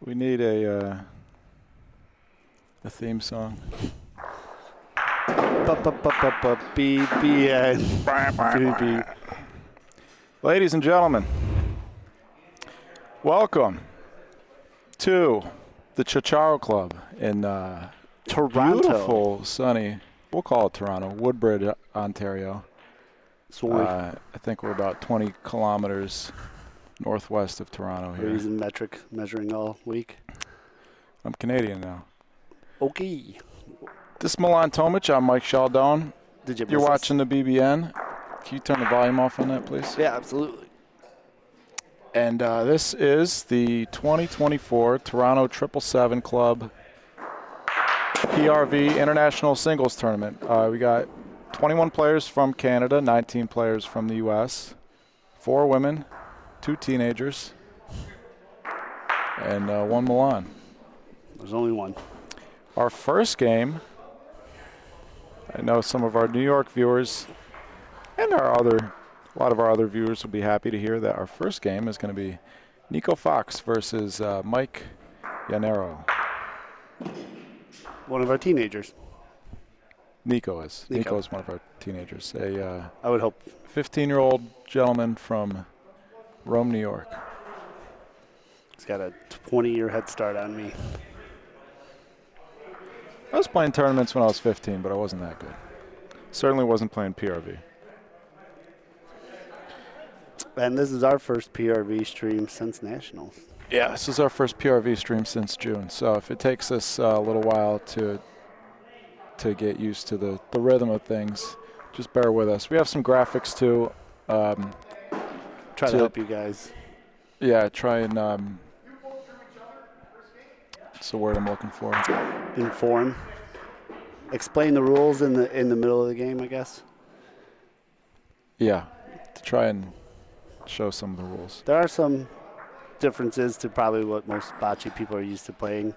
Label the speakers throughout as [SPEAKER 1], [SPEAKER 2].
[SPEAKER 1] We need a theme song.
[SPEAKER 2] BBN.
[SPEAKER 1] Ladies and gentlemen, welcome to the Ciociaro Club in
[SPEAKER 2] Toronto.
[SPEAKER 1] beautiful, sunny, we'll call it Toronto, Woodbridge, Ontario. I think we're about 20 kilometers northwest of Toronto here.
[SPEAKER 2] We're using metric measuring all week.
[SPEAKER 1] I'm Canadian now.
[SPEAKER 2] Okay.
[SPEAKER 1] This is Milan Tomic. I'm Mike Sheldon. You're watching the BBN. Can you turn the volume off on that, please?
[SPEAKER 2] Yeah, absolutely.
[SPEAKER 1] And this is the 2024 Toronto 777 Club PRV International Singles Tournament. We got 21 players from Canada, 19 players from the U.S., 4 women, 2 teenagers, and 1 Milan.
[SPEAKER 2] There's only one.
[SPEAKER 1] Our first game, I know some of our New York viewers and a lot of our other viewers will be happy to hear that our first game is going to be Nico Fox versus Mike Yanero.
[SPEAKER 2] One of our teenagers.
[SPEAKER 1] Nico is one of our teenagers.
[SPEAKER 2] I would hope.
[SPEAKER 1] 15-year-old gentleman from Rome, New York.
[SPEAKER 2] He's got a 20-year head start on me.
[SPEAKER 1] I was playing tournaments when I was 15, but I wasn't that good. Certainly wasn't playing PRV.
[SPEAKER 2] And this is our first PRV stream since Nationals.
[SPEAKER 1] Yeah, this is our first PRV stream since June. So if it takes us a little while to get used to the rhythm of things, just bear with us. We have some graphics too.
[SPEAKER 2] Try to help you guys.
[SPEAKER 1] Yeah, try and what's the word I'm looking for?
[SPEAKER 2] Inform. Explain the rules in the middle of the game, I guess.
[SPEAKER 1] Yeah, to try and show some of the rules.
[SPEAKER 2] There are some differences to probably what most bocce people are used to playing.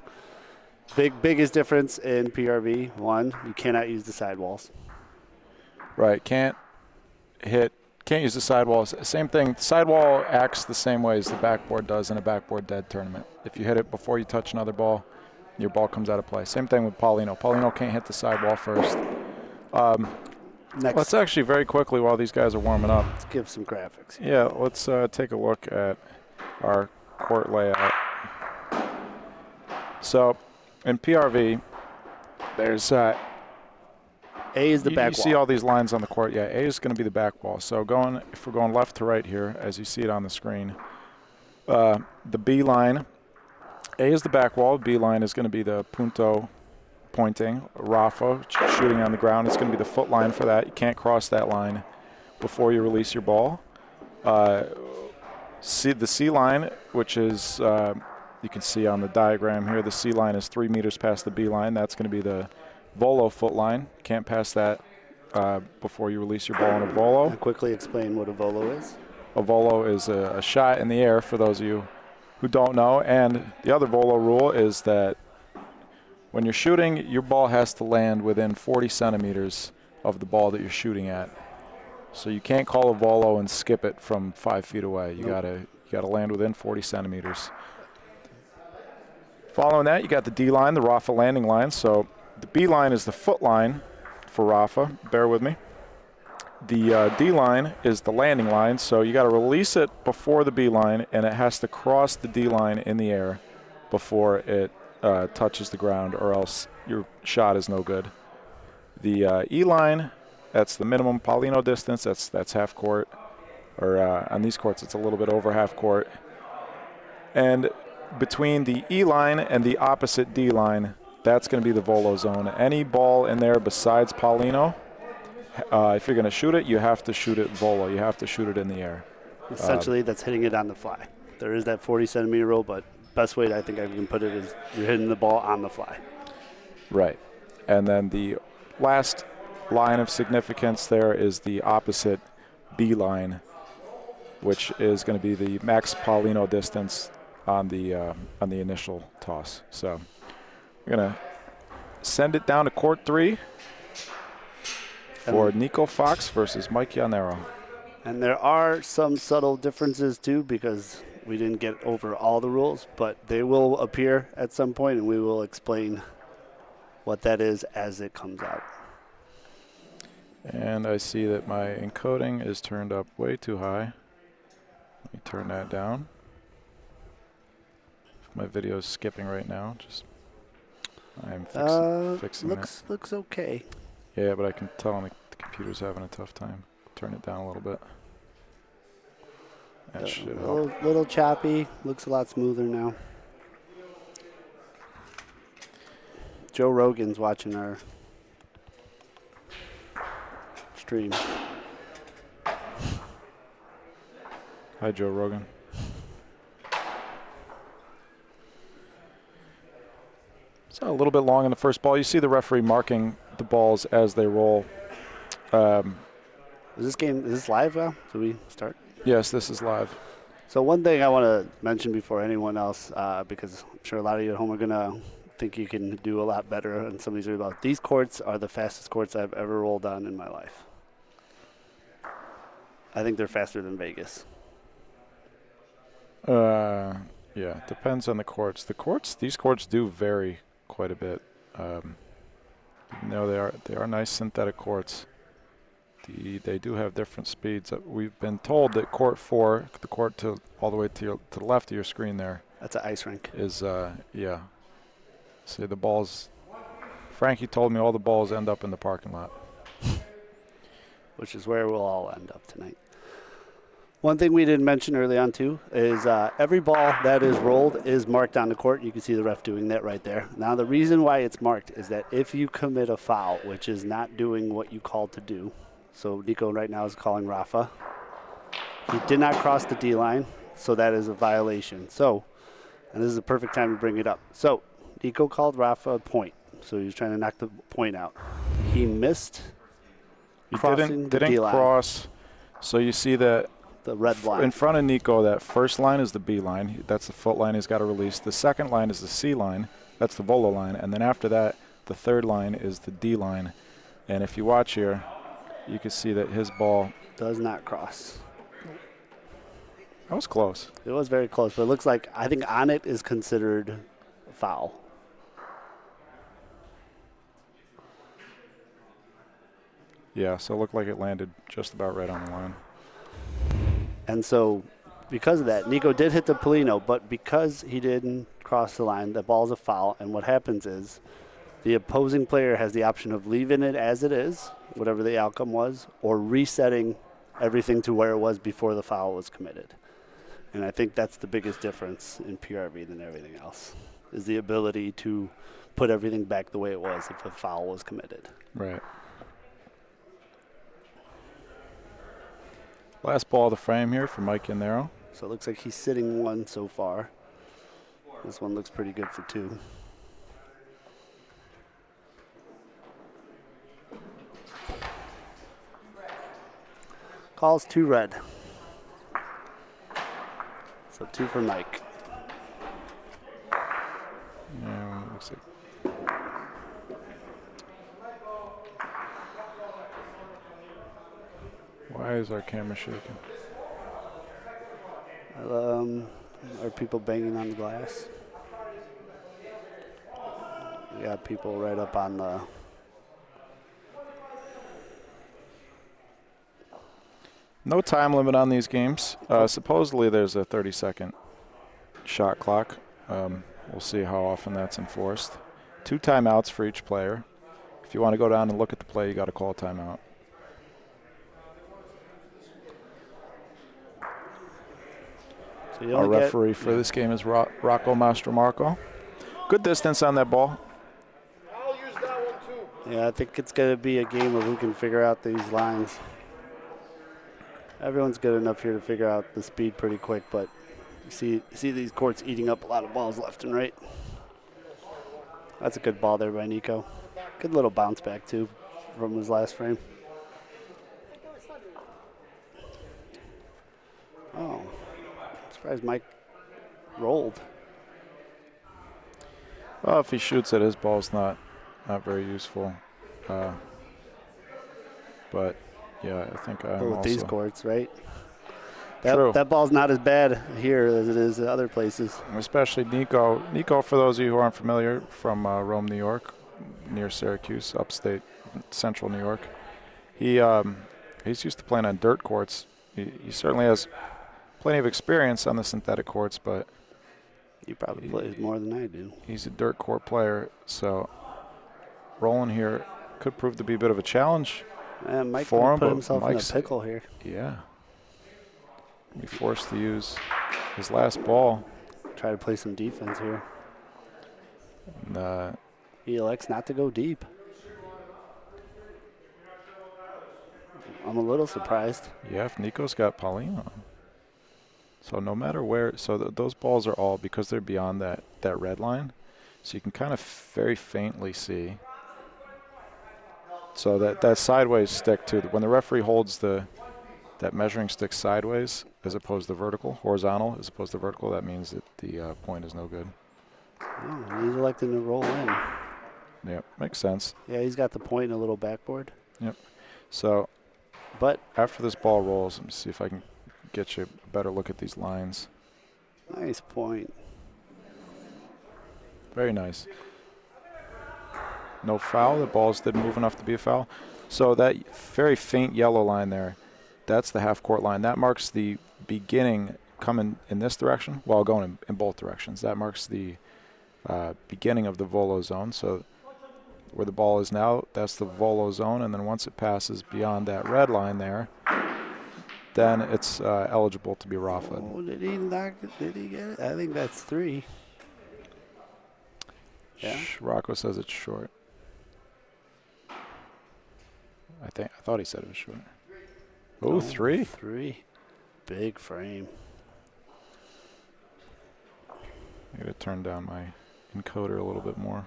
[SPEAKER 2] Biggest difference in PRV, one, you cannot use the sidewalls.
[SPEAKER 1] Right, can't use the sidewalls. Same thing, sidewall acts the same way as the backboard does in a backboard dead tournament. If you hit it before you touch another ball, your ball comes out of play. Same thing with Paulino. Paulino can't hit the sidewall first. Let's actually very quickly, while these guys are warming up.
[SPEAKER 2] Let's give some graphics.
[SPEAKER 1] Yeah, let's take a look at our court layout. So, in PRV, there's
[SPEAKER 2] A is the back wall.
[SPEAKER 1] You see all these lines on the court. Yeah, A is going to be the back wall. So if we're going left to right here, as you see it on the screen, the B line, A is the back wall. B line is going to be the punto pointing. Rafa shooting on the ground. It's going to be the foot line for that. You can't cross that line before you release your ball. The C line, which is you can see on the diagram here, the C line is 3 meters past the B line. That's going to be the volo foot line. Can't pass that before you release your ball in a volo.
[SPEAKER 2] I'll quickly explain what a volo is.
[SPEAKER 1] A volo is a shot in the air, for those of you who don't know. And the other volo rule is that when you're shooting, your ball has to land within 40 centimeters of the ball that you're shooting at. So you can't call a volo and skip it from 5 feet away. You gotta land within 40 centimeters. Following that, you got the D line, the Rafa landing line. So the B line is the foot line for Rafa. Bear with me. The D line is the landing line. So you got to release it before the B line, and it has to cross the D line in the air before it touches the ground, or else your shot is no good. The E line, that's the minimum Paulino distance. That's half court, or on these courts, it's a little bit over half court. And between the E line and the opposite D line, that's going to be the volo zone. Any ball in there besides Paulino, if you're going to shoot it, you have to shoot it volo. You have to shoot it in the air.
[SPEAKER 2] Essentially, that's hitting it on the fly. There is that 40-centimeter rule, but best way I think I can put it is you're hitting the ball on the fly.
[SPEAKER 1] Right. And then the last line of significance there is the opposite B line, which is going to be the max Paulino distance on the initial toss. So we're going to send it down to court 3 for Nico Fox versus Mike Yanero.
[SPEAKER 2] And there are some subtle differences too, because we didn't get over all the rules, but they will appear at some point, and we will explain what that is as it comes out.
[SPEAKER 1] And I see that my encoding is turned up way too high. Let me turn that down. My video is skipping right now. Just I'm fixing it.
[SPEAKER 2] Looks okay.
[SPEAKER 1] Yeah, but I can tell the computer's having a tough time. Turn it down a little bit. That should help.
[SPEAKER 2] Little choppy. Looks a lot smoother now. Joe Rogan's watching our stream.
[SPEAKER 1] Hi, Joe Rogan. So a little bit long in the first ball. You see the referee marking the balls as they roll.
[SPEAKER 2] Is this live now? Do we start?
[SPEAKER 1] Yes, this is live.
[SPEAKER 2] So one thing I want to mention before anyone else, because I'm sure a lot of you at home are going to think you can do a lot better on some of these reballs. These courts are the fastest courts I've ever rolled on in my life. I think they're faster than Vegas.
[SPEAKER 1] Yeah, depends on the courts. These courts do vary quite a bit. They are nice synthetic courts. They do have different speeds. We've been told that court 4, the court all the way to the left of your screen there.
[SPEAKER 2] That's an ice rink.
[SPEAKER 1] Is yeah. See the balls. Frankie told me all the balls end up in the parking lot.
[SPEAKER 2] Which is where we'll all end up tonight. One thing we didn't mention early on, too, is every ball that is rolled is marked on the court. You can see the ref doing that right there. Now, the reason why it's marked is that if you commit a foul, which is not doing what you called to do, so Nico right now is calling Rafa. He did not cross the D line, so that is a violation. So, and this is the perfect time to bring it up. So, Nico called Rafa a point, so he was trying to knock the point out. He missed crossing the D line.
[SPEAKER 1] Cross, so you see that
[SPEAKER 2] the red line.
[SPEAKER 1] In front of Nico, that first line is the B line. That's the foot line he's got to release. The second line is the C line. That's the volo line. And then after that, the third line is the D line. And if you watch here, you can see that his ball
[SPEAKER 2] does not cross.
[SPEAKER 1] That was close.
[SPEAKER 2] It was very close, but it looks like I think on it is considered a foul.
[SPEAKER 1] Yeah, so it looked like it landed just about right on the line.
[SPEAKER 2] And so because of that, Nico did hit the Polino, but because he didn't cross the line, the ball's a foul. And what happens is the opposing player has the option of leaving it as it is, whatever the outcome was, or resetting everything to where it was before the foul was committed. And I think that's the biggest difference in PRV than everything else, is the ability to put everything back the way it was if a foul was committed.
[SPEAKER 1] Right. Last ball of the frame here for Mike Yanero.
[SPEAKER 2] So it looks like he's sitting one so far. This one looks pretty good for two. Calls 2 red. So 2 for Mike.
[SPEAKER 1] Yeah, looks like. Why is our camera shaking?
[SPEAKER 2] Are people banging on the glass? We got people right up on the...
[SPEAKER 1] No time limit on these games. Supposedly there's a 30-second shot clock. We'll see how often that's enforced. 2 timeouts for each player. If you want to go down and look at the play, you got to call a timeout. Our referee for this game is Rocco Mastromarco. Good distance on that ball.
[SPEAKER 2] I'll use that one too. Yeah, I think it's going to be a game of who can figure out these lines. Everyone's good enough here to figure out the speed pretty quick, but you see these courts eating up a lot of balls left and right. That's a good ball there by Nico. Good little bounce back, too, from his last frame. Oh. Surprised Mike rolled.
[SPEAKER 1] Well, if he shoots it, his ball's not very useful. But yeah, I think I'm
[SPEAKER 2] with
[SPEAKER 1] also
[SPEAKER 2] these courts, right?
[SPEAKER 1] True.
[SPEAKER 2] That ball's not as bad here as it is at other places.
[SPEAKER 1] Especially Nico. Nico, for those of you who aren't familiar, from Rome, New York, near Syracuse, upstate, central New York. He's used to playing on dirt courts. He certainly has plenty of experience on the synthetic courts, but
[SPEAKER 2] He probably plays more than I do.
[SPEAKER 1] he's a dirt court player, so rolling here could prove to be a bit of a challenge.
[SPEAKER 2] Mike
[SPEAKER 1] for him,
[SPEAKER 2] put
[SPEAKER 1] but
[SPEAKER 2] himself
[SPEAKER 1] Mike's-
[SPEAKER 2] in a pickle here.
[SPEAKER 1] Yeah. Be forced to use his last ball.
[SPEAKER 2] Try to play some defense here.
[SPEAKER 1] And,
[SPEAKER 2] He elects not to go deep. I'm a little surprised.
[SPEAKER 1] yeah, if Nico's got Pauline on. So no matter where, so those balls are all, because they're beyond that red line, so you can kind of very faintly see. So that sideways stick too, when the referee holds that measuring stick sideways as opposed to vertical, horizontal as opposed to vertical, that means that the point is no good.
[SPEAKER 2] Oh, he's electing to roll in.
[SPEAKER 1] Yep, makes sense.
[SPEAKER 2] Yeah, he's got the point and a little backboard.
[SPEAKER 1] Yep. So
[SPEAKER 2] But
[SPEAKER 1] after this ball rolls, let me see if I can get you a better look at these lines.
[SPEAKER 2] nice point.
[SPEAKER 1] Very nice. No foul. The balls didn't move enough to be a foul. So that very faint yellow line there, that's the half-court line. That marks the beginning coming in this direction while going in both directions. That marks the beginning of the volo zone. So where the ball is now, that's the volo zone. And then once it passes beyond that red line there, then it's eligible to be Rafa.
[SPEAKER 2] Oh, did he knock it? Did he get it? I think that's 3. Yeah.
[SPEAKER 1] Rocco says it's short. I thought he said it was short. Oh,
[SPEAKER 2] No,
[SPEAKER 1] 3.
[SPEAKER 2] 3. Big frame.
[SPEAKER 1] I gotta turn down my encoder a little bit more.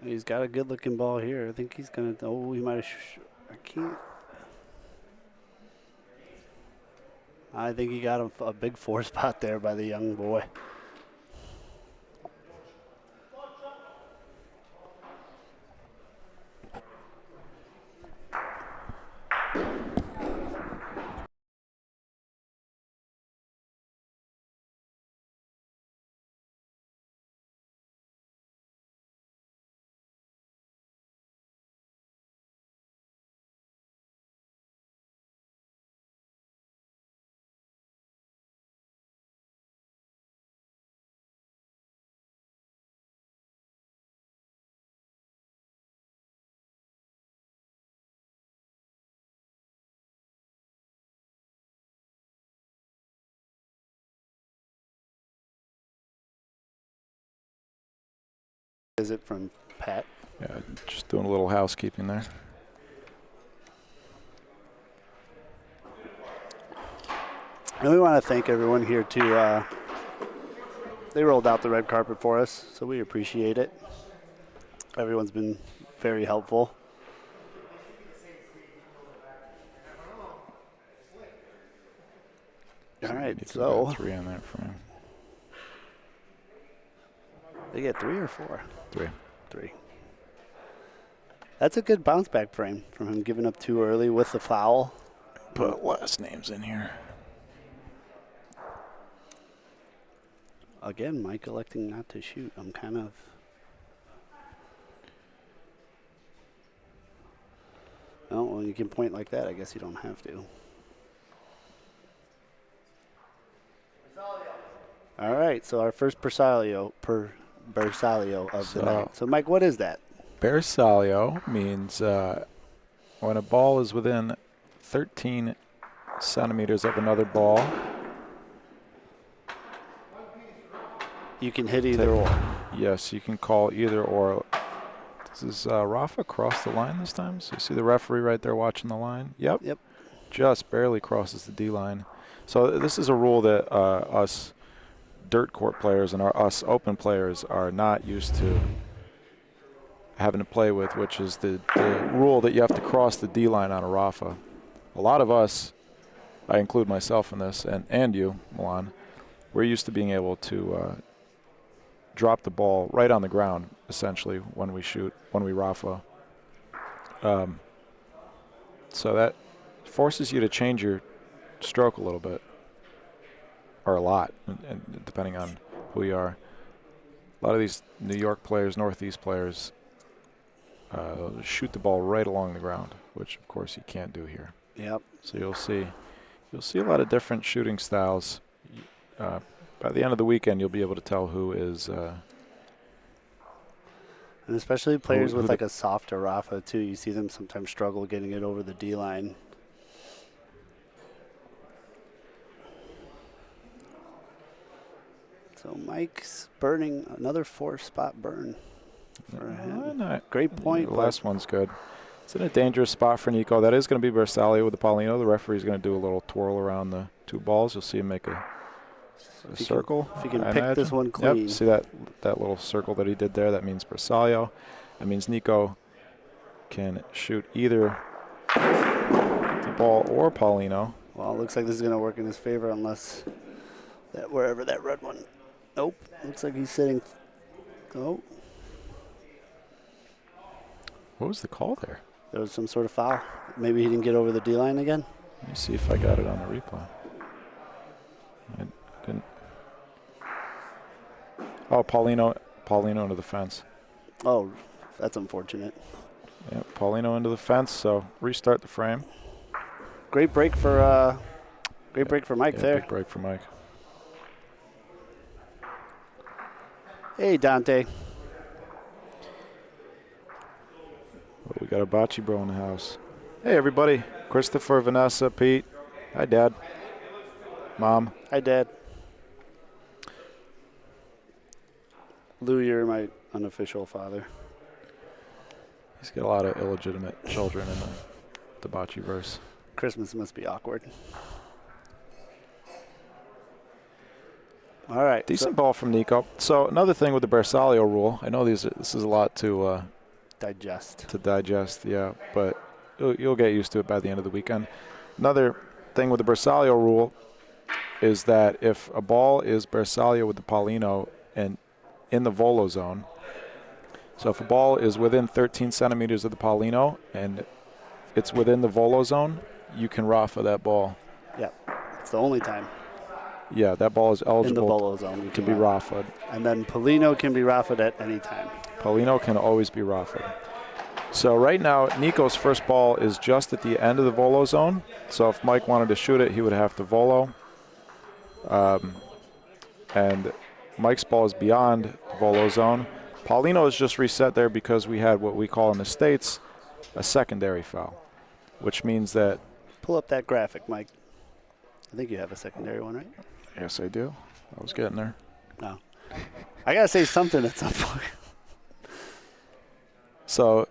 [SPEAKER 2] He's got a good looking ball here. I think he's going to. Oh, he might have. I can't. I think he got a big 4 spot there by the young boy. Is it from Pat?
[SPEAKER 1] Yeah, just doing a little housekeeping there.
[SPEAKER 2] And we want to thank everyone here too. They rolled out the red carpet for us, so we appreciate it. Everyone's been very helpful. All right,
[SPEAKER 1] Need to
[SPEAKER 2] so
[SPEAKER 1] get 3 on that frame.
[SPEAKER 2] they get 3 or 4?
[SPEAKER 1] 3.
[SPEAKER 2] 3. That's a good bounce back frame from him giving up too early with the foul.
[SPEAKER 1] Put last names in here.
[SPEAKER 2] Again, Mike electing not to shoot. I'm kind of. Oh, well, you can point like that. I guess you don't have to. All right, so our first Bersaglio of the night. So, Mike, what is that?
[SPEAKER 1] Bersaglio means when a ball is within 13 centimeters of another ball.
[SPEAKER 2] You can hit either or.
[SPEAKER 1] Yes, you can call either or. Does Rafa cross the line this time? So you see the referee right there watching the line? Yep.
[SPEAKER 2] Yep.
[SPEAKER 1] Just barely crosses the D line. So this is a rule that us dirt court players and us open players are not used to having to play with, which is the rule that you have to cross the D line on a Rafa. A lot of us, I include myself in this, and you, Milan, we're used to being able to drop the ball right on the ground, essentially, when we shoot, when we Rafa. So forces you to change your stroke a little bit, or a lot, and depending on who you are. A lot of these New York players, Northeast players, shoot the ball right along the ground, which of course you can't do here.
[SPEAKER 2] Yep.
[SPEAKER 1] So you'll see a lot of different shooting styles. By the end of the weekend, you'll be able to tell who is.
[SPEAKER 2] And especially players with like a softer Rafa too. You see them sometimes struggle getting it over the D line. So Mike's burning another 4-spot burn for him. Great point.
[SPEAKER 1] The last one's good. It's in a dangerous spot for Nico. That is going to be Bersaglio with the Paulino. The referee's going to do a little twirl around the two balls. You'll see him make a circle.
[SPEAKER 2] If he can pick this one clean.
[SPEAKER 1] Yep. See that little circle that he did there? That means Bersaglio. That means Nico can shoot either the ball or Paulino.
[SPEAKER 2] Well, it looks like this is going to work in his favor unless that wherever that red one. Nope. Looks like he's sitting. Oh.
[SPEAKER 1] What was the call there?
[SPEAKER 2] There was some sort of foul. Maybe he didn't get over the D line again.
[SPEAKER 1] Let me see if I got it on the replay. I didn't. Oh, Paulino into the fence.
[SPEAKER 2] Oh, that's unfortunate.
[SPEAKER 1] Yeah, Paulino into the fence. So restart the frame.
[SPEAKER 2] Great break for Mike there.
[SPEAKER 1] Big break for Mike.
[SPEAKER 2] Hey, Dante.
[SPEAKER 1] Well, we got a bocce bro in the house. Hey, everybody. Christopher, Vanessa, Pete. Hi, Dad. Mom.
[SPEAKER 2] Hi, Dad. Lou, you're my unofficial father.
[SPEAKER 1] He's got a lot of illegitimate children in the bocce verse.
[SPEAKER 2] Christmas must be awkward. All right.
[SPEAKER 1] Decent ball from Nico. So another thing with the Bersaglio rule, I know this is a lot to
[SPEAKER 2] digest.
[SPEAKER 1] Yeah, but you'll get used to it by the end of the weekend. Another thing with the Bersaglio rule is that if a ball is Bersaglio with the Paulino and in the volo zone, so if a ball is within 13 centimeters of the Paulino and it's within the volo zone, you can Rafa that ball.
[SPEAKER 2] Yeah, it's the only time.
[SPEAKER 1] Yeah, that ball is eligible
[SPEAKER 2] in the volo zone
[SPEAKER 1] to be Rafa'd.
[SPEAKER 2] And then Paulino can be Rafa'd at any time.
[SPEAKER 1] Paulino can always be Rafa'd. So right now, Nico's first ball is just at the end of the volo zone. So if Mike wanted to shoot it, he would have to volo. And Mike's ball is beyond the volo zone. Paulino is just reset there because we had what we call in the States a secondary foul, which means that...
[SPEAKER 2] Pull up that graphic, Mike. I think you have a secondary one, right?
[SPEAKER 1] Yes, I do. I was getting there.
[SPEAKER 2] No. I got to say something at some point.
[SPEAKER 1] So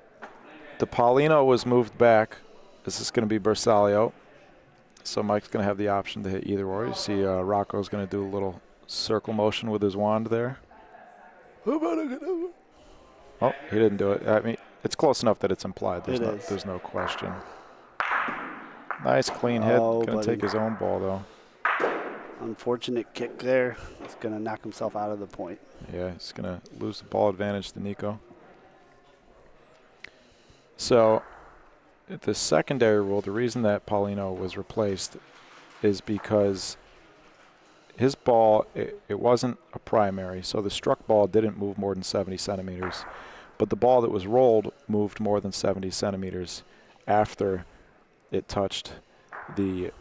[SPEAKER 1] the Paulino was moved back. This is going to be Bersaglio. So Mike's going to have the option to hit either or. You see Rocco's going to do a little circle motion with his wand there. Oh, he didn't do it. I mean, it's close enough that it's implied. There's no question. Nice clean hit. Going to take his own ball, though.
[SPEAKER 2] Unfortunate kick there. He's going to knock himself out of the point.
[SPEAKER 1] Yeah, he's going to lose the ball advantage to Nico. So the secondary rule, the reason that Paulino was replaced is because his ball, it wasn't a primary, so the struck ball didn't move more than 70 centimeters. But the ball that was rolled moved more than 70 centimeters after it touched the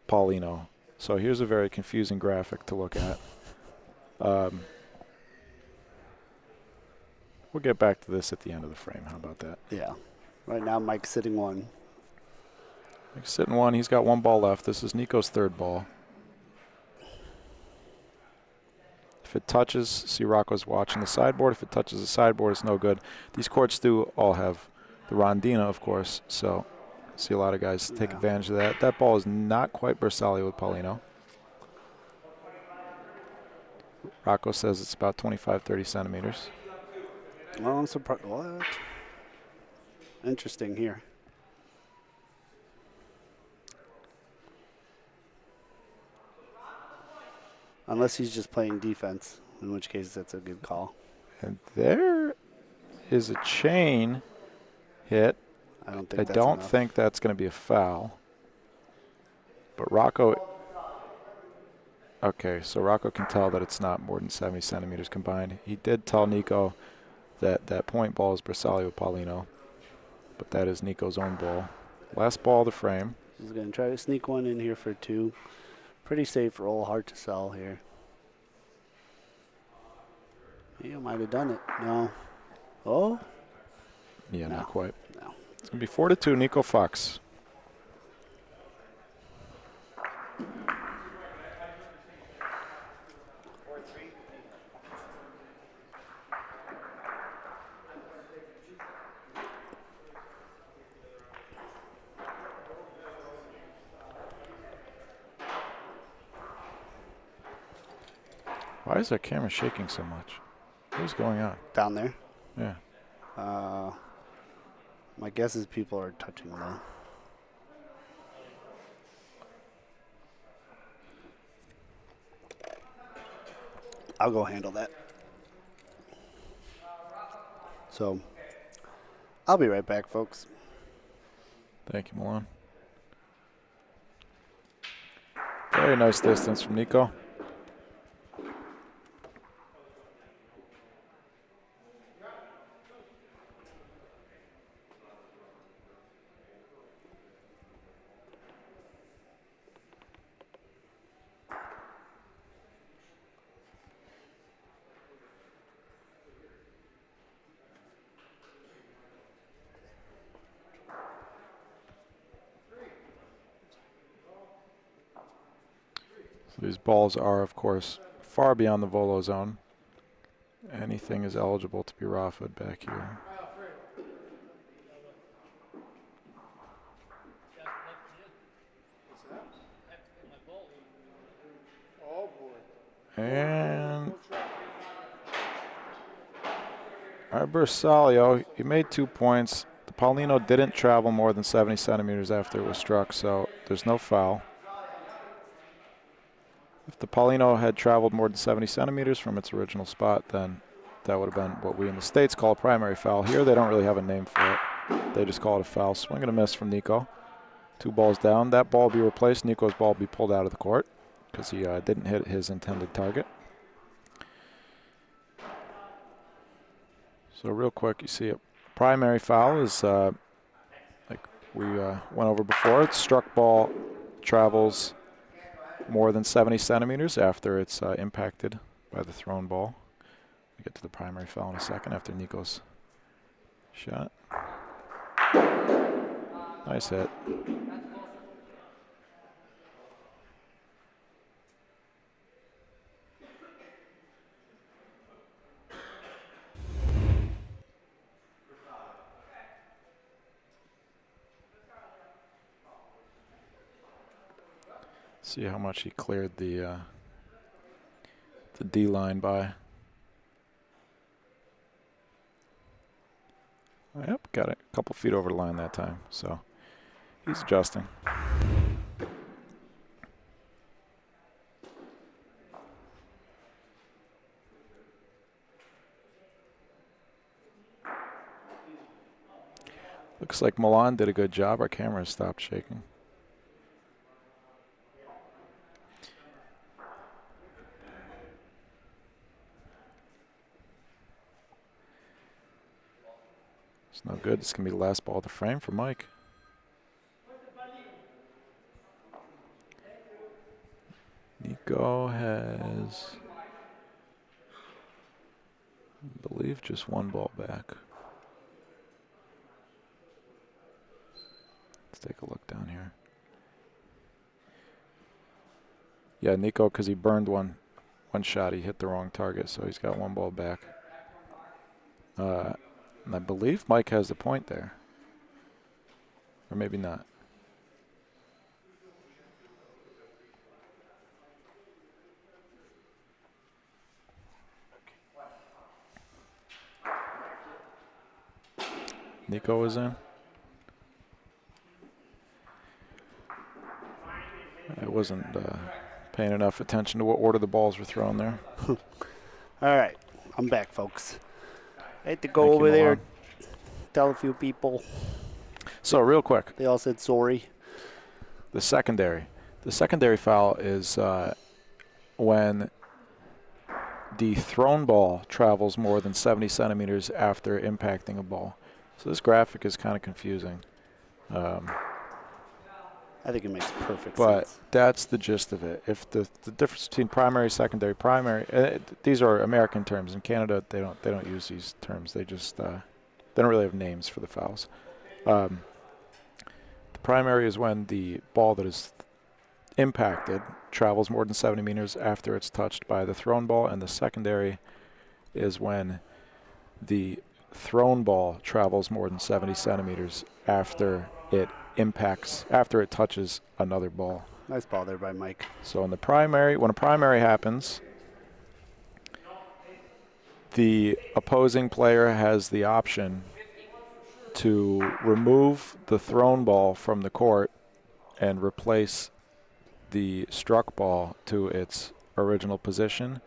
[SPEAKER 1] Paulino. So here's a very confusing graphic to look at. We'll get back to this at the end of the frame. How about that?
[SPEAKER 2] Yeah. Right now, Mike's sitting one.
[SPEAKER 1] Mike's sitting one. He's got one ball left. This is Nico's third ball. If it touches, see Rocco's watching the sideboard. If it touches the sideboard, it's no good. These courts do all have the rondina, of course, so see a lot of guys take advantage of that. That ball is not quite Bersaglio with Paulino. Rocco says it's about 25, 30 centimeters.
[SPEAKER 2] Well, I'm surprised. What? Interesting here. Unless he's just playing defense, in which case that's a good call.
[SPEAKER 1] And there is a chain hit
[SPEAKER 2] I don't think
[SPEAKER 1] I
[SPEAKER 2] that's
[SPEAKER 1] don't
[SPEAKER 2] enough.
[SPEAKER 1] think that's going to be a foul. But Rocco... Okay, so Rocco can tell that it's not more than 70 centimeters combined. He did tell Nico that that point ball is Bersaglio Paulino, but that is Nico's own ball. Last ball of the frame.
[SPEAKER 2] He's going to try to sneak one in here for 2. Pretty safe roll, hard to sell here. He might have done it. No. Oh?
[SPEAKER 1] Yeah,
[SPEAKER 2] No.
[SPEAKER 1] not quite.
[SPEAKER 2] No.
[SPEAKER 1] It's going to be 4-2, Nico Fox. Why is that camera shaking so much? What is going on?
[SPEAKER 2] Down there?
[SPEAKER 1] Yeah.
[SPEAKER 2] My guess is people are touching though. I'll go handle that. So, I'll be right back, folks.
[SPEAKER 1] Thank you, Milan. Very nice distance from Nico. So these balls are, of course, far beyond the volo zone. Anything is eligible to be raffa'd back here. And Bersaglio, he made 2 points. The Paulino didn't travel more than 70 centimeters after it was struck, so there's no foul. If the Paulino had traveled more than 70 centimeters from its original spot, then that would have been what we in the States call a primary foul. Here, they don't really have a name for it. They just call it a foul. Swing and a miss from Nico. 2 balls down. That ball will be replaced. Nico's ball will be pulled out of the court because he didn't hit his intended target. So real quick, you see a primary foul is, like we went over before, it's struck ball travels more than 70 centimeters after it's impacted by the thrown ball. We'll get to the primary foul in a second after Nico's shot. Nice hit. See how much he cleared the D line by. Yep, got it a couple feet over the line that time, so he's adjusting. Looks like Milan did a good job. Our camera stopped shaking. It's no good. This can be the last ball of the frame for Mike. Nico has, I believe, just 1 ball back. Let's take a look down here. Yeah, Nico, because he burned one shot, he hit the wrong target, so he's got 1 ball back. And I believe Mike has the point there. Or maybe not. Nico is in. I wasn't paying enough attention to what order the balls were thrown there.
[SPEAKER 2] All right, I'm back, folks. I had to go
[SPEAKER 1] Thank you,
[SPEAKER 2] over there,
[SPEAKER 1] Milan.
[SPEAKER 2] tell a few people.
[SPEAKER 1] So real quick,
[SPEAKER 2] They all said sorry.
[SPEAKER 1] the secondary foul is when the thrown ball travels more than 70 centimeters after impacting a ball. So this graphic is kind of confusing.
[SPEAKER 2] I think it makes perfect
[SPEAKER 1] But
[SPEAKER 2] sense.
[SPEAKER 1] that's the gist of it. If the difference between primary, secondary, primary, these are American terms. In Canada, they don't use these terms. They just they don't really have names for the fouls. The primary is when the ball that is impacted travels more than 70 meters after it's touched by the thrown ball, and the secondary is when the thrown ball travels more than 70 centimeters after it touches another ball.
[SPEAKER 2] Nice ball there by Mike.
[SPEAKER 1] So in the primary, when a primary happens, the opposing player has the option to remove the thrown ball from the court and replace the struck ball to its original position.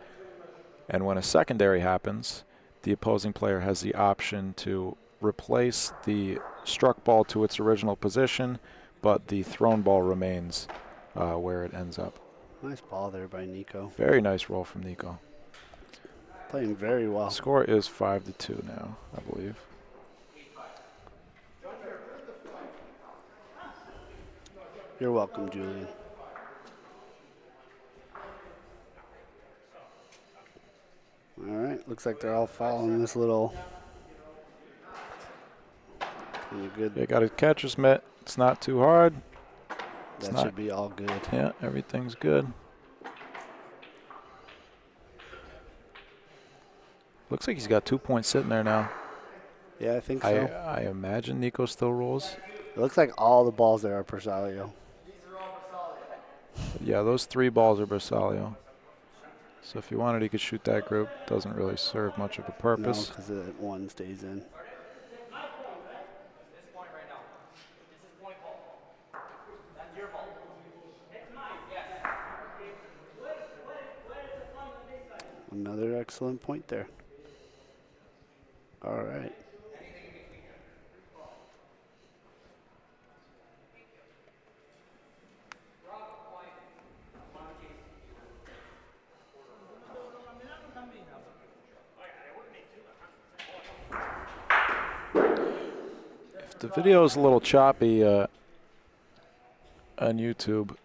[SPEAKER 1] And when a secondary happens, the opposing player has the option to replace the struck ball to its original position, but the thrown ball remains where it ends up.
[SPEAKER 2] Nice ball there by Nico.
[SPEAKER 1] Very nice roll from Nico.
[SPEAKER 2] Playing very well.
[SPEAKER 1] Score is 5-2 now, I believe.
[SPEAKER 2] You're welcome, Julian. All right, looks like they're all following this little. Good.
[SPEAKER 1] They got a catcher's mitt. It's not too hard.
[SPEAKER 2] That should be all good.
[SPEAKER 1] Yeah, everything's good. Looks like he's got 2 points sitting there now.
[SPEAKER 2] Yeah, I think so.
[SPEAKER 1] I imagine Nico still rolls.
[SPEAKER 2] It looks like all the balls there are Persalio.
[SPEAKER 1] Yeah, those 3 balls are Bersaglio. So if he wanted, he could shoot that group. Doesn't really serve much of a purpose.
[SPEAKER 2] No, because the one stays in. Another excellent point there. All right.
[SPEAKER 1] If the video is a little choppy on YouTube,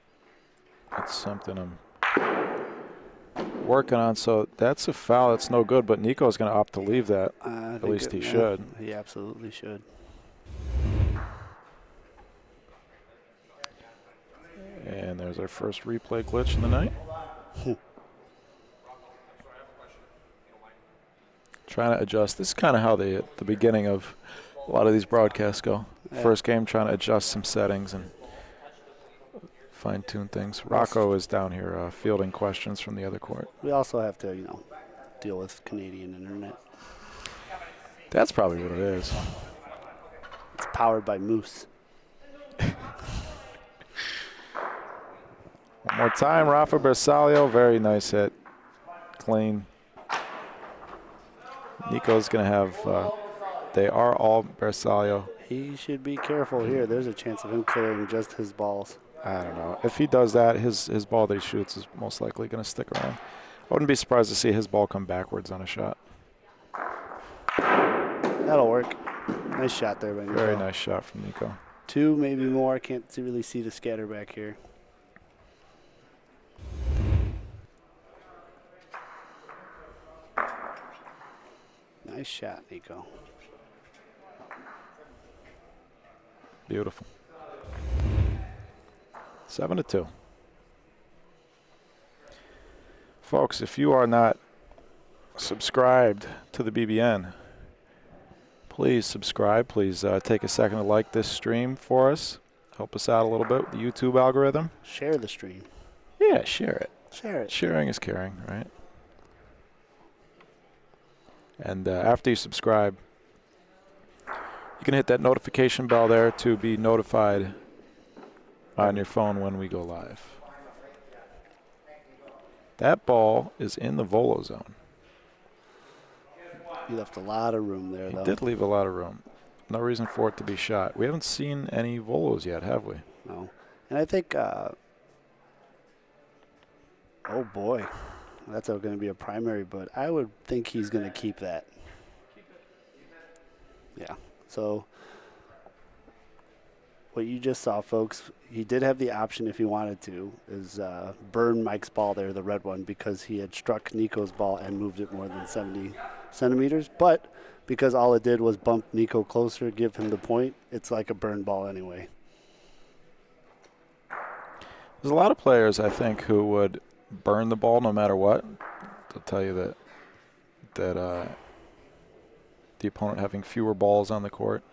[SPEAKER 1] it's something I'm working on. So that's a foul. That's no good, but Nico's going to opt to leave that. At least he should.
[SPEAKER 2] He absolutely should.
[SPEAKER 1] And there's our first replay glitch in the night. Trying to adjust. This is kind of how the beginning of a lot of these broadcasts go.
[SPEAKER 2] Yeah.
[SPEAKER 1] First game, trying to adjust some settings and fine-tune things. Rocco is down here fielding questions from the other court.
[SPEAKER 2] We also have to, deal with Canadian internet.
[SPEAKER 1] That's probably what it is.
[SPEAKER 2] It's powered by Moose.
[SPEAKER 1] One more time, Rafa Bersaglio. Very nice hit. Clean. Nico's going to have, they are all Bersaglio.
[SPEAKER 2] He should be careful here. There's a chance of him clearing just his balls.
[SPEAKER 1] I don't know. If he does that, his ball that he shoots is most likely going to stick around. I wouldn't be surprised to see his ball come backwards on a shot.
[SPEAKER 2] That'll work. Nice shot there by Nico.
[SPEAKER 1] Very nice shot from Nico.
[SPEAKER 2] 2, maybe more. I can't really see the scatter back here. Nice shot, Nico.
[SPEAKER 1] Beautiful. 7-2. Folks, if you are not subscribed to the BBN, please subscribe. Please take a second to like this stream for us. Help us out a little bit with the YouTube algorithm.
[SPEAKER 2] Share the stream.
[SPEAKER 1] Yeah, share it.
[SPEAKER 2] Share it.
[SPEAKER 1] Sharing is caring, right? And after you subscribe, you can hit that notification bell there to be notified on your phone when we go live. That ball is in the volo zone.
[SPEAKER 2] You left a lot of room there, though.
[SPEAKER 1] He did leave a lot of room. No reason for it to be shot. We haven't seen any volos yet, have we?
[SPEAKER 2] No. And I think, oh boy, that's going to be a primary, but I would think he's going to keep that. Yeah. So what you just saw, folks, he did have the option if he wanted to, is burn Mike's ball there, the red one, because he had struck Nico's ball and moved it more than 70 centimeters. But because all it did was bump Nico closer, give him the point, it's like a burn ball anyway.
[SPEAKER 1] There's a lot of players, I think, who would burn the ball no matter what. They'll tell you that the opponent having fewer balls on the court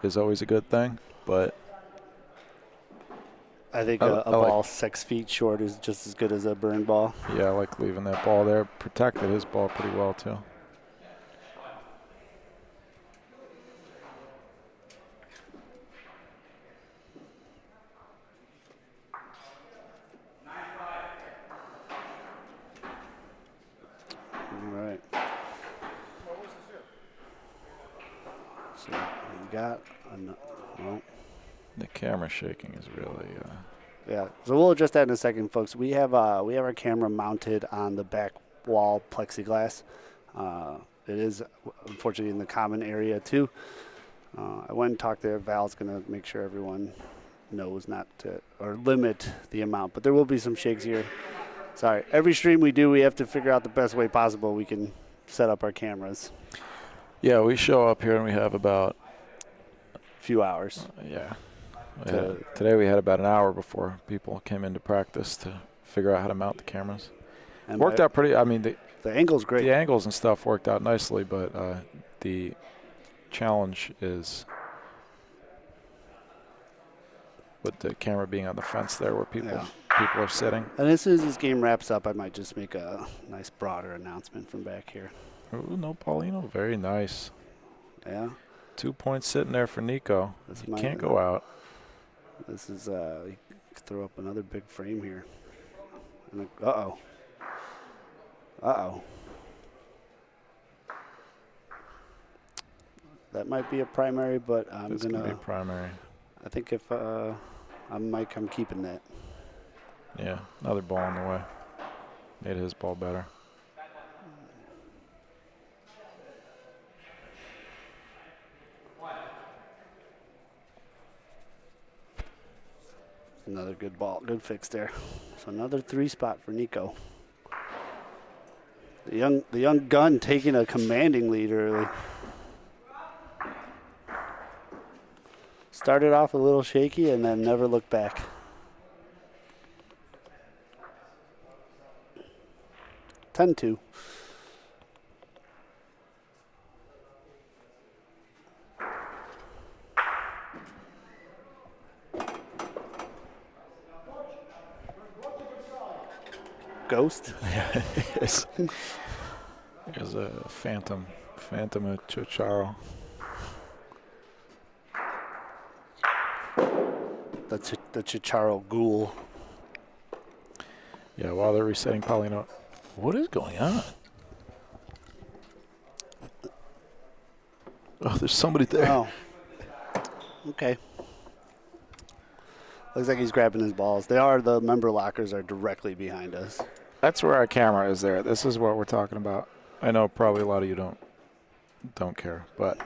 [SPEAKER 1] is always a good thing, but
[SPEAKER 2] I think a ball 6 feet short is just as good as a burn ball.
[SPEAKER 1] Yeah, I like leaving that ball there. Protected his ball pretty well, too.
[SPEAKER 2] All right. So we got well.
[SPEAKER 1] The camera shaking is really.
[SPEAKER 2] Yeah. So we'll adjust that in a second, folks. We have our camera mounted on the back wall plexiglass. It is unfortunately in the common area too. I went and talked to Val's going to make sure everyone knows not to or limit the amount, but there will be some shakes here. Sorry. Every stream we do, we have to figure out the best way possible we can set up our cameras.
[SPEAKER 1] Yeah, we show up here and we have about
[SPEAKER 2] a few hours.
[SPEAKER 1] Yeah. Today we had about an hour before people came into practice to figure out how to mount the cameras. And worked out pretty. I mean, the
[SPEAKER 2] angle's great.
[SPEAKER 1] The angles and stuff worked out nicely, but the challenge is with the camera being on the fence there where people are sitting.
[SPEAKER 2] And as soon as this game wraps up, I might just make a nice broader announcement from back here.
[SPEAKER 1] Ooh, no Paulino. Very nice.
[SPEAKER 2] Yeah.
[SPEAKER 1] 2 points sitting there for Nico. He can't go out.
[SPEAKER 2] This is, throw up another big frame here. Uh-oh. Uh-oh. That might be a primary, but I'm
[SPEAKER 1] going to be a primary.
[SPEAKER 2] I think if I'm keeping that.
[SPEAKER 1] Yeah, another ball in the way. Made his ball better.
[SPEAKER 2] Another good ball, good fix there. So another 3 spot for Nico. The young gun taking a commanding lead early. Started off a little shaky and then never looked back. (10-2). Ghost?
[SPEAKER 1] Yeah, it is. There's a phantom of Ciociaro.
[SPEAKER 2] The Ciociaro ghoul.
[SPEAKER 1] Yeah, while they're resetting Paulino. What is going on? Oh, there's somebody there.
[SPEAKER 2] Oh. Okay. Looks like he's grabbing his balls. The member lockers are directly behind us.
[SPEAKER 1] That's where our camera is there. This is what we're talking about. I know probably a lot of you don't care, but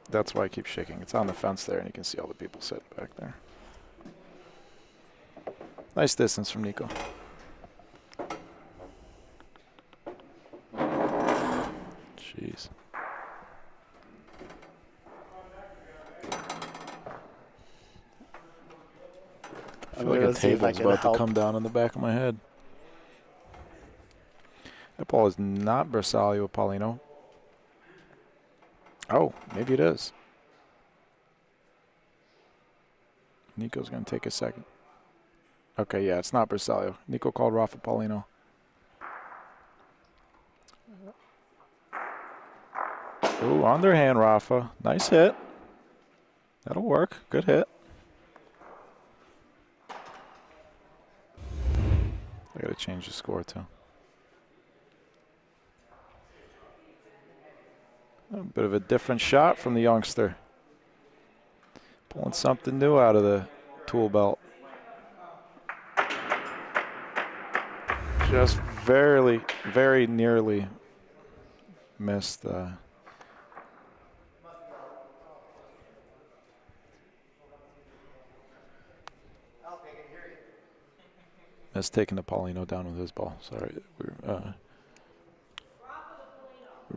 [SPEAKER 1] that's why I keep shaking. It's on the fence there, and you can see all the people sitting back there. Nice distance from Nico. Jeez. I feel like a table's about to come down on the back of my head. That ball is not Bersaglio Paulino. Oh, maybe it is. Nico's going to take a second. Okay, yeah, it's not Bersaglio. Nico called Rafa Paulino. Ooh, underhand Rafa. Nice hit. That'll work. Good hit. I got to change the score, too. A bit of a different shot from the youngster. Pulling something new out of the tool belt. Just very nearly missed. Missed taking the Paulino down with his ball. Sorry, we're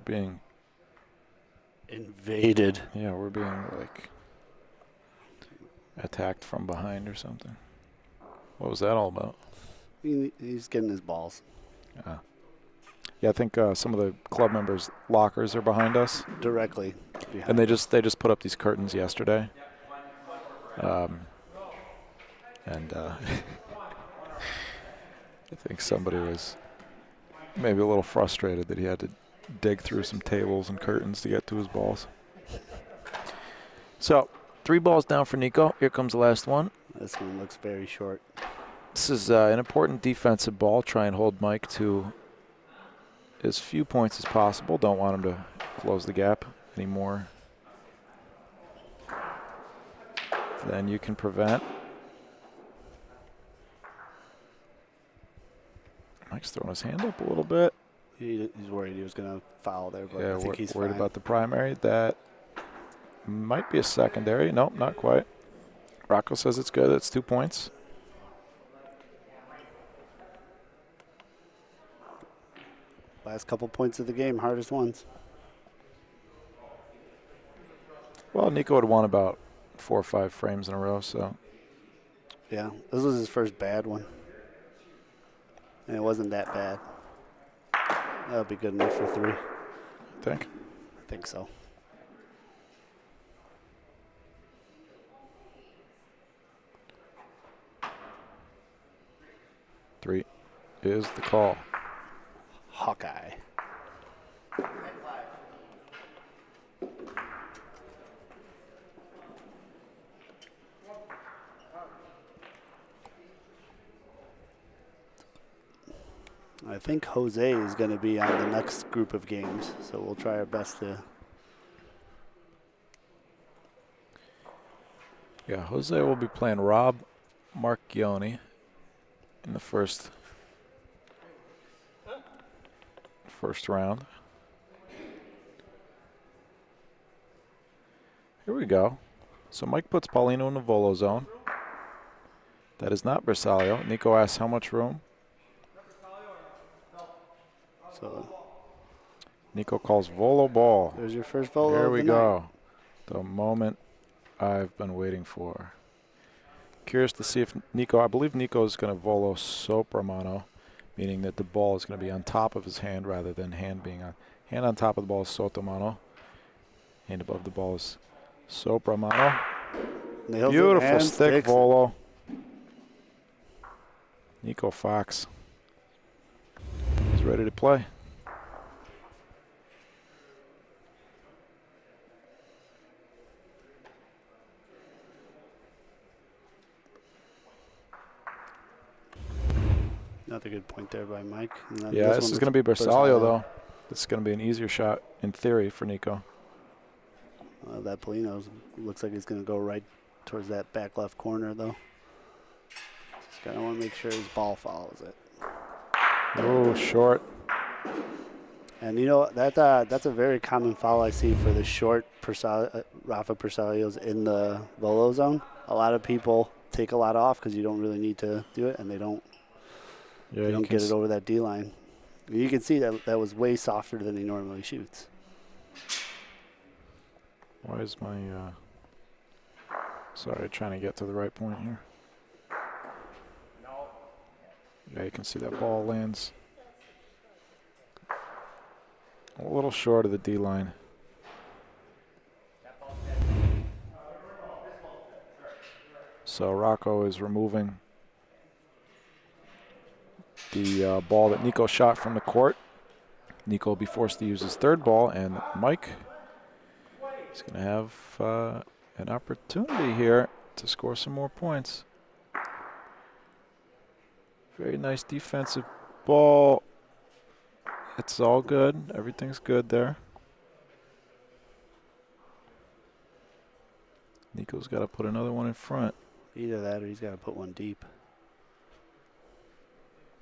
[SPEAKER 1] being
[SPEAKER 2] invaded.
[SPEAKER 1] Yeah, we're being like attacked from behind or something. What was that all about?
[SPEAKER 2] He's getting his balls.
[SPEAKER 1] Yeah, I think some of the club members' lockers are behind us.
[SPEAKER 2] Directly behind.
[SPEAKER 1] And they just put up these curtains yesterday. I think somebody was maybe a little frustrated that he had to dig through some tables and curtains to get to his balls. So, 3 balls down for Nico. Here comes the last one.
[SPEAKER 2] This one looks very short.
[SPEAKER 1] This is an important defensive ball. Try and hold Mike to as few points as possible. Don't want him to close the gap anymore than you can prevent. Mike's throwing his hand up a little bit.
[SPEAKER 2] He's worried he was going to foul there, but
[SPEAKER 1] Yeah,
[SPEAKER 2] I think he's
[SPEAKER 1] worried
[SPEAKER 2] fine.
[SPEAKER 1] about the primary. That might be a secondary. Nope, not quite. Rocco says it's good. It's 2 points.
[SPEAKER 2] Last couple points of the game, hardest ones.
[SPEAKER 1] Well, Nico would have won about 4 or 5 frames in a row, so.
[SPEAKER 2] Yeah, this was his first bad one. And it wasn't that bad. That'll be good enough for 3.
[SPEAKER 1] Think?
[SPEAKER 2] I think so.
[SPEAKER 1] Three is the call.
[SPEAKER 2] Hawkeye. I think Jose is going to be on the next group of games, so we'll try our best to.
[SPEAKER 1] Yeah, Jose will be playing Rob Marchioni in the first round. Here we go. So Mike puts Paulino in the volo zone. That is not Bersaglio. Nico asks how much room.
[SPEAKER 2] So
[SPEAKER 1] Nico calls volo ball.
[SPEAKER 2] there's your first volo.
[SPEAKER 1] Here
[SPEAKER 2] of
[SPEAKER 1] we
[SPEAKER 2] the
[SPEAKER 1] go.
[SPEAKER 2] night.
[SPEAKER 1] The moment I've been waiting for. Curious to see if Nico, I believe Nico is going to volo sopra mano, meaning that the ball is going to be on top of his hand rather than hand being on. Hand on top of the ball is sotto mano. Hand above the ball is sopra mano.
[SPEAKER 2] Nails it
[SPEAKER 1] Beautiful
[SPEAKER 2] and
[SPEAKER 1] stick
[SPEAKER 2] sticks.
[SPEAKER 1] volo. Nico Fox. He's ready to play.
[SPEAKER 2] Another good point there by Mike. And then
[SPEAKER 1] Yeah, this
[SPEAKER 2] one
[SPEAKER 1] is going to be
[SPEAKER 2] was
[SPEAKER 1] Bersaglio, though. This is going to be an easier shot, in theory, for Nico.
[SPEAKER 2] That Polino looks like he's going to go right towards that back left corner, though. Just going to want to make sure his ball follows it.
[SPEAKER 1] Oh, short.
[SPEAKER 2] And, you know, that's a very common foul I see for the short Rafa Bersaglios in the volo zone. A lot of people take a lot off because you don't really need to do it, and they don't.
[SPEAKER 1] Yeah,
[SPEAKER 2] They don't get it over that D line. You can see that was way softer than he normally shoots.
[SPEAKER 1] Why is my, sorry, trying to get to the right point here. Yeah, you can see that ball lands a little short of the D line. So Rocco is removing the ball that Nico shot from the court. Nico will be forced to use his third ball, and Mike is going to have an opportunity here to score some more points. Very nice defensive ball. It's all good. Everything's good there. Nico's got to put another one in front.
[SPEAKER 2] Either that or he's got to put one deep.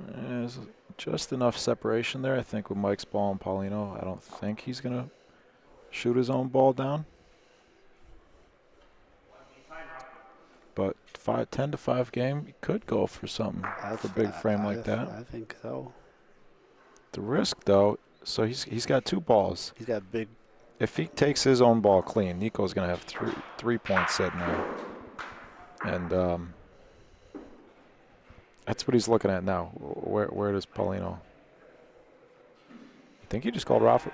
[SPEAKER 1] There's just enough separation there, I think, with Mike's ball and Paulino. I don't think he's going to shoot his own ball down. But 10-5 game, you could go for something for a big frame like that.
[SPEAKER 2] I think so.
[SPEAKER 1] The risk, though, so he's got 2 balls.
[SPEAKER 2] He's got big.
[SPEAKER 1] If he takes his own ball clean, Nico's going to have 3 points sitting there. And that's what he's looking at now. Where does Paulino? You think he just called Rafa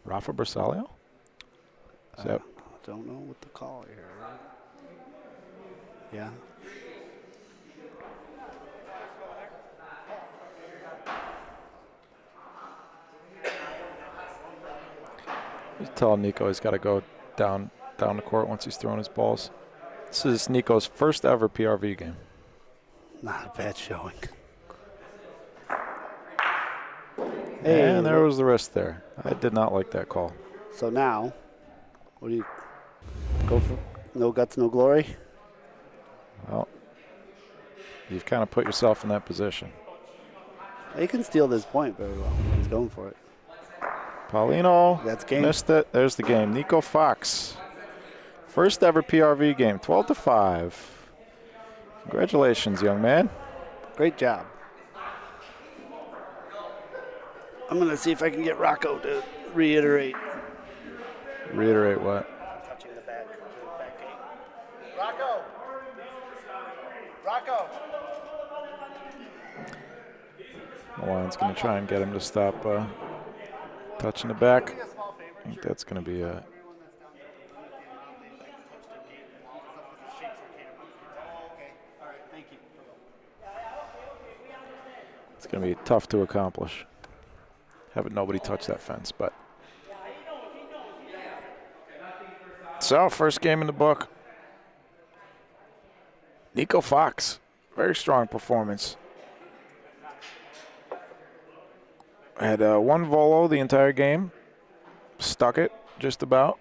[SPEAKER 1] Bersaglio?
[SPEAKER 2] I don't know what to call here. Yeah.
[SPEAKER 1] Just tell Nico he's got to go down the court once he's throwing his balls. This is Nico's first ever PRV game.
[SPEAKER 2] Not a bad showing.
[SPEAKER 1] Hey, and there was the wrist there. I did not like that call.
[SPEAKER 2] So now, what do you go for? No guts, no glory?
[SPEAKER 1] Well, you've kind of put yourself in that position.
[SPEAKER 2] He can steal this point very well. He's going for it.
[SPEAKER 1] Paulino
[SPEAKER 2] That's game.
[SPEAKER 1] Missed it. There's the game. Nico Fox. First ever PRV game, 12-5. Congratulations, young man.
[SPEAKER 2] Great job. I'm going to see if I can get Rocco to reiterate.
[SPEAKER 1] Reiterate what?
[SPEAKER 2] Touching the back game. Rocco! Rocco!
[SPEAKER 1] Milan's going to try and get him to stop touching the back. I think that's going to be a... It's going to be tough to accomplish. Having nobody touch that fence, but... So, first game in the book. Nico Fox. Very strong performance. Had 1 volo the entire game. Stuck it, just about.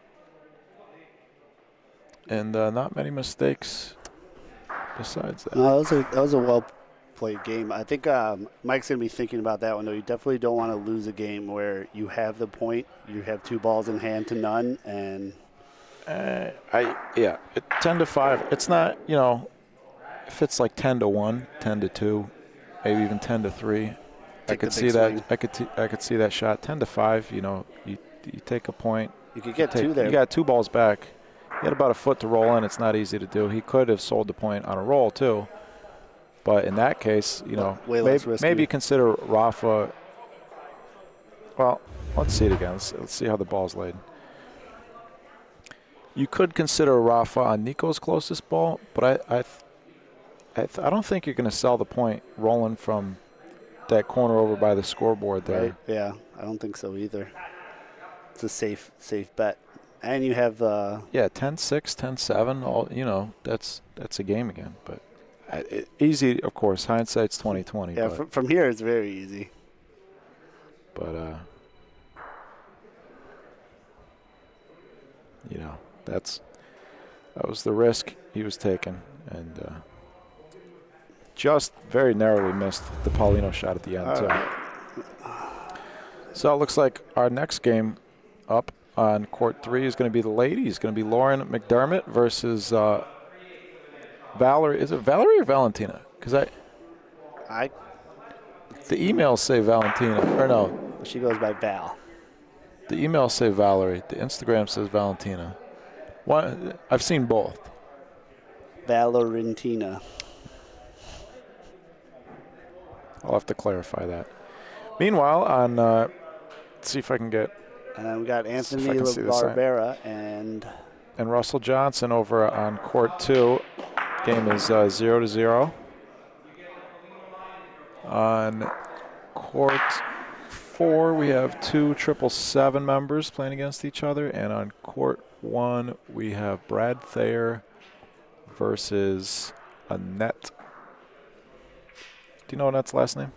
[SPEAKER 1] And not many mistakes besides that.
[SPEAKER 2] No, that was a well-played game. I think Mike's going to be thinking about that one, though. You definitely don't want to lose a game where you have the point, you have 2 balls in hand to none, and...
[SPEAKER 1] 10-5. It's not, if it's like 10-1, 10-2, maybe even 10-3. I could see that. I could see that shot. 10-5. You take a point.
[SPEAKER 2] You could get 2 there.
[SPEAKER 1] You got 2 balls back. He had about a foot to roll in. It's not easy to do. He could have sold the point on a roll too. But in that case, maybe consider Rafa. Well, let's see it again. Let's see how the ball's laid. You could consider Rafa on Nico's closest ball, but I don't think you're going to sell the point rolling from that corner over by the scoreboard there.
[SPEAKER 2] Right? Yeah, I don't think so either. It's a safe bet. And you have
[SPEAKER 1] 10-6, 10-7, all that's a game again, but easy, of course. Hindsight's 20/20.
[SPEAKER 2] Yeah, from here it's very easy.
[SPEAKER 1] But that was the risk he was taking, and just very narrowly missed the Paulino shot at the end too.
[SPEAKER 2] Right.
[SPEAKER 1] So it looks like our next game up on court 3 is going to be the ladies. Going to be Lauren McDermott versus Valerie. Is it Valerie or Valentina? Because the emails say Valentina, or no?
[SPEAKER 2] She goes by Val.
[SPEAKER 1] The emails say Valerie. The Instagram says Valentina. I've seen both.
[SPEAKER 2] Valentina.
[SPEAKER 1] I'll have to clarify that. Meanwhile, let's see if I can get.
[SPEAKER 2] And then we got Anthony Barbera and
[SPEAKER 1] Russell Johnson over on court 2. Game is 0-0. On court 4, we have 2 777 members playing against each other, and on court 1, we have Brad Thayer versus Annette. Do you know Annette's last name?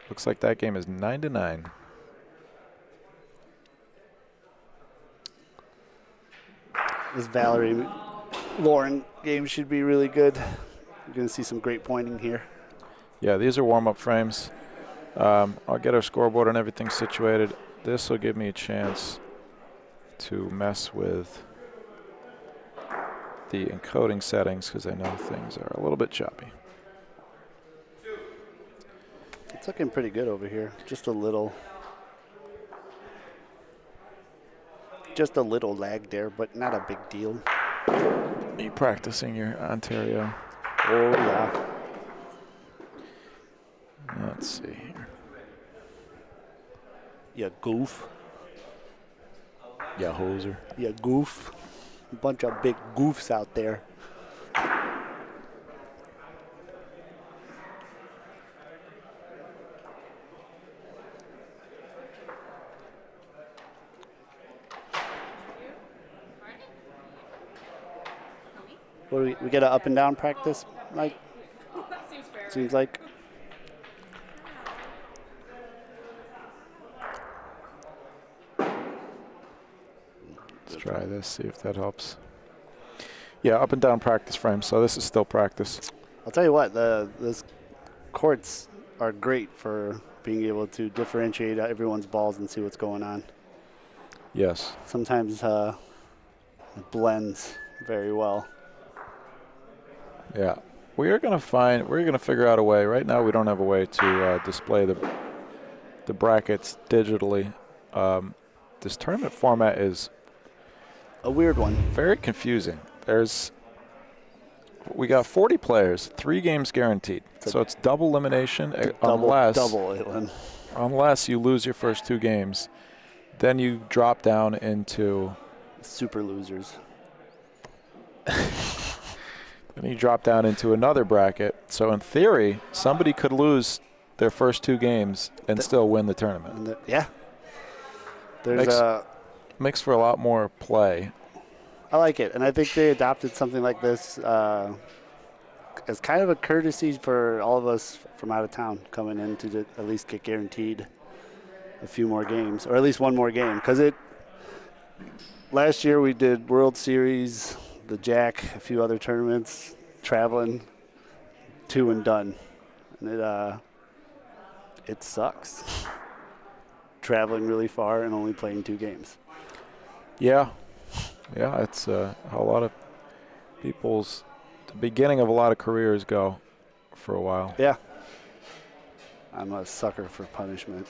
[SPEAKER 1] Looks like that game is 9-9.
[SPEAKER 2] This Valerie Lauren game should be really good. You're going to see some great pointing here.
[SPEAKER 1] Yeah, these are warm-up frames. I'll get our scoreboard and everything situated. This will give me a chance to mess with the encoding settings because I know things are a little bit choppy.
[SPEAKER 2] It's looking pretty good over here. Just a little lag there, but not a big deal.
[SPEAKER 1] Are you practicing your Ontario?
[SPEAKER 2] Oh, yeah.
[SPEAKER 1] Let's see here.
[SPEAKER 2] Yeah, goof.
[SPEAKER 1] Yeah, hoser.
[SPEAKER 2] Yeah, goof. A bunch of big goofs out there. What do we get an up and down practice, Mike? Seems like.
[SPEAKER 1] Let's try this, see if that helps. Yeah, up and down practice frame, so this is still practice.
[SPEAKER 2] I'll tell you what, those courts are great for being able to differentiate everyone's balls and see what's going on.
[SPEAKER 1] Yes.
[SPEAKER 2] Sometimes it blends very well.
[SPEAKER 1] Yeah. We're going to figure out a way. Right now we don't have a way to display the brackets digitally. This tournament format is
[SPEAKER 2] a weird one.
[SPEAKER 1] Very confusing. We got 40 players, 3 games guaranteed. So it's double elimination unless you lose your first 2 games. Then you drop down into
[SPEAKER 2] super losers.
[SPEAKER 1] Then you drop down into another bracket. So in theory, somebody could lose their first 2 games and still win the tournament.
[SPEAKER 2] Yeah.
[SPEAKER 1] Makes for a lot more play.
[SPEAKER 2] I like it, and I think they adopted something like this as kind of a courtesy for all of us from out of town coming in to at least get guaranteed a few more games, or at least one more game. Because last year we did World Series, the Jack, a few other tournaments, traveling, 2 and done, and it sucks. Traveling really far and only playing 2 games.
[SPEAKER 1] Yeah. Yeah, it's how a lot of the beginning of a lot of careers go for a while.
[SPEAKER 2] Yeah. I'm a sucker for punishment.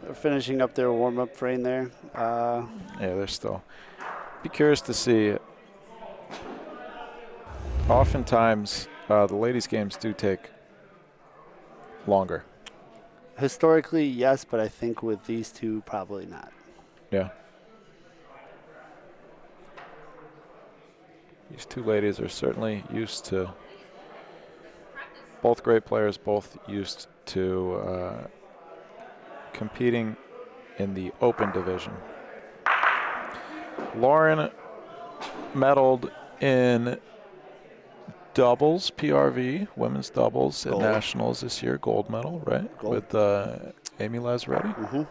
[SPEAKER 2] They're finishing up their warm-up frame there.
[SPEAKER 1] Yeah, they're still. Be curious to see. Oftentimes, the ladies' games do take longer.
[SPEAKER 2] Historically, yes, but I think with these 2, probably not.
[SPEAKER 1] Yeah. These 2 ladies are certainly used to, both great players, both used to competing in the open division. Lauren medaled in doubles, PRV, women's doubles at nationals this year, gold medal, right?
[SPEAKER 2] Gold.
[SPEAKER 1] With Amy Lazaretti.
[SPEAKER 2] Mm-hmm.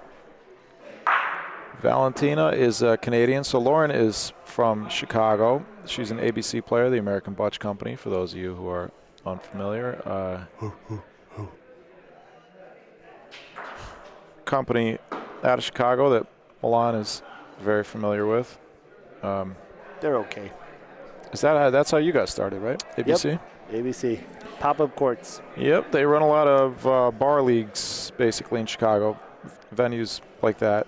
[SPEAKER 1] Valentina is Canadian, so Lauren is from Chicago. She's an ABC player, the American Bocce Company, for those of you who are unfamiliar. Company out of Chicago that Milan is very familiar with.
[SPEAKER 2] They're okay.
[SPEAKER 1] That's how you got started, right? ABC?
[SPEAKER 2] Yep. ABC. Pop-up courts.
[SPEAKER 1] Yep, they run a lot of bar leagues basically in Chicago, venues like that,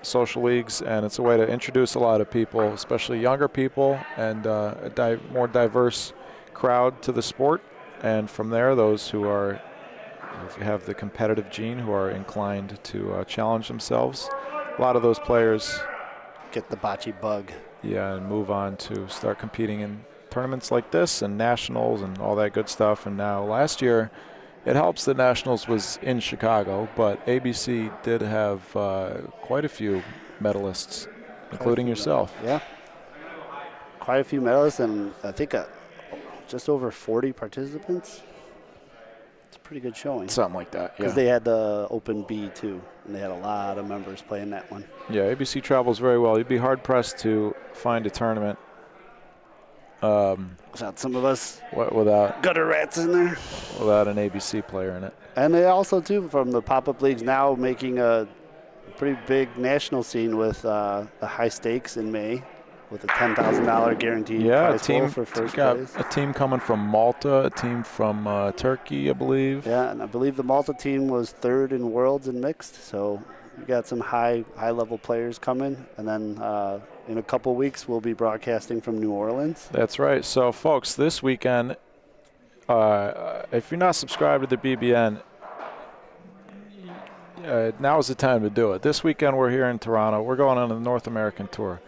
[SPEAKER 1] social leagues, and it's a way to introduce a lot of people, especially younger people, and a more diverse crowd to the sport. And from there, those who have the competitive gene, who are inclined to challenge themselves, a lot of those players
[SPEAKER 2] get the bocce bug.
[SPEAKER 1] Yeah, and move on to start competing in tournaments like this and nationals and all that good stuff. And now last year, it helps that nationals was in Chicago, but ABC did have quite a few medalists, including yourself.
[SPEAKER 2] Yeah, quite a few medalists, and I think just over 40 participants. It's pretty good showing.
[SPEAKER 1] Something like that, yeah.
[SPEAKER 2] Because they had the Open B, too, and they had a lot of members playing that one.
[SPEAKER 1] Yeah, ABC travels very well. You'd be hard-pressed to find a tournament
[SPEAKER 2] Without some of us
[SPEAKER 1] without
[SPEAKER 2] gutter rats in there.
[SPEAKER 1] without an ABC player in it.
[SPEAKER 2] And they also, too, from the pop-up leagues now making a pretty big national scene with the high stakes in May with a $10,000 guaranteed prize pool for first place.
[SPEAKER 1] A team coming from Malta, a team from Turkey, I believe.
[SPEAKER 2] Yeah, and I believe the Malta team was third in Worlds and mixed, so we got some high-level players coming. And then in a couple weeks, we'll be broadcasting from New Orleans.
[SPEAKER 1] That's right. So, folks, this weekend, if you're not subscribed to the BBN, now is the time to do it. This weekend we're here in Toronto. We're going on the North American tour.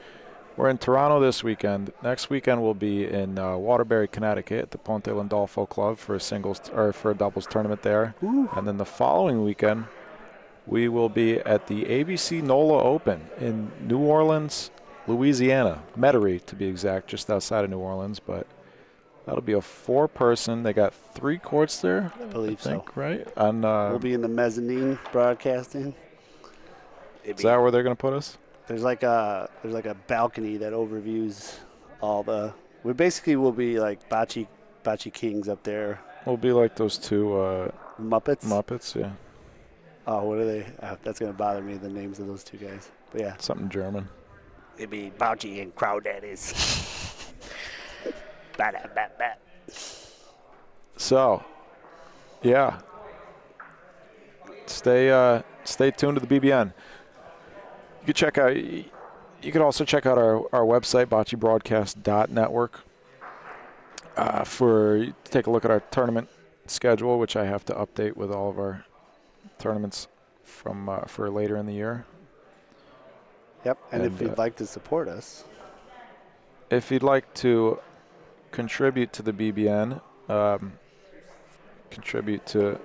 [SPEAKER 1] We're in Toronto this weekend. Next weekend we'll be in Waterbury, Connecticut at the Ponte Landolfo Club for a doubles tournament there.
[SPEAKER 2] Ooh.
[SPEAKER 1] And then the following weekend we will be at the ABC NOLA Open in New Orleans, Louisiana, Metairie to be exact, just outside of New Orleans, but that'll be a 4-person. They got 3 courts there,
[SPEAKER 2] I believe so.
[SPEAKER 1] Right? And
[SPEAKER 2] we'll be in the mezzanine broadcasting.
[SPEAKER 1] Is that where they're going to put us?
[SPEAKER 2] There's like a balcony that overviews all the. We basically will be like Bocce Kings up there.
[SPEAKER 1] We'll be like those 2
[SPEAKER 2] Muppets.
[SPEAKER 1] Muppets, yeah.
[SPEAKER 2] Oh, what are they? That's gonna bother me. The names of those 2 guys. But yeah,
[SPEAKER 1] Something German.
[SPEAKER 2] it'd be Bocce and Crawdaddies.
[SPEAKER 1] So, yeah. Stay tuned to the BBN. You could also check out our website, boccebroadcast.network, to take a look at our tournament schedule, which I have to update with all of our tournaments for later in the year.
[SPEAKER 2] Yep. And if you'd like to support us,
[SPEAKER 1] if you'd like to contribute to the BBN, contribute to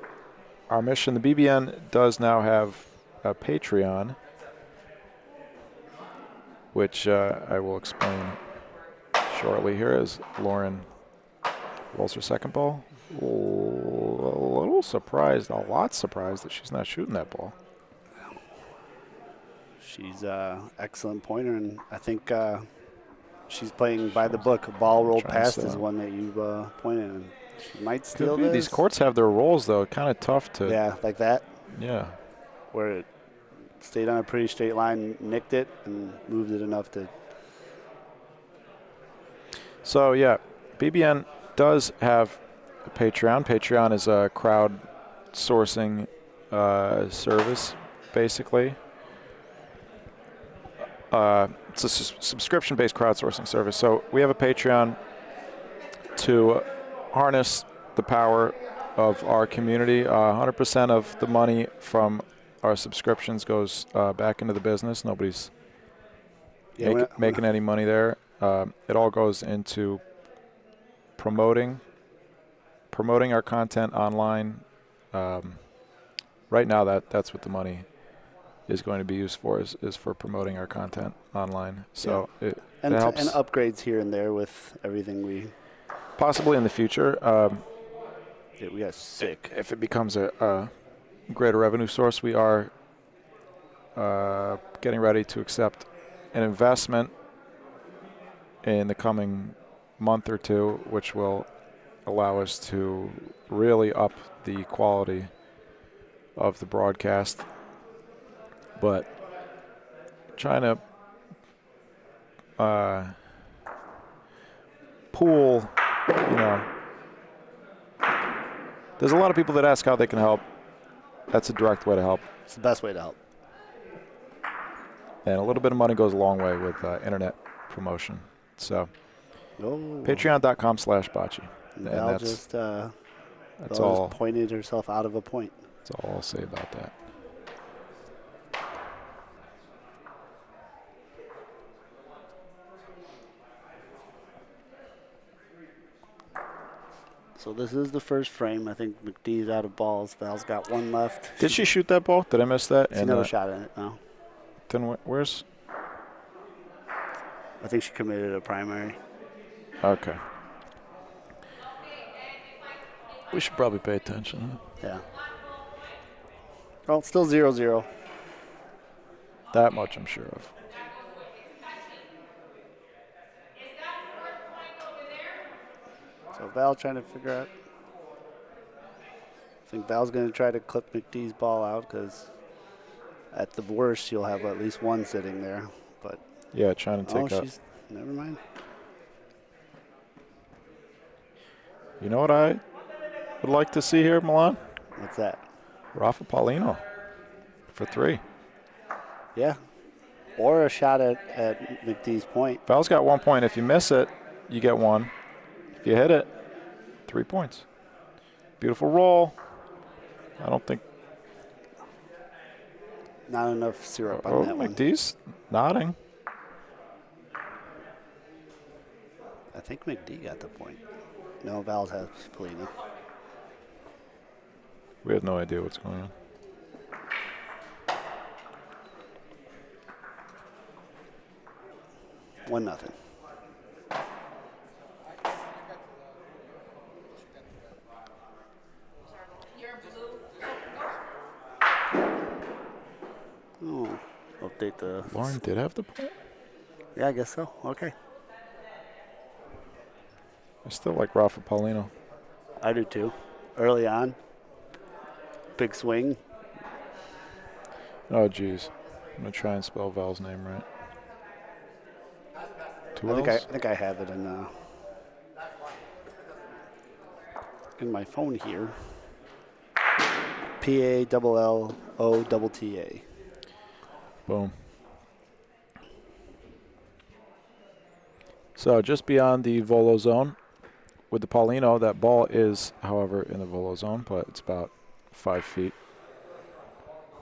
[SPEAKER 1] our mission, the BBN does now have a Patreon, which I will explain shortly here as Lauren rolls her second ball. A lot surprised that she's not shooting that ball.
[SPEAKER 2] she's excellent pointer, and I think she's playing by the book. A ball rolled past is one that you pointed, and she might steal this.
[SPEAKER 1] These courts have their rolls, though. Kind of tough to.
[SPEAKER 2] Yeah, like that.
[SPEAKER 1] Yeah.
[SPEAKER 2] Where it stayed on a pretty straight line, nicked it, and moved it enough to.
[SPEAKER 1] So, yeah, BBN does have a Patreon. Patreon is a crowd sourcing service, basically. It's a subscription-based crowdsourcing service. So we have a Patreon to harness the power of our community. 100% of the money from our subscriptions goes back into the business. Nobody's making any money there. It all goes into promoting our content online. Right now, that's what the money is going to be used for, is for promoting our content online. So it helps.
[SPEAKER 2] And upgrades here and there with everything we.
[SPEAKER 1] Possibly in the future.
[SPEAKER 2] We got sick.
[SPEAKER 1] If it becomes a greater revenue source, we are getting ready to accept an investment in the coming month or two, which will allow us to really up the quality of the broadcast. But trying to pool, there's a lot of people that ask how they can help. That's a direct way to help.
[SPEAKER 2] It's the best way to help.
[SPEAKER 1] And a little bit of money goes a long way with internet promotion. So patreon.com/Bocce.
[SPEAKER 2] And that's all. Pointed herself out of a point.
[SPEAKER 1] That's all I'll say about that.
[SPEAKER 2] So this is the first frame. I think McDee's out of balls. Val's got one left.
[SPEAKER 1] Did she shoot that ball? Did I miss that?
[SPEAKER 2] She never shot in it, no.
[SPEAKER 1] Then where's?
[SPEAKER 2] I think she committed a primary.
[SPEAKER 1] Okay. We should probably pay attention.
[SPEAKER 2] Yeah. Well, still 0-0.
[SPEAKER 1] That much I'm sure of.
[SPEAKER 2] So Val trying to figure out. I think Val's going to try to clip McDee's ball out because at the worst you'll have at least one sitting there. But
[SPEAKER 1] Yeah, trying to take up.
[SPEAKER 2] Never mind.
[SPEAKER 1] You know what I would like to see here, Milan?
[SPEAKER 2] What's that?
[SPEAKER 1] Rafa Paulino for 3.
[SPEAKER 2] Yeah. Or a shot at McDee's point.
[SPEAKER 1] Val's got 1 point. If you miss it, you get 1. If you hit it, 3 points. Beautiful roll. I don't think.
[SPEAKER 2] Not enough syrup on that one.
[SPEAKER 1] McDee's nodding.
[SPEAKER 2] I think McDee got the point. No, Val has Polino.
[SPEAKER 1] We have no idea what's going on.
[SPEAKER 2] One nothing. Oh, update the.
[SPEAKER 1] Lauren did have the point?
[SPEAKER 2] Yeah, I guess so. Okay.
[SPEAKER 1] I still like Rafa Paulino.
[SPEAKER 2] I do too. Early on. Big swing.
[SPEAKER 1] Oh, geez. I'm going to try and spell Val's name right.
[SPEAKER 2] I think I have it in my phone here. PALLOTTA.
[SPEAKER 1] Boom. So just beyond the volo zone. With the Paulino, that ball is, however, in the volo zone, but it's about 5 feet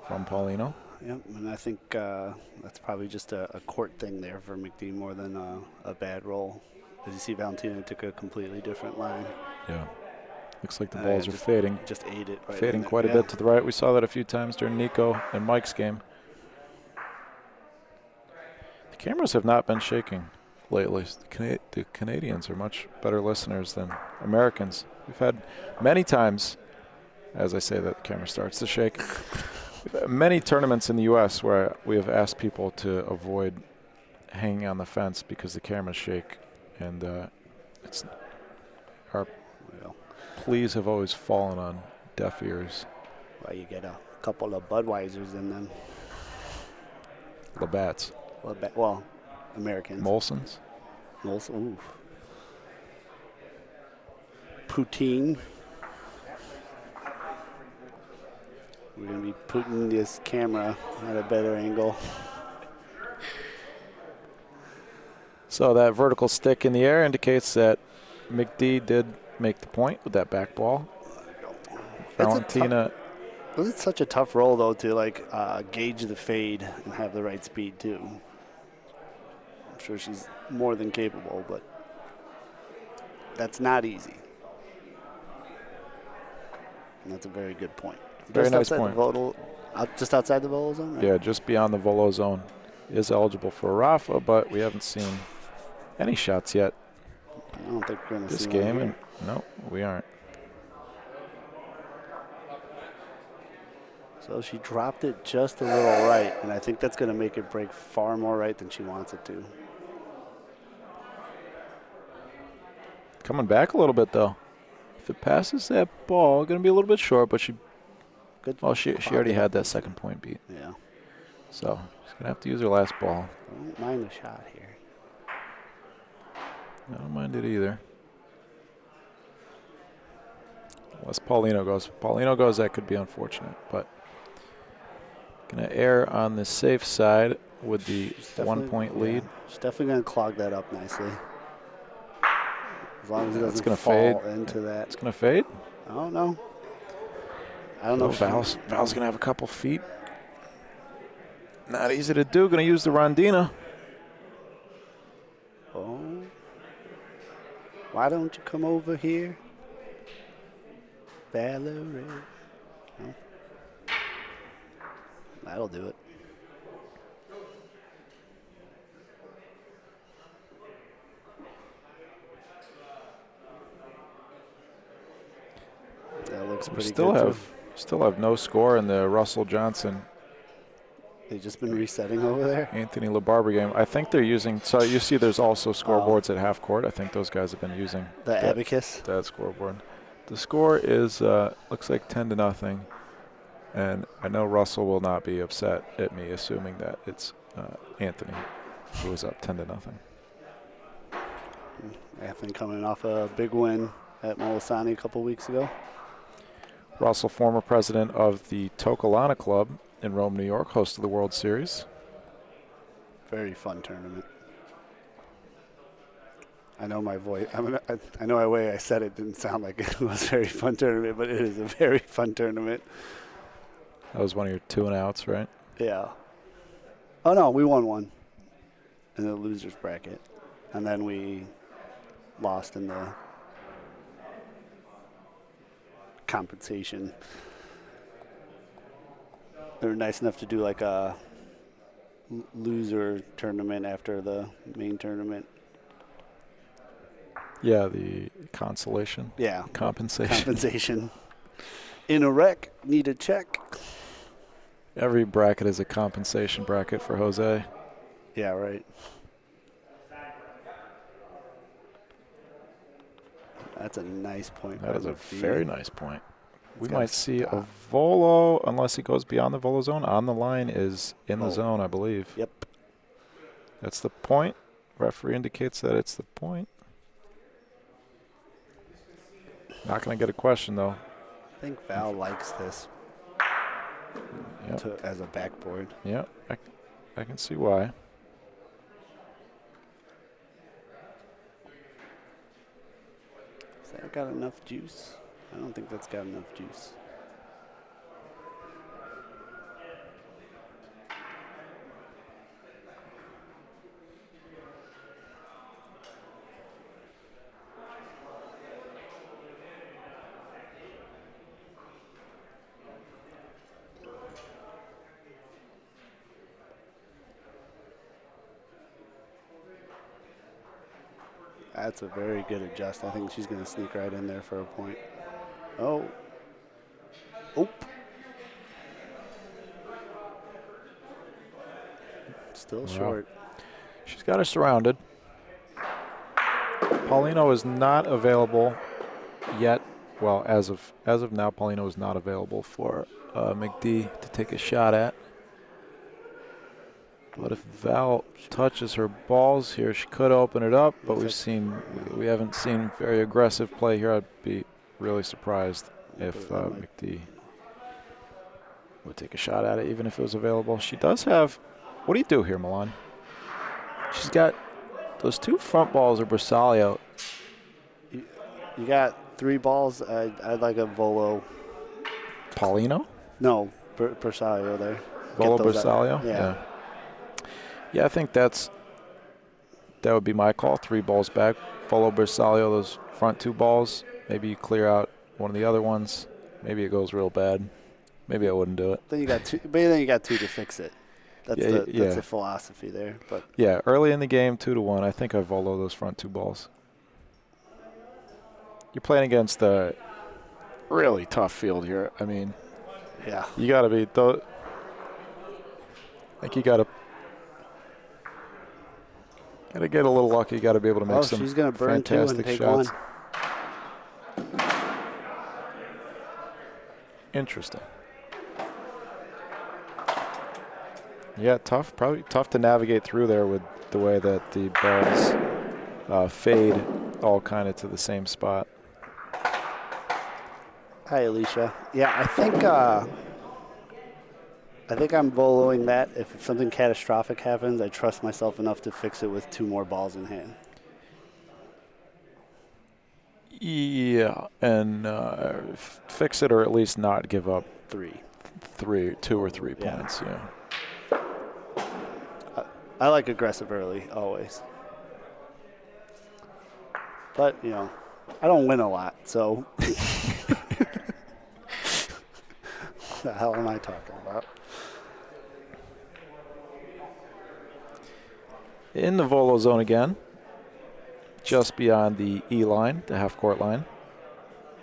[SPEAKER 1] from Paulino.
[SPEAKER 2] Yep, and I think that's probably just a court thing there for McDee more than a bad roll. As you see, Valentino took a completely different line.
[SPEAKER 1] Yeah. Looks like the balls are fading.
[SPEAKER 2] Just ate it. Right
[SPEAKER 1] fading quite a bit to the right. We saw that a few times during Nico and Mike's game. The cameras have not been shaking lately. The Canadians are much better listeners than Americans. We've had many times, as I say that, the camera starts to shake. Many tournaments in the U.S. where we have asked people to avoid hanging on the fence because the cameras shake, and our pleas have always fallen on deaf ears.
[SPEAKER 2] Well, you get a couple of Budweisers in them.
[SPEAKER 1] Labatt's.
[SPEAKER 2] Well, Americans.
[SPEAKER 1] Molson's.
[SPEAKER 2] Molson. Ooh. Poutine. We're going to be putting this camera at a better angle.
[SPEAKER 1] So that vertical stick in the air indicates that McDee did make the point with that back ball. Valentina.
[SPEAKER 2] It was such a tough roll, though, to gauge the fade and have the right speed, too. I'm sure she's more than capable, but that's not easy. And that's a very good point.
[SPEAKER 1] Very nice point.
[SPEAKER 2] Just outside the volo zone? Right?
[SPEAKER 1] Yeah, just beyond the volo zone. Is eligible for a Rafa, but we haven't seen any shots yet.
[SPEAKER 2] I don't think we're going to see
[SPEAKER 1] this game.
[SPEAKER 2] And
[SPEAKER 1] no, we aren't.
[SPEAKER 2] So she dropped it just a little right, and I think that's going to make it break far more right than she wants it to.
[SPEAKER 1] Coming back a little bit, though. If it passes that ball, going to be a little bit short, but she already had that second point beat.
[SPEAKER 2] Yeah.
[SPEAKER 1] So she's going to have to use her last ball.
[SPEAKER 2] I don't mind the shot here.
[SPEAKER 1] I don't mind it either. Unless Paulino goes, that could be unfortunate. But going to err on the safe side with the 1 point lead.
[SPEAKER 2] She's definitely going to clog that up nicely. As long as it doesn't
[SPEAKER 1] gonna
[SPEAKER 2] fall
[SPEAKER 1] fade.
[SPEAKER 2] into that.
[SPEAKER 1] It's going to fade?
[SPEAKER 2] I don't know. I don't know.
[SPEAKER 1] Val's going to have a couple feet. Not easy to do. Going to use the Rondina.
[SPEAKER 2] Oh. Why don't you come over here? Valerie. No. That'll do it. looks
[SPEAKER 1] We
[SPEAKER 2] pretty
[SPEAKER 1] still
[SPEAKER 2] good,
[SPEAKER 1] still have no score in the Russell Johnson
[SPEAKER 2] They've just been resetting over there.
[SPEAKER 1] Anthony LaBarbera game. I think they're using. So you see, there's also scoreboards at half court. I think those guys have been using
[SPEAKER 2] The abacus.
[SPEAKER 1] that scoreboard. The score is looks like 10-0, and I know Russell will not be upset at me assuming that it's Anthony who is up 10-0.
[SPEAKER 2] Anthony coming off a big win at Molisani a couple weeks ago.
[SPEAKER 1] Russell, former president of the Tokalana Club in Rome, New York, host of the World Series.
[SPEAKER 2] Very fun tournament. I know my voice. I know the way I said it didn't sound like it was a very fun tournament, but it is a very fun tournament.
[SPEAKER 1] That was one of your 2-and-outs, right?
[SPEAKER 2] Yeah. Oh no, we won one in the losers bracket, and then we lost in the compensation. They were nice enough to do like a loser tournament after the main tournament.
[SPEAKER 1] Yeah, the consolation.
[SPEAKER 2] Yeah.
[SPEAKER 1] Compensation.
[SPEAKER 2] Compensation. In a wreck, need a check.
[SPEAKER 1] Every bracket is a compensation bracket for Jose.
[SPEAKER 2] Yeah, right. That's a nice point.
[SPEAKER 1] That is a very nice point. We
[SPEAKER 2] It's got
[SPEAKER 1] might see a volo, unless he goes beyond the volo zone. On the line is in the zone, I believe.
[SPEAKER 2] Yep.
[SPEAKER 1] That's the point. Referee indicates that it's the point. Not going to get a question, though.
[SPEAKER 2] I think Val likes this
[SPEAKER 1] Yep.
[SPEAKER 2] as a backboard.
[SPEAKER 1] Yeah, I can see why.
[SPEAKER 2] Has that got enough juice? I don't think that's got enough juice. That's a very good adjust. I think she's going to sneak right in there for a point. Oh. Oop. Still short.
[SPEAKER 1] She's got her surrounded. Paulino is not available yet. Well, as of now, Paulino is not available for McD to take a shot at. But if Val touches her balls here, she could open it up. But we haven't seen very aggressive play here. I'd be really surprised if McD would take a shot at it, even if it was available. She does have. What do you do here, Milan? She's got those two front balls are Bersaglio.
[SPEAKER 2] You got 3 balls. I'd like a volo.
[SPEAKER 1] Paulino?
[SPEAKER 2] No, Bersaglio there.
[SPEAKER 1] Volo Bersaglio?
[SPEAKER 2] Yeah.
[SPEAKER 1] Yeah, I think that would be my call. 3 balls back. Volo Bersaglio, those front 2 balls. Maybe you clear out one of the other ones. Maybe it goes real bad. Maybe I wouldn't do it.
[SPEAKER 2] Then you got 2. But then you got 2 to fix it. That's the philosophy there. But
[SPEAKER 1] yeah, early in the game, 2-1. I think I volo those front 2 balls. You're playing against a really tough field here. I mean,
[SPEAKER 2] yeah,
[SPEAKER 1] you got to be. I think you got to. Got to get a little lucky. You got to be able to make some
[SPEAKER 2] she's gonna burn
[SPEAKER 1] fantastic
[SPEAKER 2] 2 and take
[SPEAKER 1] shots.
[SPEAKER 2] 1.
[SPEAKER 1] Interesting. Yeah, tough. Probably tough to navigate through there with the way that the balls fade all kind of to the same spot.
[SPEAKER 2] Hi, Alicia. Yeah, I think I'm voloing that. If something catastrophic happens, I trust myself enough to fix it with 2 more balls in hand.
[SPEAKER 1] Yeah, and fix it or at least not give up
[SPEAKER 2] 2
[SPEAKER 1] or 3 points. Yeah.
[SPEAKER 2] I like aggressive early, always. But, I don't win a lot, so. What the hell am I talking about?
[SPEAKER 1] In the volo zone again, just beyond the E line, the half-court line.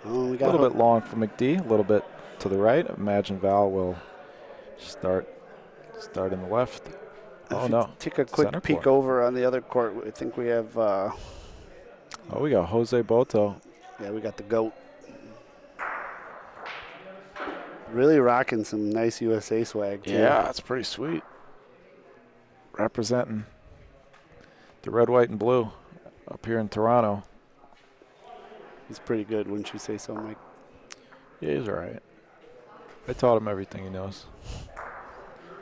[SPEAKER 2] Oh, we
[SPEAKER 1] A
[SPEAKER 2] got
[SPEAKER 1] little bit long for McD, a little bit to the right. Imagine Val will start in the left. Oh, no.
[SPEAKER 2] Take a
[SPEAKER 1] Center
[SPEAKER 2] quick peek
[SPEAKER 1] court.
[SPEAKER 2] over on the other court. I think we have,
[SPEAKER 1] Oh, we got Jose Boto.
[SPEAKER 2] yeah, we got the GOAT. Really rocking some nice USA swag, too.
[SPEAKER 1] Yeah, that's pretty sweet. Representing the red, white, and blue up here in Toronto.
[SPEAKER 2] He's pretty good, wouldn't you say so, Mike?
[SPEAKER 1] Yeah, he's all right. I taught him everything he knows.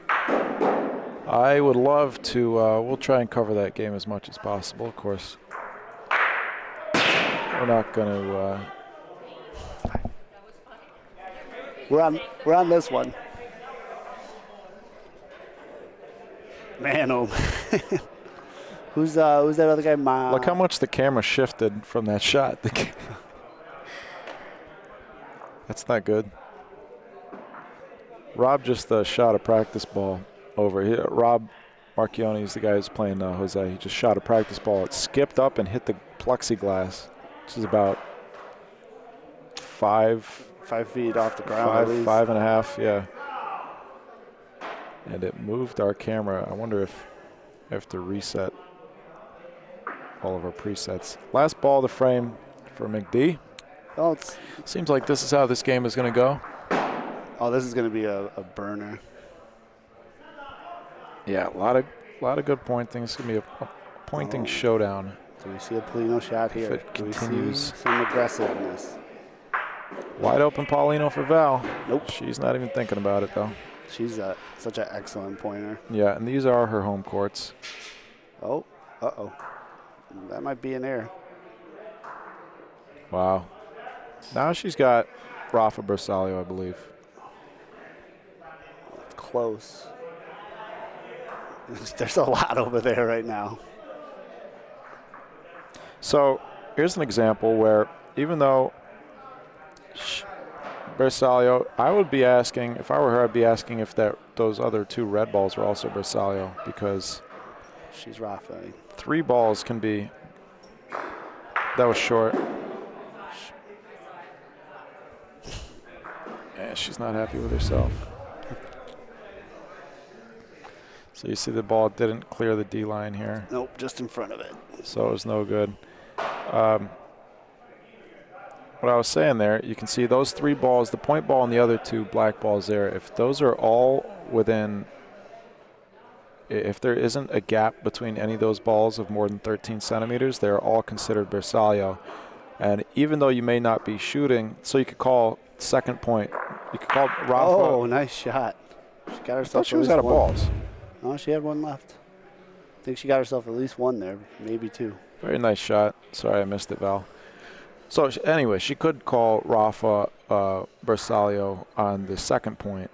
[SPEAKER 1] I would love to, we'll try and cover that game as much as possible, of course. We're not going to,
[SPEAKER 2] We're on this one. Man, oh man. Who's that other guy?
[SPEAKER 1] look how much the camera shifted from that shot. That's not good. Rob just shot a practice ball over here. Rob Marchione is the guy who's playing Jose. He just shot a practice ball. It skipped up and hit the plexiglass, which is about 5
[SPEAKER 2] feet off the ground.
[SPEAKER 1] 5.5, yeah. And it moved our camera. I wonder if I have to reset all of our presets. Last ball of the frame for McD.
[SPEAKER 2] Oh,
[SPEAKER 1] Seems like this is how this game is going to go.
[SPEAKER 2] Oh, this is going to be a burner.
[SPEAKER 1] Yeah, a lot of good pointing. It's going to be a pointing showdown.
[SPEAKER 2] Do we see a Polino shot here?
[SPEAKER 1] If it
[SPEAKER 2] Do we
[SPEAKER 1] continues.
[SPEAKER 2] see some aggressiveness?
[SPEAKER 1] Wide open Paulino for Val.
[SPEAKER 2] Nope.
[SPEAKER 1] She's not even thinking about it, though.
[SPEAKER 2] She's such an excellent pointer.
[SPEAKER 1] Yeah, and these are her home courts.
[SPEAKER 2] Oh, uh-oh. That might be an error.
[SPEAKER 1] Wow. Now she's got Rafa Bersaglio, I believe.
[SPEAKER 2] Close. There's a lot over there right now.
[SPEAKER 1] So here's an example where even though Bersaglio, I would be asking, if I were her, I'd be asking if those other 2 red balls were also Bersaglio, because
[SPEAKER 2] she's Rafa.
[SPEAKER 1] 3 balls can be, that was short. Yeah, she's not happy with herself. So you see the ball didn't clear the D line here.
[SPEAKER 2] Nope, just in front of it.
[SPEAKER 1] So it was no good. What I was saying there, you can see those 3 balls, the point ball and the other 2 black balls there, if those are all within, if there isn't a gap between any of those balls of more than 13 centimeters, they're all considered Bersaglio. And even though you may not be shooting, so you could call second point, you could call Rafa.
[SPEAKER 2] Oh, nice shot. She got herself.
[SPEAKER 1] I thought she was out of balls.
[SPEAKER 2] Oh, she had one left. I think she got herself at least one there, maybe 2.
[SPEAKER 1] Very nice shot. Sorry, I missed it, Val. So anyway, she could call Rafa Bersaglio on the second point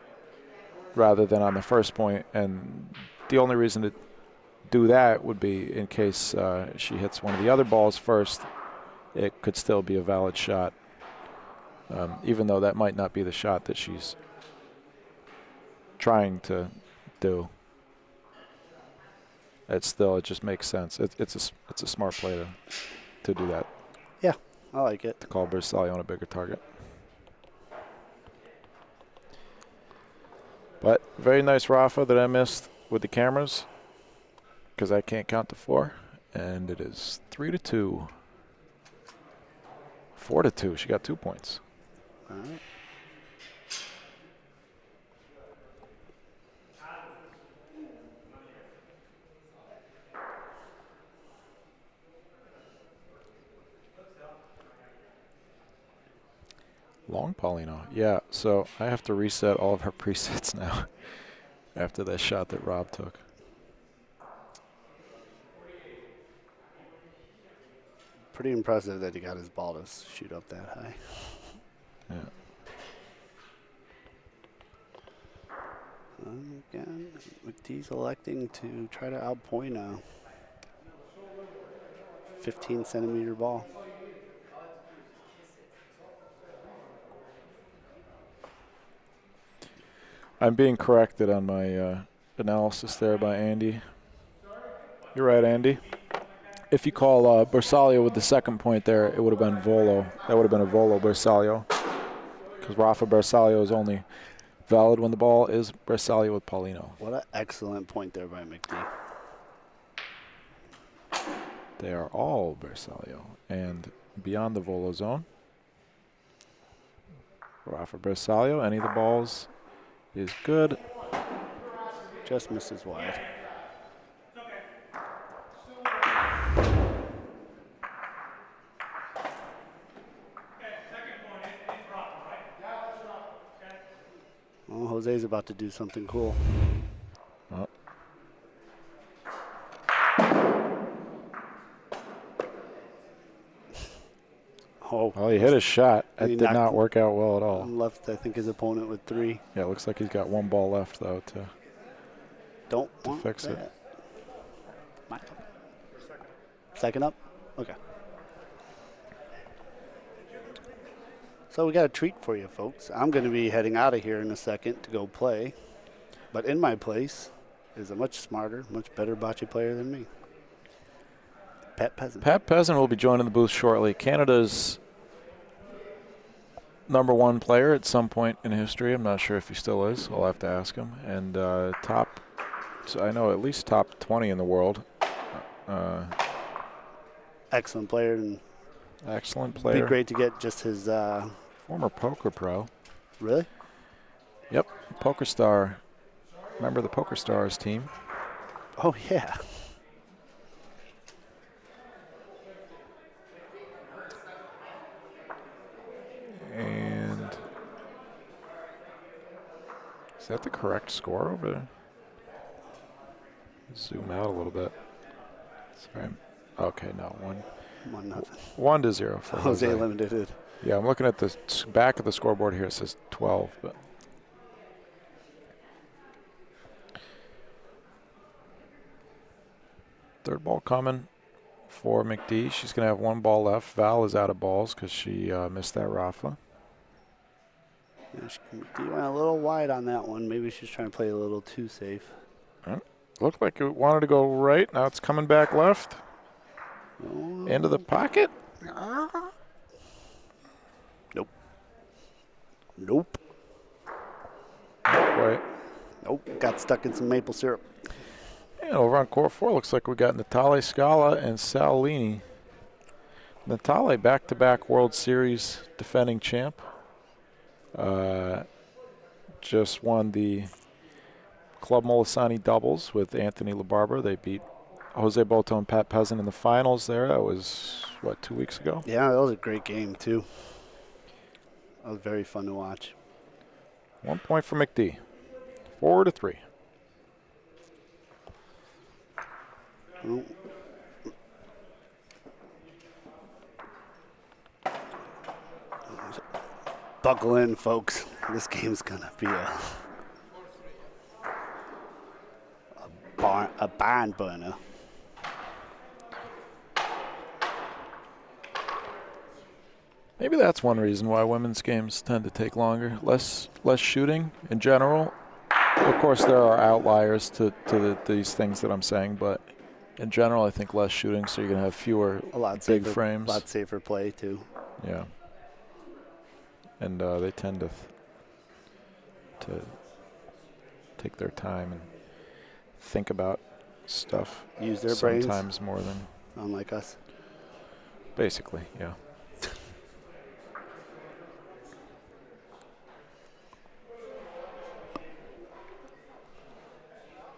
[SPEAKER 1] rather than on the first point, and the only reason to do that would be in case she hits one of the other balls first. It could still be a valid shot, even though that might not be the shot that she's trying to do. It just makes sense. It's a smart play to do that.
[SPEAKER 2] Yeah, I like it.
[SPEAKER 1] To call Bersaglio on a bigger target. But very nice Rafa that I missed with the cameras because I can't count to 4. And it is 3-2. 4-2. She got 2 points.
[SPEAKER 2] All right.
[SPEAKER 1] Long Paulino. Yeah, so I have to reset all of her presets now after that shot that Rob took.
[SPEAKER 2] Pretty impressive that he got his ball to shoot up that high.
[SPEAKER 1] Yeah.
[SPEAKER 2] Again, McD's electing to try to outpoint a 15-centimeter ball.
[SPEAKER 1] I'm being corrected on my analysis there by Andy. You're right, Andy. If you call Bersaglio with the second point there, it would have been Volo. That would have been a Volo Bersaglio. Because Rafa Bersaglio is only valid when the ball is Bersaglio with Paulino.
[SPEAKER 2] What an excellent point there by McD.
[SPEAKER 1] They are all Bersaglio. And beyond the Volo zone, Rafa Bersaglio, any of the balls is good.
[SPEAKER 2] Just misses wide. Well, Jose's about to do something cool.
[SPEAKER 1] Oh.
[SPEAKER 2] Oh,
[SPEAKER 1] Well, he hit his shot. That
[SPEAKER 2] He
[SPEAKER 1] did
[SPEAKER 2] knocked
[SPEAKER 1] not work out well at all.
[SPEAKER 2] left, I think, his opponent with 3.
[SPEAKER 1] Yeah, it looks like he's got one ball left, though, to
[SPEAKER 2] Don't want
[SPEAKER 1] fix it.
[SPEAKER 2] that. Second up? Okay. So we got a treat for you, folks. I'm going to be heading out of here in a second to go play. But in my place is a much smarter, much better bocce player than me. Pat Peasant.
[SPEAKER 1] Pat Peasant will be joining the booth shortly. Canada's #1 player at some point in history. I'm not sure if he still is. I'll have to ask him. And top, so I know at least top 20 in the world.
[SPEAKER 2] Excellent player. And
[SPEAKER 1] Excellent
[SPEAKER 2] be
[SPEAKER 1] player.
[SPEAKER 2] great to get just his.
[SPEAKER 1] Former poker pro.
[SPEAKER 2] Really?
[SPEAKER 1] Yep, Poker Star. Remember the Poker Stars team?
[SPEAKER 2] Oh, yeah.
[SPEAKER 1] And is that the correct score over there? Zoom out a little bit. Sorry. Okay, no,
[SPEAKER 2] 1-0.
[SPEAKER 1] 1-0 for
[SPEAKER 2] Jose
[SPEAKER 1] Jose.
[SPEAKER 2] limited it.
[SPEAKER 1] Yeah, I'm looking at the back of the scoreboard here. It says 12, but third ball coming for McD. She's going to have one ball left. Val is out of balls because she missed that Rafa.
[SPEAKER 2] Yeah, she went a little wide on that one. Maybe she's trying to play a little too safe.
[SPEAKER 1] Looked like it wanted to go right. Now it's coming back left.
[SPEAKER 2] Oh.
[SPEAKER 1] Into the pocket.
[SPEAKER 2] Nope. Nope.
[SPEAKER 1] Not quite.
[SPEAKER 2] Nope. Got stuck in some maple syrup.
[SPEAKER 1] And over on court 4, looks like we got Natale Scala and Salini. Natale, back-to-back World Series defending champ. Just won the Club Molisani doubles with Anthony LaBarbera. They beat Jose Boto and Pat Peasant in the finals there. That was, what, 2 weeks ago?
[SPEAKER 2] Yeah, that was a great game, too. That was very fun to watch.
[SPEAKER 1] 1 point for McD. 4-3.
[SPEAKER 2] Oh. Buckle in, folks. This game's going to be a barn burner.
[SPEAKER 1] Maybe that's one reason why women's games tend to take longer. Less shooting in general. Of course, there are outliers to these things that I'm saying, but in general, I think less shooting, so you're going to have fewer big frames.
[SPEAKER 2] A lot safer play, too.
[SPEAKER 1] Yeah. And they tend to take their time and think about stuff.
[SPEAKER 2] Use their brains.
[SPEAKER 1] Sometimes more than.
[SPEAKER 2] Unlike us.
[SPEAKER 1] Basically, yeah.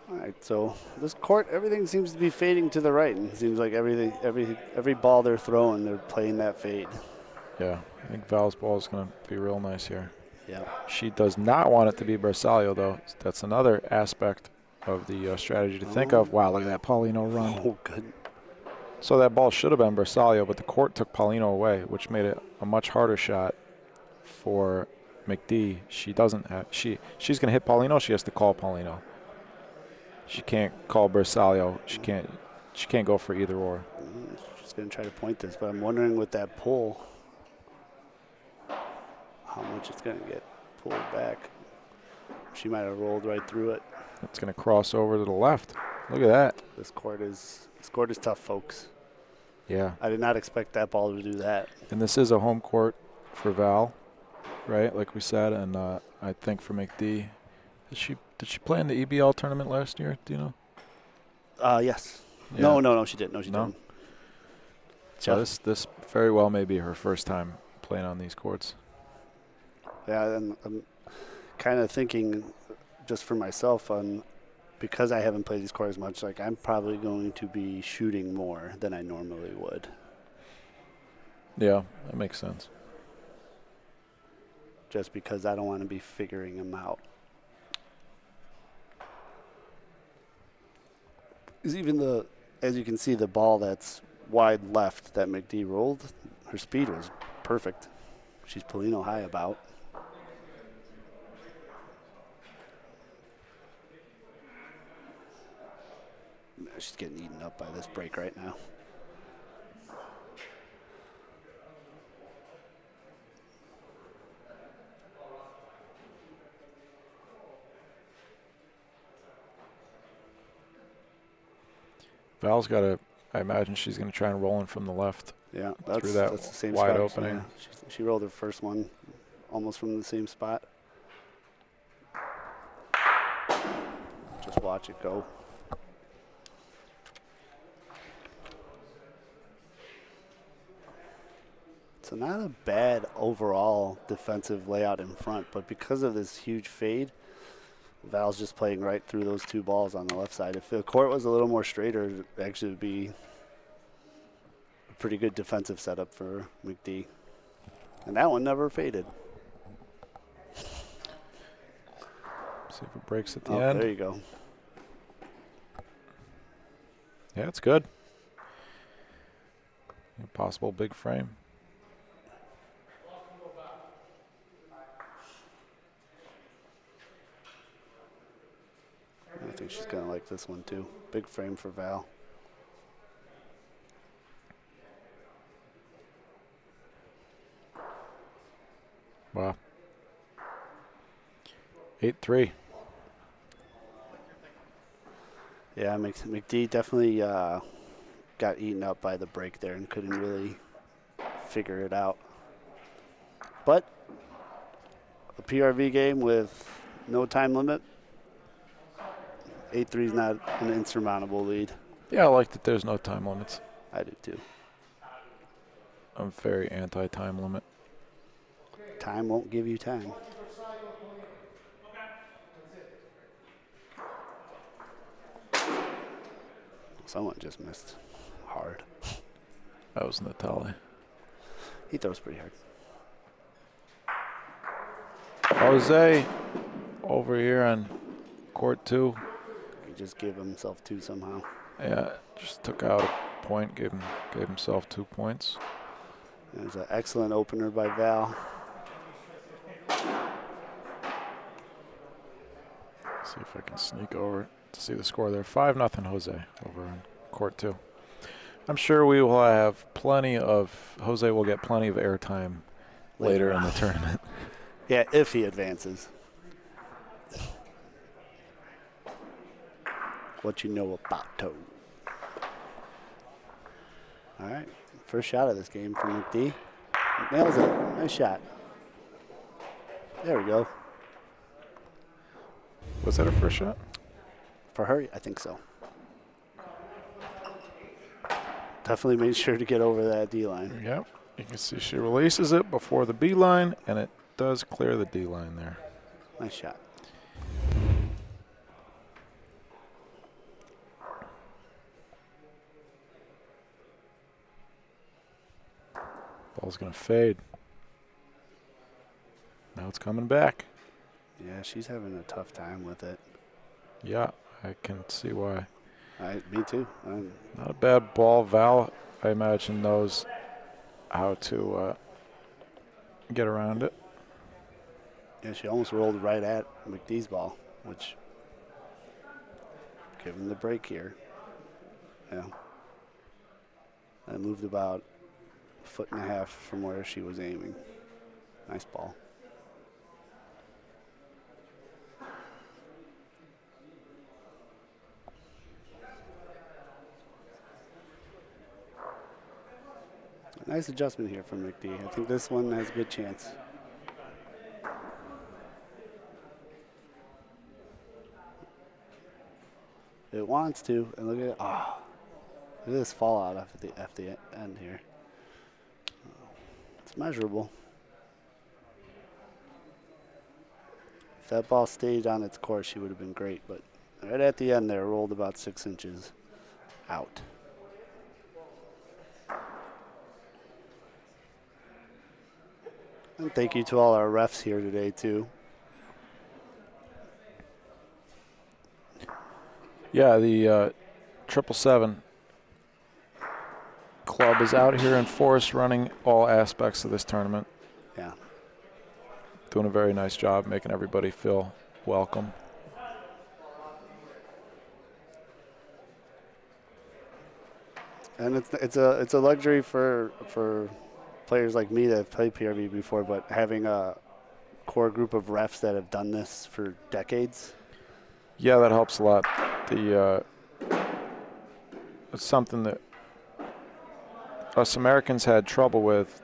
[SPEAKER 2] All right, so this court, everything seems to be fading to the right, and it seems like every ball they're throwing, they're playing that fade.
[SPEAKER 1] Yeah, I think Val's ball is going to be real nice here.
[SPEAKER 2] Yeah.
[SPEAKER 1] She does not want it to be Bersaglio, though. That's another aspect of the strategy to think of. Wow, look at that Paulino run.
[SPEAKER 2] Oh, good.
[SPEAKER 1] So that ball should have been Bersaglio, but the court took Paulino away, which made it a much harder shot for McD. She doesn't have. She's going to hit Paulino. She has to call Paulino. She can't call Bersaglio. She can't go for either or.
[SPEAKER 2] She's going to try to point this, but I'm wondering with that pull, how much it's going to get pulled back. She might have rolled right through it.
[SPEAKER 1] It's going to cross over to the left. Look at that.
[SPEAKER 2] This court is tough, folks.
[SPEAKER 1] Yeah.
[SPEAKER 2] I did not expect that ball to do that.
[SPEAKER 1] And this is a home court for Val, right? Like we said, and I think for McD. Did she play in the EBL tournament last year? Do you know?
[SPEAKER 2] Yes.
[SPEAKER 1] Yeah.
[SPEAKER 2] No, she didn't. No, she
[SPEAKER 1] No?
[SPEAKER 2] didn't.
[SPEAKER 1] So
[SPEAKER 2] Just-
[SPEAKER 1] this very well may be her first time playing on these courts.
[SPEAKER 2] Yeah, and I'm kind of thinking just for myself because I haven't played these courts much, like I'm probably going to be shooting more than I normally would.
[SPEAKER 1] Yeah, that makes sense.
[SPEAKER 2] Just because I don't want to be figuring them out. Because even as you can see, the ball that's wide left that McD rolled, her speed was perfect. She's Polino high about. She's getting eaten up by this break right now.
[SPEAKER 1] Val's got I imagine she's going to try and roll in from the left.
[SPEAKER 2] Yeah,
[SPEAKER 1] Through
[SPEAKER 2] that's
[SPEAKER 1] that
[SPEAKER 2] the same
[SPEAKER 1] wide
[SPEAKER 2] spot.
[SPEAKER 1] opening.
[SPEAKER 2] Yeah, she rolled her first one almost from the same spot. Just watch it go. So not a bad overall defensive layout in front, but because of this huge fade, Val's just playing right through those two balls on the left side. If the court was a little more straighter, it actually would be a pretty good defensive setup for McD. And that one never faded.
[SPEAKER 1] See if it breaks at the
[SPEAKER 2] Oh,
[SPEAKER 1] end.
[SPEAKER 2] there you go.
[SPEAKER 1] Yeah, it's good. Possible big frame.
[SPEAKER 2] I think she's going to like this one too. Big frame for Val.
[SPEAKER 1] Wow. 8-3.
[SPEAKER 2] Yeah, McD definitely got eaten up by the break there and couldn't really figure it out. But a PRV game with no time limit, 8-3 is not an insurmountable lead.
[SPEAKER 1] Yeah, I like that there's no time limits.
[SPEAKER 2] I do too.
[SPEAKER 1] I'm very anti-time limit.
[SPEAKER 2] Time won't give you time. Someone just missed hard.
[SPEAKER 1] That was Natali.
[SPEAKER 2] He throws pretty hard.
[SPEAKER 1] Jose over here on court 2.
[SPEAKER 2] He just gave himself two somehow.
[SPEAKER 1] Yeah, just took out a point, gave himself 2 points.
[SPEAKER 2] There's an excellent opener by Val.
[SPEAKER 1] See if I can sneak over to see the score there. 5-0 Jose over on court 2. I'm sure we will have Jose will get plenty of airtime later in the tournament.
[SPEAKER 2] Yeah, if he advances. What you know about Toe. All right, first shot of this game from McD. Nails it. Nice shot. There we go.
[SPEAKER 1] Was that her first shot?
[SPEAKER 2] For her, I think so. Definitely made sure to get over that D line.
[SPEAKER 1] Yep. You can see she releases it before the B line, and it does clear the D line there.
[SPEAKER 2] Nice shot.
[SPEAKER 1] Ball's going to fade. Now it's coming back.
[SPEAKER 2] Yeah, she's having a tough time with it.
[SPEAKER 1] Yeah, I can see why.
[SPEAKER 2] Me too.
[SPEAKER 1] Not a bad ball. Val, I imagine, knows how to get around it.
[SPEAKER 2] Yeah, she almost rolled right at McD's ball, which, given the break here, yeah. I moved about a foot and a half from where she was aiming. Nice ball. Nice adjustment here from McD. I think this one has a good chance. It wants to, and look at look at this fallout at the end here. It's measurable. If that ball stayed on its course, she would have been great, but right at the end there, rolled about 6 inches out. And thank you to all our refs here today, too.
[SPEAKER 1] Yeah, the 777 club is out here in force running all aspects of this tournament.
[SPEAKER 2] Yeah.
[SPEAKER 1] Doing a very nice job making everybody feel welcome.
[SPEAKER 2] And it's a luxury for players like me that have played PRV before, but having a core group of refs that have done this for decades.
[SPEAKER 1] Yeah, that helps a lot. It's something that us Americans had trouble with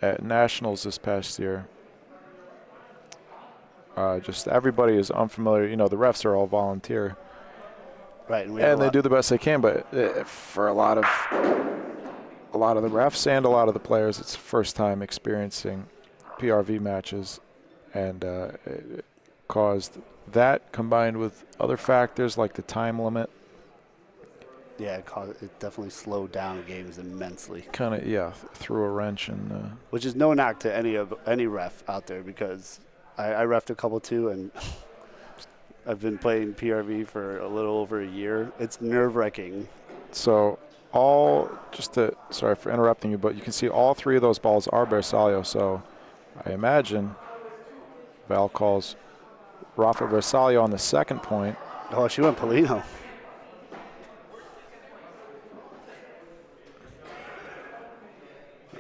[SPEAKER 1] at nationals this past year. Just everybody is unfamiliar. You know, the refs are all volunteer.
[SPEAKER 2] Right,
[SPEAKER 1] and they do the best they can. But for a lot of the refs and a lot of the players, it's the first time experiencing PRV matches, and it caused that combined with other factors like the time limit.
[SPEAKER 2] Yeah, it definitely slowed down games immensely.
[SPEAKER 1] Kind of, yeah, threw a wrench in.
[SPEAKER 2] Which is no knock to any ref out there, because I reffed a couple too, and I've been playing PRV for a little over a year. It's nerve-wracking.
[SPEAKER 1] So sorry for interrupting you, but you can see all three of those balls are Bersaglio. So I imagine Val calls Rafa Bersaglio on the second point.
[SPEAKER 2] Oh, she went Polino.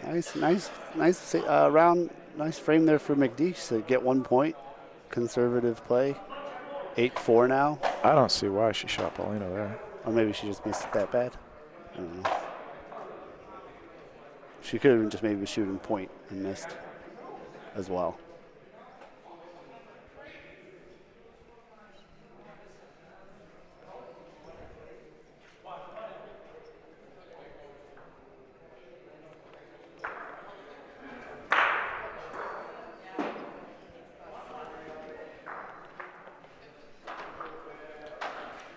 [SPEAKER 2] Nice round, nice frame there for McD to get 1 point. Conservative play. 8-4 now.
[SPEAKER 1] I don't see why she shot Paulino there.
[SPEAKER 2] Or maybe she just missed it that bad. I don't know. She could have just maybe shooting point and missed as well.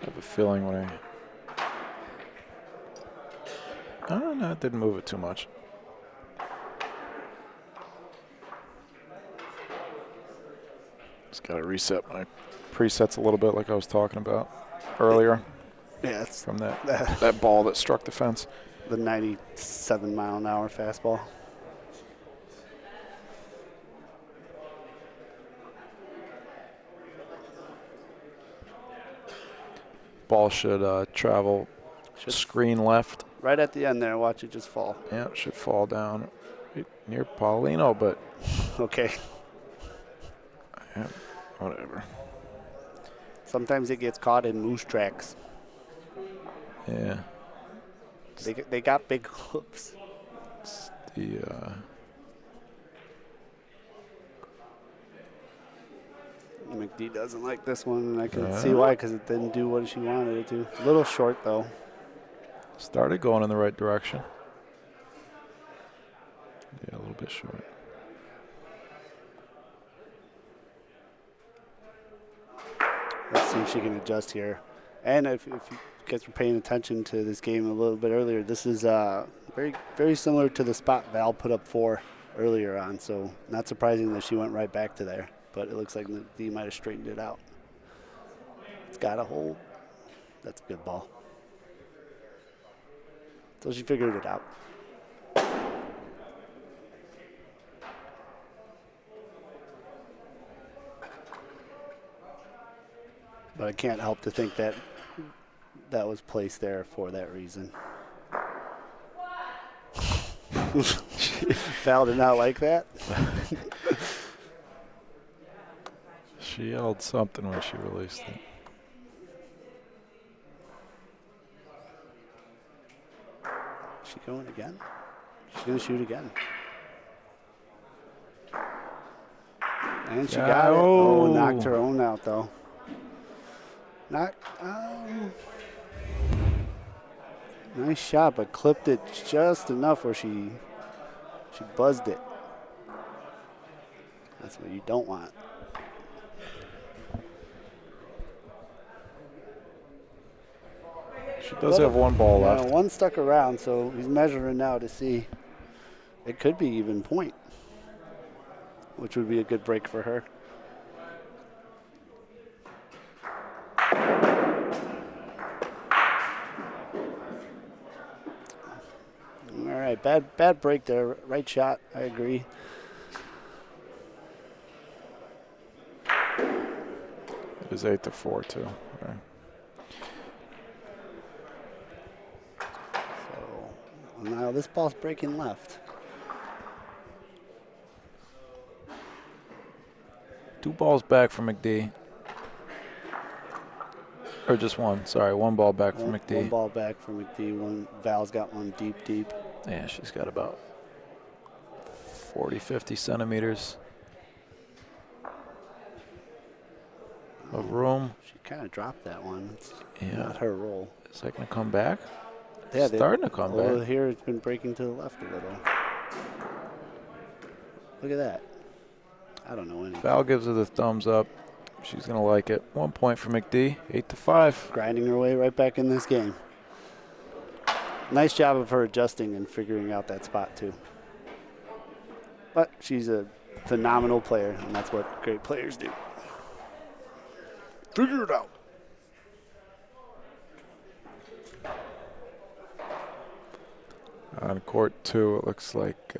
[SPEAKER 1] I have a feeling when I don't know, it didn't move it too much. Just got to reset my presets a little bit like I was talking about earlier.
[SPEAKER 2] Yeah, it's
[SPEAKER 1] from that ball that struck the fence.
[SPEAKER 2] The 97-mile-an-hour fastball.
[SPEAKER 1] Ball should travel screen left.
[SPEAKER 2] Right at the end there, watch it just fall.
[SPEAKER 1] Yeah, it should fall down right near Paulino, but
[SPEAKER 2] okay.
[SPEAKER 1] Yeah, whatever.
[SPEAKER 2] Sometimes it gets caught in moose tracks.
[SPEAKER 1] Yeah.
[SPEAKER 2] They got big hooves.
[SPEAKER 1] It's the
[SPEAKER 2] McD doesn't like this one, and I can see why, because it didn't do what she wanted it to. A little short, though.
[SPEAKER 1] Started going in the right direction. Yeah, a little bit short.
[SPEAKER 2] Let's see if she can adjust here. And if you guys were paying attention to this game a little bit earlier, this is very, very similar to the spot Val put up 4 earlier on. So not surprising that she went right back to there. But it looks like D might have straightened it out. It's got a hold. That's a good ball. So she figured it out. But I can't help to think that that was placed there for that reason. Val did not like that.
[SPEAKER 1] She yelled something when she released it.
[SPEAKER 2] Is she going again? She's going to shoot again. And she got it. Oh, knocked her own out, though. Nice shot, but clipped it just enough where she buzzed it. That's what you don't want.
[SPEAKER 1] She does have one ball left.
[SPEAKER 2] One stuck around, so he's measuring now to see. It could be even point, which would be a good break for her. All right, bad break there. Right shot, I agree.
[SPEAKER 1] It is 8-4 too. Okay.
[SPEAKER 2] So now this ball's breaking left.
[SPEAKER 1] 2 balls back for McD. Or just one. Sorry, 1 ball back for McD.
[SPEAKER 2] 1 ball back for McD. Val's got one deep.
[SPEAKER 1] Yeah, she's got about 40, 50 centimeters of room.
[SPEAKER 2] She kind of dropped that one. It's
[SPEAKER 1] not
[SPEAKER 2] her roll.
[SPEAKER 1] Is that going to come back?
[SPEAKER 2] Yeah,
[SPEAKER 1] starting to come back.
[SPEAKER 2] Here it's been breaking to the left a little. Look at that. I don't know anything.
[SPEAKER 1] Val gives her the thumbs up. She's going to like it. 1 point for McD, 8-5.
[SPEAKER 2] Grinding her way right back in this game. Nice job of her adjusting and figuring out that spot, too. But she's a phenomenal player, and that's what great players do. Figure it out.
[SPEAKER 1] On court 2, it looks like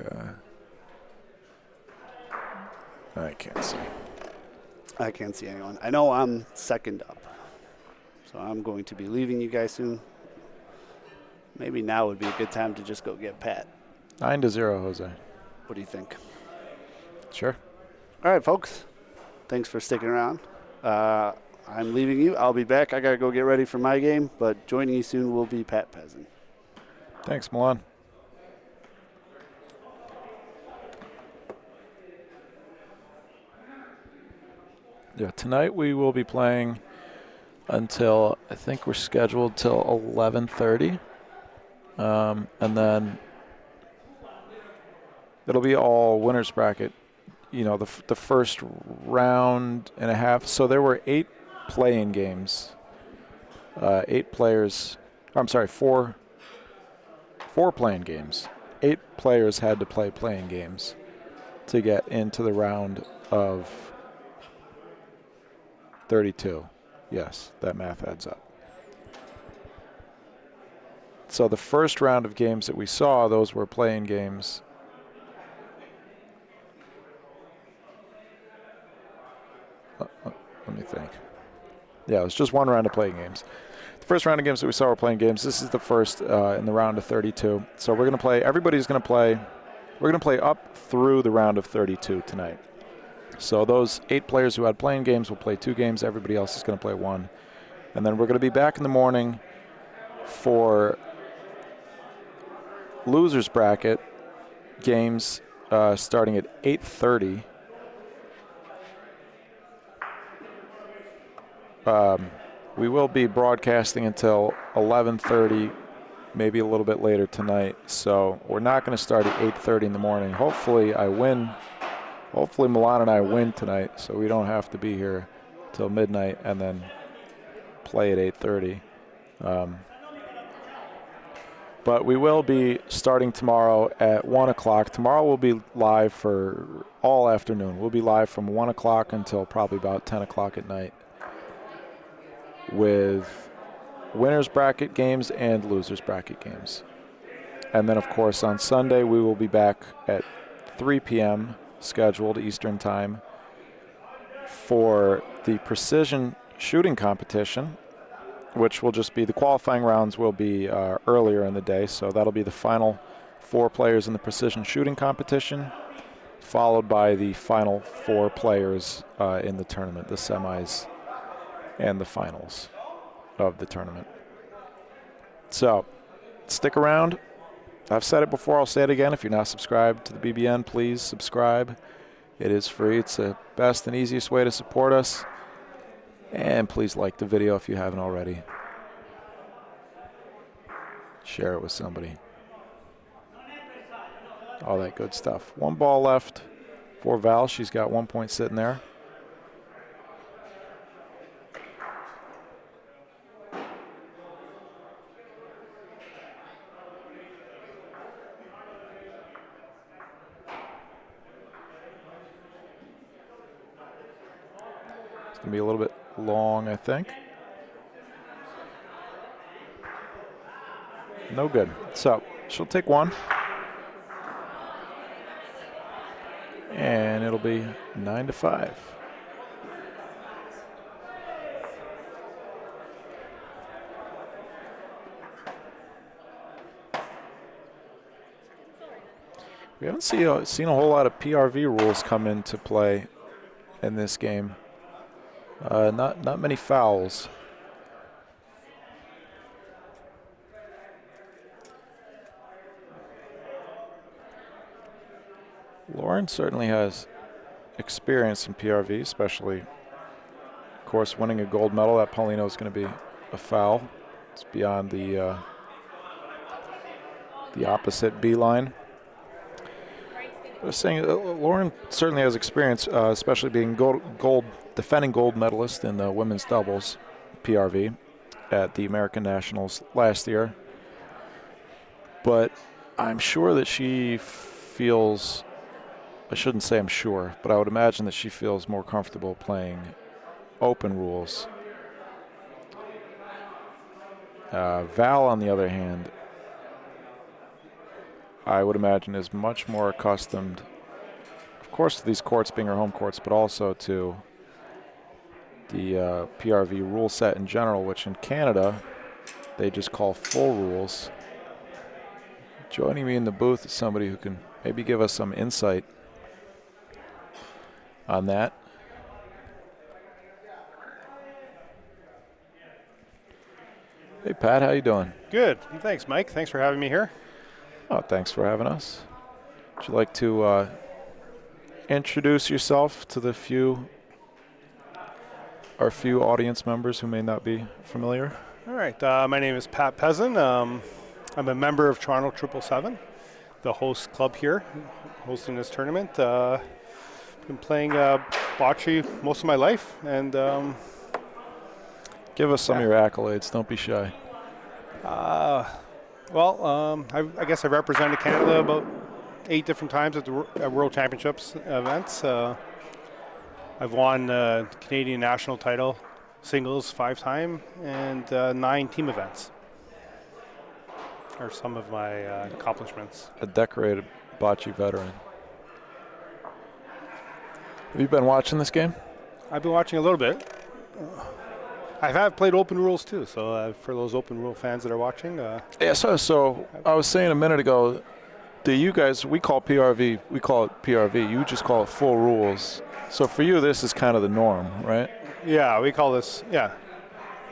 [SPEAKER 1] I can't see.
[SPEAKER 2] I can't see anyone. I know I'm second up, so I'm going to be leaving you guys soon. Maybe now would be a good time to just go get Pat.
[SPEAKER 1] 9-0, Jose.
[SPEAKER 2] What do you think?
[SPEAKER 1] Sure.
[SPEAKER 2] All right, folks. Thanks for sticking around. I'm leaving you. I'll be back. I got to go get ready for my game, but joining you soon will be Pat Peasant.
[SPEAKER 1] Thanks, Milan. Yeah, tonight we will be playing until, I think we're scheduled till 11:30. And then it'll be all winners bracket, you know, the first round and a half. So there were 8 play-in games, 8 players, I'm sorry, 4 play-in games. 8 players had to play play-in games to get into the round of 32. Yes, that math adds up. So the first round of games that we saw, those were play-in games. Let me think. Yeah, it was just one round of play-in games. The first round of games that we saw were playing games. This is the first in the round of 32. So we're going to play, everybody's going to play, we're going to play up through the round of 32 tonight. So those 8 players who had playing games will play 2 games. Everybody else is going to play 1. And then we're going to be back in the morning for losers bracket games starting at 8:30. We will be broadcasting until 11:30, maybe a little bit later tonight. So we're not going to start at 8:30 in the morning. Hopefully I win. Hopefully Milan and I win tonight, so we don't have to be here till midnight and then play at 8:30. But we will be starting tomorrow at 1 o'clock. Tomorrow we'll be live for all afternoon. We'll be live from 1 o'clock until probably about 10 o'clock at night with winners bracket games and losers bracket games. And then, of course, on Sunday we will be back at 3 p.m. scheduled Eastern Time for the precision shooting competition, which will just be, the qualifying rounds will be earlier in the day, so that'll be the final 4 players in the precision shooting competition, followed by the final 4 players in the tournament, the semis and the finals of the tournament. So stick around. I've said it before, I'll say it again. If you're not subscribed to the BBN, please subscribe. It is free. It's the best and easiest way to support us. And please like the video if you haven't already. Share it with somebody. All that good stuff. 1 ball left for Val. She's got 1 point sitting there. It's going to be a little bit long, I think. No good. So she'll take 1. And it'll be 9-5. We haven't seen a whole lot of PRV rules come into play in this game. Not many fouls. Lauren certainly has experience in PRV, especially, of course, winning a gold medal. That Paulino is going to be a foul. It's beyond the opposite B line. I was saying Lauren certainly has experience, especially being defending gold medalist in the women's doubles PRV at the American Nationals last year. But I'm sure that she feels, I shouldn't say I'm sure, but I would imagine that she feels more comfortable playing open rules. Val, on the other hand, I would imagine is much more accustomed, of course, to these courts being her home courts, but also to the PRV rule set in general, which in Canada they just call full rules. Joining me in the booth is somebody who can maybe give us some insight on that. Hey, Pat, how you doing?
[SPEAKER 3] Good. Thanks, Mike. Thanks for having me here.
[SPEAKER 1] Oh, thanks for having us. Would you like to introduce yourself to our few audience members who may not be familiar?
[SPEAKER 3] All right. My name is Pat Peasant. I'm a member of Toronto 777, the host club here, hosting this tournament. Been playing bocce most of my life, and
[SPEAKER 1] give us some of your accolades. Don't be shy.
[SPEAKER 3] I guess I represented Canada about 8 different times at the World Championships events. I've won Canadian national title singles 5 times and 9 team events are some of my accomplishments.
[SPEAKER 1] A decorated bocce veteran. Have you been watching this game?
[SPEAKER 3] I've been watching a little bit. I have played open rules too, so for those open rule fans that are watching.
[SPEAKER 1] Yeah, so I was saying a minute ago, you guys, we call PRV, we call it PRV. You just call it full rules. So for you, this is kind of the norm, right?
[SPEAKER 3] Yeah, we call this, yeah.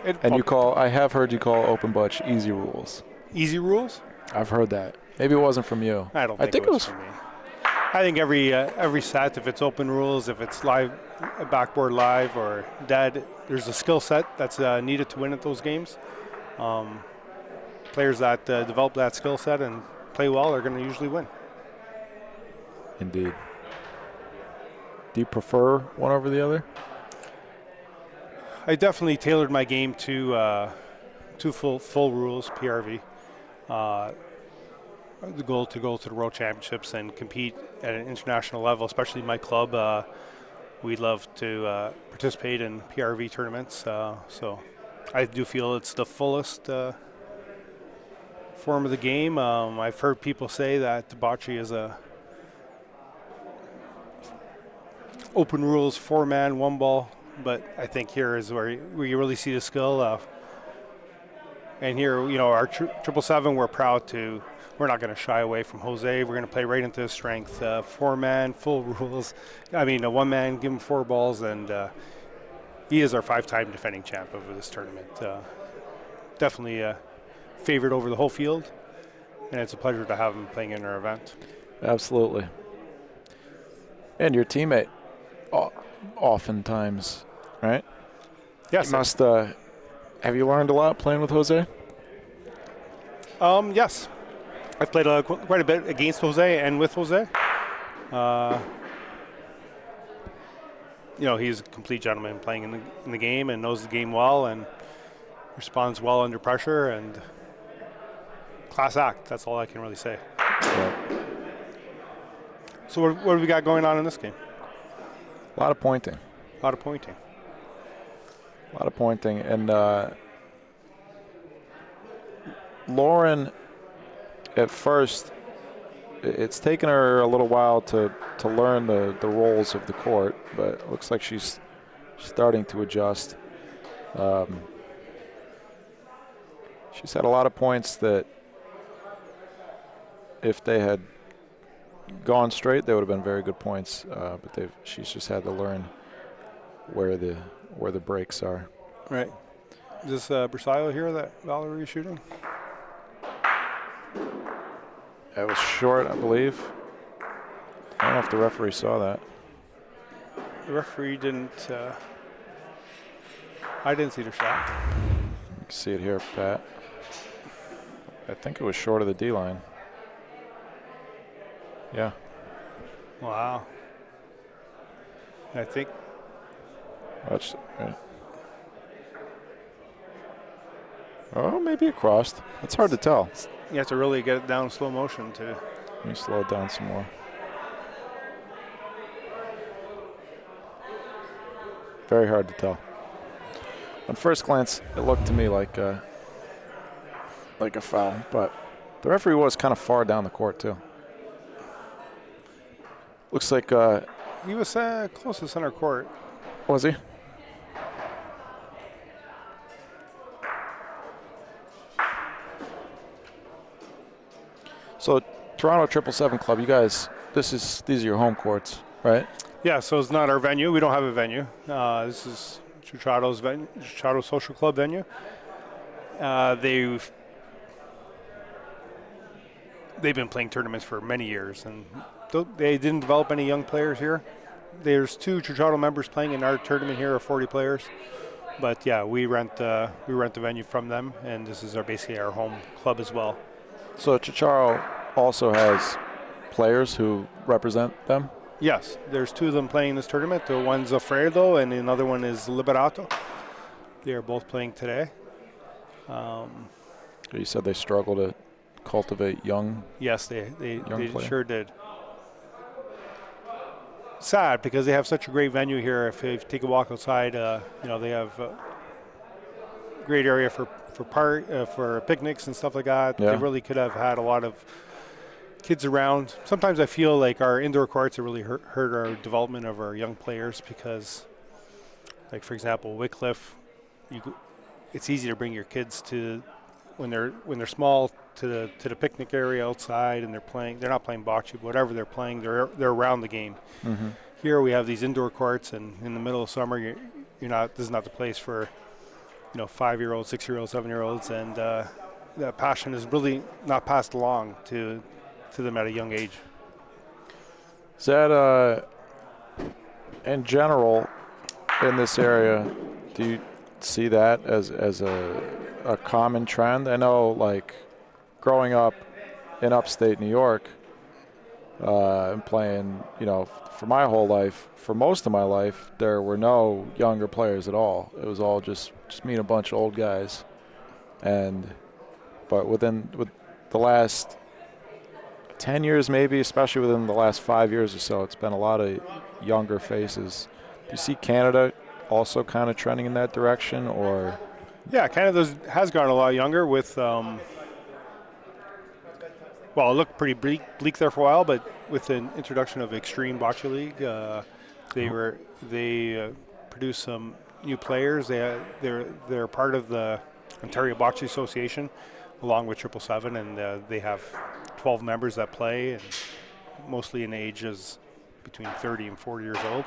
[SPEAKER 1] And I have heard you call open bocce easy rules.
[SPEAKER 3] Easy rules?
[SPEAKER 1] I've heard that. Maybe it wasn't from you.
[SPEAKER 3] I think it was from me. I think every set, if it's open rules, if it's live, backboard live or dead, there's a skill set that's needed to win at those games. Players that develop that skill set and play well are going to usually win.
[SPEAKER 1] Indeed. Do you prefer one over the other?
[SPEAKER 3] I definitely tailored my game to full rules, PRV. The goal to go to the World Championships and compete at an international level, especially my club. We'd love to participate in PRV tournaments. So I do feel it's the fullest form of the game. I've heard people say that bocce is a open rules 4-man, 1 ball, but I think here is where you really see the skill. And here, our 777, we're proud to. We're not going to shy away from Jose. We're going to play right into his strength. 4-man, full rules. I mean, a 1-man, give him 4 balls, and he is our 5-time defending champ over this tournament. Definitely favored over the whole field. and it's a pleasure to have him playing in our event.
[SPEAKER 1] Absolutely. And your teammate, oftentimes, right?
[SPEAKER 3] Yes.
[SPEAKER 1] You must. Have you learned a lot playing with Jose?
[SPEAKER 3] Yes. I've played quite a bit against Jose and with Jose. He's a complete gentleman playing in the game and knows the game well and responds well under pressure, and class act. That's all I can really say.
[SPEAKER 1] Yeah.
[SPEAKER 3] So what do we got going on in this game?
[SPEAKER 1] A lot of pointing.
[SPEAKER 3] A lot of pointing.
[SPEAKER 1] A lot of pointing. And Lauren, at first, it's taken her a little while to learn the roles of the court, but it looks like she's starting to adjust. She's had a lot of points that if they had gone straight, they would have been very good points, but she's just had to learn where the breaks are.
[SPEAKER 3] Right. Is this Bersaglio here that Valerie is shooting?
[SPEAKER 1] That was short, I believe. I don't know if the referee saw that.
[SPEAKER 3] The referee didn't. I didn't see the shot.
[SPEAKER 1] You can see it here, Pat. I think it was short of the D line. Yeah.
[SPEAKER 3] Wow. I think.
[SPEAKER 1] Watch. Oh, maybe it crossed. It's hard to tell.
[SPEAKER 3] You have to really get it down in slow motion too.
[SPEAKER 1] Let me slow it down some more. Very hard to tell. On first glance, it looked to me like a foul, but the referee was kind of far down the court too. Looks like
[SPEAKER 3] he was close to center court.
[SPEAKER 1] Was he? So Toronto 777 Club, you guys, these are your home courts, right?
[SPEAKER 3] Yeah, so it's not our venue. We don't have a venue. This is Ciociaro's venue, Ciociaro Social Club venue. They've been playing tournaments for many years, and they didn't develop any young players here. There's 2 Ciociaro members playing in our tournament here, of 40 players. But yeah, we rent the venue from them, and this is basically our home club as well.
[SPEAKER 1] So Ciociaro also has players who represent them?
[SPEAKER 3] Yes, there's 2 of them playing this tournament. The one's Alfredo and another one is Liberato. They are both playing today.
[SPEAKER 1] You said they struggle to cultivate young.
[SPEAKER 3] Yes, they
[SPEAKER 1] player.
[SPEAKER 3] sure did. Sad because they have such a great venue here. If you take a walk outside, they have a great area for picnics and stuff like that.
[SPEAKER 1] Yeah.
[SPEAKER 3] They really could have had a lot of kids around. Sometimes I feel like our indoor courts have really hurt our development of our young players because, like for example, Wycliffe, it's easy to bring your kids to when they're small to the picnic area outside and they're not playing bocce, but whatever they're playing, they're around the game.
[SPEAKER 1] Mm-hmm.
[SPEAKER 3] Here we have these indoor courts, and in the middle of summer, this is not the place for 5-year-olds, 6-year-olds, 7-year-olds, and that passion is really not passed along to them at a young age.
[SPEAKER 1] Is that in general in this area, do you see that as a common trend? I know, like, growing up in upstate New York and playing, for my whole life, for most of my life, there were no younger players at all. It was all just me and a bunch of old guys. But with the last 10 years maybe, especially within the last 5 years or so, it's been a lot of younger faces. Do you see Canada also kind of trending in that direction, or?
[SPEAKER 3] Yeah, Canada has gotten a lot younger with, it looked pretty bleak there for a while, but with the introduction of Extreme Bocce League, they produced some new players. They're part of the Ontario Bocce Association, along with 777, and they have 12 members that play, and mostly in ages between 30 and 40 years old.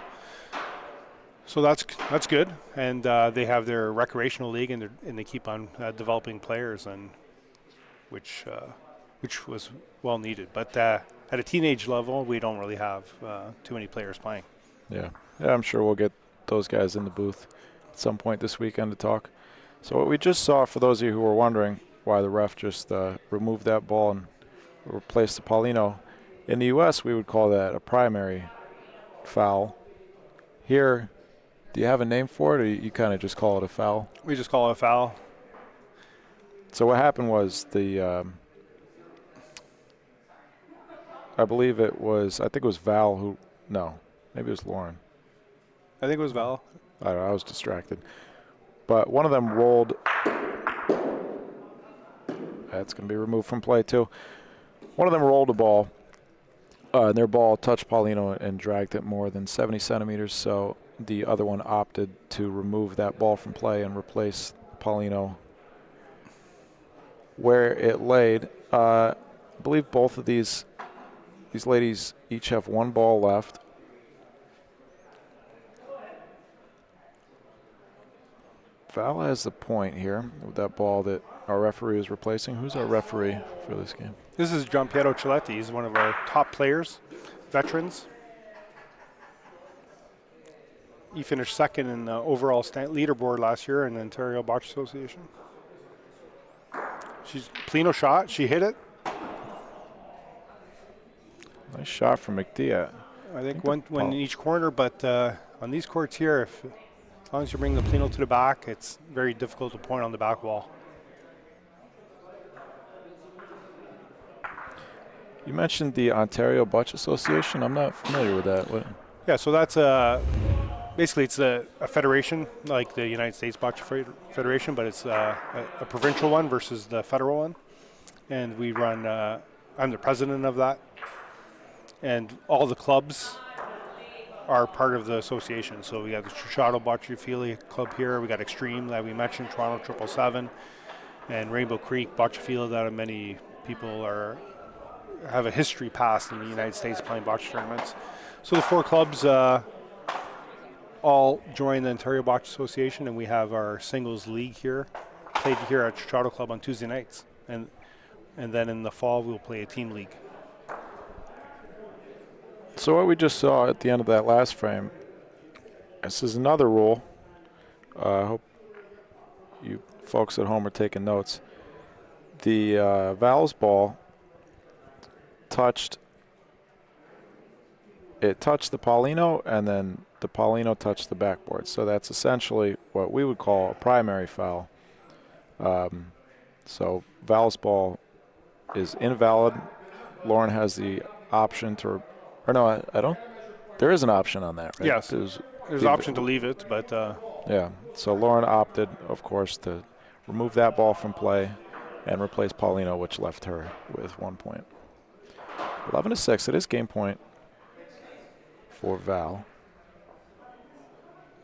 [SPEAKER 3] So that's good, and they have their recreational league, and they keep on developing players, and which which was well needed. But at a teenage level, we don't really have too many players playing.
[SPEAKER 1] Yeah, I'm sure we'll get those guys in the booth at some point this weekend to talk. So what we just saw, for those of you who were wondering why the ref just removed that ball and replaced the Paulino, in the U.S. we would call that a primary foul. Here, do you have a name for it, or you kind of just call it a foul?
[SPEAKER 3] We just call it a foul.
[SPEAKER 1] So what happened was I think it was Val who, no, maybe it was Lauren.
[SPEAKER 3] I think it was Val.
[SPEAKER 1] I don't know, I was distracted. But one of them rolled. That's going to be removed from play too. One of them rolled a ball, and their ball touched Paulino and dragged it more than 70 centimeters, so the other one opted to remove that ball from play and replace Paulino where it laid. I believe both of these ladies each have one ball left. Val has the point here with that ball that our referee is replacing. Who's our referee for this game?
[SPEAKER 3] This is Gianpiero Ciletti. He's one of our top players, veterans. He finished second in the overall leaderboard last year in the Ontario Bocce Association. She's Paulino shot. She hit it.
[SPEAKER 1] Nice shot from McDee.
[SPEAKER 3] I think one in each corner, but on these courts here, as long as you bring the Paulino to the back, it's very difficult to point on the back wall.
[SPEAKER 1] You mentioned the Ontario Bocce Association. I'm not familiar with that. What?
[SPEAKER 3] Yeah, so that's basically it's a federation like the United States Bocce Federation, but it's a provincial one versus the federal one. And we run, I'm the president of that. And all the clubs are part of the association. So we got the Ciociaro Bocce Affiliate Club here. We got Extreme that we mentioned, Toronto 777, and Rainbow Creek Bocce Field that many people have a history past in the United States playing bocce tournaments. So the four clubs all join the Ontario Bocce Association, and we have our singles league here, played here at Ciociaro Club on Tuesday nights. And then in the fall, we'll play a team league.
[SPEAKER 1] So what we just saw at the end of that last frame, this is another rule. I hope you folks at home are taking notes. The Val's ball touched the Paulino, and then the Paulino touched the backboard. So that's essentially what we would call a primary foul. So Val's ball is invalid. Lauren has the option to, or no, I don't. There is an option on that, right?
[SPEAKER 3] Yes, there's an option to leave it, but
[SPEAKER 1] yeah. So Lauren opted, of course, to remove that ball from play and replace Paulino, which left her with 1 point. 11-6. It is game point for Val.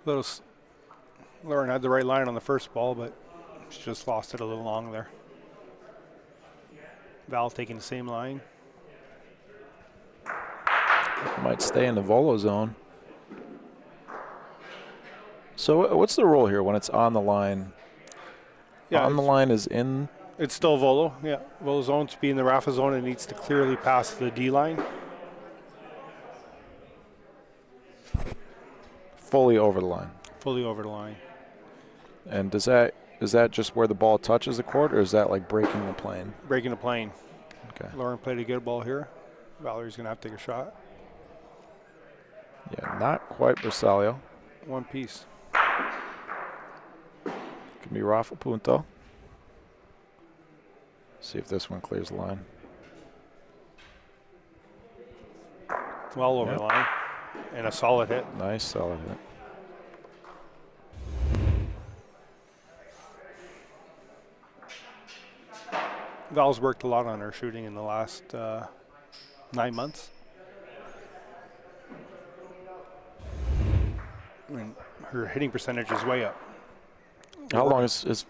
[SPEAKER 3] Lauren had the right line on the first ball, but she just lost it a little long there. Val taking the same line.
[SPEAKER 1] Might stay in the volo zone. So what's the rule here when it's on the line?
[SPEAKER 3] Yeah,
[SPEAKER 1] on the line is in.
[SPEAKER 3] It's still volo. Yeah, volo zone. To be in the Rafa zone, it needs to clearly pass the D line.
[SPEAKER 1] Fully over the line.
[SPEAKER 3] Fully over the line.
[SPEAKER 1] And is that just where the ball touches the court, or is that like breaking the plane?
[SPEAKER 3] Breaking the plane.
[SPEAKER 1] Okay.
[SPEAKER 3] Lauren played a good ball here. Valerie's going to have to take a shot.
[SPEAKER 1] Yeah, not quite Bersaglio.
[SPEAKER 3] One piece.
[SPEAKER 1] Can be Rafa Punto. See if this one clears the line.
[SPEAKER 3] Well over the line. And a solid hit.
[SPEAKER 1] Nice, solid hit.
[SPEAKER 3] Val's worked a lot on her shooting in the last 9 months. I mean, her hitting percentage is way up.
[SPEAKER 1] How long has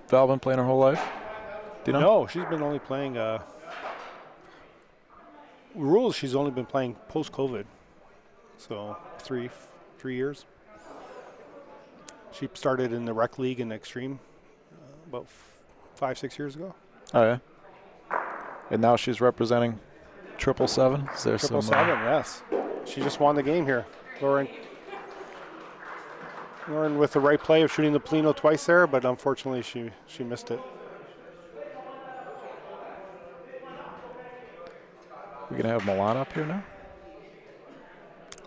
[SPEAKER 1] Val been playing her whole life? Do you know?
[SPEAKER 3] No, she's been only playing. Rules, she's only been playing post-COVID. So three years. She started in the rec league in Extreme about 5-6 years ago.
[SPEAKER 1] Oh, yeah. And now she's representing 777. Is there some
[SPEAKER 3] 777, yes. She just won the game here. Lauren with the right play of shooting the Polino twice there, but unfortunately she missed it.
[SPEAKER 1] We gonna have Milan up here now?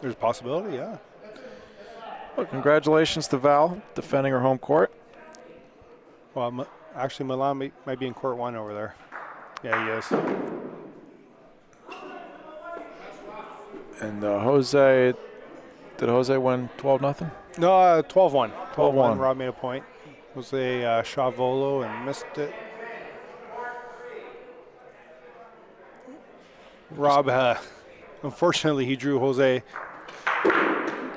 [SPEAKER 3] There's a possibility, yeah.
[SPEAKER 1] Well, congratulations to Val defending her home court.
[SPEAKER 3] Well, actually, Milan might be in court 1 over there. Yeah, he is.
[SPEAKER 1] And Jose, did Jose win 12-0?
[SPEAKER 3] No, 12-1.
[SPEAKER 1] 12-1.
[SPEAKER 3] Rob made a point. Jose Shavolo and missed it. Rob, unfortunately, he drew Jose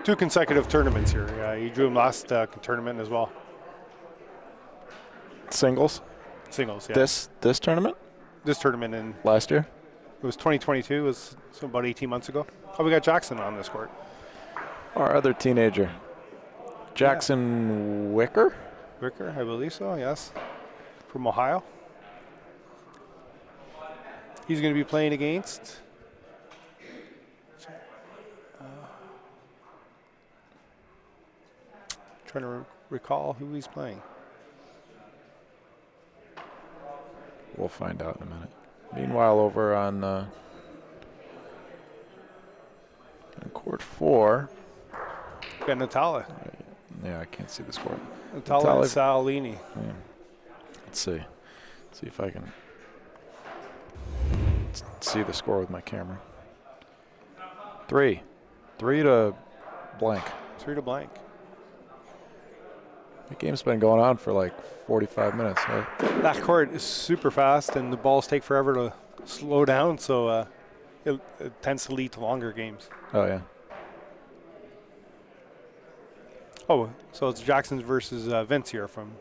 [SPEAKER 3] 2 consecutive tournaments here. He drew him last tournament as well.
[SPEAKER 1] Singles?
[SPEAKER 3] Singles, yeah.
[SPEAKER 1] This tournament?
[SPEAKER 3] This tournament in
[SPEAKER 1] Last year?
[SPEAKER 3] it was 2022. It was about 18 months ago. Oh, we got Jackson on this court.
[SPEAKER 1] Our other teenager, Jackson Wicker?
[SPEAKER 3] Ricker, I believe so, yes. From Ohio. He's going to be playing against trying to recall who he's playing.
[SPEAKER 1] We'll find out in a minute. Meanwhile, over on court 4.
[SPEAKER 3] Got Natala.
[SPEAKER 1] Yeah, I can't see the score.
[SPEAKER 3] Natala and Salini.
[SPEAKER 1] Yeah. Let's see. See if I can see the score with my camera. 3 to blank.
[SPEAKER 3] 3 to blank.
[SPEAKER 1] The game's been going on for like 45 minutes. Huh?
[SPEAKER 3] That court is super fast, and the balls take forever to slow down, so it tends to lead to longer games.
[SPEAKER 1] Oh, yeah.
[SPEAKER 3] Oh, so it's Jackson's versus Vince here from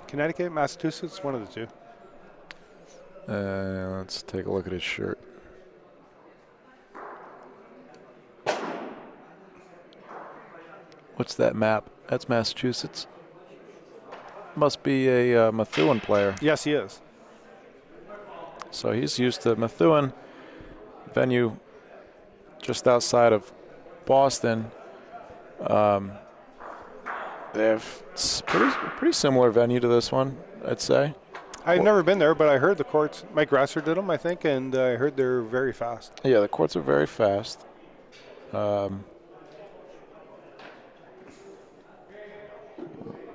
[SPEAKER 3] Connecticut, Massachusetts, one of the two.
[SPEAKER 1] Let's take a look at his shirt. What's that map? That's Massachusetts. Must be a Methuen player.
[SPEAKER 3] Yes, he is.
[SPEAKER 1] So he's used to Methuen, venue just outside of Boston. They have pretty similar venue to this one, I'd say.
[SPEAKER 3] I've never been there, but I heard the courts. Mike Grasser did them, I think, and I heard they're very fast.
[SPEAKER 1] Yeah, the courts are very fast.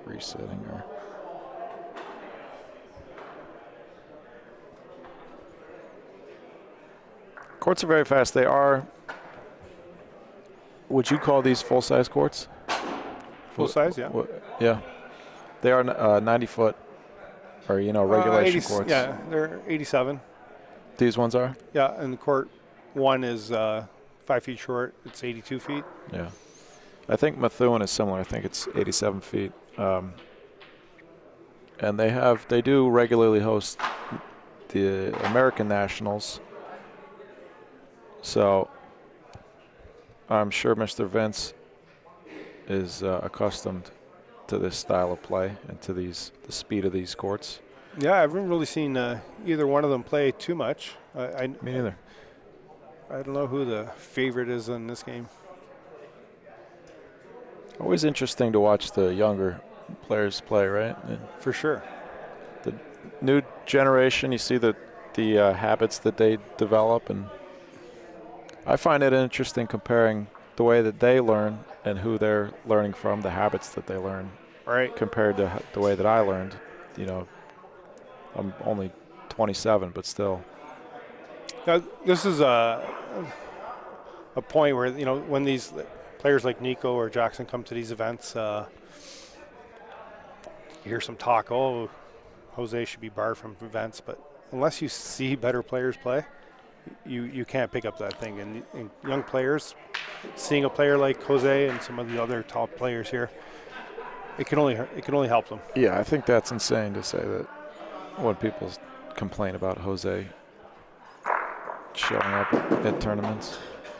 [SPEAKER 1] Resetting her. Courts are very fast. They are. Would you call these full-size courts?
[SPEAKER 3] Full size, yeah.
[SPEAKER 1] Yeah. They are 90-foot, or regulation
[SPEAKER 3] 80,
[SPEAKER 1] courts.
[SPEAKER 3] Yeah, they're 87.
[SPEAKER 1] These ones are.
[SPEAKER 3] Yeah, and court 1 is 5 feet short. It's 82 feet.
[SPEAKER 1] Yeah. I think Methuen is similar. I think it's 87 feet. And they do regularly host the American Nationals. So I'm sure Mr. Vince is accustomed to this style of play and to the speed of these courts.
[SPEAKER 3] Yeah, I haven't really seen either one of them play too much.
[SPEAKER 1] Me neither.
[SPEAKER 3] I don't know who the favorite is in this game.
[SPEAKER 1] Always interesting to watch the younger players play, right? And
[SPEAKER 3] For sure.
[SPEAKER 1] the new generation, you see the habits that they develop, and I find it interesting comparing the way that they learn and who they're learning from, the habits that they learn,
[SPEAKER 3] Right.
[SPEAKER 1] compared to the way that I learned. I'm only 27, but still.
[SPEAKER 3] Now, this is a point where, when these players like Nico or Jackson come to these events, you hear some talk, oh, Jose should be barred from events, but unless you see better players play, you can't pick up that thing. And young players, seeing a player like Jose and some of the other top players here, it can only help them.
[SPEAKER 1] Yeah, I think that's insane to say that when people complain about Jose showing up at tournaments.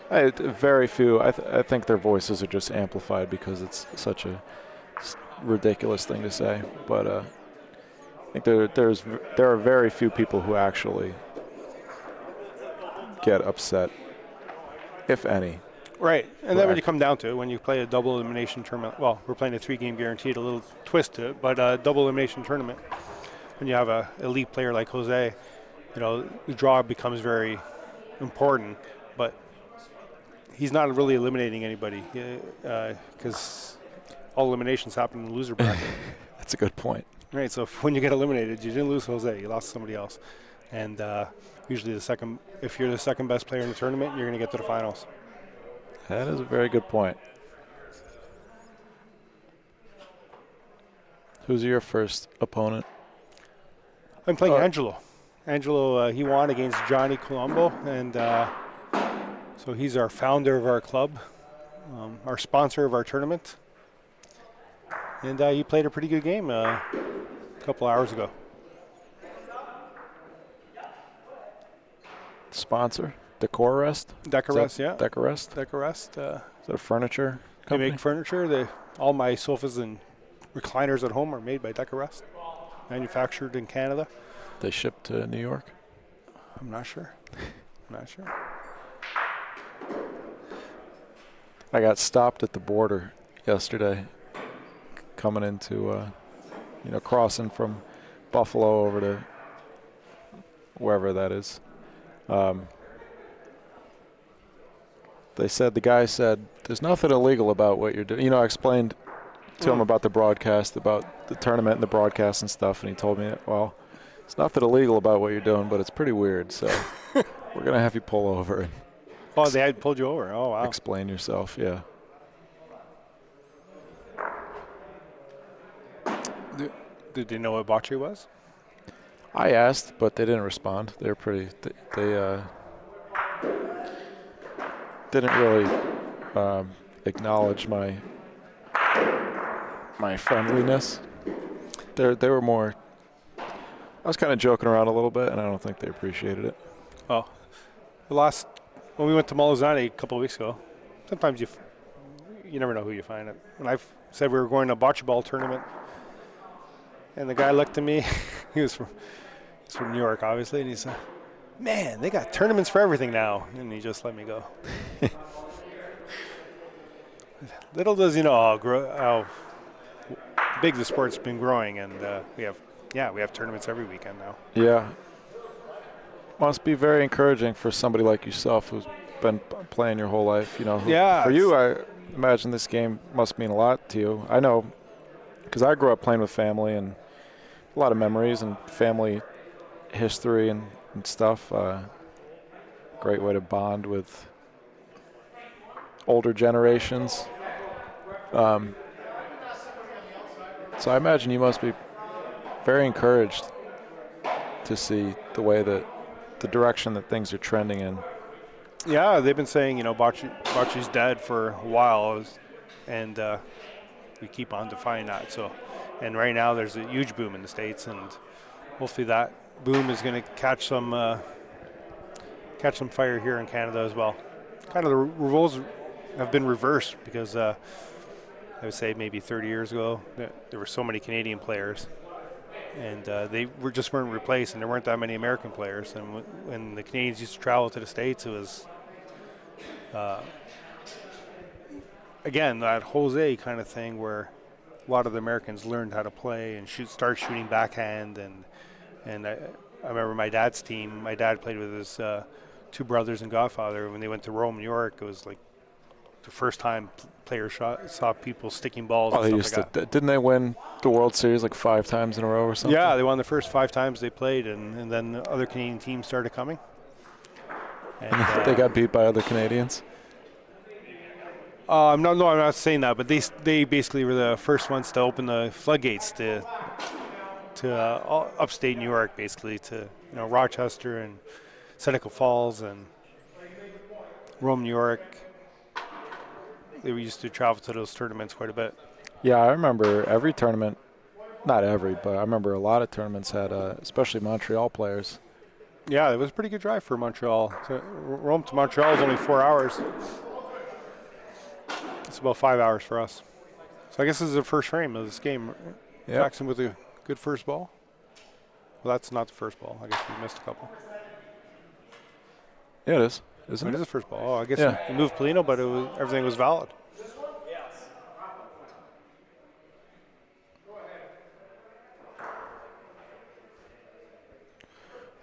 [SPEAKER 1] Very few. I think their voices are just amplified because it's such a ridiculous thing to say. But I think there are very few people who actually get upset, if any.
[SPEAKER 3] Right, and then when you come down to it, when you play a double elimination tournament, well, we're playing a 3-game guaranteed, a little twist to it, but a double elimination tournament, when you have a elite player like Jose, the draw becomes very important, but he's not really eliminating anybody because all eliminations happen in the loser bracket.
[SPEAKER 1] That's a good point.
[SPEAKER 3] Right, so when you get eliminated, you didn't lose Jose, you lost somebody else. And usually if you're the second best player in the tournament, you're going to get to the finals.
[SPEAKER 1] That is a very good point. Who's your first opponent?
[SPEAKER 3] I'm playing Angelo. Angelo, he won against Johnny Colombo, and so he's our founder of our club, our sponsor of our tournament. And he played a pretty good game a couple hours ago.
[SPEAKER 1] Sponsor? Decorest?
[SPEAKER 3] Decorest, yeah.
[SPEAKER 1] Decorest?
[SPEAKER 3] Decorest.
[SPEAKER 1] Is that a furniture
[SPEAKER 3] They
[SPEAKER 1] company?
[SPEAKER 3] make furniture. All my sofas and recliners at home are made by Decorest, manufactured in Canada.
[SPEAKER 1] They ship to New York?
[SPEAKER 3] I'm not sure.
[SPEAKER 1] I got stopped at the border yesterday coming into, crossing from Buffalo over to wherever that is. The guy said, there's nothing illegal about what you're doing. I explained to him about the broadcast, about the tournament and the broadcast and stuff, and he told me, well, it's nothing illegal about what you're doing, but it's pretty weird, so we're going to have you pull over and
[SPEAKER 3] Oh, they had pulled you over. Oh, wow.
[SPEAKER 1] explain yourself, yeah.
[SPEAKER 3] Did they know what bocce was?
[SPEAKER 1] I asked, but they didn't respond. They were pretty. They didn't really acknowledge my friendliness. They were more. I was kind of joking around a little bit, and I don't think they appreciated it.
[SPEAKER 3] Oh, when we went to Molizani a couple of weeks ago, sometimes you never know who you find. When I said we were going to a bocce ball tournament, and the guy looked at me, he's from New York, obviously, and he said, "Man, they got tournaments for everything now," and he just let me go. Little does he know how big the sport's been growing, and we have tournaments every weekend now.
[SPEAKER 1] Yeah. Must be very encouraging for somebody like yourself who's been playing your whole life.
[SPEAKER 3] Yeah.
[SPEAKER 1] For you, I imagine this game must mean a lot to you. I know, because I grew up playing with family and a lot of memories and family history and stuff. Great way to bond with older generations. So I imagine you must be very encouraged to see the way that the direction that things are trending in.
[SPEAKER 3] Yeah, they've been saying, bocce's dead for a while, and we keep on defying that. So, and right now there's a huge boom in the States, and hopefully that boom is going to catch some fire here in Canada as well. Kind of the roles have been reversed because I would say maybe 30 years ago there were so many Canadian players, and they weren't replaced, and there weren't that many American players. And when the Canadians used to travel to the States, it was again that Jose kind of thing where a lot of the Americans learned how to play and start shooting backhand. And I remember my dad's team. My dad played with his two brothers and godfather. When they went to Rome, New York, it was like the first time players saw people sticking balls.
[SPEAKER 1] Oh,
[SPEAKER 3] and stuff like that.
[SPEAKER 1] Didn't they win the World Series like 5 times in a row or something?
[SPEAKER 3] Yeah, they won the first 5 times they played, and then the other Canadian teams started coming. And
[SPEAKER 1] they got beat by other Canadians?
[SPEAKER 3] I'm not saying that, but they basically were the first ones to open the floodgates to upstate New York, basically to Rochester and Seneca Falls and Rome, New York. They used to travel to those tournaments quite a bit.
[SPEAKER 1] Yeah, I remember every tournament, not every, but I remember a lot of tournaments had, especially Montreal players.
[SPEAKER 3] Yeah, it was a pretty good drive for Montreal. Rome to Montreal is only 4 hours. It's about 5 hours for us. So I guess this is the first frame of this game.
[SPEAKER 1] Yeah.
[SPEAKER 3] Jackson with a good first ball. Well, that's not the first ball. I guess we missed a couple.
[SPEAKER 1] Yeah, it is. Isn't
[SPEAKER 3] It
[SPEAKER 1] it?
[SPEAKER 3] is the first ball. Oh, I guess
[SPEAKER 1] Yeah.
[SPEAKER 3] he moved Polino, but everything was valid.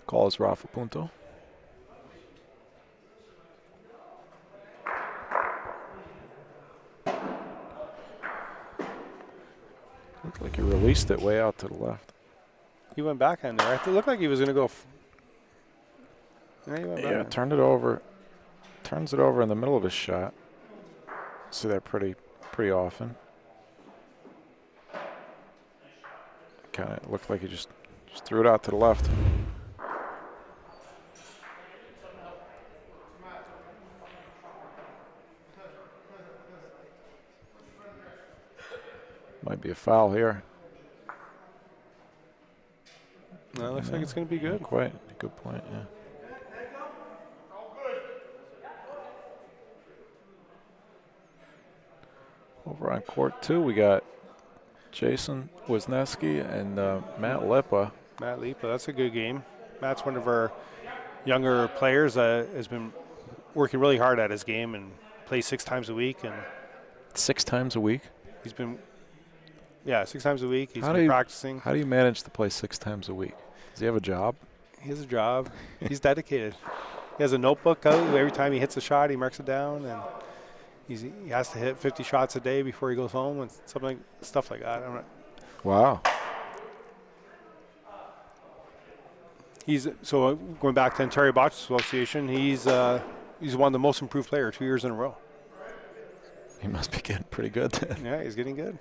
[SPEAKER 1] Call is Rafa Punto. Looked like he released it way out to the left.
[SPEAKER 3] He went backhand there. It looked like he was going to go. Yeah, he went
[SPEAKER 1] Yeah,
[SPEAKER 3] backhand.
[SPEAKER 1] turned it over. Turns it over in the middle of his shot. See that pretty often. Kind of looked like he just threw it out to the left. Might be a foul here.
[SPEAKER 3] No, it looks like it's going to be good.
[SPEAKER 1] Not quite. Good point, yeah. Over on court 2, we got Jason Wisniewski and Matt Lipa.
[SPEAKER 3] Matt Lipa, that's a good game. Matt's one of our younger players that has been working really hard at his game and plays 6 times a week. And
[SPEAKER 1] 6 times a week?
[SPEAKER 3] he's been, 6 times a week. He's
[SPEAKER 1] How
[SPEAKER 3] been
[SPEAKER 1] do you-
[SPEAKER 3] practicing.
[SPEAKER 1] How do you manage to play 6 times a week? Does he have a job?
[SPEAKER 3] He has a job. He's dedicated. He has a notebook out. Every time he hits a shot, he marks it down, and he has to hit 50 shots a day before he goes home and stuff like that.
[SPEAKER 1] Wow.
[SPEAKER 3] So going back to Ontario Bocce Association, he's won the most improved player 2 years in a row.
[SPEAKER 1] He must be getting pretty good then.
[SPEAKER 3] Yeah, he's getting good.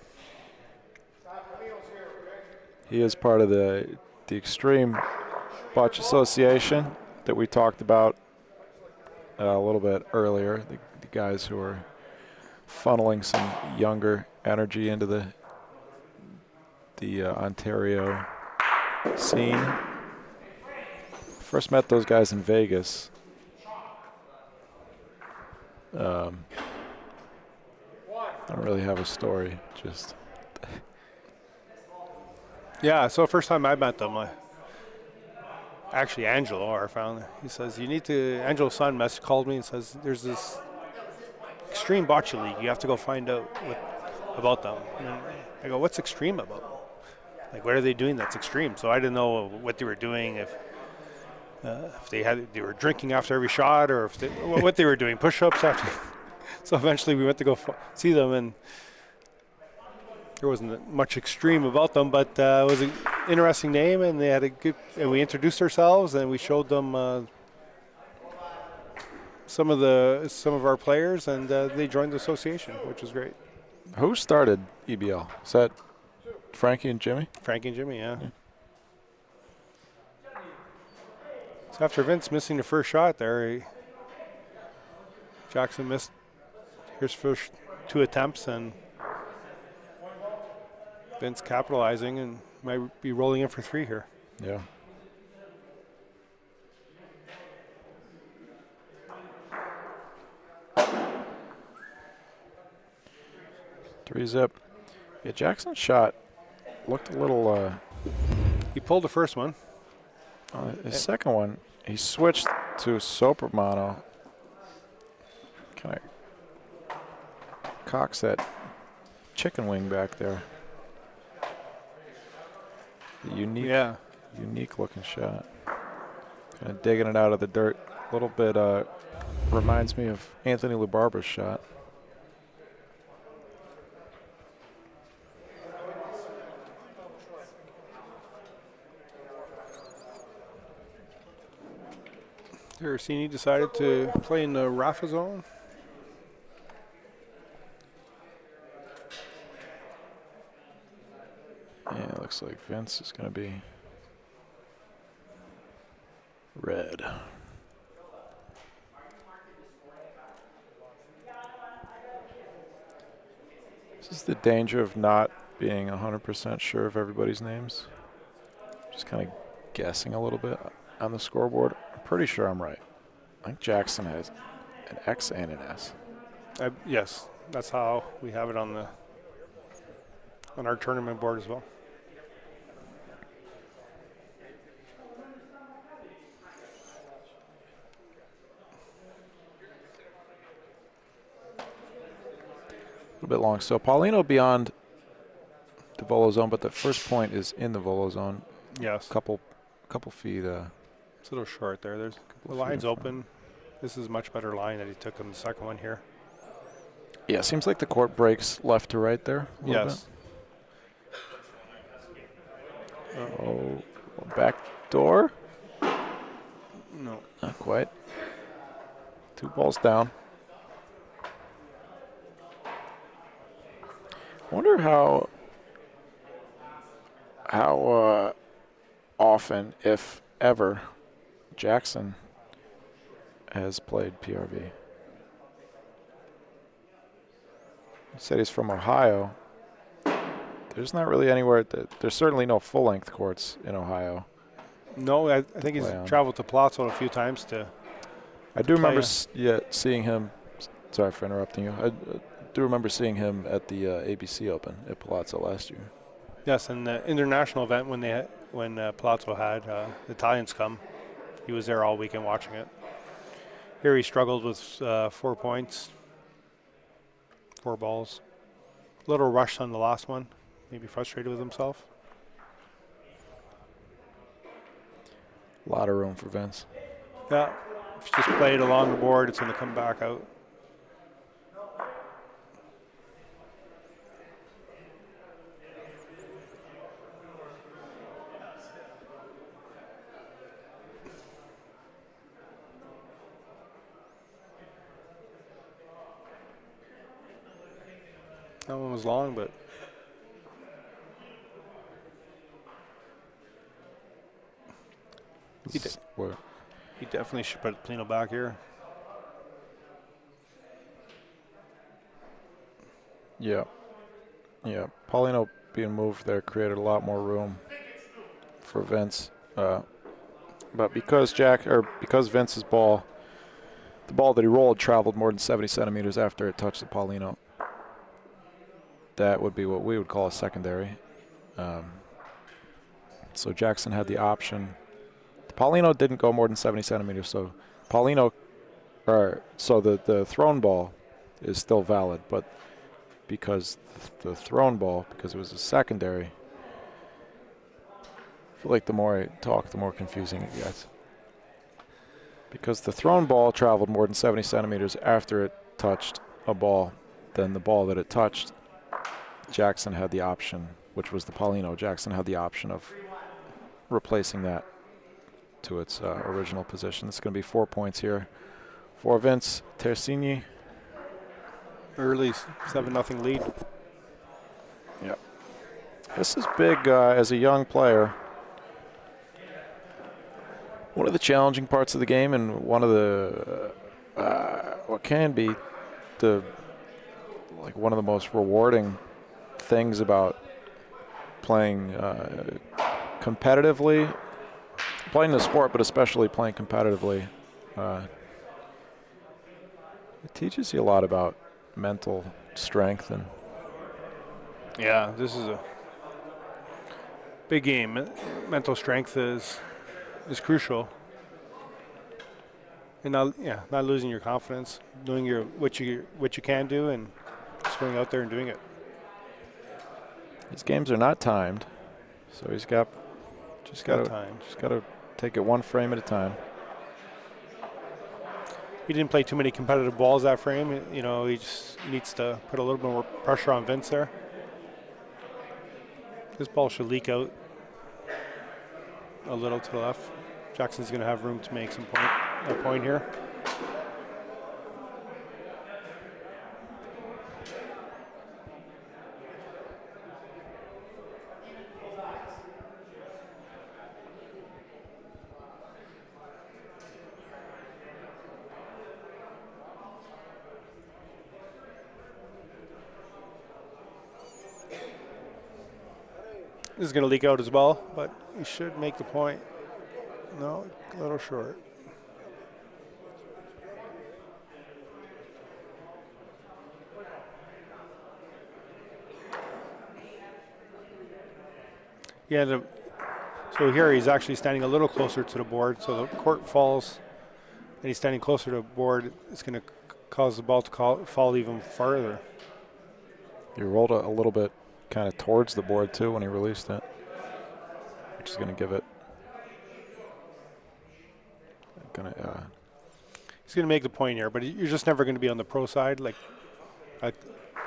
[SPEAKER 1] He is part of the Extreme Bocce Association that we talked about a little bit earlier. The guys who are funneling some younger energy into the Ontario scene. First met those guys in Vegas. I don't really have a story, just
[SPEAKER 3] Yeah, so first time I met them, actually Angelo, our founder, he says, Angelo's son called me and says, there's this Extreme Bocce League, you have to go find out about them. And I go, what's extreme about? Like, what are they doing that's extreme? So I didn't know what they were doing, if they were drinking after every shot, or what they were doing, push-ups after. So eventually we went to go see them, and there wasn't much extreme about them, but it was an interesting name, and they had and we introduced ourselves, and we showed them some of our players, and they joined the association, which was great.
[SPEAKER 1] Who started EBL? Is that Frankie and Jimmy?
[SPEAKER 3] Frankie and Jimmy, yeah. So after Vince missing the first shot there, Jackson missed his first 2 attempts, and Vince capitalizing and might be rolling in for 3 here.
[SPEAKER 1] Yeah. Three zip. Yeah, Jackson's shot looked a little.
[SPEAKER 3] He pulled the first one.
[SPEAKER 1] His second one, he switched to Soprano. Kind of cocks that chicken wing back there. Unique looking shot. Kind of digging it out of the dirt. A little bit reminds me of Anthony LaBarber's shot.
[SPEAKER 3] Terracini decided to play in the Rafa zone.
[SPEAKER 1] Yeah, it looks like Vince is going to be red. This is the danger of not being 100% sure of everybody's names. Just kind of guessing a little bit on the scoreboard. I'm pretty sure I'm right. I think Jackson has an X and an S.
[SPEAKER 3] Yes, that's how we have it on our tournament board as well.
[SPEAKER 1] little bit long. So Paulino beyond the volo zone, but the first point is in the volo zone.
[SPEAKER 3] Yes.
[SPEAKER 1] Couple feet.
[SPEAKER 3] It's a little short there. The
[SPEAKER 1] feet
[SPEAKER 3] line's
[SPEAKER 1] in front.
[SPEAKER 3] open. This is a much better line that he took on the second one here.
[SPEAKER 1] Yeah, seems like the court breaks left to right there. A little
[SPEAKER 3] Yes.
[SPEAKER 1] bit. Oh, back door.
[SPEAKER 3] No.
[SPEAKER 1] Not quite. 2 balls down. Wonder how often, if ever, Jackson has played PRV. He said he's from Ohio. There's not really anywhere there's certainly no full-length courts in Ohio.
[SPEAKER 3] No, I think he's traveled to Palazzo a few times to.
[SPEAKER 1] I do remember seeing him. Sorry for interrupting you. I do remember seeing him at the ABC Open at Palazzo last year.
[SPEAKER 3] Yes, and the international event when Palazzo had the Italians come, he was there all weekend watching it. Here he struggled with 4 points, 4 balls. A little rushed on the last one, maybe frustrated with himself.
[SPEAKER 1] A lot of room for Vince.
[SPEAKER 3] Yeah, if you just play it along the board, it's going to come back out. That one was long, but he definitely should put Plino back here.
[SPEAKER 1] Yeah. Yeah. Paulino being moved there created a lot more room for Vince. But because Vince's ball, the ball that he rolled traveled more than 70 centimeters after it touched the Paulino, that would be what we would call a secondary. So Jackson had the option. The Paulino didn't go more than 70 centimeters, so the thrown ball is still valid, but because the thrown ball, because it was a secondary, I feel like the more I talk, the more confusing it gets. Because the thrown ball traveled more than 70 centimeters after it touched a ball, then the ball that it touched, Jackson had the option, which was the Paulino. Jackson had the option of replacing that to its original position. It's going to be 4 points here for Vince Tersini.
[SPEAKER 3] Early 7-0 lead.
[SPEAKER 1] Yep. This is big as a young player. One of the challenging parts of the game, and one of the what can be one of the most rewarding things about playing competitively, playing the sport, but especially playing competitively. It teaches you a lot about mental strength, and
[SPEAKER 3] Yeah, this is a big game. Mental strength is crucial. And not losing your confidence, knowing what you can do, and just going out there and doing it.
[SPEAKER 1] these games are not timed, so he's got
[SPEAKER 3] time.
[SPEAKER 1] to take it one frame at a time.
[SPEAKER 3] He didn't play too many competitive balls that frame. He needs to put a little bit more pressure on Vince there. This ball should leak out a little to the left. Jackson's going to have room to make a point here. This is going to leak out as well, but he should make the point. No, a little short. Yeah, so here he's actually standing a little closer to the board, so the court falls, and he's standing closer to the board. It's going to cause the ball to fall even farther.
[SPEAKER 1] He rolled a little bit kind of towards the board, too, when he released it, which is going to give it.
[SPEAKER 3] He's going to make the point here, but you're just never going to be on the pro side. Like I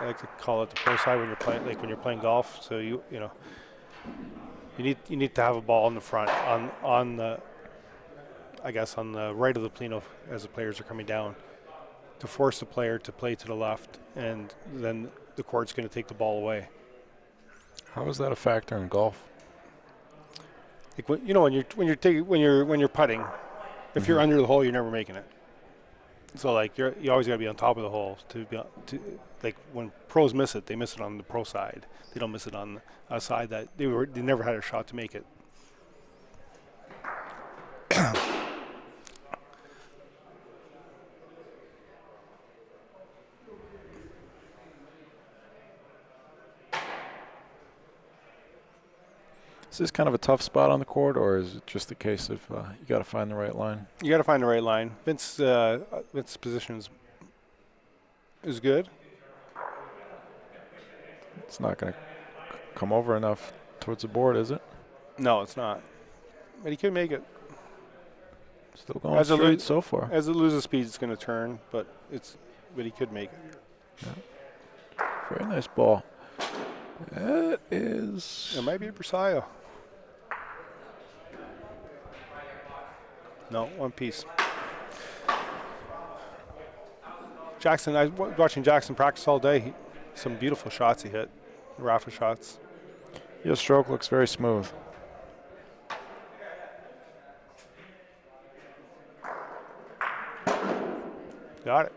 [SPEAKER 3] like to call it the pro side when you're playing, like when you're playing golf. So you need to have a ball in the front on the, I guess, on the right of the Plino as the players are coming down, to force the player to play to the left, and then the court's going to take the ball away.
[SPEAKER 1] How is that a factor in golf?
[SPEAKER 3] Like when you're putting, if you're under the hole, you're never making it. So like you always got to be on top of the hole to like when pros miss it, they miss it on the pro side. They don't miss it on a side that they never had a shot to make it.
[SPEAKER 1] Is this kind of a tough spot on the court, or is it just a case of you got to find the right line?
[SPEAKER 3] You got to find the right line. Vince's position is good.
[SPEAKER 1] It's not going to come over enough towards the board, is it?
[SPEAKER 3] No, it's not. But he could make it.
[SPEAKER 1] Still going straight so far.
[SPEAKER 3] As it loses speed, it's going to turn, but he could make it.
[SPEAKER 1] Yeah. Very nice ball. It is.
[SPEAKER 3] It might be a Versailles. No, one piece. Jackson, I was watching Jackson practice all day. Some beautiful shots he hit, Rafa shots.
[SPEAKER 1] Your stroke looks very smooth.
[SPEAKER 3] Got it.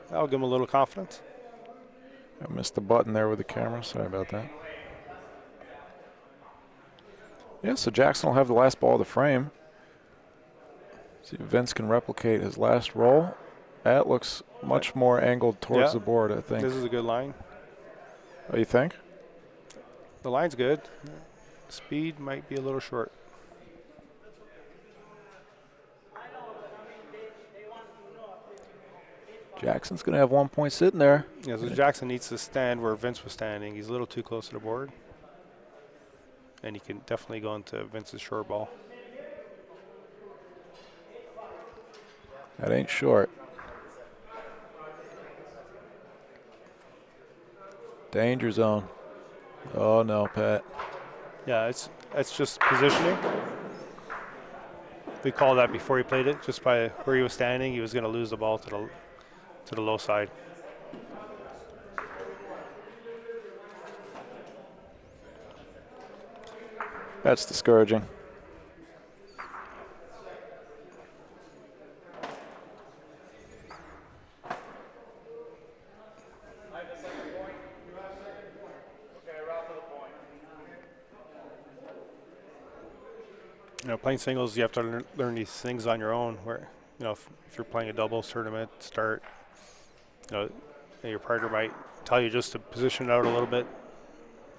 [SPEAKER 3] That'll give him a little confidence.
[SPEAKER 1] I missed the button there with the camera. Sorry about that. Yeah, so Jackson will have the last ball of the frame. See if Vince can replicate his last roll. That looks much more angled towards the board, I think.
[SPEAKER 3] This is a good line.
[SPEAKER 1] Oh, you think?
[SPEAKER 3] The line's good. Speed might be a little short.
[SPEAKER 1] Jackson's going to have 1 point sitting there.
[SPEAKER 3] Yeah, so Jackson needs to stand where Vince was standing. He's a little too close to the board. And he can definitely go into Vince's short ball.
[SPEAKER 1] That ain't short. Danger zone. Oh, no, Pat.
[SPEAKER 3] Yeah, it's just positioning. We called that before he played it. Just by where he was standing, he was going to lose the ball to the low side.
[SPEAKER 1] That's discouraging.
[SPEAKER 3] Playing singles, you have to learn these things on your own. Where if you're playing a doubles tournament, start, your partner might tell you just to position it out a little bit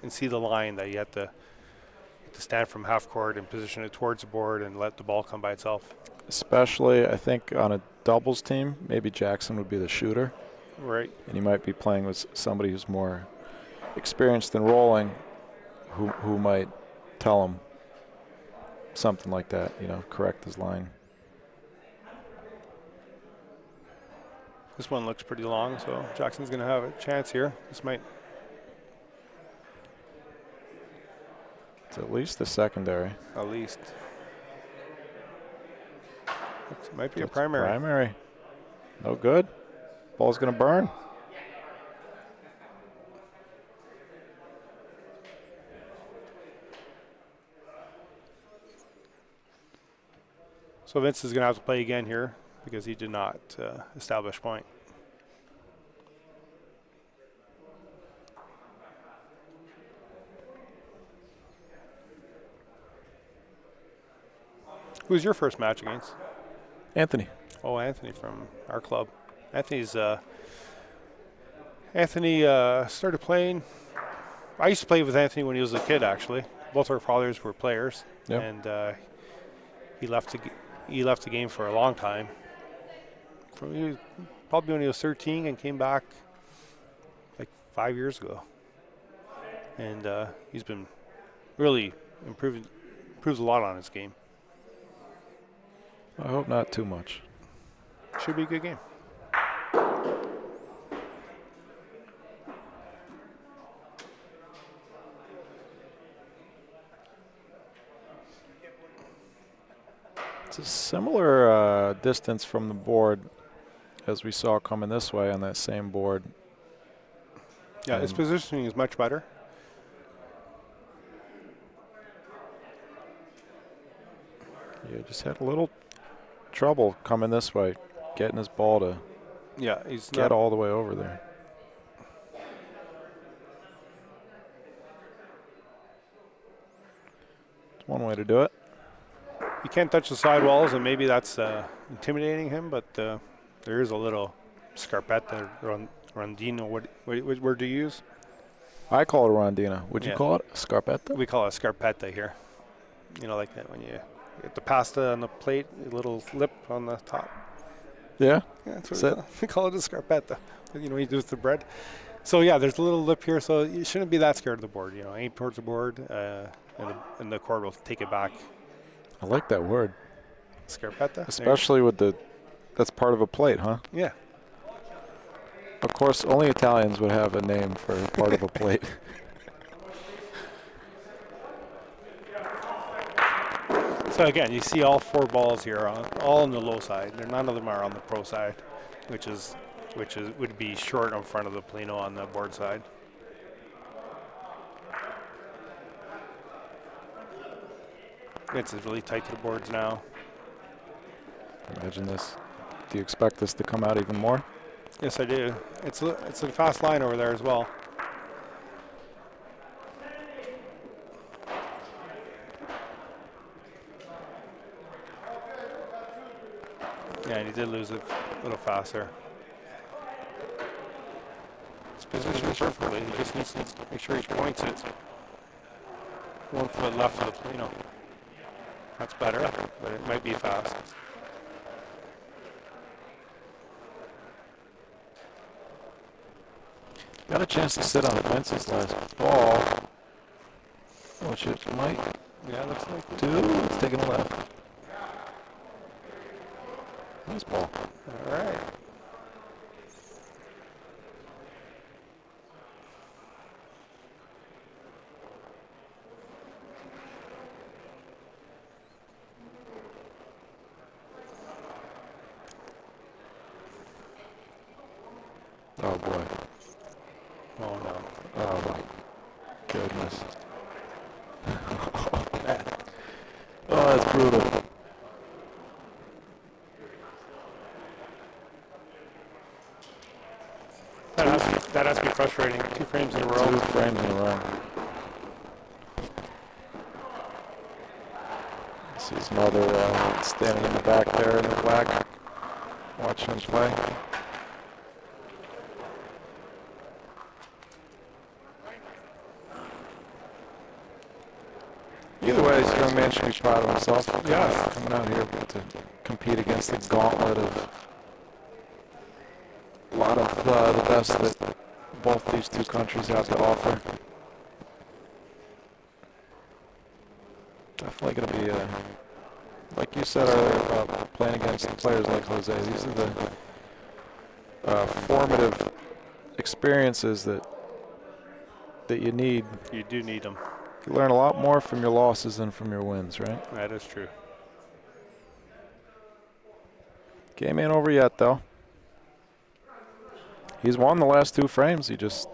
[SPEAKER 3] and see the line that you have to stand from half court and position it towards the board and let the ball come by itself.
[SPEAKER 1] Especially, I think, on a doubles team, maybe Jackson would be the shooter.
[SPEAKER 3] Right.
[SPEAKER 1] And he might be playing with somebody who's more experienced in rolling, who might tell him something like that, correct his line.
[SPEAKER 3] This one looks pretty long, so Jackson's going to have a chance here. This might.
[SPEAKER 1] It's at least the secondary.
[SPEAKER 3] At least. It might be a primary.
[SPEAKER 1] Primary. No good. Ball's going to burn.
[SPEAKER 3] So Vince is going to have to play again here because he did not establish point. Who was your first match against?
[SPEAKER 1] Anthony.
[SPEAKER 3] Oh, Anthony from our club. Anthony started playing. I used to play with Anthony when he was a kid, actually. Both our fathers were players, and he left the game for a long time, he was probably when he was 13 and came back like 5 years ago. And he's been really improves a lot on his game.
[SPEAKER 1] I hope not too much.
[SPEAKER 3] Should be a good game.
[SPEAKER 1] It's a similar distance from the board as we saw coming this way on that same board.
[SPEAKER 3] Yeah, his positioning is much better.
[SPEAKER 1] Yeah, just had a little trouble coming this way, getting his ball to
[SPEAKER 3] He's
[SPEAKER 1] get all the way over there. It's one way to do it.
[SPEAKER 3] He can't touch the sidewalls, and maybe that's intimidating him, but there is a little scarpetta, rondino. What word do you use?
[SPEAKER 1] I call it a rondina. Would you call it a scarpetta?
[SPEAKER 3] We call it a scarpetta here. You know, like that when you get the pasta on the plate, a little lip on the top.
[SPEAKER 1] Yeah?
[SPEAKER 3] Yeah, that's what we call it a scarpetta. You know, you do with the bread. So, yeah, there's a little lip here, so you shouldn't be that scared of the board. You know, aim towards the board, and the cord will take it back.
[SPEAKER 1] I like that word.
[SPEAKER 3] Scarpetta?
[SPEAKER 1] Especially with that's part of a plate, huh?
[SPEAKER 3] Yeah.
[SPEAKER 1] Of course, only Italians would have a name for part of a plate.
[SPEAKER 3] So again, you see all 4 balls here, all on the low side. None of them are on the pro side, which would be short in front of the Plano on the board side. It's really tight to the boards now.
[SPEAKER 1] Imagine this. Do you expect this to come out even more?
[SPEAKER 3] Yes, I do. It's a fast line over there as well. Yeah, and he did lose it a little faster. His position is perfectly. He just needs to make sure he points it 1 foot left of the Plano. That's better, but it might be fast.
[SPEAKER 1] Got a chance to sit on the fences last ball, which it might
[SPEAKER 3] Looks like
[SPEAKER 1] do. It's taking a left. Nice ball.
[SPEAKER 3] All right.
[SPEAKER 1] Oh boy.
[SPEAKER 3] Oh no.
[SPEAKER 1] Oh my goodness. Oh, that's brutal.
[SPEAKER 3] That has to be frustrating. 2 frames in a row.
[SPEAKER 1] 2 frames in a row. See his mother standing in the back there in the black, watching him play. Either way, this young man should be proud of himself.
[SPEAKER 3] Yeah.
[SPEAKER 1] Coming out here to compete against the gauntlet of a lot of the best that both these 2 countries have to offer. Definitely going to be, like you said earlier about playing against players like Jose, these are the formative experiences that you need.
[SPEAKER 3] You do need them.
[SPEAKER 1] You learn a lot more from your losses than from your wins, right?
[SPEAKER 3] That is true.
[SPEAKER 1] Game ain't over yet, though. He's won the last 2 frames. He just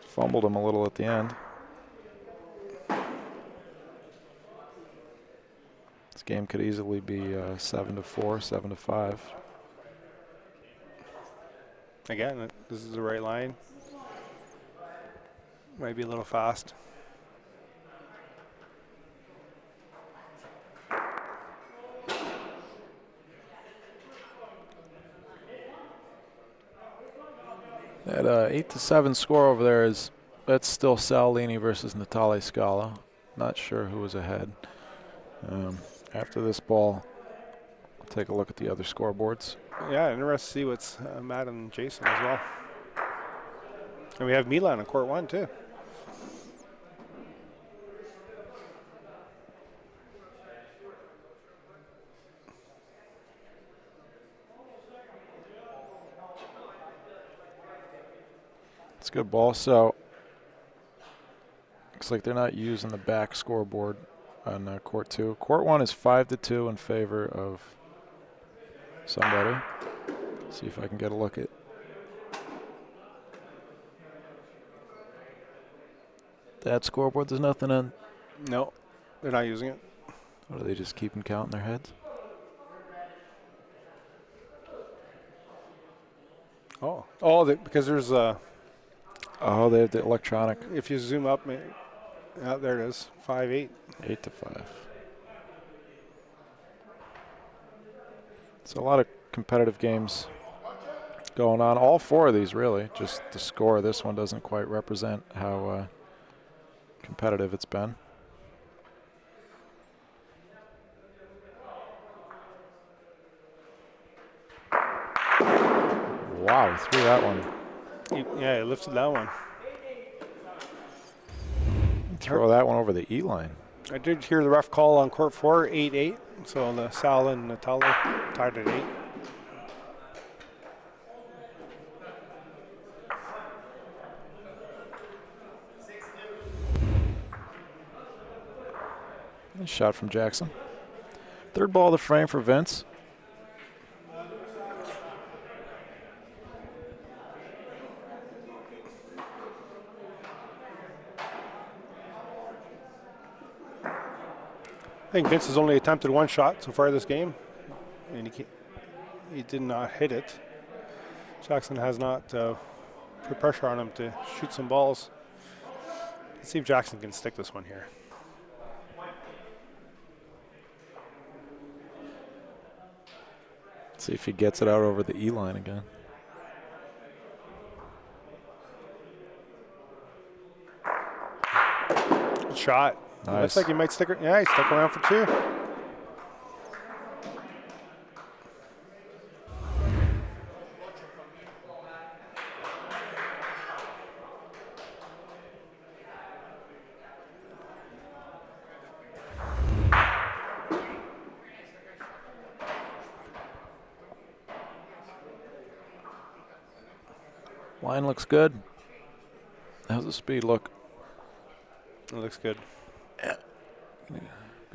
[SPEAKER 1] fumbled him a little at the end. This game could easily be 7-4, 7-5.
[SPEAKER 3] Again, this is the right line. Might be a little fast.
[SPEAKER 1] That 8-7 score over there that's still Salini versus Natale Scala. Not sure who was ahead. After this ball, take a look at the other scoreboards.
[SPEAKER 3] Yeah, interested to see what's Matt and Jason as well. And we have Milan on court 1 too.
[SPEAKER 1] It's a good ball. So looks like they're not using the back scoreboard on court 2. Court 1 is 5-2 in favor of somebody. See if I can get a look at. That scoreboard, there's nothing on.
[SPEAKER 3] No, they're not using it.
[SPEAKER 1] What, are they just keeping count in their heads?
[SPEAKER 3] Because there's
[SPEAKER 1] Oh, they have the electronic.
[SPEAKER 3] if you zoom up, there it is, 5-8.
[SPEAKER 1] 8-5. So a lot of competitive games going on. All 4 of these, really. Just the score of this one doesn't quite represent how competitive it's been. Wow, he threw that one.
[SPEAKER 3] Yeah, he lifted that one.
[SPEAKER 1] Throw that one over the E line.
[SPEAKER 3] I did hear the ref call on court 4, 8-8. So the Sal and Natala tied at 8.
[SPEAKER 1] Nice shot from Jackson. Third ball of the frame for Vince.
[SPEAKER 3] I think Vince has only attempted 1 shot so far this game, and he did not hit it. Jackson has not put pressure on him to shoot some balls. Let's see if Jackson can stick this one here.
[SPEAKER 1] See if he gets it out over the E line again.
[SPEAKER 3] Good shot.
[SPEAKER 1] Nice.
[SPEAKER 3] Looks like he might stick. Yeah, he stuck around for 2.
[SPEAKER 1] Line looks good. How's the speed look?
[SPEAKER 3] It looks good.
[SPEAKER 1] Yeah.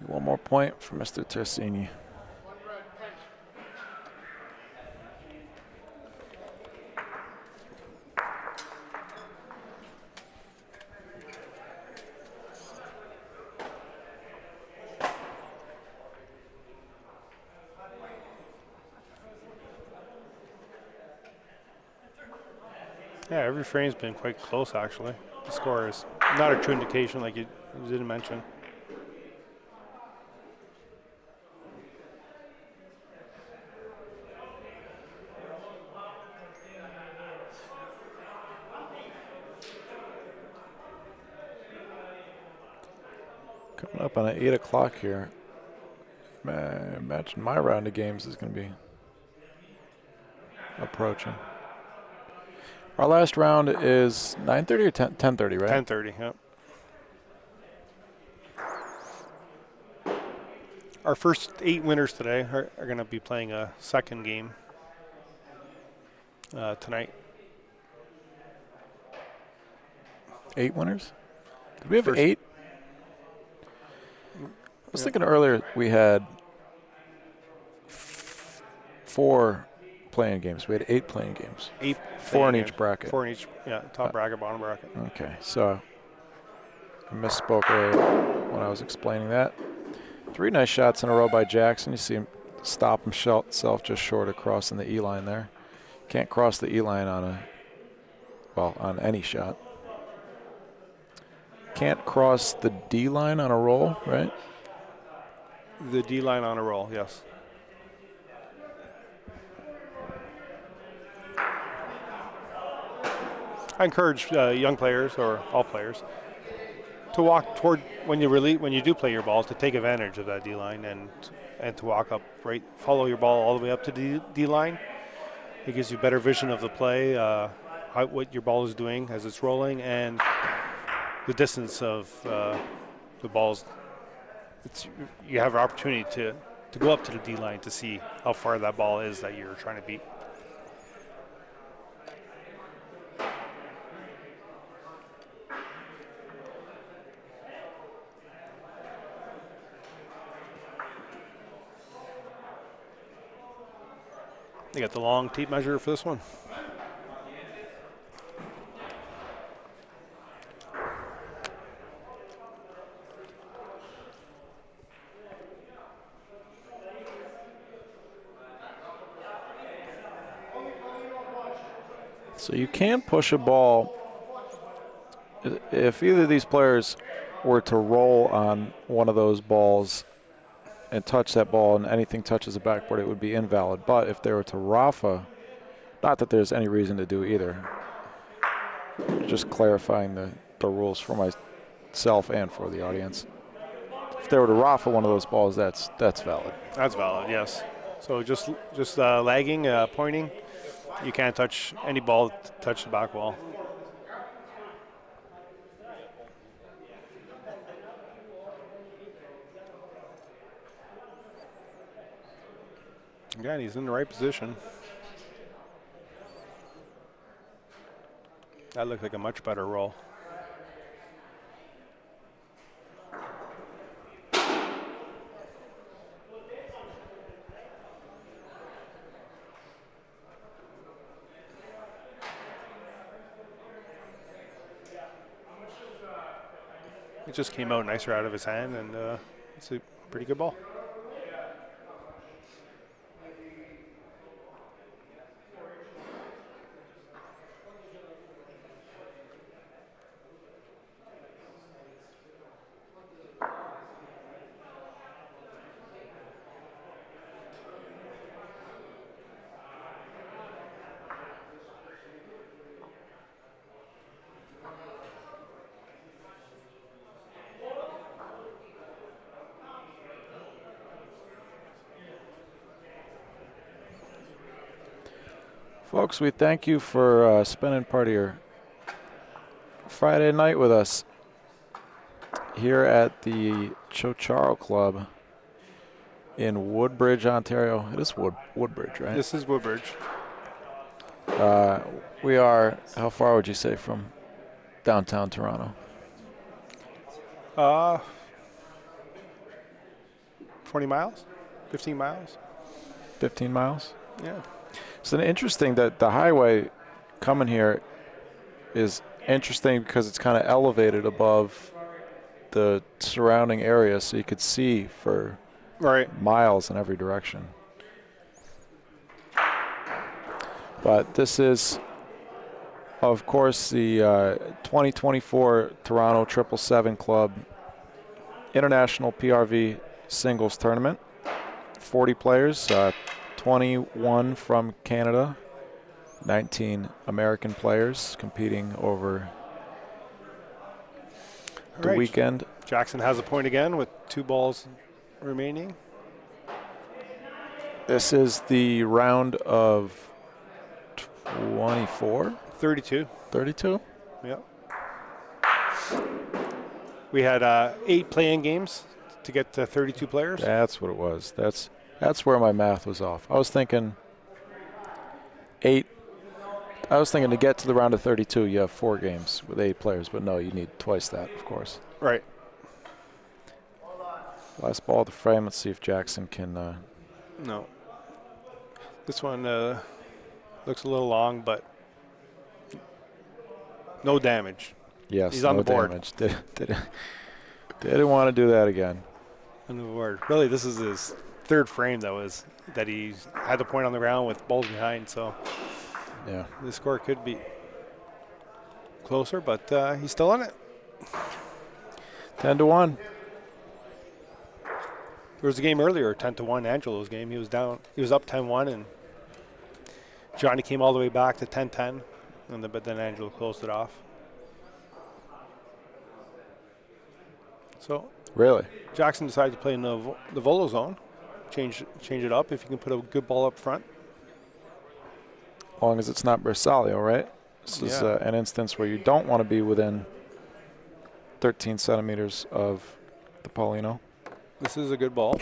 [SPEAKER 1] One more point for Mr. Tersini.
[SPEAKER 3] Yeah, every frame's been quite close, actually. The score is not a true indication, like you didn't mention.
[SPEAKER 1] Coming up on 8 o'clock here. Imagine my round of games is going to be approaching. Our last round is 9:30 or 10:30, right?
[SPEAKER 3] 10:30, yep. Our first 8 winners today are going to be playing a second game tonight.
[SPEAKER 1] 8 winners? Did we have
[SPEAKER 3] First-
[SPEAKER 1] 8? I was thinking earlier we had 4 playing games. We had 8 playing games.
[SPEAKER 3] 8.
[SPEAKER 1] 4 in each bracket.
[SPEAKER 3] 4 in each, yeah, top bracket, bottom bracket.
[SPEAKER 1] Okay, so I misspoke earlier when I was explaining that. 3 nice shots in a row by Jackson. You see him stop himself just short of crossing the E line there. Can't cross the E line on any shot. Can't cross the D line on a roll, right?
[SPEAKER 3] The D line on a roll, yes. I encourage young players, or all players, to walk toward when you do play your ball, to take advantage of that D line and to walk up right, follow your ball all the way up to the D line. It gives you better vision of the play, what your ball is doing as it's rolling, and the distance of the balls. You have an opportunity to go up to the D line to see how far that ball is that you're trying to beat. You got the long tape measure for this one.
[SPEAKER 1] So you can push a ball. If either of these players were to roll on one of those balls and touch that ball and anything touches the backboard, it would be invalid. But if they were to Rafa, not that there's any reason to do either, just clarifying the rules for myself and for the audience. If they were to Rafa one of those balls, that's valid.
[SPEAKER 3] That's valid, yes. So just lagging, pointing. You can't touch any ball, touch the back wall. Again, he's in the right position. That looked like a much better roll. It just came out nicer out of his hand, and it's a pretty good ball.
[SPEAKER 1] Folks, we thank you for spending part of your Friday night with us here at the Ciociaro Club in Woodbridge, Ontario. It is Woodbridge, right?
[SPEAKER 3] This is Woodbridge.
[SPEAKER 1] We are, how far would you say from downtown Toronto?
[SPEAKER 3] 20 miles? 15 miles?
[SPEAKER 1] 15 miles?
[SPEAKER 3] Yeah.
[SPEAKER 1] It's interesting that the highway coming here is interesting because it's kind of elevated above the surrounding area, so you could see for miles in every direction. But this is, of course, the 2024 Toronto 777 Club International PRV Singles Tournament. 40 players, 21 from Canada, 19 American players competing over the weekend.
[SPEAKER 3] Jackson has a point again with 2 balls remaining.
[SPEAKER 1] This is the round of 24?
[SPEAKER 3] 32.
[SPEAKER 1] 32?
[SPEAKER 3] Yep. We had 8 playing games to get to 32 players.
[SPEAKER 1] That's what it was. That's where my math was off. I was thinking 8. I was thinking to get to the round of 32, you have 4 games with 8 players, but no, you need twice that, of course.
[SPEAKER 3] Right.
[SPEAKER 1] Last ball of the frame. Let's see if Jackson can.
[SPEAKER 3] No. This one looks a little long, but no damage.
[SPEAKER 1] Yes,
[SPEAKER 3] he's on
[SPEAKER 1] no
[SPEAKER 3] the board.
[SPEAKER 1] Damage. Didn't want to do that again.
[SPEAKER 3] On the board. Really, this is his 3rd frame that he had the point on the ground with balls behind. So
[SPEAKER 1] yeah,
[SPEAKER 3] the score could be closer, but he's still on it.
[SPEAKER 1] 10-1.
[SPEAKER 3] There was a game earlier, 10-1, Angelo's game. He was down. He was up 10-1, and Johnny came all the way back to 10-10, but then Angelo closed it off. So
[SPEAKER 1] Really?
[SPEAKER 3] Jackson decided to play in the volo zone, change it up if you can put a good ball up front.
[SPEAKER 1] As long as it's not Bersaglio, right? This is an instance where you don't want to be within 13 centimeters of the Paulino.
[SPEAKER 3] This is a good ball.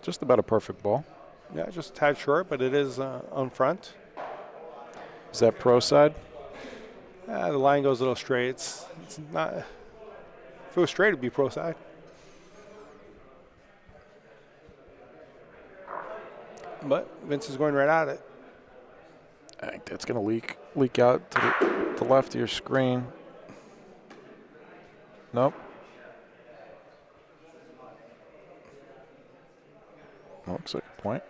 [SPEAKER 1] Just about a perfect ball.
[SPEAKER 3] Yeah, just a tad short, but it is on front.
[SPEAKER 1] Is that pro side?
[SPEAKER 3] The line goes a little straight. It's not. If it was straight, it'd be pro side. But Vince is going right at it.
[SPEAKER 1] I think that's going to leak out to the left of your screen. Nope. Looks like a point.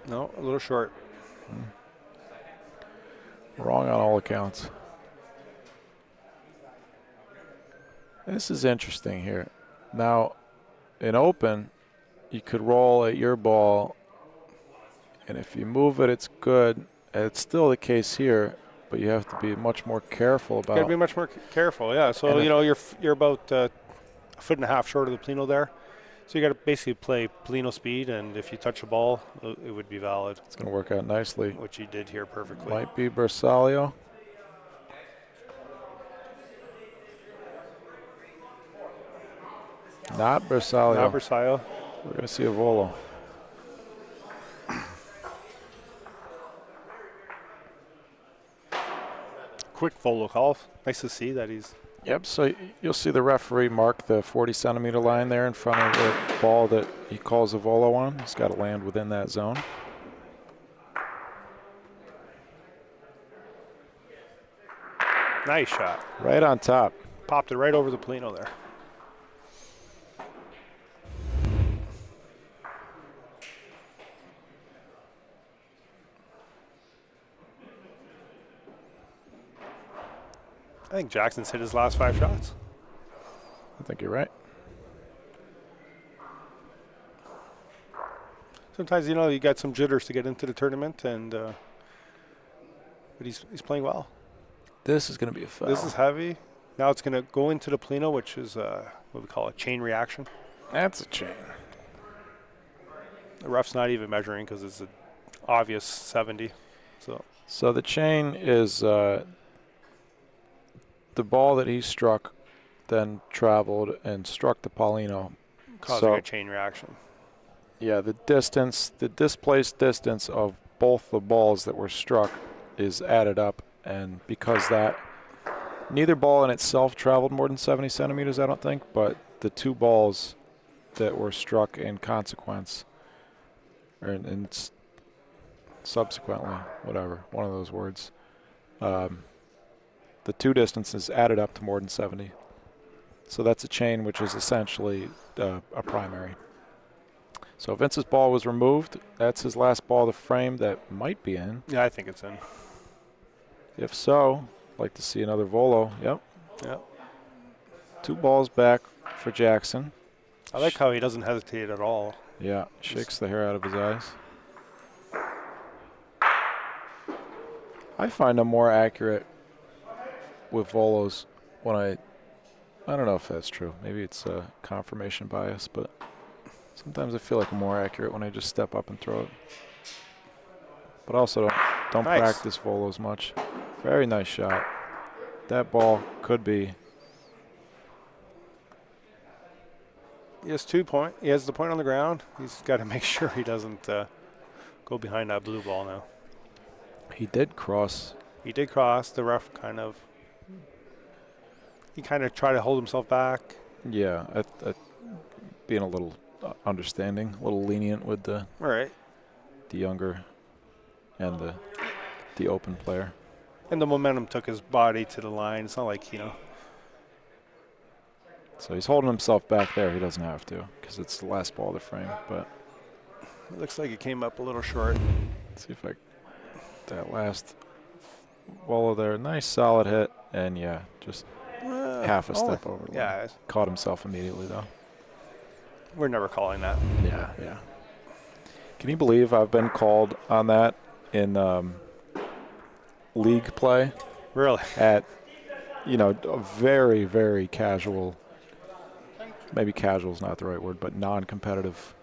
[SPEAKER 3] No, a little short.
[SPEAKER 1] Wrong on all accounts. This is interesting here. Now, in open, you could roll at your ball, and if you move it, it's good. It's still the case here, but you have to be much more careful about.
[SPEAKER 3] Got to be much more careful, yeah. So you're about a foot and a half short of the Plino there. So you got to basically play Plino speed, and if you touch the ball, it would be valid.
[SPEAKER 1] It's going to work out nicely.
[SPEAKER 3] Which he did here perfectly.
[SPEAKER 1] Might be Bersaglio. Not Bersaglio.
[SPEAKER 3] Not Bersaglio.
[SPEAKER 1] We're going to see a volo.
[SPEAKER 3] Quick volo call. Nice to see that he's.
[SPEAKER 1] Yep, so you'll see the referee mark the 40-centimeter line there in front of the ball that he calls a volo on. He's got to land within that zone.
[SPEAKER 3] Nice shot.
[SPEAKER 1] Right on top.
[SPEAKER 3] Popped it right over the Plino there. I think Jackson's hit his last 5 shots.
[SPEAKER 1] I think you're right.
[SPEAKER 3] Sometimes, you got some jitters to get into the tournament, and but he's playing well.
[SPEAKER 1] This is going to be a foul.
[SPEAKER 3] This is heavy. Now it's going to go into the Plino, which is what we call a chain reaction.
[SPEAKER 1] That's a chain.
[SPEAKER 3] The ref's not even measuring because it's an obvious 70.
[SPEAKER 1] So the chain is the ball that he struck, then traveled and struck the Paulino,
[SPEAKER 3] causing a chain reaction.
[SPEAKER 1] Yeah, the displaced distance of both the balls that were struck is added up, and because that, neither ball in itself traveled more than 70 centimeters, I don't think, but the two balls that were struck in consequence, or subsequently, whatever, one of those words, the two distances added up to more than 70. So that's a chain, which is essentially a primary. So Vince's ball was removed. That's his last ball of the frame that might be in.
[SPEAKER 3] Yeah, I think it's in.
[SPEAKER 1] If so, I'd like to see another volo. Yep.
[SPEAKER 3] Yep.
[SPEAKER 1] 2 balls back for Jackson.
[SPEAKER 3] I like how he doesn't hesitate at all.
[SPEAKER 1] Yeah, shakes the hair out of his eyes. I find I'm more accurate with volos when I don't know if that's true. Maybe it's confirmation bias, but sometimes I feel like I'm more accurate when I just step up and throw it. But also don't
[SPEAKER 3] Nice.
[SPEAKER 1] practice volos much. Very nice shot. That ball could be.
[SPEAKER 3] He has 2 point. He has the point on the ground. He's got to make sure he doesn't go behind that blue ball now.
[SPEAKER 1] He did cross.
[SPEAKER 3] He did cross. The ref he kind of tried to hold himself back.
[SPEAKER 1] Yeah, being a little understanding, a little lenient with the
[SPEAKER 3] All right.
[SPEAKER 1] the younger and the open player.
[SPEAKER 3] And the momentum took his body to the line. It's not like,
[SPEAKER 1] So he's holding himself back there. He doesn't have to because it's the last ball of the frame. But
[SPEAKER 3] it looks like it came up a little short.
[SPEAKER 1] let's see if that last ball there, nice solid hit, and yeah, just half a step over. The
[SPEAKER 3] Yeah.
[SPEAKER 1] line. Caught himself immediately though.
[SPEAKER 3] We're never calling that.
[SPEAKER 1] Yeah, yeah. Can you believe I've been called on that in league play
[SPEAKER 3] Really?
[SPEAKER 1] at, a very, very casual, maybe casual is not the right word, but non-competitive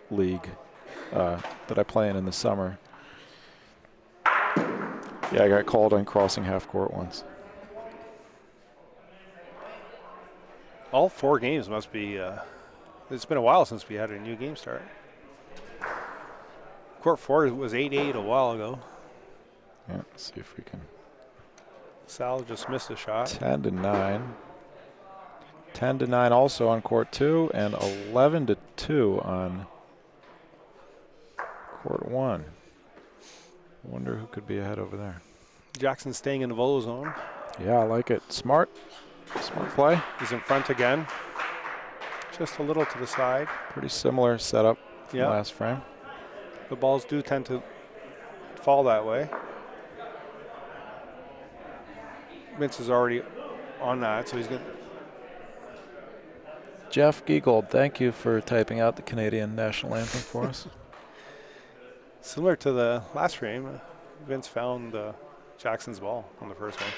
[SPEAKER 1] league that I play in the summer. Yeah, I got called on crossing half court once.
[SPEAKER 3] All 4 games must be. It's been a while since we had a new game start. Court 4 was 8-8 a while ago.
[SPEAKER 1] Yeah, let's see if we can.
[SPEAKER 3] Sal just missed a shot.
[SPEAKER 1] 10-9. 10-9 also on court 2, and 11-2 on court 1. Wonder who could be ahead over there.
[SPEAKER 3] Jackson staying in the volo zone.
[SPEAKER 1] Yeah, I like it. Smart play.
[SPEAKER 3] He's in front again. Just a little to the side.
[SPEAKER 1] Pretty similar setup from last frame.
[SPEAKER 3] The balls do tend to fall that way. Vince is already on that, so he's going to.
[SPEAKER 1] Jeff Giegold, thank you for typing out the Canadian national anthem for us.
[SPEAKER 3] Similar to the last frame, Vince found Jackson's ball on the first one.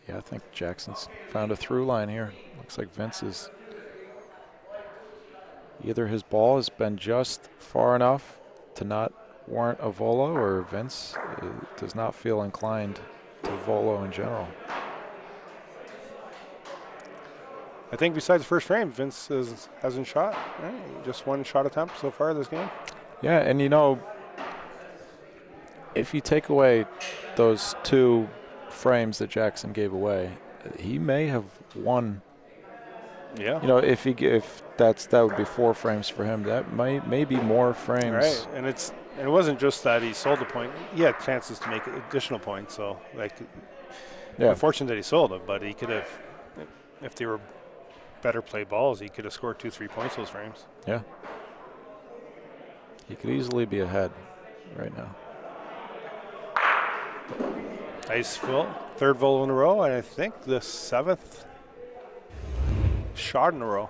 [SPEAKER 1] Yeah, I think Jackson's found a through line here. Looks like Vince is either his ball has been just far enough to not warrant a volo, or Vince does not feel inclined to volo in general.
[SPEAKER 3] I think besides the first frame, Vince hasn't shot. Right? Just one shot attempt so far this game.
[SPEAKER 1] Yeah, and if you take away those 2 frames that Jackson gave away, he may have won.
[SPEAKER 3] Yeah.
[SPEAKER 1] If that would be 4 frames for him. That may be more frames.
[SPEAKER 3] Right, and it wasn't just that he sold the point. He had chances to make additional points. So unfortunate that he sold it, but he could have, if they were better play balls, he could have scored 2-3 points those frames.
[SPEAKER 1] Yeah. He could easily be ahead right now.
[SPEAKER 3] Nice fill. 3rd volo in a row, and I think the 7th shot in a row.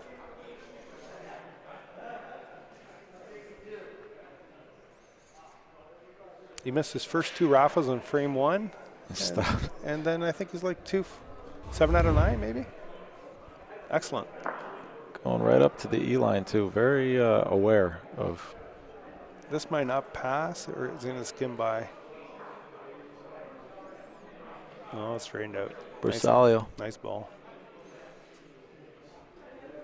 [SPEAKER 3] He missed his first 2 Rafas on frame 1. And then I think he's like 7 out of 9 maybe. Excellent.
[SPEAKER 1] Going right up to the E line too. Very aware of.
[SPEAKER 3] This might not pass, or is going to skim by. Oh, it's straightened out.
[SPEAKER 1] Bersaglio.
[SPEAKER 3] Nice ball.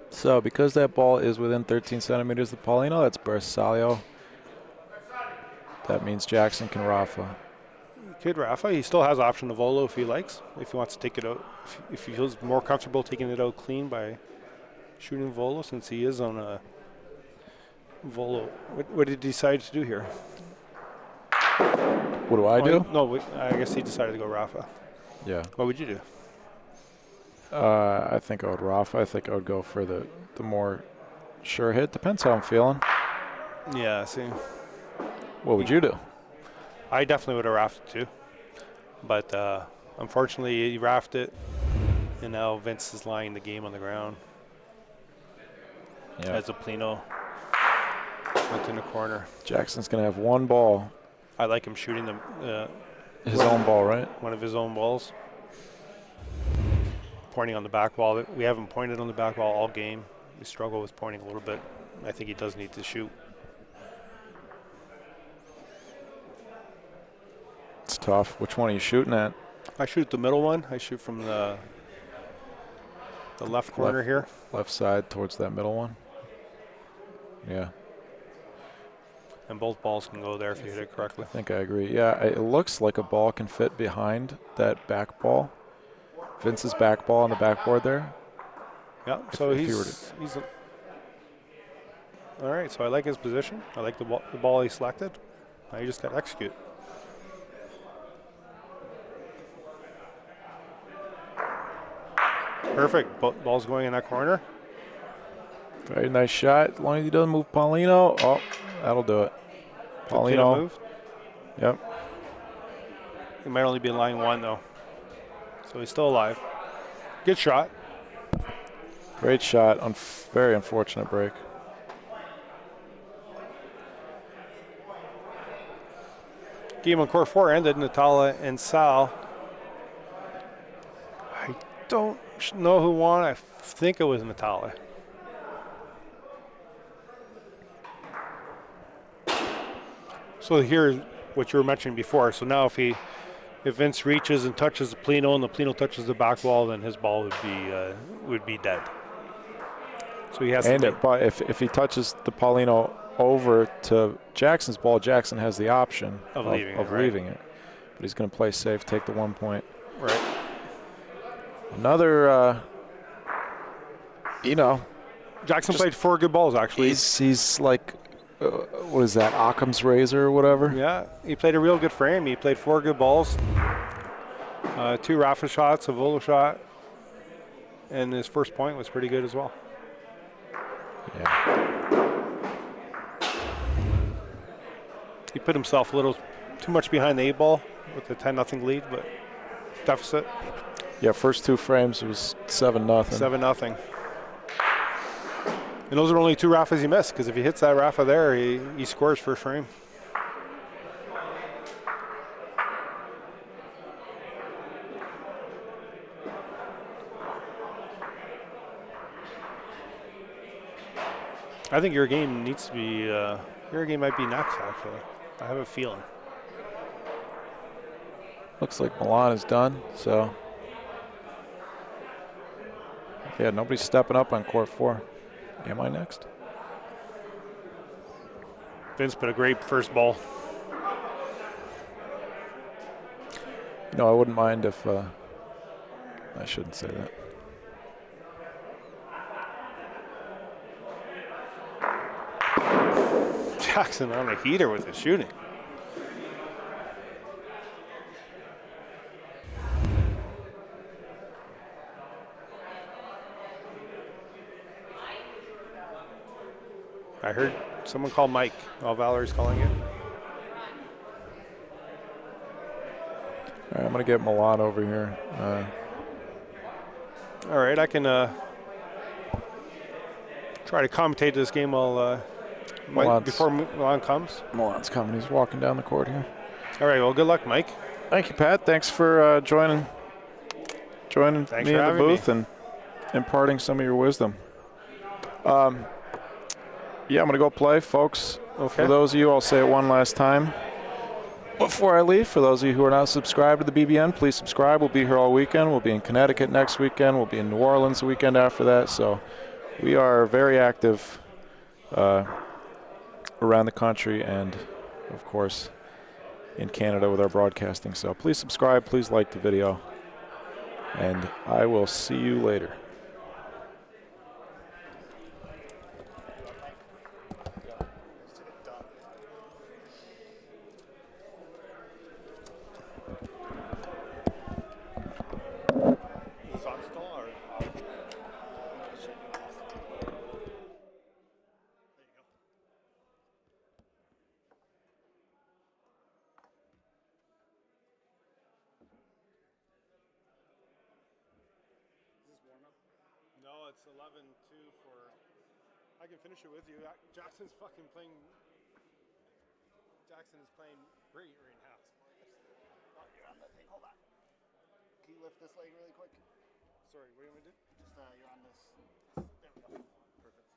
[SPEAKER 1] So because that ball is within 13 centimeters of Paulino, that's Bersaglio. That means Jackson can Rafa.
[SPEAKER 3] Kid Rafa, he still has option to volo if he likes, if he wants to take it out, if he feels more comfortable taking it out clean by shooting volo, since he is on a volo. What did he decide to do here?
[SPEAKER 1] What do I do?
[SPEAKER 3] No, I guess he decided to go Rafa.
[SPEAKER 1] Yeah.
[SPEAKER 3] What would you do?
[SPEAKER 1] I think I would Rafa. I think I would go for the more sure hit. Depends how I'm feeling.
[SPEAKER 3] Yeah, see.
[SPEAKER 1] What would you do?
[SPEAKER 3] I definitely would have rafted too. But unfortunately, he rafted it, and now Vince is lying the game on the ground.
[SPEAKER 1] Yeah.
[SPEAKER 3] As a Plino went in the corner.
[SPEAKER 1] Jackson's going to have 1 ball.
[SPEAKER 3] I like him shooting
[SPEAKER 1] his own ball, right?
[SPEAKER 3] One of his own balls. Pointing on the back wall. We haven't pointed on the back wall all game. We struggle with pointing a little bit. I think he does need to shoot.
[SPEAKER 1] It's tough. Which one are you shooting at?
[SPEAKER 3] I shoot the middle one. I shoot from the left corner here.
[SPEAKER 1] Left side towards that middle one. Yeah.
[SPEAKER 3] And both balls can go there if you hit it correctly.
[SPEAKER 1] I think I agree. Yeah, it looks like a ball can fit behind that back ball. Vince's back ball on the backboard there.
[SPEAKER 3] Yeah, so he's all right, so I like his position. I like the ball he selected. Now you just got to execute. Perfect. Ball's going in that corner.
[SPEAKER 1] Very nice shot. As long as he doesn't move Paulino. Oh, that'll do it. Paulino.
[SPEAKER 3] Move.
[SPEAKER 1] Yep.
[SPEAKER 3] He might only be in line 1, though. So he's still alive. Good shot.
[SPEAKER 1] Great shot. Very unfortunate break.
[SPEAKER 3] Game on court 4 ended. Natala and Sal. I don't know who won. I think it was Natala. So here's what you were mentioning before. So now if Vince reaches and touches the Plino and the Plino touches the back wall, then his ball would be dead. So he has to.
[SPEAKER 1] But if he touches the Paulino over to Jackson's ball, Jackson has the option
[SPEAKER 3] of
[SPEAKER 1] leaving it. But he's going to play safe, take the 1 point.
[SPEAKER 3] Right.
[SPEAKER 1] Another,
[SPEAKER 3] Jackson played 4 good balls, actually.
[SPEAKER 1] He's like, what is that, Occam's razor or whatever?
[SPEAKER 3] Yeah, he played a real good frame. He played 4 good balls, 2 Rafa shots, a Volo shot, and his first point was pretty good as well.
[SPEAKER 1] Yeah.
[SPEAKER 3] He put himself a little too much behind the 8 ball with the 10-0 lead, but deficit.
[SPEAKER 1] Yeah, first 2 frames it was 7-0.
[SPEAKER 3] 7-0. And those are only 2 Rafas he missed, because if he hits that Rafa there, he scores first frame. I think your game needs to be, your game might be next, actually. I have a feeling.
[SPEAKER 1] Looks like Milan is done, so. Yeah, nobody's stepping up on court 4. Am I next?
[SPEAKER 3] Vince put a great first ball.
[SPEAKER 1] I wouldn't mind if, I shouldn't say that.
[SPEAKER 3] Jackson on a heater with his shooting. I heard someone call Mike while Valerie's calling it.
[SPEAKER 1] All right, I'm going to get Milan over here.
[SPEAKER 3] All right, I can try to commentate this game while before Milan comes.
[SPEAKER 1] Milan's coming. He's walking down the court here.
[SPEAKER 3] All right, well, good luck, Mike.
[SPEAKER 1] Thank you, Pat. Thanks for joining
[SPEAKER 3] Thanks
[SPEAKER 1] me in
[SPEAKER 3] for
[SPEAKER 1] the
[SPEAKER 3] having
[SPEAKER 1] booth
[SPEAKER 3] me.
[SPEAKER 1] and imparting some of your wisdom. Yeah, I'm going to go play, folks.
[SPEAKER 3] Okay.
[SPEAKER 1] For those of you, I'll say it one last time before I leave. For those of you who are not subscribed to the BBN, please subscribe. We'll be here all weekend. We'll be in Connecticut next weekend. We'll be in New Orleans the weekend after that. So we are very active around the country and, of course, in Canada with our broadcasting. So please subscribe. Please like the video. And I will see you later.
[SPEAKER 3] No, it's 11-2 for. I can finish it with you. Jackson's fucking playing. Jackson is playing great right now.
[SPEAKER 2] Oh, you're on the thing. Hold on. Can you lift this leg really quick?
[SPEAKER 3] Sorry, what do you want me to do?
[SPEAKER 2] Just you're on this. There we go. Perfect.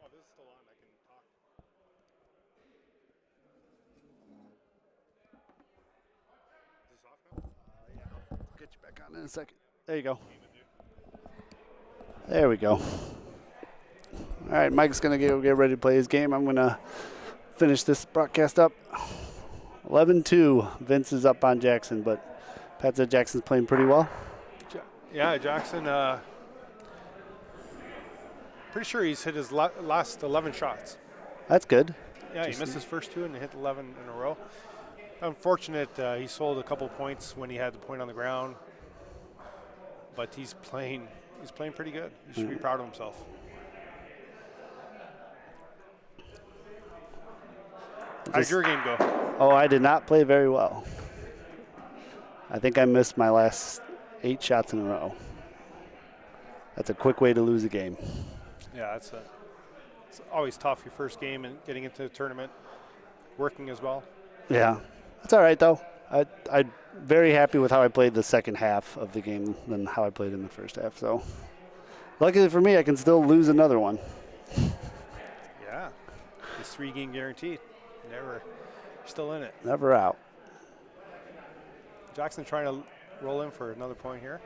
[SPEAKER 3] Oh, this is still on. I can talk. Is this off now?
[SPEAKER 2] Yeah. I'll get you back on in a second. There you go. There we go. All right, Mike's going to get ready to play his game. I'm going to finish this broadcast up. 11-2. Vince is up on Jackson, but Pat said Jackson's playing pretty well.
[SPEAKER 3] Yeah, Jackson, pretty sure he's hit his last 11 shots.
[SPEAKER 2] That's good.
[SPEAKER 3] Yeah, he missed his first 2 and hit 11 in a row. Unfortunate, he sold a couple points when he had the point on the ground, but he's playing pretty good. He should be proud of himself. How did your game go?
[SPEAKER 2] Oh, I did not play very well. I think I missed my last 8 shots in a row. That's a quick way to lose a game.
[SPEAKER 3] Yeah, it's always tough, your first game and getting into the tournament. working as well.
[SPEAKER 2] Yeah, that's all right though. I'm very happy with how I played the second half of the game than how I played in the first half. So, luckily for me, I can still lose another one.
[SPEAKER 3] Yeah, it's 3-game guaranteed. Never, still in it.
[SPEAKER 2] Never out.
[SPEAKER 3] Jackson trying to roll in for another point here.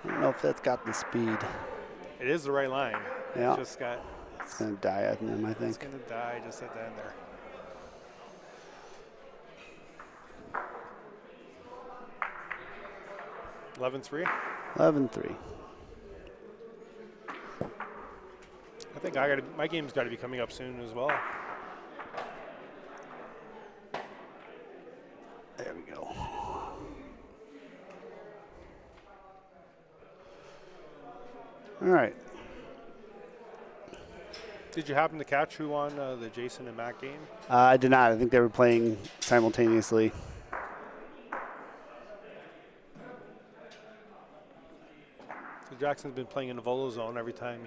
[SPEAKER 2] I don't know if that's got the speed.
[SPEAKER 3] It is the right line.
[SPEAKER 2] Yeah.
[SPEAKER 3] It's just got.
[SPEAKER 2] It's going to die at him, I
[SPEAKER 3] It's
[SPEAKER 2] think.
[SPEAKER 3] going to die just at the end there. (11-3).
[SPEAKER 2] 11-3.
[SPEAKER 3] I think my game's got to be coming up soon as well.
[SPEAKER 2] There we go. All right.
[SPEAKER 3] Did you happen to catch who won the Jason and Matt game?
[SPEAKER 2] I did not. I think they were playing simultaneously.
[SPEAKER 3] So Jackson's been playing in the volo zone every time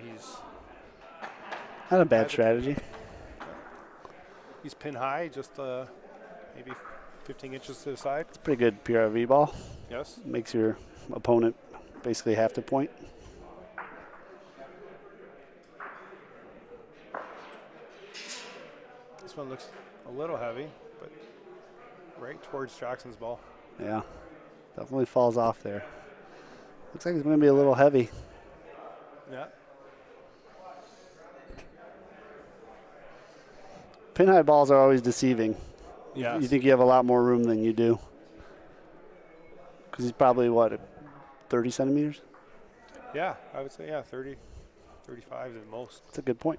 [SPEAKER 2] Not a bad strategy.
[SPEAKER 3] he's pin high, just maybe 15 inches to the side.
[SPEAKER 2] It's a pretty good PRV ball.
[SPEAKER 3] Yes.
[SPEAKER 2] Makes your opponent basically have to point.
[SPEAKER 3] This one looks a little heavy, but right towards Jackson's ball.
[SPEAKER 2] Yeah, definitely falls off there. Looks like it's going to be a little heavy.
[SPEAKER 3] Yeah.
[SPEAKER 2] Pin high balls are always deceiving.
[SPEAKER 3] Yes.
[SPEAKER 2] You think you have a lot more room than you do. Because he's probably, what, 30 centimeters?
[SPEAKER 3] Yeah, I would say, yeah, 30, 35 at most.
[SPEAKER 2] That's a good point.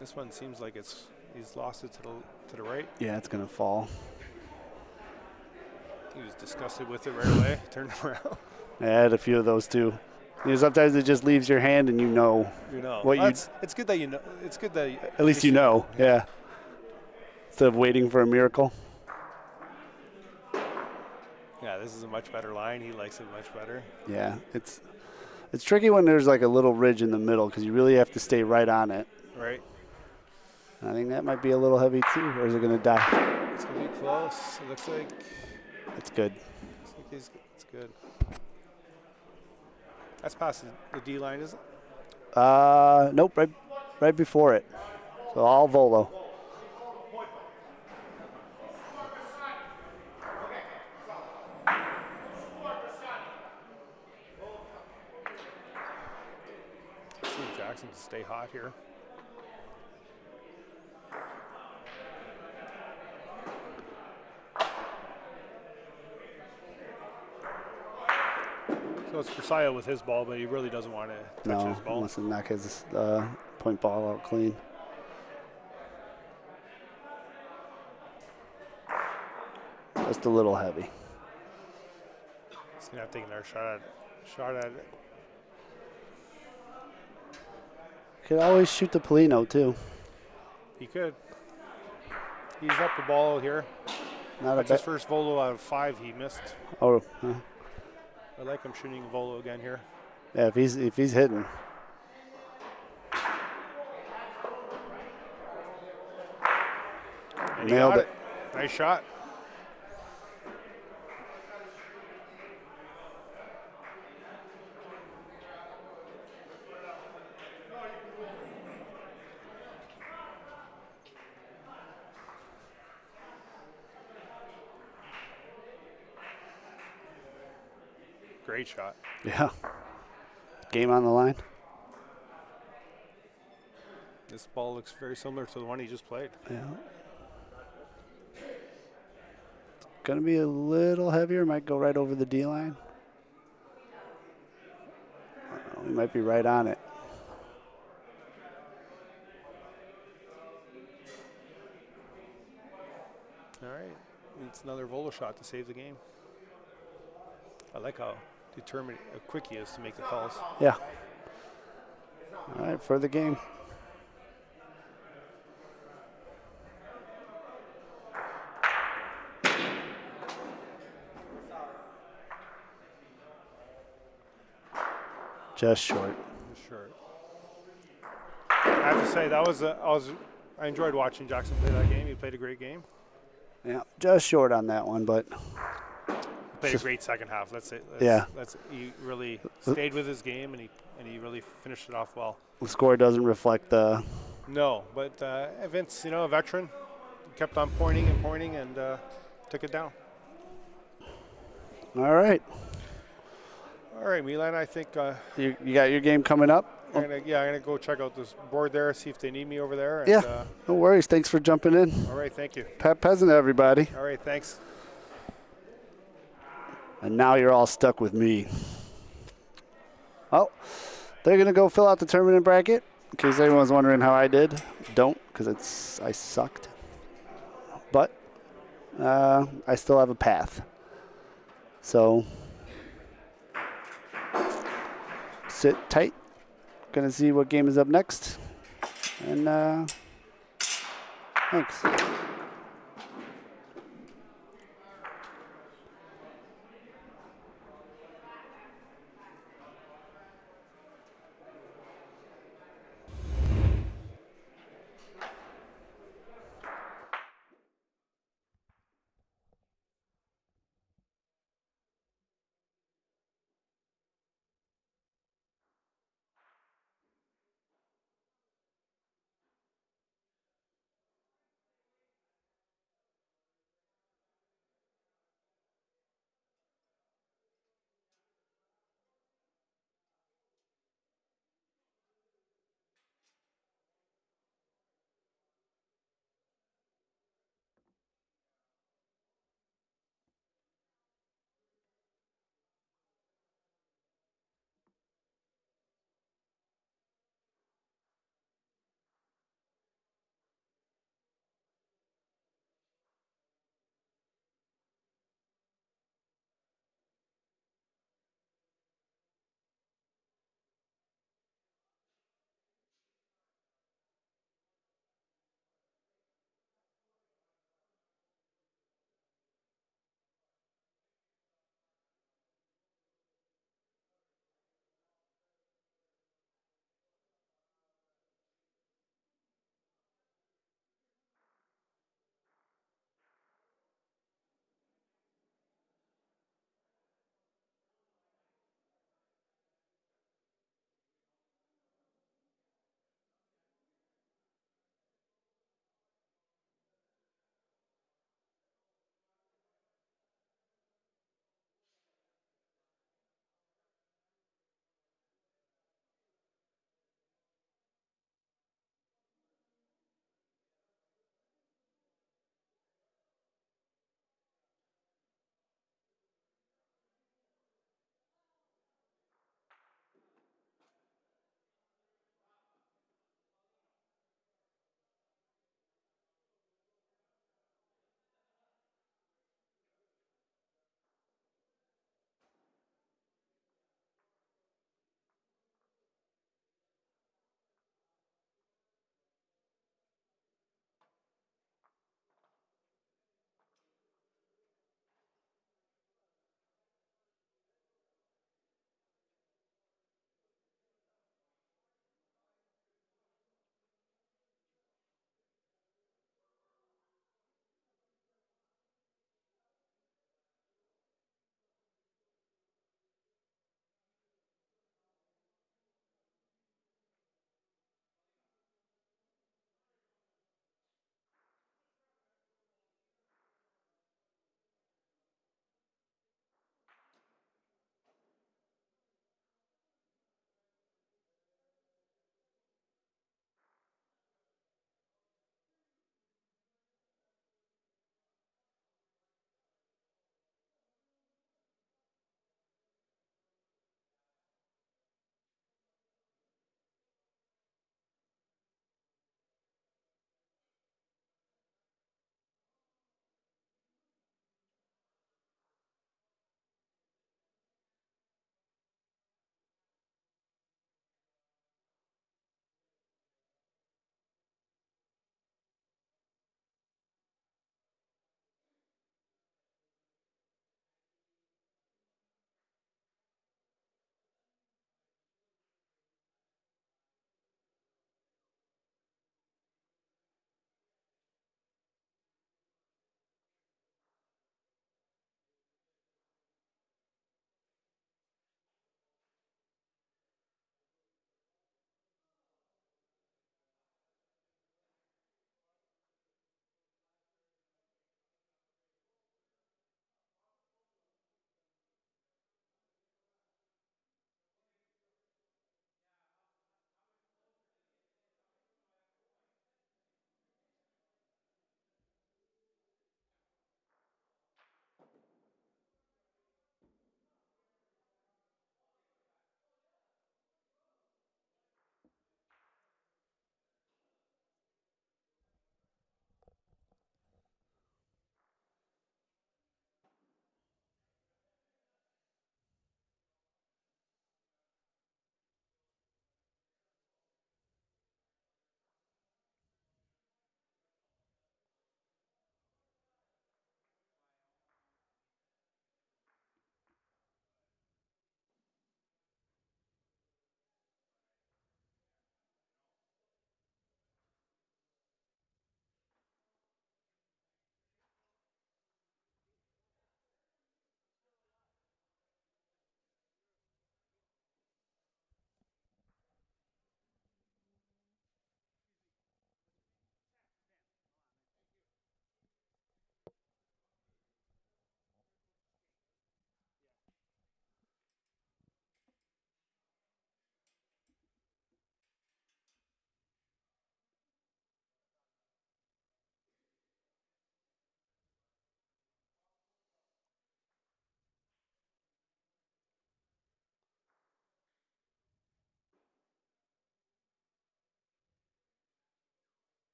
[SPEAKER 3] This one seems like he's lost it to the right.
[SPEAKER 2] Yeah, it's going to fall.
[SPEAKER 3] He was disgusted with it right away. Turned around.
[SPEAKER 2] I had a few of those too. You know, sometimes it just leaves your hand and you know.
[SPEAKER 3] You know.
[SPEAKER 2] What
[SPEAKER 3] Well,
[SPEAKER 2] you-
[SPEAKER 3] it's good that you know. It's good that
[SPEAKER 2] At least you know, yeah. Instead of waiting for a miracle.
[SPEAKER 3] Yeah, this is a much better line. He likes it much better.
[SPEAKER 2] Yeah, it's tricky when there's like a little ridge in the middle because you really have to stay right on it.
[SPEAKER 3] Right.
[SPEAKER 2] I think that might be a little heavy too, or is it going to die?
[SPEAKER 3] It's gonna be close. It looks like.
[SPEAKER 2] It's good.
[SPEAKER 3] It's good. That's past the D line, is it?
[SPEAKER 2] Nope, right before it. So all volo.
[SPEAKER 3] See if Jackson can stay hot here. So it's Versailles with his ball, but he really doesn't want to touch
[SPEAKER 2] No,
[SPEAKER 3] his ball.
[SPEAKER 2] wants to knock his point ball out clean. Just a little heavy.
[SPEAKER 3] He's gonna have to take another shot at it.
[SPEAKER 2] Could always shoot the Polino too.
[SPEAKER 3] He could. He's up the ball here.
[SPEAKER 2] Not
[SPEAKER 3] That's
[SPEAKER 2] a
[SPEAKER 3] his
[SPEAKER 2] bad.
[SPEAKER 3] first volo out of 5 he missed.
[SPEAKER 2] Oh,
[SPEAKER 3] I like him shooting a volo again here.
[SPEAKER 2] yeah. If he's hitting,
[SPEAKER 3] And he
[SPEAKER 2] nailed
[SPEAKER 3] got
[SPEAKER 2] it.
[SPEAKER 3] Nice shot. Great shot.
[SPEAKER 2] Yeah. Game on the line.
[SPEAKER 3] This ball looks very similar to the one he just played.
[SPEAKER 2] Yeah. Gonna be a little heavier. Might go right over the D line. We might be right on it.
[SPEAKER 3] All right. It's another volo shot to save the game. I like how determined, how quick he is to make the calls.
[SPEAKER 2] Yeah. All right, for the game. Just short.
[SPEAKER 3] Sure. I have to say I enjoyed watching Jackson play that game. He played a great game.
[SPEAKER 2] Yeah, just short on that one, but
[SPEAKER 3] Played a great second half.
[SPEAKER 2] Yeah.
[SPEAKER 3] He really stayed with his game, and he really finished it off well.
[SPEAKER 2] the score doesn't reflect the.
[SPEAKER 3] No, but Vince, a veteran, kept on pointing and took it down.
[SPEAKER 2] All right.
[SPEAKER 3] All right, Milan, I think
[SPEAKER 2] You got your game coming up?
[SPEAKER 3] I'm gonna go check out this board there, see if they need me over there. And,
[SPEAKER 2] Yeah, no worries. Thanks for jumping in.
[SPEAKER 3] All right, thank you.
[SPEAKER 2] Pat Peasant, everybody.
[SPEAKER 3] All right, thanks.
[SPEAKER 2] And now you're all stuck with me. Oh, they're going to go fill out the tournament bracket. In case anyone's wondering how I did. Don't, because I sucked. But I still have a path. So sit tight. Going to see what game is up next. And thanks.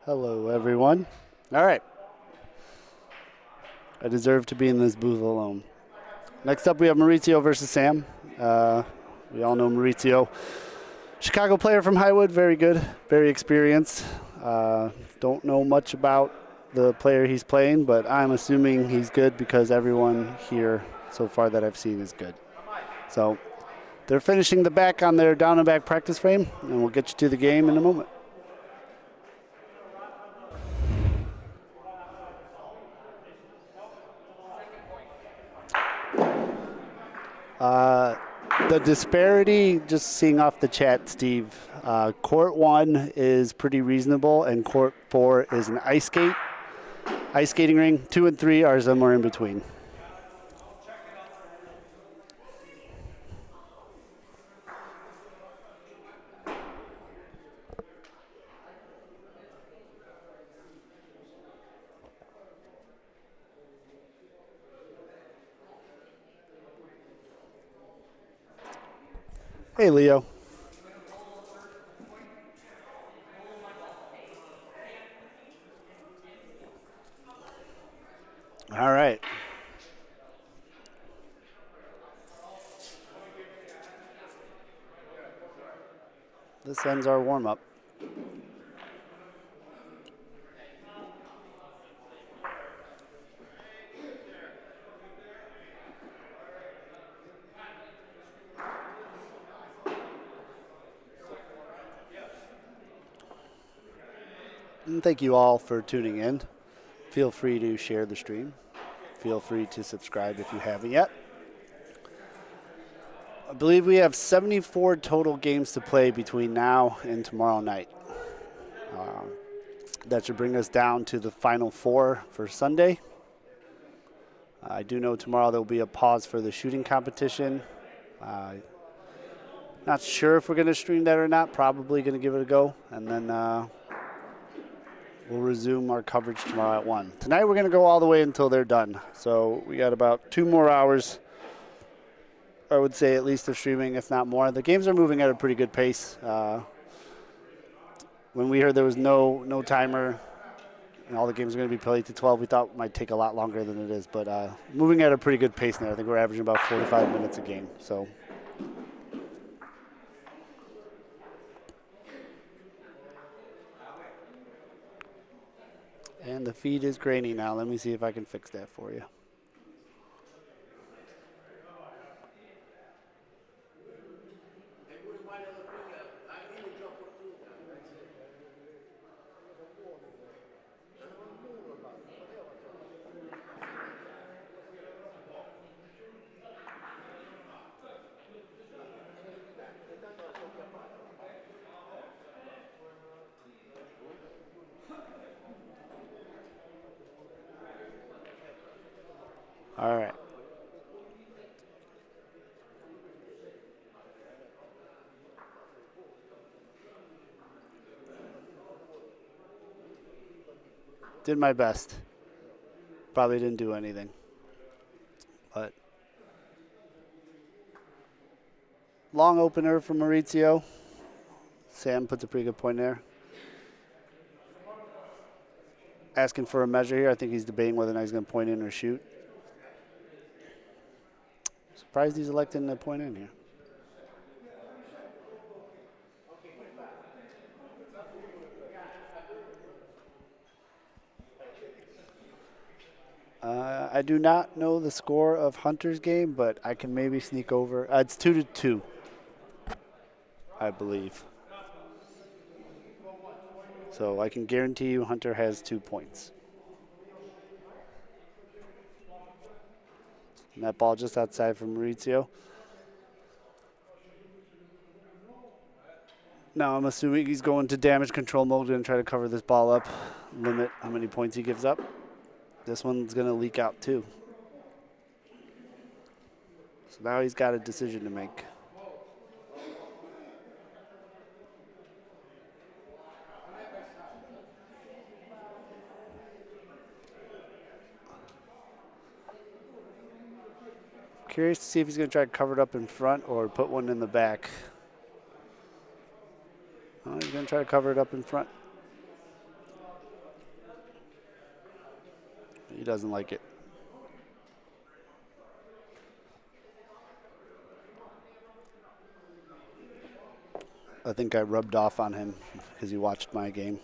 [SPEAKER 2] Hello, everyone. All right. I deserve to be in this booth alone. Next up, we have Mauricio versus Sam. We all know Mauricio. Chicago player from Highwood, very good, very experienced. Don't know much about the player he's playing, but I'm assuming he's good because everyone here so far that I've seen is good. So they're finishing the back on their down and back practice frame, and we'll get you to the game in a moment. The disparity, just seeing off the chat, Steve, court 1 is pretty reasonable, and court 4 is an ice skating ring. 2 and 3 are somewhere in between. Hey, Leo. All right. This ends our warm-up. And thank you all for tuning in. Feel free to share the stream. Feel free to subscribe if you haven't yet. I believe we have 74 total games to play between now and tomorrow night. That should bring us down to the final 4 for Sunday. I do know tomorrow there will be a pause for the shooting competition. Not sure if we're going to stream that or not. Probably going to give it a go. And then we'll resume our coverage tomorrow at 1. Tonight we're going to go all the way until they're done. So we got about 2 more hours, I would say, at least of streaming, if not more. The games are moving at a pretty good pace. When we heard there was no timer and all the games are going to be played to 12, we thought it might take a lot longer than it is. But moving at a pretty good pace now. I think we're averaging about 45 minutes a game. So. And the feed is grainy now. Let me see if I can fix that for you. All right. Did my best. Probably didn't do anything. But long opener from Mauricio. Sam puts a pretty good point there. Asking for a measure here. I think he's debating whether or not he's going to point in or shoot. Surprised he's electing to point in here. I do not know the score of Hunter's game, but I can maybe sneak over. It's 2-2, I believe. So I can guarantee you Hunter has 2 points. And that ball just outside from Mauricio. Now I'm assuming he's going to damage control mode and try to cover this ball up, limit how many points he gives up. This one's going to leak out too. So now he's got a decision to make. Curious to see if he's going to try to cover it up in front or put one in the back. Oh, he's going to try to cover it up in front. He doesn't like it. I think I rubbed off on him because he watched my game.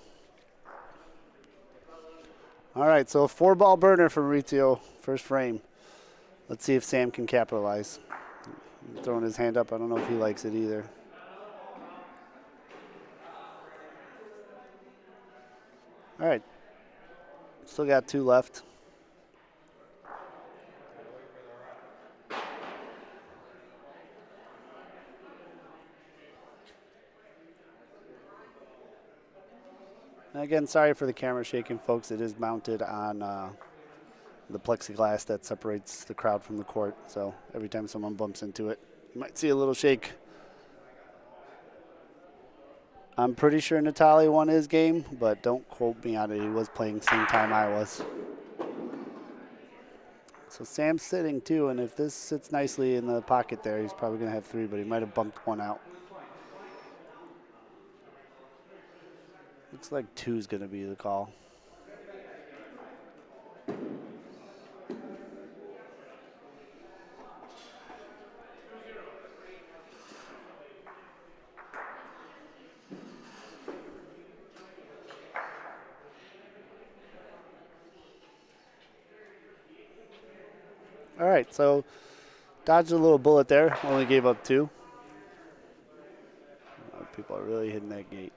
[SPEAKER 2] All right, so a 4-ball burner for Mauricio, first frame. Let's see if Sam can capitalize. Throwing his hand up. I don't know if he likes it either. All right. Still got 2 left. And again, sorry for the camera shaking, folks. It is mounted on the plexiglass that separates the crowd from the court. So every time someone bumps into it, you might see a little shake. I'm pretty sure Natali won his game, but don't quote me on it. He was playing same time I was. So Sam's sitting too, and if this sits nicely in the pocket there, he's probably going to have 3, but he might have bumped 1 out. Looks like 2 is going to be the call. All right, so dodged a little bullet there. Only gave up 2. People are really hitting that gate.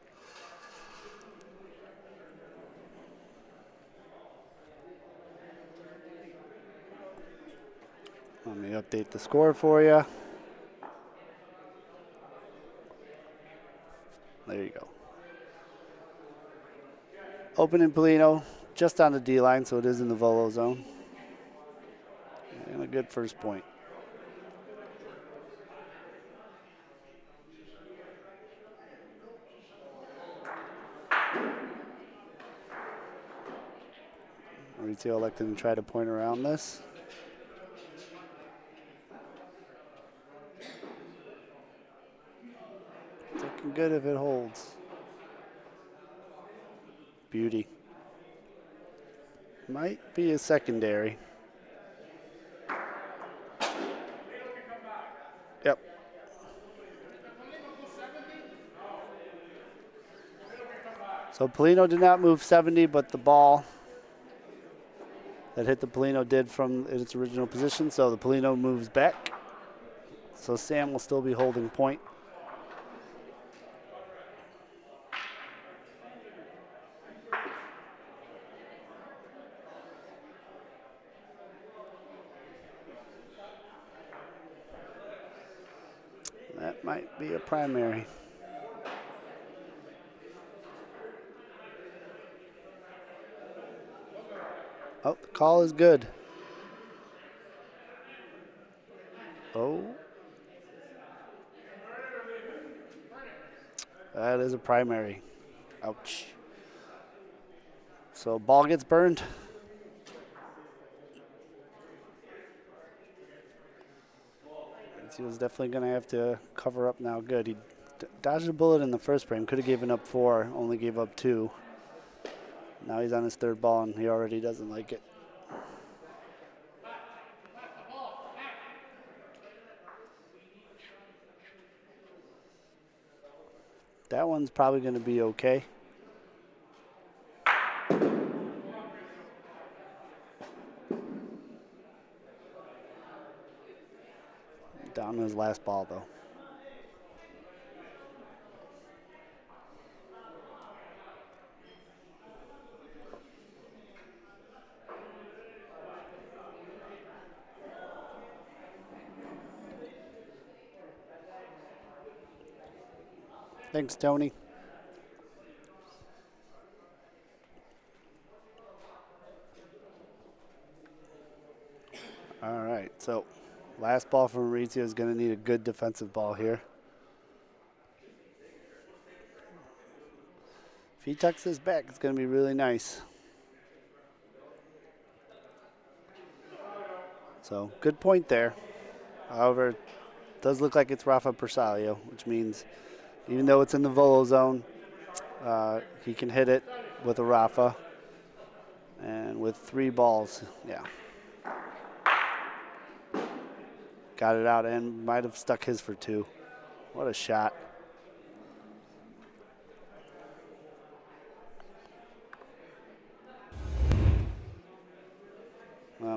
[SPEAKER 2] Let me update the score for you. There you go. Open in Polino, just on the D line, so it is in the volo zone. And a good first point. Mauricio elected to try to point around this. Looking good if it holds. Beauty. Might be a secondary. Yep. So Polino did not move 70, but the ball that hit the Polino did from its original position. So the Polino moves back. So Sam will still be holding point. That might be a primary. Oh, the call is good. Oh. That is a primary. Ouch. So ball gets burned. He was definitely going to have to cover up now. Good. He dodged a bullet in the first frame. Could have given up 4, only gave up 2. Now he's on his 3rd ball, and he already doesn't like it. That one's probably going to be okay. Down to his last ball, though. Thanks, Tony. All right, so last ball from Mauricio is going to need a good defensive ball here. If he tucks this back, it's going to be really nice. So good point there. However, it does look like it's Rafa Persalio, which means even though it's in the volo zone, he can hit it with a Rafa. And with 3 balls, yeah. Got it out and might have stuck his for 2. What a shot.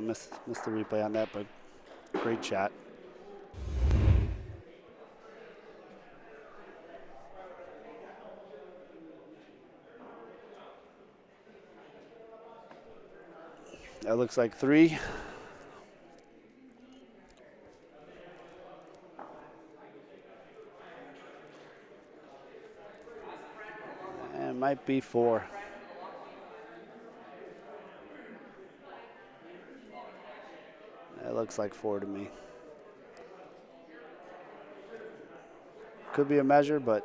[SPEAKER 2] Missed the replay on that, but great shot. That looks like 3. And might be 4. That looks like 4 to me. Could be a measure, but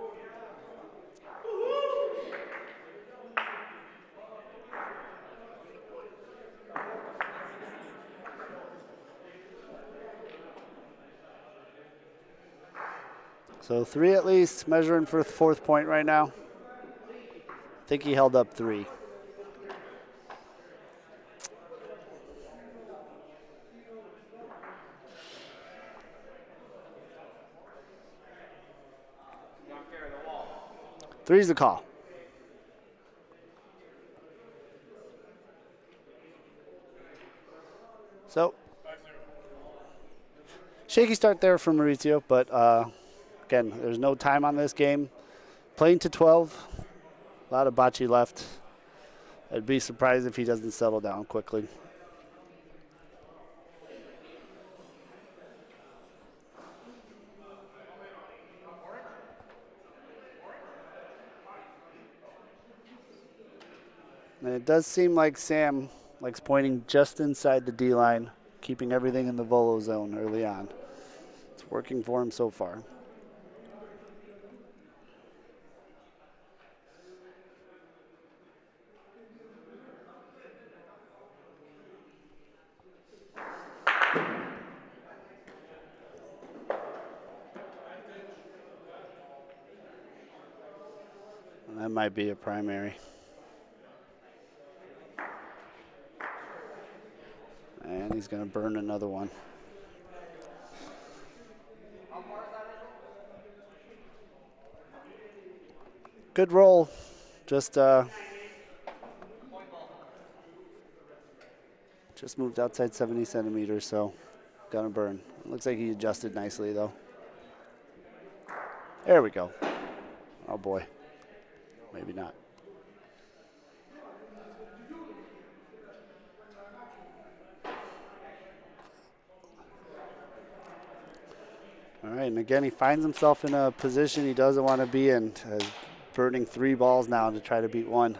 [SPEAKER 2] so 3 at least, measuring for the 4th point right now. I think he held up 3. Three's the call. So, shaky start there from Mauricio, but again, there's no time on this game. Playing to 12, a lot of bocce left. I'd be surprised if he doesn't settle down quickly. And it does seem like Sam likes pointing just inside the D line, keeping everything in the volo zone early on. It's working for him so far. And that might be a primary. And he's going to burn another one. Good roll. Just moved outside 70 centimeters, so going to burn. Looks like he adjusted nicely, though. There we go. Oh, boy. Maybe not. All right, and again, he finds himself in a position he doesn't want to be in, burning 3 balls now to try to beat 1.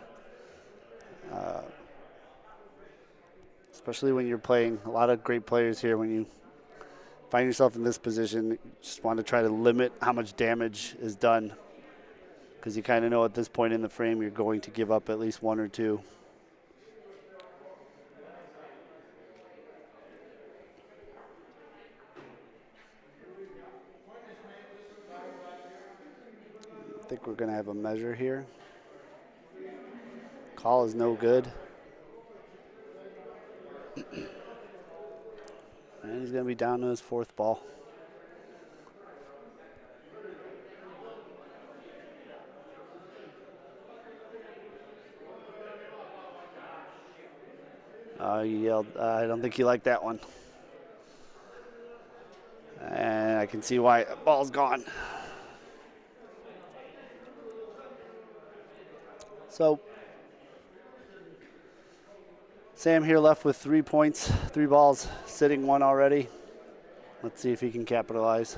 [SPEAKER 2] Especially when you're playing a lot of great players here. When you find yourself in this position, you just want to try to limit how much damage is done, because you kind of know at this point in the frame you're going to give up at least 1 or 2. I think we're going to have a measure here. Call is no good. And he's going to be down to his 4th ball. He yelled, I don't think he liked that one. And I can see why. Ball's gone. So Sam here left with 3 points, 3 balls, sitting 1 already. Let's see if he can capitalize.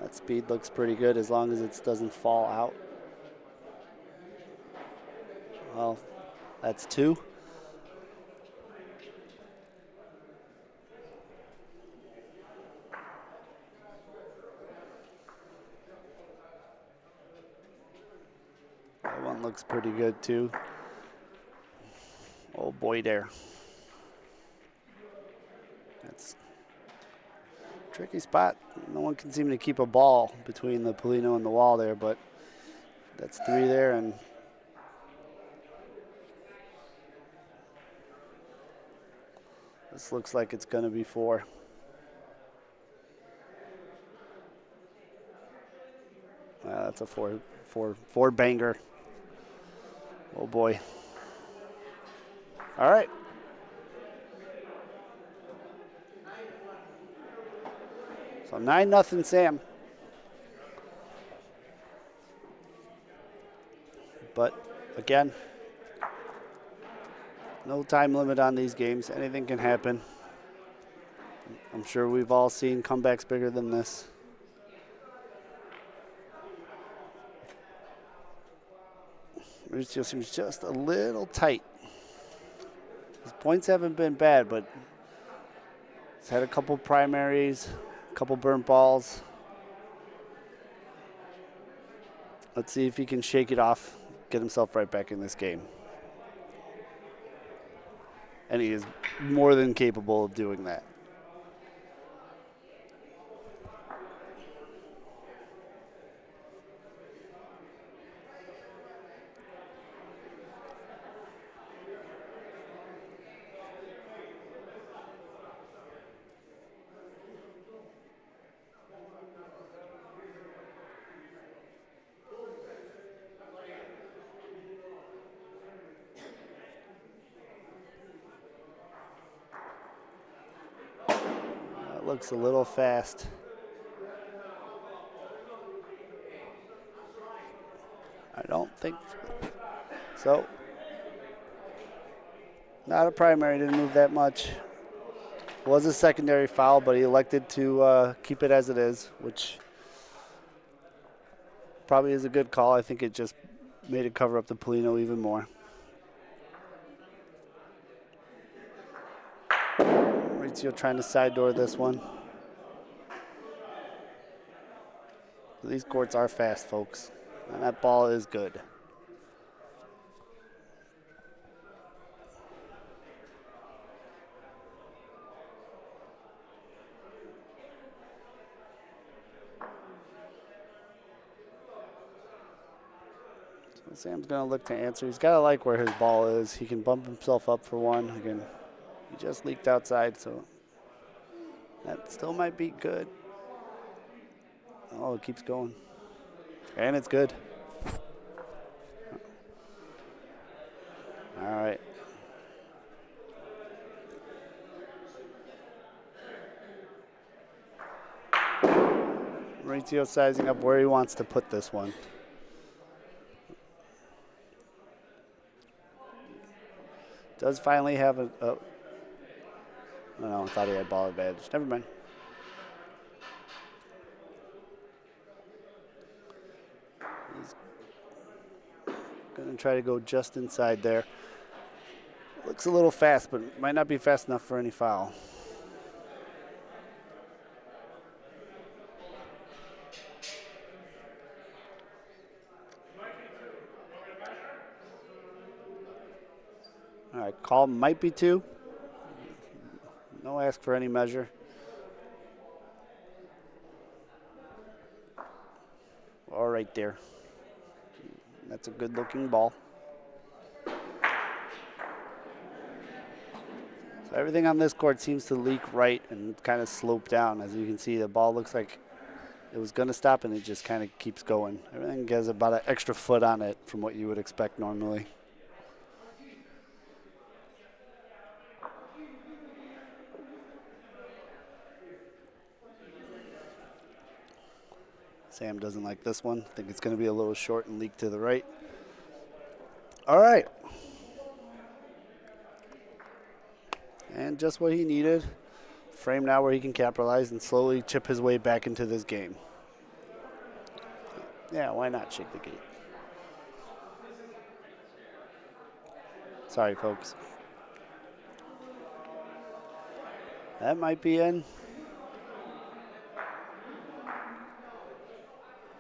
[SPEAKER 2] That speed looks pretty good as long as it doesn't fall out. Well, that's 2. That one looks pretty good too. Oh boy there. That's a tricky spot. No one can seem to keep a ball between the Polino and the wall there, but that's 3 there, and This looks like it's going to be 4. That's a four banger. Oh boy. All right. So 9-0 Sam. But again, no time limit on these games. Anything can happen. I'm sure we've all seen comebacks bigger than this. Mauricio seems just a little tight. His points haven't been bad, but he's had a couple primaries, a couple burnt balls. Let's see if he can shake it off, get himself right back in this game. And he is more than capable of doing that. Looks a little fast. I don't think so. Not a primary, didn't move that much. Was a secondary foul, but he elected to keep it as it is, which probably is a good call. I think it just made it cover up the Polino even more. Mauricio trying to side door this one. These courts are fast, folks, and that ball is good. So Sam's going to look to answer. He's got to like where his ball is. He can bump himself up for one. Again, he just leaked outside, so that still might be good. Oh, it keeps going. And it's good. All right. Mauricio sizing up where he wants to put this one. Does finally have a oh no, I thought he had ball advantage. Never mind. He's going to try to go just inside there. Looks a little fast, but might not be fast enough for any foul. All right, call might be 2. No ask for any measure. All right there. That's a good looking ball. So everything on this court seems to leak right and kind of slope down. As you can see, the ball looks like it was going to stop and it just kind of keeps going. Everything has about an extra foot on it from what you would expect normally. Sam doesn't like this one. I think it's going to be a little short and leak to the right. All right. And just what he needed. Frame now where he can capitalize and slowly chip his way back into this game. Yeah, why not shake the gate? Sorry, folks. That might be in.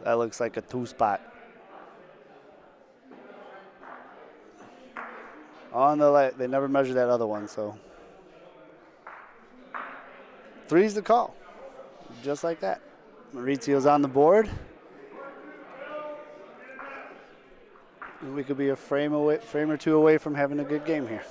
[SPEAKER 2] That looks like a 2-spot. On the light, they never measured that other one, so. 3's the call. Just like that. Mauricio's on the board. And we could be a frame or 2 away from having a good game here.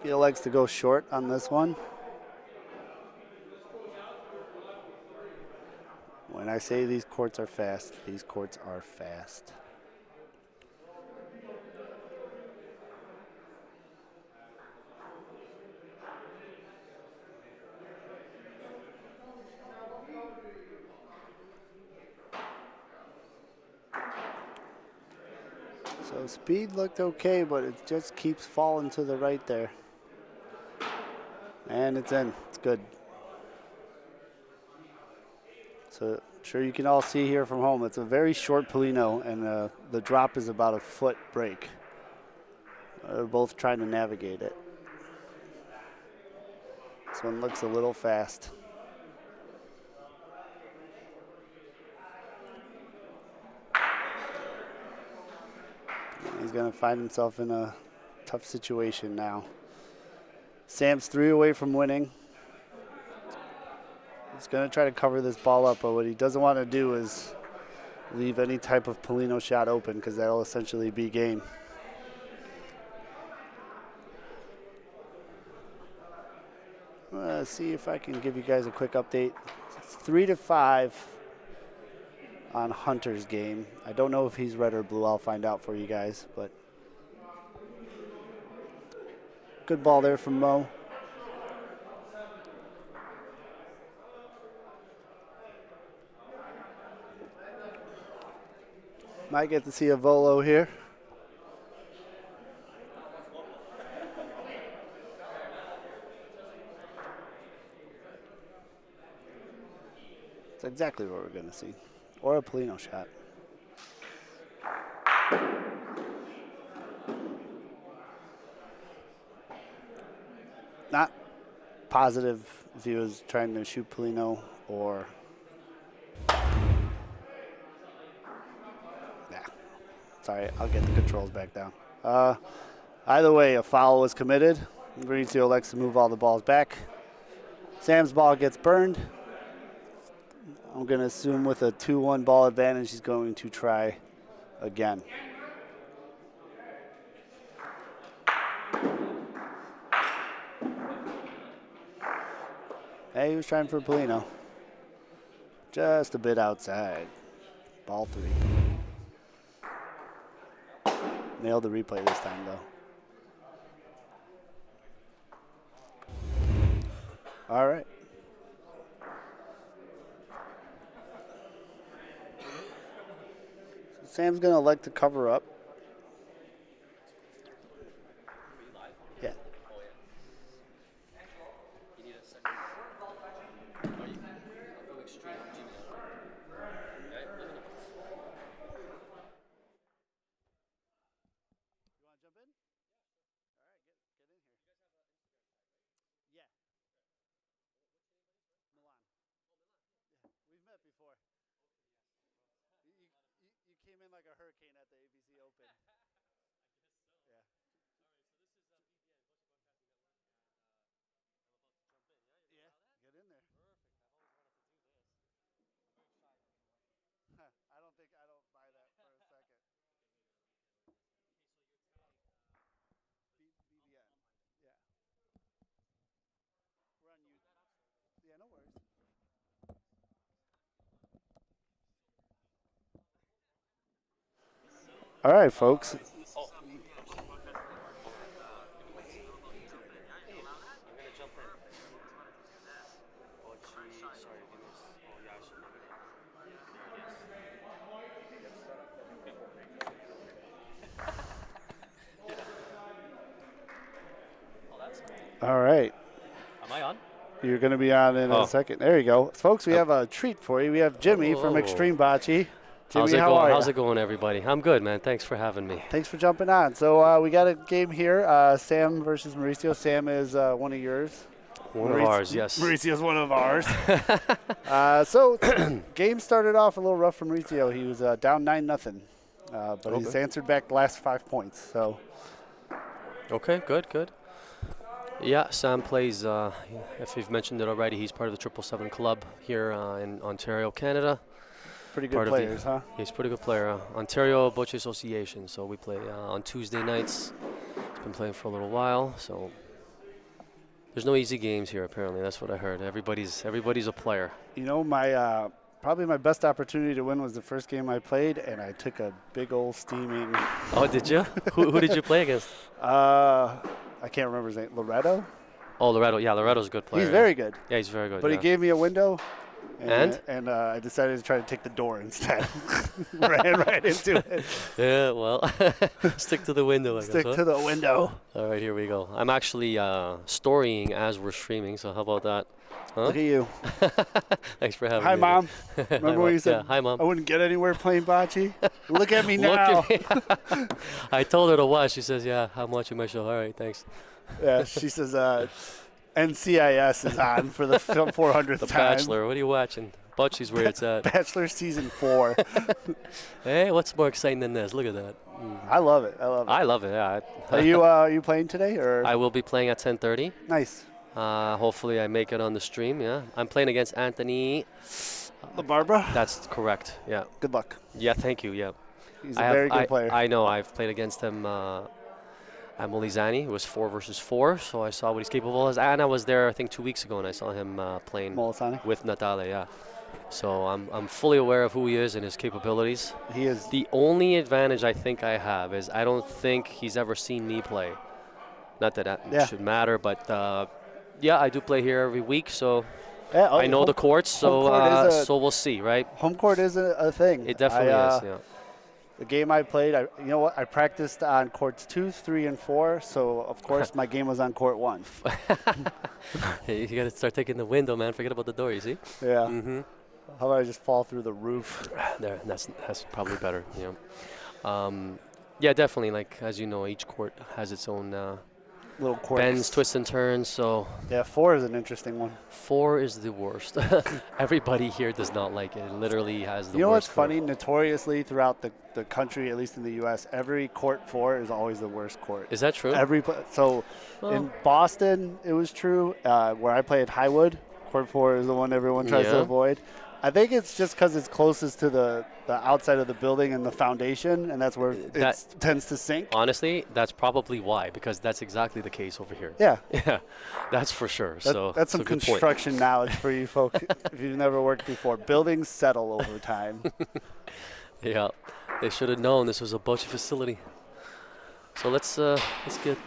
[SPEAKER 2] He likes to go short on this one. When I say these courts are fast, these courts are fast. So speed looked okay, but it just keeps falling to the right there. And it's in. It's good. So I'm sure you can all see here from home, it's a very short Polino, and the drop is about a foot break. They're both trying to navigate it. This one looks a little fast. He's going to find himself in a tough situation now. Sam's 3 away from winning. He's going to try to cover this ball up, but what he doesn't want to do is leave any type of Polino shot open, because that'll essentially be game. See if I can give you guys a quick update. It's 3-5 on Hunter's game. I don't know if he's red or blue. I'll find out for you guys, but good ball there from Mo. Might get to see a volo here. That's exactly what we're going to see. Or a Polino shot. Not positive if he was trying to shoot Polino or... Sorry, I'll get the controls back down. Either way, a foul was committed. Mauricio likes to move all the balls back. Sam's ball gets burned. I'm going to assume with a 2-1 ball advantage, he's going to try again. Hey, he was trying for Polino. Just a bit outside. Ball 3. Nailed the replay this time, though. All right. So Sam's going to elect to cover up. Yeah. Like a hurricane at the ABC Open. Yeah. Yeah, get in there. I don't buy that for a second. BBN. Yeah. We're on YouTube. Yeah, no worries. All right, folks. All right.
[SPEAKER 4] Am I on?
[SPEAKER 2] You're going to be on in a second. There you go. Folks, we have a treat for you. We have Jimmy from Extreme Bocce. Jimmy, how are you?
[SPEAKER 4] How's it going, everybody? I'm good, man. Thanks for having me.
[SPEAKER 2] Thanks for jumping on. So we got a game here, Sam versus Mauricio. Sam is one of yours.
[SPEAKER 4] One of ours, yes.
[SPEAKER 2] Mauricio's one of ours. So game started off a little rough for Mauricio. He was down 9-0, but he's answered back the last 5 points. So.
[SPEAKER 4] Okay, good. Yeah, Sam plays, if you've mentioned it already, he's part of the 777 club here in Ontario, Canada.
[SPEAKER 2] Pretty good players, huh?
[SPEAKER 4] He's a pretty good player. Ontario Bocce Association, so we play on Tuesday nights. He's been playing for a little while, so There's no easy games here, apparently. That's what I heard. Everybody's a player.
[SPEAKER 2] You know, my probably my best opportunity to win was the first game I played, and I took a big old steaming.
[SPEAKER 4] Oh, did you? who did you play against?
[SPEAKER 2] I can't remember his name. Loretto?
[SPEAKER 4] Oh, Loretto. Yeah, Loretto's a good player.
[SPEAKER 2] He's very good.
[SPEAKER 4] Yeah, he's very good.
[SPEAKER 2] But
[SPEAKER 4] yeah.
[SPEAKER 2] he gave me a window.
[SPEAKER 4] And?
[SPEAKER 2] I decided to try to take the door instead. Ran right into it.
[SPEAKER 4] Yeah, well, stick to the window, I guess.
[SPEAKER 2] Stick to the window.
[SPEAKER 4] All right, here we go. I'm actually storying as we're streaming, so how about that? Huh?
[SPEAKER 2] Look at you.
[SPEAKER 4] Thanks for having
[SPEAKER 2] Hi,
[SPEAKER 4] me.
[SPEAKER 2] Mom.
[SPEAKER 4] Hi,
[SPEAKER 2] Remember when you said
[SPEAKER 4] yeah, hi, Mom.
[SPEAKER 2] I wouldn't get anywhere playing bocce? Look at me now.
[SPEAKER 4] Look at me. I told her to watch. She says, yeah, I'm watching my show. All right, thanks.
[SPEAKER 2] Yeah, she says NCIS is on for the 400th
[SPEAKER 4] The
[SPEAKER 2] time.
[SPEAKER 4] Bachelor. What are you watching? Bocce's where it's at.
[SPEAKER 2] Bachelor season 4.
[SPEAKER 4] Hey, what's more exciting than this? Look at that.
[SPEAKER 2] I love it. I love it.
[SPEAKER 4] I love it, yeah.
[SPEAKER 2] Are you playing today or?
[SPEAKER 4] I will be playing at 10:30.
[SPEAKER 2] Nice.
[SPEAKER 4] Hopefully I make it on the stream, yeah. I'm playing against Anthony.
[SPEAKER 2] Barbara.
[SPEAKER 4] That's correct, yeah.
[SPEAKER 2] Good luck.
[SPEAKER 4] Yeah, thank you, yeah.
[SPEAKER 2] He's a very good player.
[SPEAKER 4] I know. I've played against him at Molizani. It was 4 versus 4, so I saw what he's capable of. And I was there, I think, 2 weeks ago, and I saw him playing
[SPEAKER 2] Molizani.
[SPEAKER 4] with Natale, yeah. So I'm fully aware of who he is and his capabilities.
[SPEAKER 2] He is.
[SPEAKER 4] The only advantage I think I have is I don't think he's ever seen me play. Not that should matter, but yeah, I do play here every week, so
[SPEAKER 2] Yeah,
[SPEAKER 4] I know the courts, so so we'll see, right?
[SPEAKER 2] Home court is a thing.
[SPEAKER 4] It definitely is, yeah.
[SPEAKER 2] The game I played, you know what? I practiced on courts 2, 3, and 4. So of course my game was on court 1.
[SPEAKER 4] Hey, you got to start taking the window, man. Forget about the door. You see?
[SPEAKER 2] Yeah.
[SPEAKER 4] Mm-hmm.
[SPEAKER 2] How about I just fall through the roof?
[SPEAKER 4] There, that's probably better. You know. Yeah, definitely. Like as you know, each court has its own
[SPEAKER 2] Little quirks.
[SPEAKER 4] bends, twists, and turns. So
[SPEAKER 2] Yeah, 4 is an interesting one.
[SPEAKER 4] 4 is the worst. Everybody here does not like it. It literally has the worst.
[SPEAKER 2] You know what's
[SPEAKER 4] court.
[SPEAKER 2] funny? Notoriously throughout the country, at least in the U.S., every court 4 is always the worst court.
[SPEAKER 4] Is that true?
[SPEAKER 2] In Boston, it was true. Where I play at Highwood, court 4 is the one everyone tries to avoid. I think it's just because it's closest to the outside of the building and the foundation, and that's where it tends to sink.
[SPEAKER 4] Honestly, that's probably why, because that's exactly the case over here.
[SPEAKER 2] Yeah.
[SPEAKER 4] Yeah, that's for sure.
[SPEAKER 2] That's some construction knowledge for you folks if you've never worked before. Buildings settle over time.
[SPEAKER 4] Yeah, they should have known this was a Bocce facility. So let's get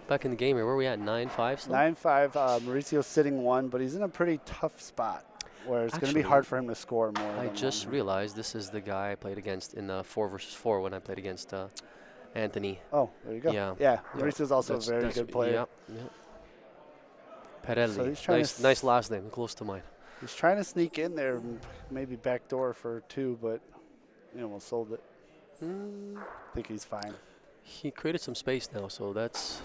[SPEAKER 4] back in the game here. Where are we at? 9-5 still?
[SPEAKER 2] 9-5. Mauricio's sitting 1, but he's in a pretty tough spot where it's going to be hard for him to score more.
[SPEAKER 4] I just realized this is the guy I played against in the 4 versus 4 when I played against Anthony.
[SPEAKER 2] Oh, there you go.
[SPEAKER 4] Yeah.
[SPEAKER 2] Mauricio's also a very good player.
[SPEAKER 4] Yeah. Perelli.
[SPEAKER 2] So he's trying
[SPEAKER 4] nice last name, close to mine.
[SPEAKER 2] He's trying to sneak in there, maybe backdoor for 2, but he almost sold it. I think he's fine.
[SPEAKER 4] He created some space now, so let's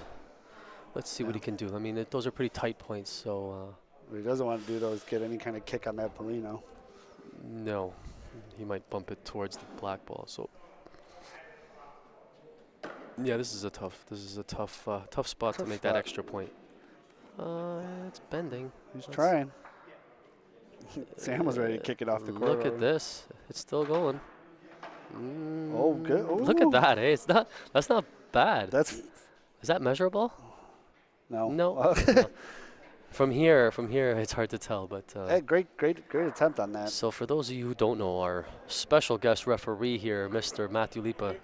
[SPEAKER 4] see what he can do. I mean, those are pretty tight points, so.
[SPEAKER 2] What he doesn't want to do, though, is get any kind of kick on that Polino.
[SPEAKER 4] No, he might bump it towards the black ball. So, yeah, this is a tough spot to make that extra point. It's bending.
[SPEAKER 2] He's trying. Sam was ready to kick it off the court.
[SPEAKER 4] Look at this. It's still going.
[SPEAKER 2] Oh, good. Ooh.
[SPEAKER 4] Look at that. Hey, that's not bad. Is that measurable?
[SPEAKER 2] No.
[SPEAKER 4] No. No. From here, it's hard to tell, but
[SPEAKER 2] hey, great attempt on that.
[SPEAKER 4] So for those of you who don't know, our special guest referee here, Mr. Matthew Lipa,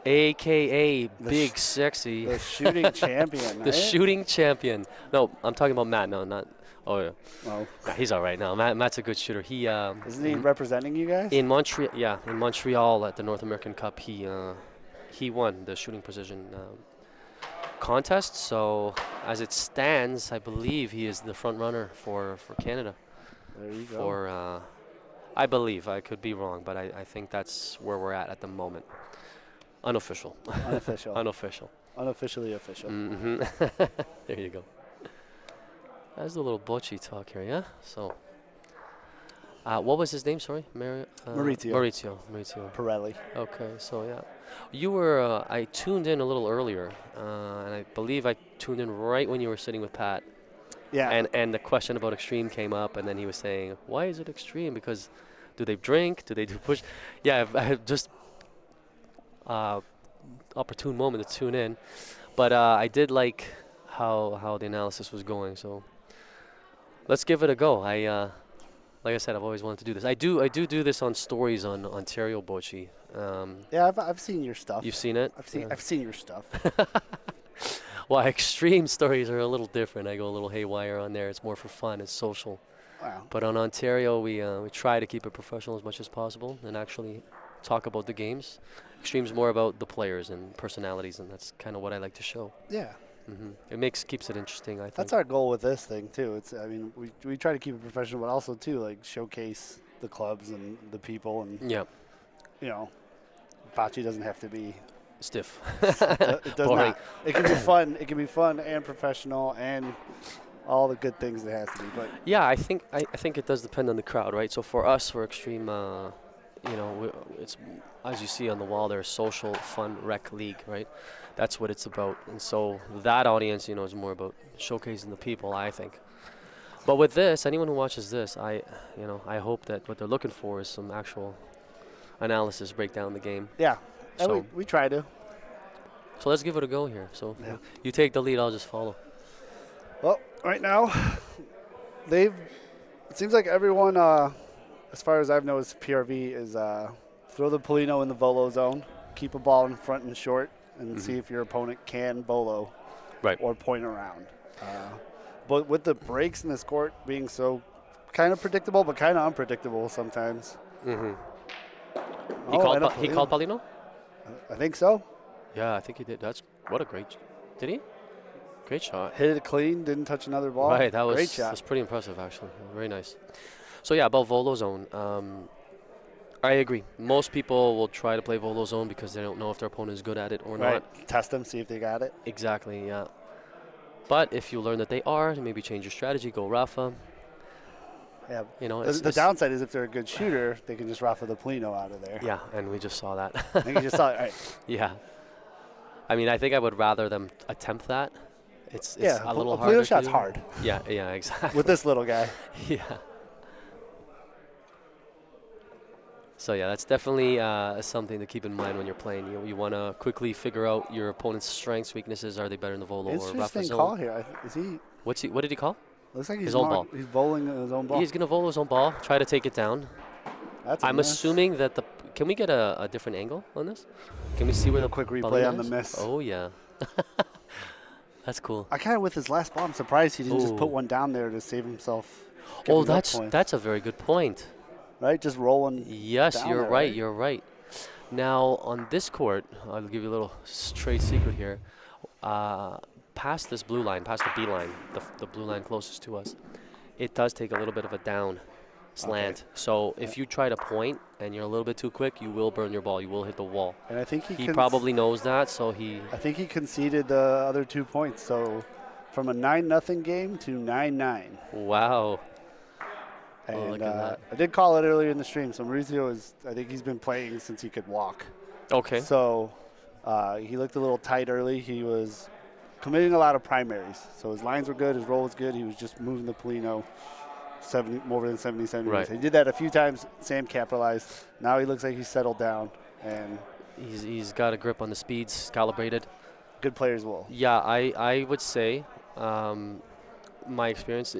[SPEAKER 4] a.k.a. Big Sexy.
[SPEAKER 2] The shooting champion,
[SPEAKER 4] The shooting champion. No, I'm talking about Matt. No, not. Oh, yeah.
[SPEAKER 2] Oh.
[SPEAKER 4] He's all right now. Matt's a good shooter. He
[SPEAKER 2] Isn't he representing you guys?
[SPEAKER 4] In Montreal, yeah. In Montreal at the North American Cup, he won the shooting precision contest. So as it stands, I believe he is the front runner for Canada.
[SPEAKER 2] There you go.
[SPEAKER 4] I believe, I could be wrong, but I think that's where we're at the moment. Unofficial. Unofficial.
[SPEAKER 2] Unofficially official.
[SPEAKER 4] Mm-hmm. There you go. That's the little Bocce talk here, yeah? So, what was his name, sorry?
[SPEAKER 2] Mauricio.
[SPEAKER 4] Pirelli. Okay, so yeah. You were, I tuned in a little earlier, and I believe I tuned in right when you were sitting with Pat.
[SPEAKER 2] Yeah.
[SPEAKER 4] And the question about extreme came up, and then he was saying, why is it extreme? Because do they drink? Do they do push? Yeah, I have just opportune moment to tune in. But I did like how the analysis was going. So let's give it a go. Like I said, I've always wanted to do this. I do this on stories on Ontario Bocce.
[SPEAKER 2] Yeah, I've seen your stuff.
[SPEAKER 4] You've seen it?
[SPEAKER 2] I've seen your stuff.
[SPEAKER 4] Well, extreme stories are a little different. I go a little haywire on there. It's more for fun. It's social.
[SPEAKER 2] Wow.
[SPEAKER 4] But on Ontario, we try to keep it professional as much as possible and actually talk about the games. Extreme's more about the players and personalities, and that's kind of what I like to show.
[SPEAKER 2] Yeah.
[SPEAKER 4] It keeps it interesting, I think.
[SPEAKER 2] That's our goal with this thing too. I mean, we try to keep it professional, but also too like showcase the clubs and the people, and
[SPEAKER 4] Yeah.
[SPEAKER 2] you know, bocce doesn't have to be
[SPEAKER 4] Stiff.
[SPEAKER 2] it does
[SPEAKER 4] Boring.
[SPEAKER 2] not. It can be fun. It can be fun and professional and all the good things it has to be. But
[SPEAKER 4] Yeah, I think it does depend on the crowd, right? So for us, for Extreme, it's as you see on the wall there, social fun rec league, right? That's what it's about. And so that audience, is more about showcasing the people, I think. But with this, anyone who watches this, I hope that what they're looking for is some actual analysis, break down the game.
[SPEAKER 2] yeah, and
[SPEAKER 4] So-
[SPEAKER 2] we try to.
[SPEAKER 4] So let's give it a go here. So
[SPEAKER 2] Yeah.
[SPEAKER 4] you take the lead, I'll just follow.
[SPEAKER 2] Well, right now, it seems like everyone, as far as I've noticed, PRV is throw the Polino in the volo zone, keep a ball in front and short, and see if your opponent can volo
[SPEAKER 4] Right.
[SPEAKER 2] or point around. But with the breaks in this court being so kind of predictable, but kind of unpredictable sometimes.
[SPEAKER 4] Mm-hmm.
[SPEAKER 2] And
[SPEAKER 4] He called Paulino?
[SPEAKER 2] I think so.
[SPEAKER 4] Yeah, I think he did. What a great. Did he? Great shot.
[SPEAKER 2] Hit it clean, didn't touch another ball.
[SPEAKER 4] Right, that was
[SPEAKER 2] great shot.
[SPEAKER 4] That's pretty impressive actually. Very nice. So yeah, about volo zone. I agree. Most people will try to play volo zone because they don't know if their opponent is good at it or
[SPEAKER 2] Right.
[SPEAKER 4] not.
[SPEAKER 2] Test them, see if they got it.
[SPEAKER 4] Exactly. Yeah. But if you learn that they are, maybe change your strategy. Go Rafa.
[SPEAKER 2] Yeah.
[SPEAKER 4] It's
[SPEAKER 2] The downside is if they're a good shooter, they can just raffle the Polino out of there.
[SPEAKER 4] Yeah, and we just saw that.
[SPEAKER 2] I think you just saw it. Right.
[SPEAKER 4] Yeah. I mean, I think I would rather them attempt that. It's
[SPEAKER 2] Yeah,
[SPEAKER 4] a little
[SPEAKER 2] a
[SPEAKER 4] harder.
[SPEAKER 2] Polino
[SPEAKER 4] to
[SPEAKER 2] shot's
[SPEAKER 4] do.
[SPEAKER 2] hard
[SPEAKER 4] Yeah, exactly.
[SPEAKER 2] with this little guy.
[SPEAKER 4] Yeah. So yeah, that's definitely something to keep in mind when you're playing. You want to quickly figure out your opponent's strengths, weaknesses. Are they better in the volo or Rafa
[SPEAKER 2] Interesting
[SPEAKER 4] zone?
[SPEAKER 2] call here. Is he?
[SPEAKER 4] What did he call?
[SPEAKER 2] Looks like he's
[SPEAKER 4] His own ball.
[SPEAKER 2] He's bowling his own ball.
[SPEAKER 4] He's gonna volo his own ball. Try to take it down.
[SPEAKER 2] That's a
[SPEAKER 4] I'm
[SPEAKER 2] miss.
[SPEAKER 4] assuming that Can we get a different angle on this? Can we see where
[SPEAKER 2] A
[SPEAKER 4] the
[SPEAKER 2] quick replay
[SPEAKER 4] Paulino
[SPEAKER 2] on the
[SPEAKER 4] is?
[SPEAKER 2] miss.
[SPEAKER 4] Oh yeah. That's cool.
[SPEAKER 2] I kind of with his last ball, I'm surprised he didn't just put
[SPEAKER 4] Ooh.
[SPEAKER 2] one down there to save himself.
[SPEAKER 4] Oh,
[SPEAKER 2] giving up points,
[SPEAKER 4] that's a very good point.
[SPEAKER 2] right. Just rolling.
[SPEAKER 4] Yes,
[SPEAKER 2] down
[SPEAKER 4] you're
[SPEAKER 2] there,
[SPEAKER 4] right.
[SPEAKER 2] right?
[SPEAKER 4] You're right. Now on this court, I'll give you a little trade secret here. Past this blue line, past the B line, the blue line closest to us, it does take a little bit of a down slant.
[SPEAKER 2] Okay.
[SPEAKER 4] So if you try to point and you're a little bit too quick, you will burn your ball. You will hit the wall.
[SPEAKER 2] And I think
[SPEAKER 4] He probably knows that, so he.
[SPEAKER 2] I think he conceded the other 2 points. So from a 9-0 game to 9-9.
[SPEAKER 4] Wow.
[SPEAKER 2] And
[SPEAKER 4] look at that.
[SPEAKER 2] I did call it earlier in the stream. So Mauricio I think he's been playing since he could walk.
[SPEAKER 4] Okay.
[SPEAKER 2] So he looked a little tight early. He was committing a lot of primaries. So his lines were good. His roll was good. He was just moving the Polino more than 70 centimeters.
[SPEAKER 4] Right.
[SPEAKER 2] He did that a few times. Sam capitalized. Now he looks like he's settled down. And
[SPEAKER 4] He's got a grip on the speeds, calibrated.
[SPEAKER 2] good players will.
[SPEAKER 4] Yeah, I would say, my experience.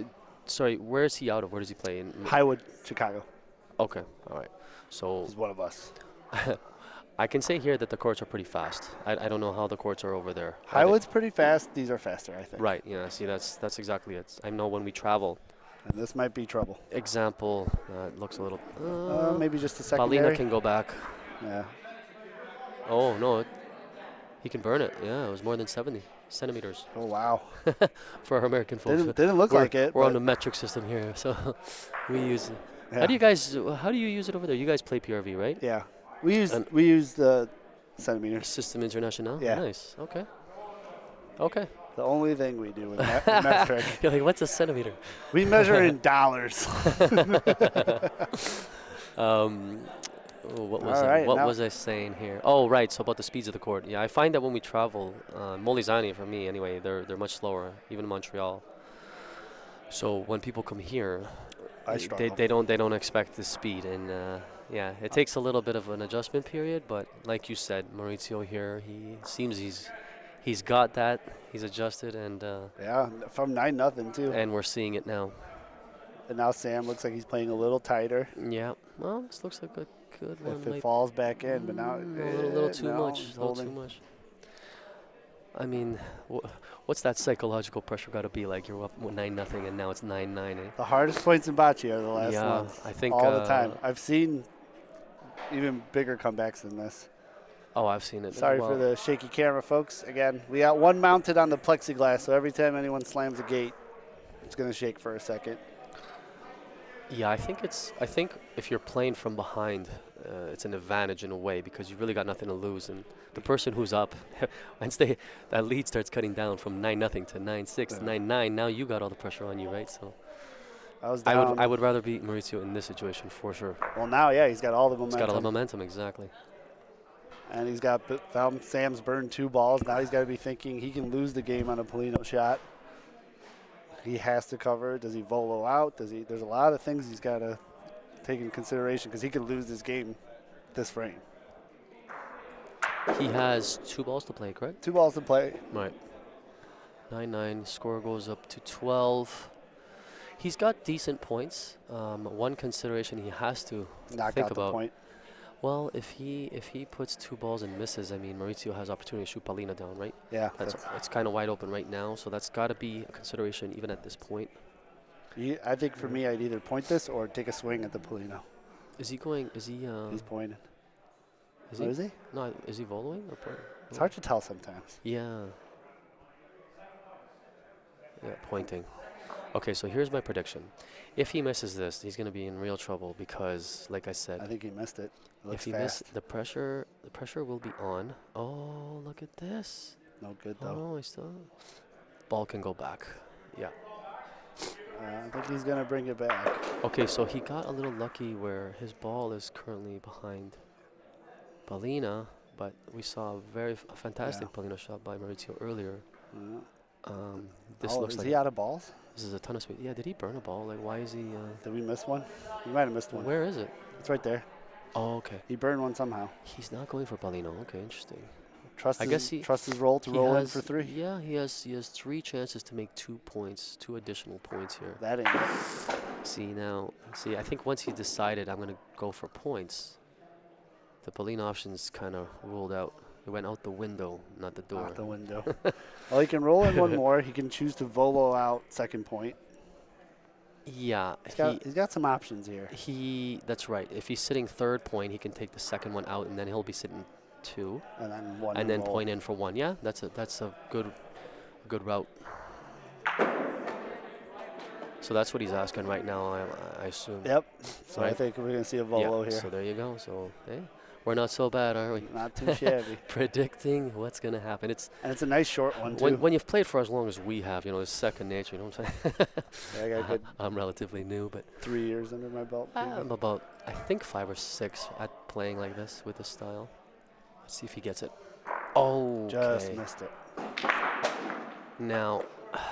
[SPEAKER 4] Sorry, where is he out of? Where does he play? In
[SPEAKER 2] Highwood, Chicago.
[SPEAKER 4] Okay, all right. So
[SPEAKER 2] He's one of us.
[SPEAKER 4] I can say here that the courts are pretty fast. I don't know how the courts are over there. Are they-
[SPEAKER 2] Highwood's pretty fast. These are faster, I think.
[SPEAKER 4] Right. Yeah. See, that's exactly it. I know when we travel.
[SPEAKER 2] And this might be trouble.
[SPEAKER 4] Example, it looks a little.
[SPEAKER 2] Maybe just a secondary.
[SPEAKER 4] Paulina can go back.
[SPEAKER 2] Yeah.
[SPEAKER 4] Oh no, he can burn it. Yeah, it was more than 70 centimeters
[SPEAKER 2] Oh, wow.
[SPEAKER 4] for our American folks.
[SPEAKER 2] Didn't look
[SPEAKER 4] we're,
[SPEAKER 2] like it.
[SPEAKER 4] We're on
[SPEAKER 2] but
[SPEAKER 4] the metric system here, so we use it.
[SPEAKER 2] yeah.
[SPEAKER 4] How do you use it over there? You guys play PRV, right?
[SPEAKER 2] Yeah. We
[SPEAKER 4] And-
[SPEAKER 2] use the centimeters.
[SPEAKER 4] System International.
[SPEAKER 2] Yeah.
[SPEAKER 4] Nice. Okay. Okay.
[SPEAKER 2] The only thing we do with metric.
[SPEAKER 4] You're like, what's a centimeter?
[SPEAKER 2] We measure in dollars.
[SPEAKER 4] What was
[SPEAKER 2] All
[SPEAKER 4] I,
[SPEAKER 2] right,
[SPEAKER 4] what
[SPEAKER 2] now-
[SPEAKER 4] was I saying here? Oh, right. So about the speeds of the court. Yeah, I find that when we travel, Molizani for me anyway, they're much slower, even in Montreal. So when people come here,
[SPEAKER 2] I
[SPEAKER 4] they
[SPEAKER 2] struggle.
[SPEAKER 4] don't expect the speed, and yeah, it takes a little bit of an adjustment period. But like you said, Mauricio here, he seems He's got that. He's adjusted, and
[SPEAKER 2] Yeah, from 9-0 too.
[SPEAKER 4] and we're seeing it now.
[SPEAKER 2] And now Sam looks like he's playing a little tighter.
[SPEAKER 4] Yeah. Well, this looks like a good one.
[SPEAKER 2] If it falls back in, but now
[SPEAKER 4] a little too
[SPEAKER 2] no,
[SPEAKER 4] much.
[SPEAKER 2] he's
[SPEAKER 4] A little too
[SPEAKER 2] holding.
[SPEAKER 4] much. I mean, what's that psychological pressure got to be like? You're up 9-0, and now it's 9-9. Eh?
[SPEAKER 2] The hardest points in Bocce are the last
[SPEAKER 4] Yeah,
[SPEAKER 2] ones.
[SPEAKER 4] I think
[SPEAKER 2] all the time. I've seen even bigger comebacks than this.
[SPEAKER 4] Oh, I've seen it.
[SPEAKER 2] Sorry
[SPEAKER 4] well,
[SPEAKER 2] for the shaky camera, folks. Again, we got one mounted on the plexiglass, so every time anyone slams a gate, it's going to shake for a second.
[SPEAKER 4] Yeah, I think if you're playing from behind, it's an advantage in a way because you really got nothing to lose. And the person who's up, once that lead starts cutting down from 9-0 to 9-6, 9-9, now you got all the pressure on you, right? So I would rather beat Mauricio in this situation for sure.
[SPEAKER 2] Well, now, yeah, he's got all the momentum.
[SPEAKER 4] He's got all the momentum, exactly.
[SPEAKER 2] And he's got Sam's burned 2 balls. Now he's got to be thinking he can lose the game on a Polino shot. He has to cover. Does he volo out? There's a lot of things he's got to take into consideration because he could lose this game this frame.
[SPEAKER 4] He has 2 balls to play, correct?
[SPEAKER 2] 2 balls to play.
[SPEAKER 4] Right. 9-9. Score goes up to 12. He's got decent points. One consideration he has to
[SPEAKER 2] Knock
[SPEAKER 4] think
[SPEAKER 2] out
[SPEAKER 4] about.
[SPEAKER 2] the point.
[SPEAKER 4] Well, if he puts 2 balls and misses, I mean, Mauricio has opportunity to shoot Paulina down, right?
[SPEAKER 2] Yeah.
[SPEAKER 4] It's kind of wide open right now, so that's got to be a consideration even at this point.
[SPEAKER 2] I think for me, I'd either point this or take a swing at the Polino.
[SPEAKER 4] Is he going? Is he?
[SPEAKER 2] He's pointing.
[SPEAKER 4] Is
[SPEAKER 2] What
[SPEAKER 4] he?
[SPEAKER 2] is he?
[SPEAKER 4] No, is he voloing or pointing?
[SPEAKER 2] It's hard to tell sometimes.
[SPEAKER 4] Yeah. Yeah, pointing. Okay, so here's my prediction. If he misses this, he's going to be in real trouble because, like I said,
[SPEAKER 2] I think he missed it.
[SPEAKER 4] if he
[SPEAKER 2] fast.
[SPEAKER 4] misses, the pressure will be on. Oh, look at this.
[SPEAKER 2] No good,
[SPEAKER 4] Oh,
[SPEAKER 2] though.
[SPEAKER 4] no, I still. Ball can go back. Yeah.
[SPEAKER 2] I think he's going to bring it back.
[SPEAKER 4] Okay, so he got a little lucky where his ball is currently behind Paulina, but we saw a fantastic Paulina shot by Mauricio earlier.
[SPEAKER 2] Yeah.
[SPEAKER 4] This looks
[SPEAKER 2] is
[SPEAKER 4] like
[SPEAKER 2] he out of balls?
[SPEAKER 4] this is a ton of speed. Yeah, did he burn a ball? Like, why is he?
[SPEAKER 2] Did we miss one? We might have missed one.
[SPEAKER 4] Where is it?
[SPEAKER 2] It's right there.
[SPEAKER 4] Oh, okay.
[SPEAKER 2] He burned one somehow.
[SPEAKER 4] He's not going for Paulino. Okay, interesting.
[SPEAKER 2] Trust his roll to
[SPEAKER 4] He
[SPEAKER 2] roll in
[SPEAKER 4] has-
[SPEAKER 2] for 3.
[SPEAKER 4] Yeah, he has 3 chances to make 2 points, 2 additional points here.
[SPEAKER 2] That ain't it.
[SPEAKER 4] See, I think once he decided I'm going to go for points, the Paulino option's kind of ruled out. It went out the window, not the door.
[SPEAKER 2] Out the window. Well, he can roll in one more. He can choose to volo out second point.
[SPEAKER 4] Yeah,
[SPEAKER 2] He's got some options here.
[SPEAKER 4] that's right. If he's sitting third point, he can take the second one out, and then he'll be sitting 2,
[SPEAKER 2] And then one.
[SPEAKER 4] and then
[SPEAKER 2] roll.
[SPEAKER 4] point in for 1. Yeah, that's a good route. So that's what he's asking right now, I assume.
[SPEAKER 2] Yep. So I
[SPEAKER 4] Right.
[SPEAKER 2] think we're going to see a volo
[SPEAKER 4] yeah,
[SPEAKER 2] here.
[SPEAKER 4] so there you go. So, hey, we're not so bad, are we?
[SPEAKER 2] Not too shabby.
[SPEAKER 4] Predicting what's going to happen. It's
[SPEAKER 2] And it's a nice short one, too.
[SPEAKER 4] when you've played for as long as we have, it's second nature, you know what I'm saying?
[SPEAKER 2] Yeah, I got a good
[SPEAKER 4] I'm relatively new, but
[SPEAKER 2] 3 years under my belt. maybe.
[SPEAKER 4] I'm about, I think, 5 or 6 at playing like this with this style. Let's see if he gets it. Oh,
[SPEAKER 2] Just missed it.
[SPEAKER 4] Now,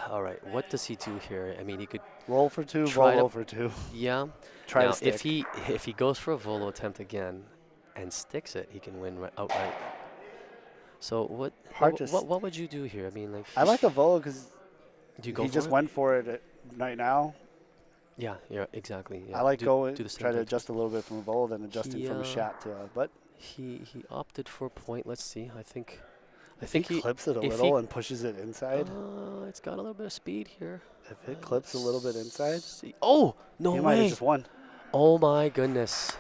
[SPEAKER 4] all right, what does he do here? I mean, he could,
[SPEAKER 2] Roll for 2,
[SPEAKER 4] Try
[SPEAKER 2] volo
[SPEAKER 4] to-
[SPEAKER 2] for 2.
[SPEAKER 4] yeah.
[SPEAKER 2] Try
[SPEAKER 4] Now,
[SPEAKER 2] to stick.
[SPEAKER 4] if he goes for a volo attempt again and sticks it, he can win outright. So what would you do here? I mean, like,
[SPEAKER 2] I like a volo because
[SPEAKER 4] do you go
[SPEAKER 2] he
[SPEAKER 4] for
[SPEAKER 2] just
[SPEAKER 4] it?
[SPEAKER 2] went for it right now.
[SPEAKER 4] Yeah, exactly. Yeah.
[SPEAKER 2] I like going,
[SPEAKER 4] do the same
[SPEAKER 2] try to
[SPEAKER 4] thing.
[SPEAKER 2] adjust a little bit from a volo, then adjusting from a
[SPEAKER 4] He,
[SPEAKER 2] shot to but
[SPEAKER 4] He opted for a point. Let's see. I think
[SPEAKER 2] he clips it a
[SPEAKER 4] if
[SPEAKER 2] little
[SPEAKER 4] he-
[SPEAKER 2] and pushes it inside.
[SPEAKER 4] It's got a little bit of speed here.
[SPEAKER 2] If it clips a little bit inside,
[SPEAKER 4] See. Oh, no
[SPEAKER 2] he might have
[SPEAKER 4] way.
[SPEAKER 2] just won.
[SPEAKER 4] Oh, my goodness.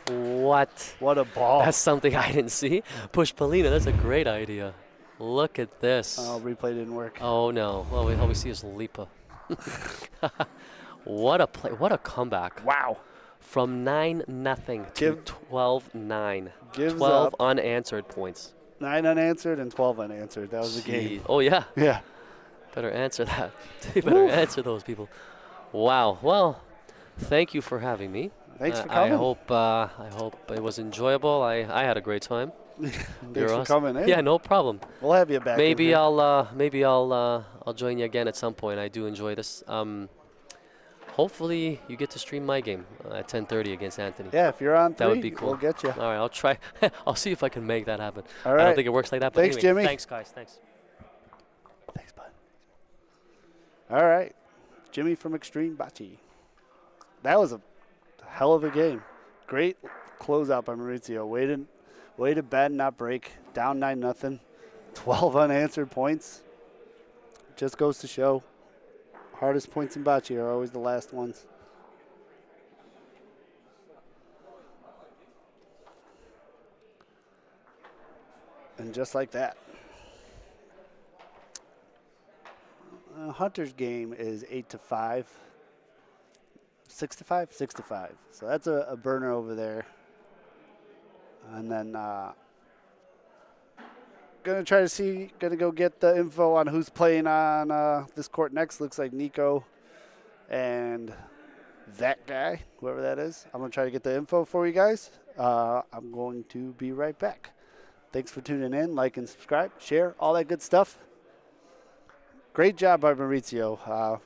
[SPEAKER 4] What?
[SPEAKER 2] What a ball.
[SPEAKER 4] That's something I didn't see. Push Paulina. That's a great idea. Look at this.
[SPEAKER 2] Oh, replay didn't work.
[SPEAKER 4] Oh, no. Well, all we see is Lipa. What a play. What a comeback.
[SPEAKER 2] Wow.
[SPEAKER 4] From 9-0 to 12-9.
[SPEAKER 2] Gives
[SPEAKER 4] 12
[SPEAKER 2] up
[SPEAKER 4] unanswered points.
[SPEAKER 2] 9 unanswered and 12 unanswered. That was the game.
[SPEAKER 4] Gee. Oh, yeah.
[SPEAKER 2] Yeah.
[SPEAKER 4] Better answer that. You better answer those people. Wow. Well, thank you for having me.
[SPEAKER 2] Thanks for
[SPEAKER 4] I
[SPEAKER 2] coming.
[SPEAKER 4] hope it was enjoyable. I had a great time.
[SPEAKER 2] Thanks
[SPEAKER 4] You're
[SPEAKER 2] for
[SPEAKER 4] awesome.
[SPEAKER 2] coming in.
[SPEAKER 4] Yeah, no problem.
[SPEAKER 2] We'll have you back. in
[SPEAKER 4] Maybe
[SPEAKER 2] here.
[SPEAKER 4] I'll join you again at some point. I do enjoy this. Hopefully you get to stream my game at 10:30 against Anthony.
[SPEAKER 2] Yeah, if you're on 3,
[SPEAKER 4] That would be cool.
[SPEAKER 2] we'll get you.
[SPEAKER 4] All right, I'll try. I'll see if I can make that happen.
[SPEAKER 2] All
[SPEAKER 4] I
[SPEAKER 2] right.
[SPEAKER 4] don't think it works like that. But
[SPEAKER 2] Thanks,
[SPEAKER 4] anyway,
[SPEAKER 2] Jimmy.
[SPEAKER 4] Thanks, guys. Thanks.
[SPEAKER 2] All right. Jimmy from Extreme Bocce. That was a hell of a game. Great closeout by Mauricio. Way to bend, not break. Down 9-0. 12 unanswered points. Just goes to show hardest points in bocce are always the last ones. And just like that. Hunter's game is 8-5. 6-5? 6-5. So that's a burner over there. And then gonna go get the info on who's playing on this court next. Looks like Nico and that guy, whoever that is. I'm gonna try to get the info for you guys. I'm going to be right back. Thanks for tuning in. Like and subscribe, share, all that good stuff. Great job by Mauricio.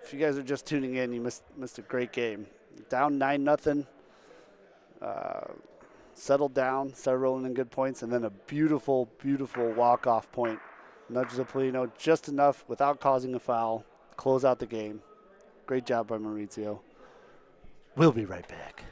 [SPEAKER 2] If you guys are just tuning in, you missed a great game. Down 9-0. Settled down, started rolling in good points, and then a beautiful, beautiful walk-off point. Nudges the Polino just enough without causing a foul. Close out the game. Great job by Mauricio. We'll be right back.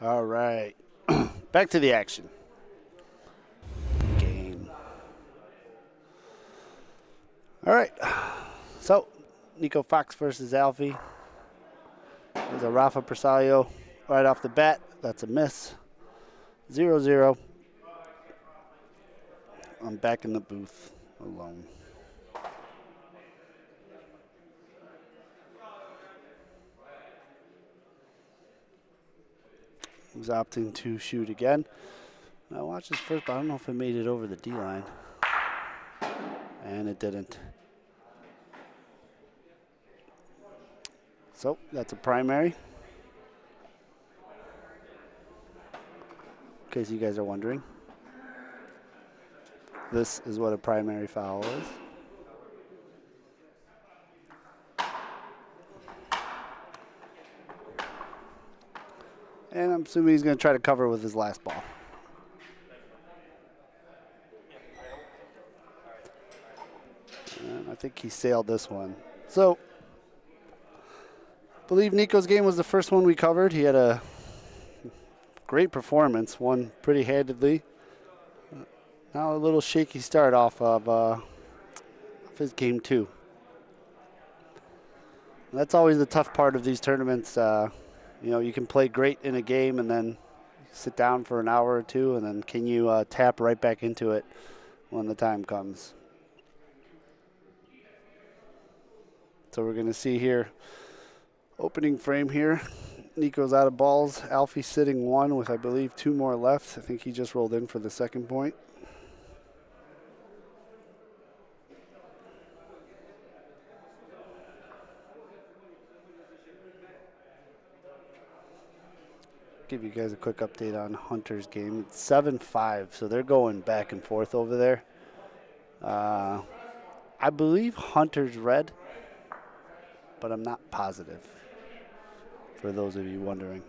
[SPEAKER 2] All right. Back to the action. Game. All right. So, Nico Fox versus Alfie. There's a Rafa Persalio right off the bat. That's a miss. 0-0. I'm back in the booth alone. He's opting to shoot again. Now watch this first, but I don't know if it made it over the D line. And it didn't. So that's a primary. In case you guys are wondering. This is what a primary foul is. And I'm assuming he's going to try to cover with his last ball. And I think he sailed this one. So, I believe Nico's game was the first one we covered. He had a great performance, won pretty handedly. Now a little shaky start off of his game 2. That's always the tough part of these tournaments. You know, you can play great in a game and then sit down for an hour or two, and then can you tap right back into it when the time comes? So we're going to see here, opening frame here. Nico's out of balls. Alfie sitting 1 with, I believe, 2 more left. I think he just rolled in for the second point. Give you guys a quick update on Hunter's game. It's 7-5, so they're going back and forth over there. I believe Hunter's red, but I'm not positive, for those of you wondering.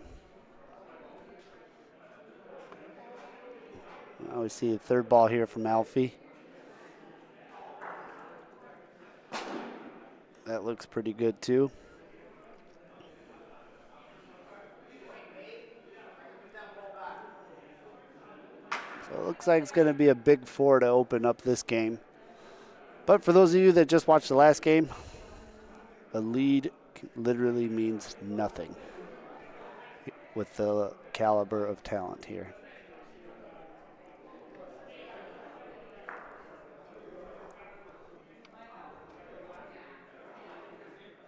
[SPEAKER 2] Now we see a third ball here from Alfie. That looks pretty good too. So it looks like it's going to be a big 4 to open up this game. But for those of you that just watched the last game, a lead literally means nothing with the caliber of talent here.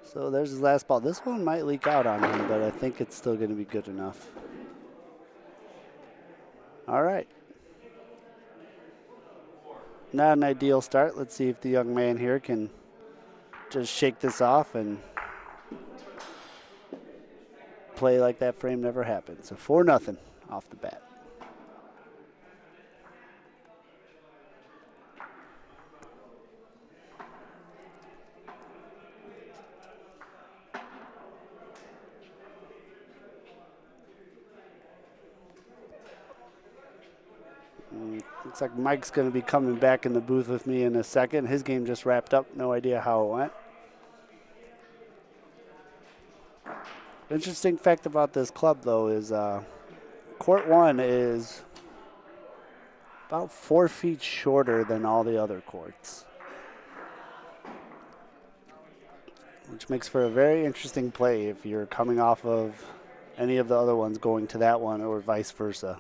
[SPEAKER 2] So there's his last ball. This one might leak out on him, but I think it's still going to be good enough. All right. Not an ideal start. Let's see if the young man here can just shake this off and play like that frame never happened. So 4-0 off the bat. Looks like Mike's going to be coming back in the booth with me in a second. His game just wrapped up. No idea how it went. Interesting fact about this club, though, is court 1 is about 4 feet shorter than all the other courts, which makes for a very interesting play if you're coming off of any of the other ones going to that one or vice versa.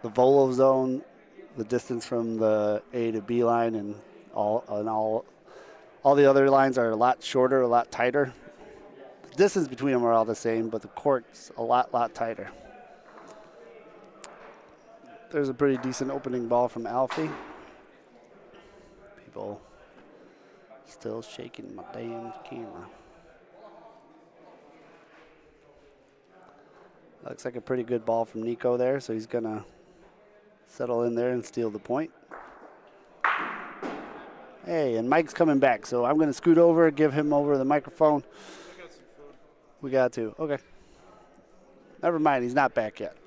[SPEAKER 2] The volo zone, the distance from the A to B line and all the other lines are a lot shorter, a lot tighter. The distance between them are all the same, but the court's a lot tighter. There's a pretty decent opening ball from Alfie. People still shaking my damn camera. Looks like a pretty good ball from Nico there, so he's going to settle in there and steal the point. Hey, and Mike's coming back, so I'm going to scoot over, give him over the microphone.
[SPEAKER 3] I got some food.
[SPEAKER 2] We got to. Okay. Never mind, he's not back yet.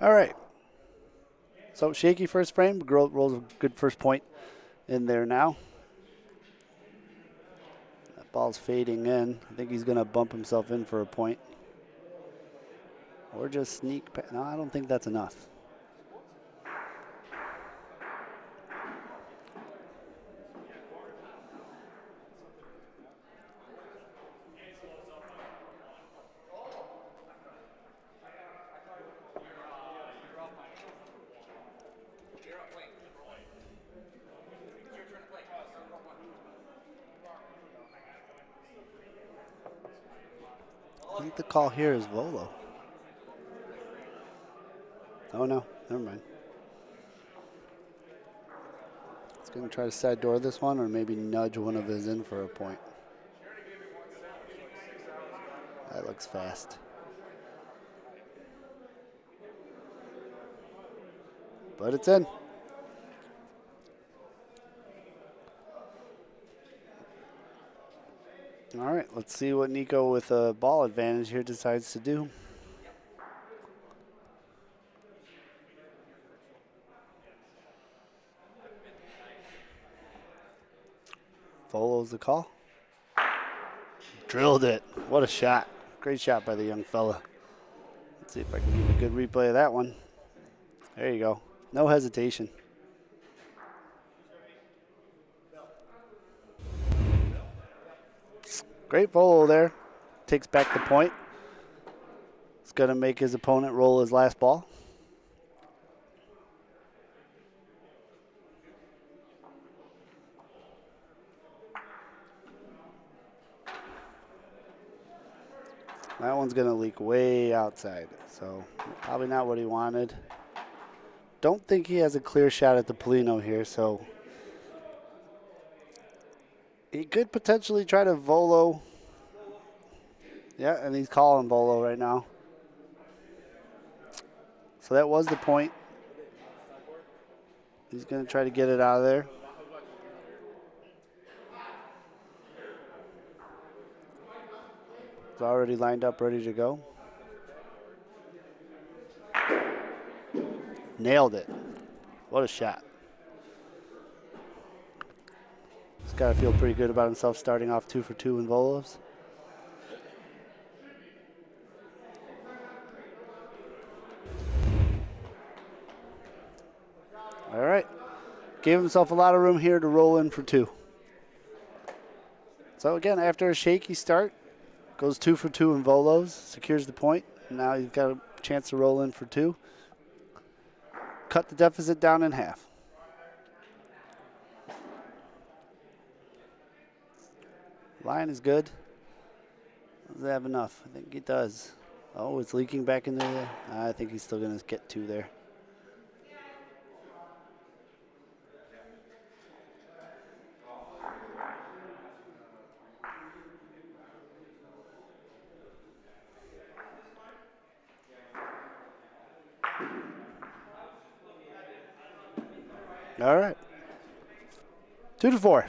[SPEAKER 2] All right. So shaky first frame, rolls a good first point in there now. That ball's fading in. I think he's going to bump himself in for a point. Or just sneak. No, I don't think that's enough. I think the call here is volo. Oh no, never mind. He's going to try to side door this one or maybe nudge one of his in for a point. That looks fast. But it's in. All right, let's see what Nico with a ball advantage here decides to do. Volo's the call. Drilled it. What a shot. Great shot by the young fella. Let's see if I can get a good replay of that one. There you go. No hesitation. Great volo there. Takes back the point. It's going to make his opponent roll his last ball. That one's going to leak way outside, so probably not what he wanted. Don't think he has a clear shot at the Polino here, so he could potentially try to volo. Yeah, and he's calling volo right now. So that was the point. He's going to try to get it out of there. It's already lined up, ready to go. Nailed it. What a shot. He's got to feel pretty good about himself starting off 2 for 2 in volos. All right. Gave himself a lot of room here to roll in for 2. So again, after a shaky start, goes 2 for 2 in volos, secures the point. Now he's got a chance to roll in for 2. Cut the deficit down in half. Line is good. Does it have enough? I think he does. Oh, it's leaking back into there. I think he's still going to get 2 there. All right. 2 to 4.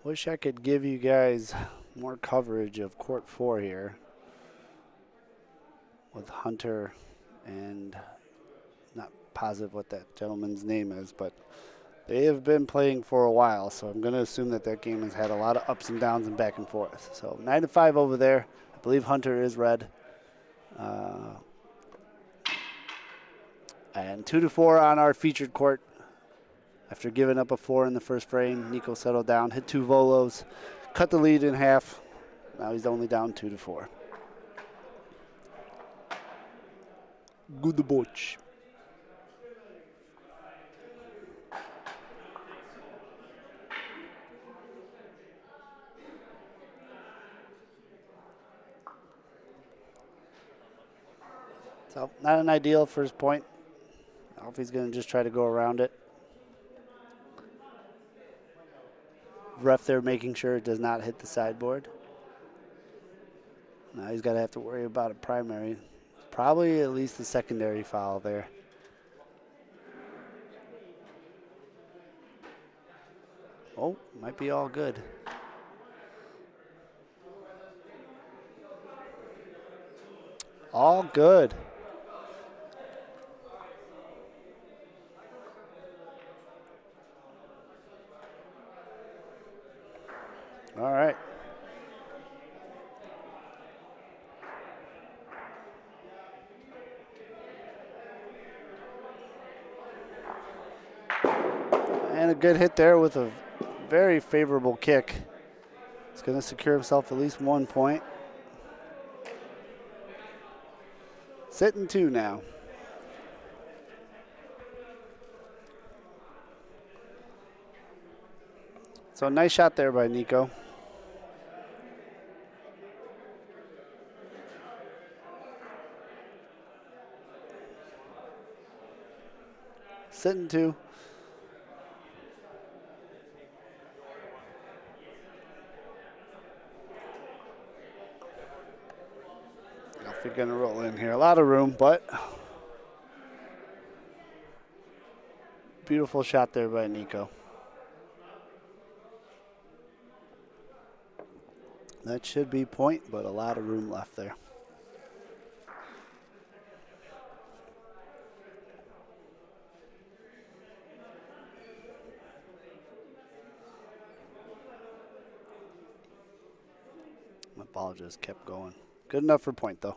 [SPEAKER 2] Wish I could give you guys more coverage of court 4 here with Hunter and not positive what that gentleman's name is, but they have been playing for a while, so I'm going to assume that that game has had a lot of ups and downs and back and forth. So 9 to 5 over there. I believe Hunter is red. And 2 to 4 on our featured court. After giving up a 4 in the first frame, Nico settled down, hit 2 volos, cut the lead in half. Now he's only down 2 to 4. Good Bocce. So not an ideal first point. Alfie's going to just try to go around it. Ref there making sure it does not hit the sideboard. Now he's got to have to worry about a primary. Probably at least a secondary foul there. Oh, might be all good. All good. All right. And a good hit there with a very favorable kick. He's going to secure himself at least 1 point. Sitting 2 now. So nice shot there by Nico. Sitting 2. Alfie gonna roll in here. A lot of room, but beautiful shot there by Nico. That should be point, but a lot of room left there. My ball just kept going. Good enough for point, though.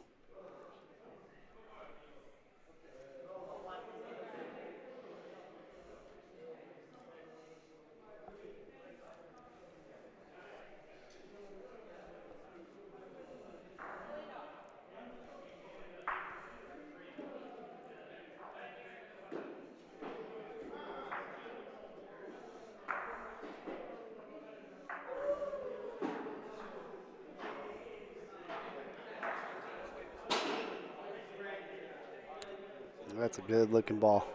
[SPEAKER 2] That's a good looking ball.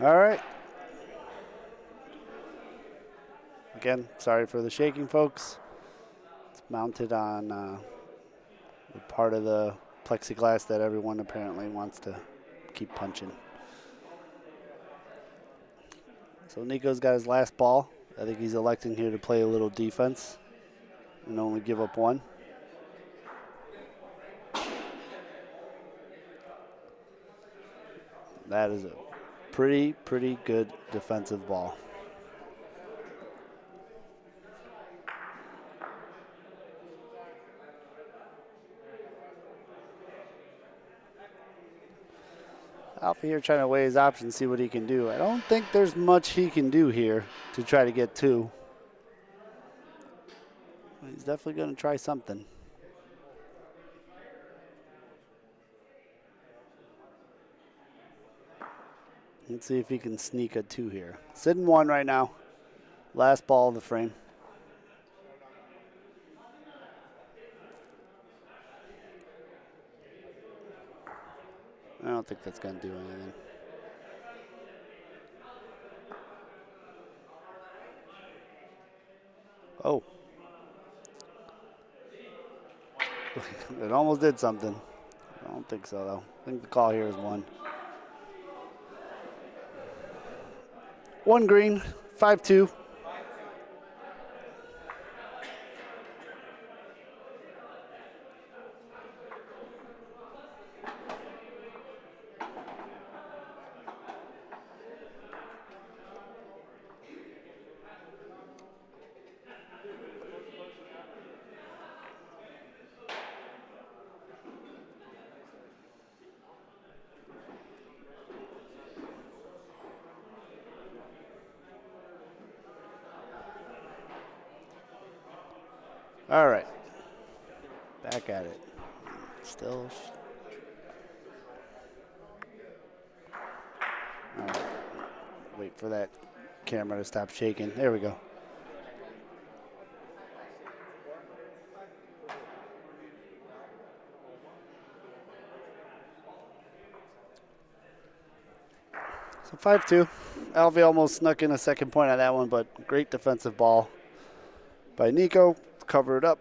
[SPEAKER 2] All right. Again, sorry for the shaking, folks. It's mounted on the part of the plexiglass that everyone apparently wants to keep punching. So Nico's got his last ball. I think he's electing here to play a little defense and only give up 1. That is a pretty good defensive ball. Alfie here trying to weigh his options, see what he can do. I don't think there's much he can do here to try to get 2. He's definitely going to try something. Let's see if he can sneak a 2 here. Sitting 1 right now. Last ball of the frame. I don't think that's going to do anything. Oh. It almost did something. I don't think so, though. I think the call here is 1. 1 green, 5-2. All right. Back at it. Still. All right. Wait for that camera to stop shaking. There we go. So 5-2. Alfie almost snuck in a second point on that one, but great defensive ball by Nico. Cover it up.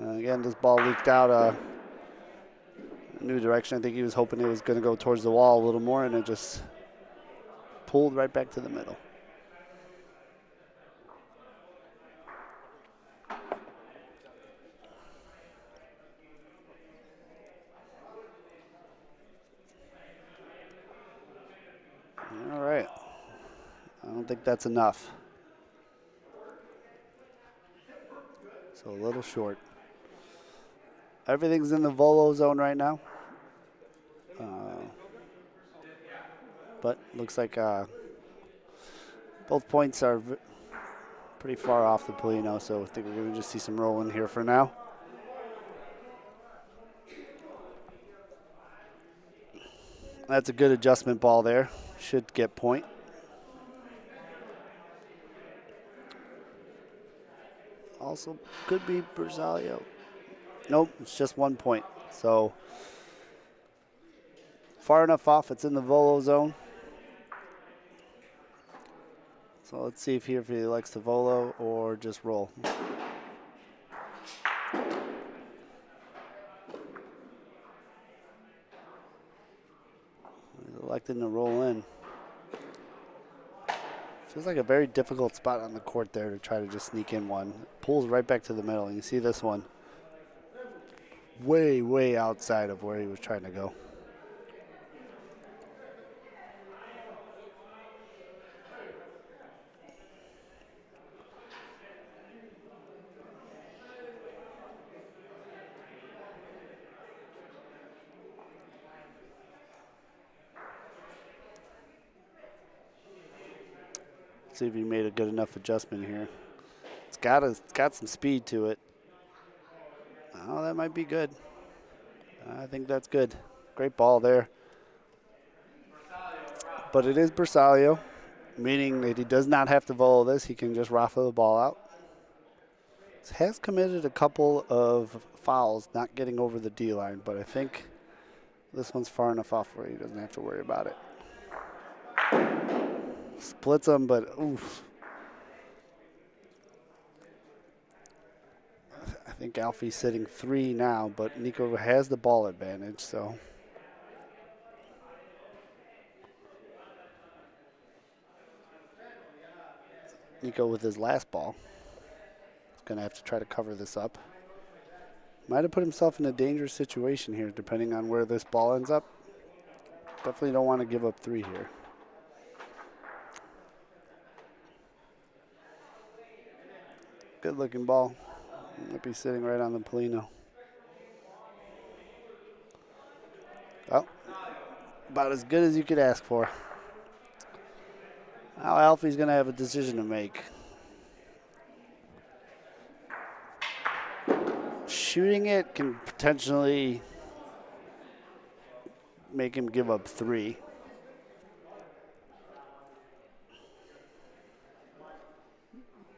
[SPEAKER 2] Again, this ball leaked out a new direction. I think he was hoping it was going to go towards the wall a little more, and it just pulled right back to the middle. think that's enough. So a little short. Everything's in the volo zone right now. But looks like both points are pretty far off the Polino, so I think we're going to just see some rolling here for now. That's a good adjustment ball there. Should get point. Also could be Bersaglio. Nope, it's just 1 point. So far enough off, it's in the volo zone. So let's see if he likes to volo or just roll. He's electing to roll in. Feels like a very difficult spot on the court there to try to just sneak in one. Pulls right back to the middle. You see this one way, way outside of where he was trying to go. See if he made a good enough adjustment here. It's got some speed to it. Oh, that might be good. I think that's good. Great ball there. But it is Bersaglio, meaning that he does not have to volo this. He can just raffle the ball out. He has committed a couple of fouls, not getting over the D line, but I think this one's far enough off where he doesn't have to worry about it. Splits them, but oof. I think Alfie's sitting 3 now, but Nico has the ball advantage, so. Nico with his last ball is going to have to try to cover this up. Might have put himself in a dangerous situation here, depending on where this ball ends up. Definitely don't want to give up 3 here. Good looking ball. Might be sitting right on the Polino. Oh, about as good as you could ask for. Now Alfie's going to have a decision to make. Shooting it can potentially make him give up 3.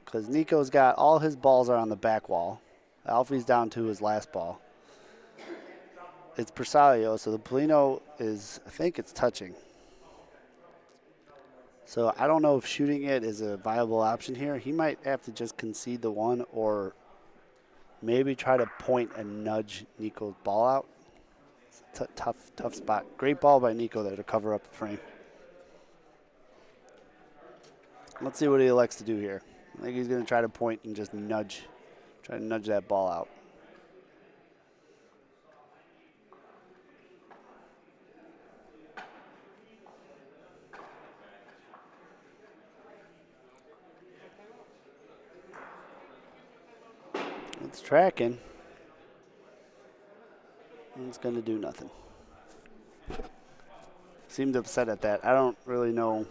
[SPEAKER 2] Because Nico's got all his balls are on the back wall. Alfie's down to his last ball. It's Bersaglio, so the Polino is, I think it's touching. So I don't know if shooting it is a viable option here. He might have to just concede the 1 or maybe try to point and nudge Nico's ball out. It's a tough spot. Great ball by Nico there to cover up the frame. Let's see what he elects to do here. I think he's going to try to point and just try to nudge that ball out. It's tracking. It's going to do nothing. Seemed upset at that. I don't really know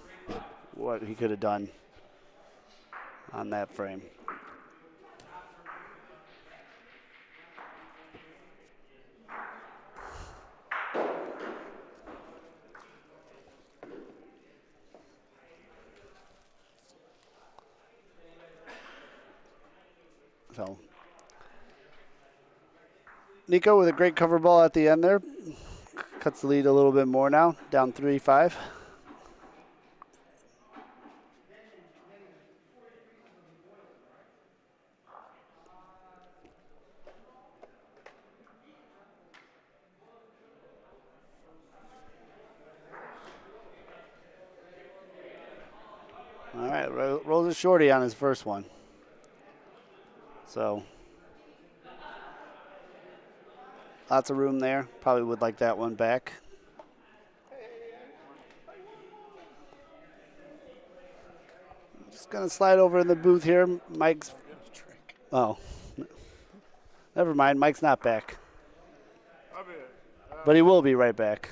[SPEAKER 2] what he could have done on that frame. So Nico with a great cover ball at the end there. Cuts the lead a little bit more now, down 3-5. All right, rolls a shorty on his first one. So lots of room there. Probably would like that one back. Gonna slide over in the booth here. Mike's. Oh, never mind. Mike's not back, but he will be right back.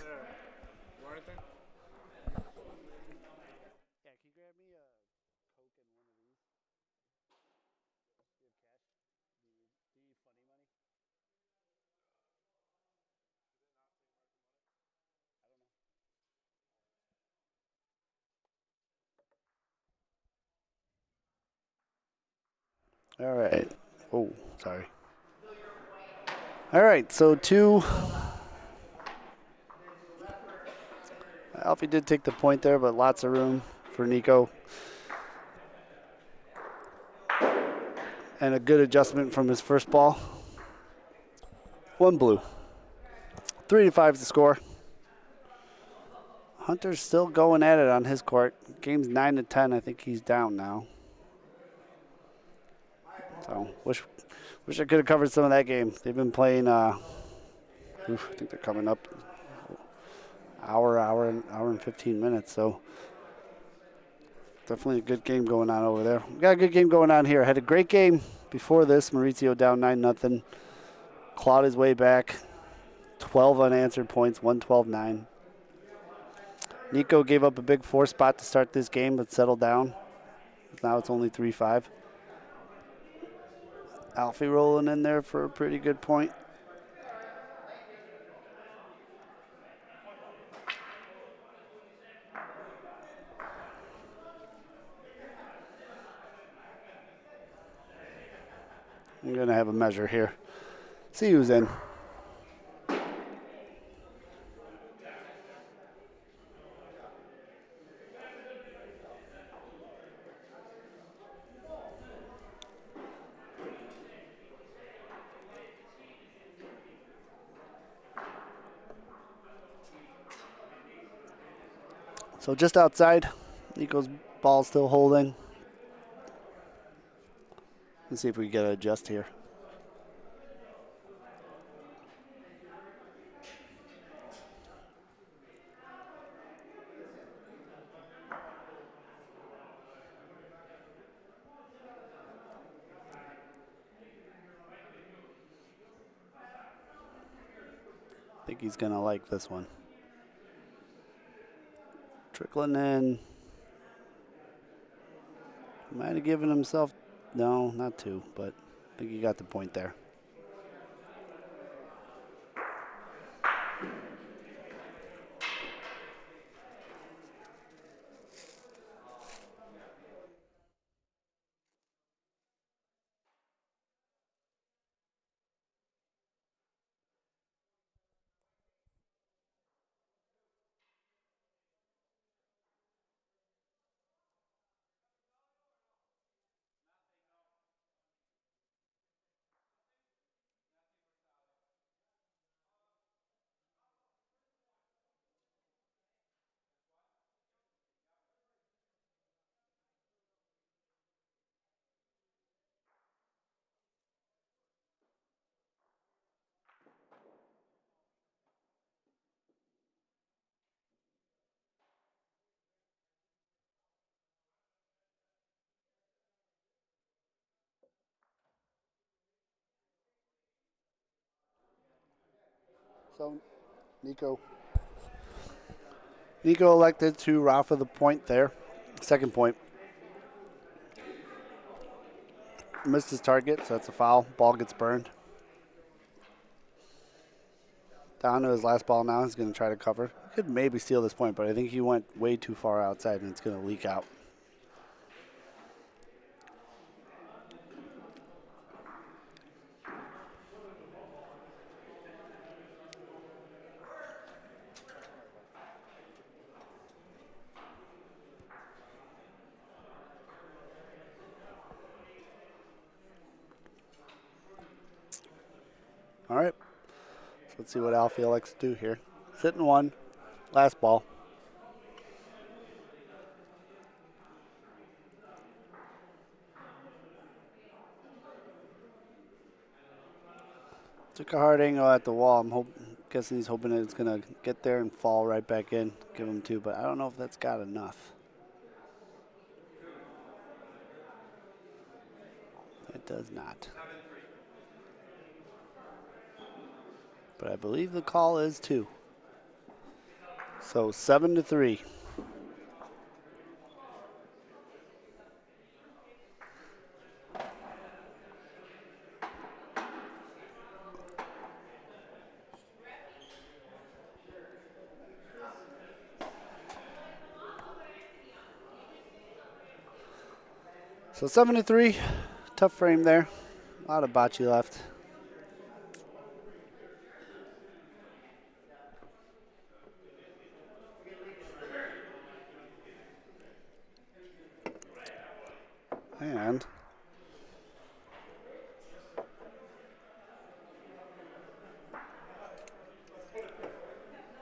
[SPEAKER 2] All right. Oh, sorry. All right, so 2. Alfie did take the point there, but lots of room for Nico. And a good adjustment from his first ball. 1 blue. 3-5 is the score. Hunter's still going at it on his court. Game's 9-10. I think he's down now. So wish I could have covered some of that game. They've been playing. I think they're coming up hour and 15 minutes. So definitely a good game going on over there. We got a good game going on here. Had a great game before this. Mauricio down 9-0. Clawed his way back. 12 unanswered points. 112-9. Nico gave up a big 4 spot to start this game, but settled down. Now it's only 3-5. Alfie rolling in there for a pretty good point. I'm going to have a measure here. See who's in. So just outside, Nico's ball still holding. Let's see if we can get an adjust here. I think he's going to like this one. Trickling in. Might have given himself, no, not 2, but I think he got the point there. So Nico elected to Rafa the point there. Second point. Missed his target, so that's a foul. Ball gets burned. Down to his last ball now. He's going to try to cover. Could maybe steal this point, but I think he went way too far outside and it's going to leak out. All right. So let's see what Alfie likes to do here. Sitting 1. Last ball. Took a hard angle at the wall. I'm guessing he's hoping that it's going to get there and fall right back in. Give him 2, but I don't know if that's got enough. does not. But I believe the call is 2. So 7-3. So 7-3, tough frame there. A lot of bocce left. And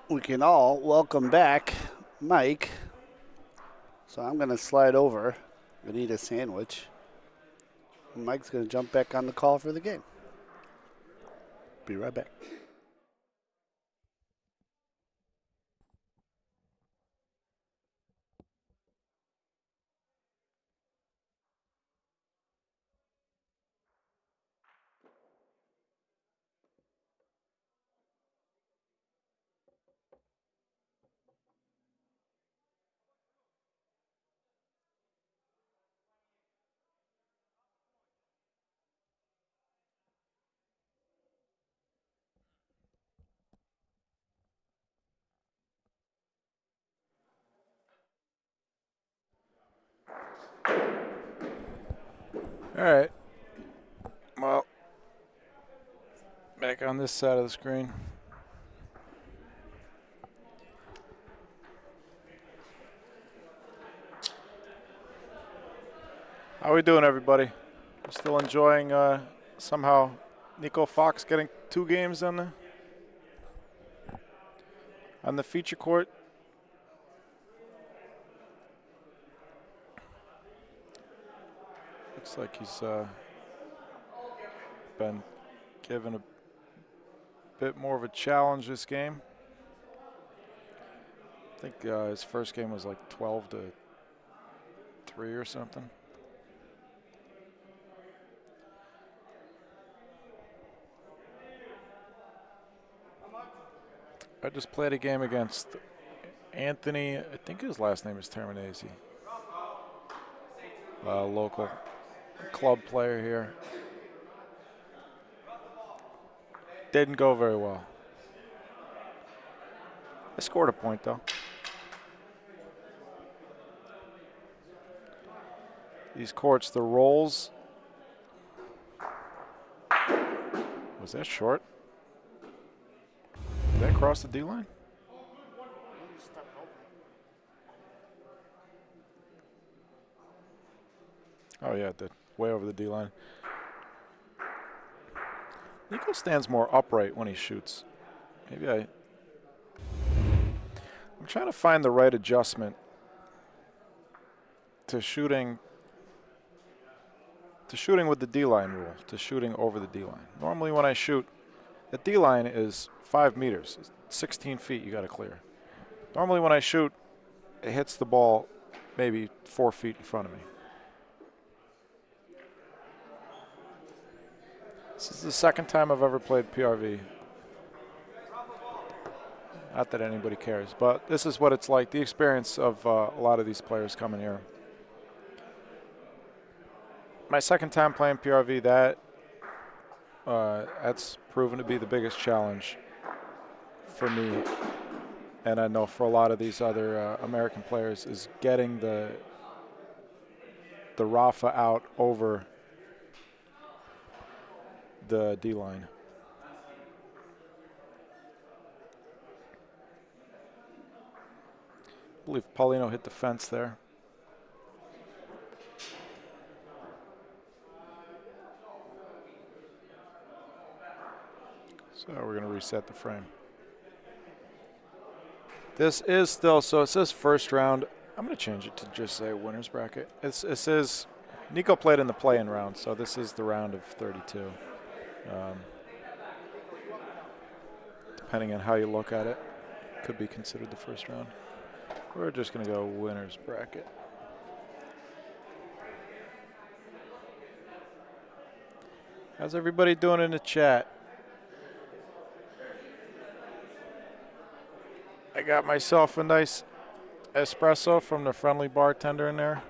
[SPEAKER 2] we can all welcome back Mike. So I'm going to slide over and eat a sandwich. Mike's going to jump back on the call for the game. Be right back.
[SPEAKER 1] All right. Well, back on this side of the screen. How we doing, everybody? Still enjoying somehow Nico Fox getting 2 games on the feature court. Looks like he's been given a bit more of a challenge this game. I think his first game was like 12-3 or something. I just played a game against Anthony, I think his last name is Terminesi. Local club player here. Didn't go very well. I scored a point though. These courts, the rolls. Was that short? Did that cross the D line? Oh yeah, it did. Way over the D line. Nico stands more upright when he shoots. Maybe I'm trying to find the right adjustment to shooting with the D-line rule, to shooting over the D-line. Normally when I shoot, the D-line is 5 meters, 16 feet you got to clear. Normally when I shoot, it hits the ball maybe 4 feet in front of me. This is the second time I've ever played PRV. Not that anybody cares, but this is what it's like, the experience of a lot of these players coming here. My second time playing PRV, that's proven to be the biggest challenge for me, and I know for a lot of these other American players, is getting the Rafa out over the D-line. I believe Paulino hit the fence there. So we're going to reset the frame. This is still, so it says first round. I'm going to change it to just say winner's bracket. It says Nico played in the play-in round, so this is the round of 32. Depending on how you look at it, could be considered the first round. We're just going to go winner's bracket. How's everybody doing in the chat? I got myself a nice espresso from the friendly bartender in there.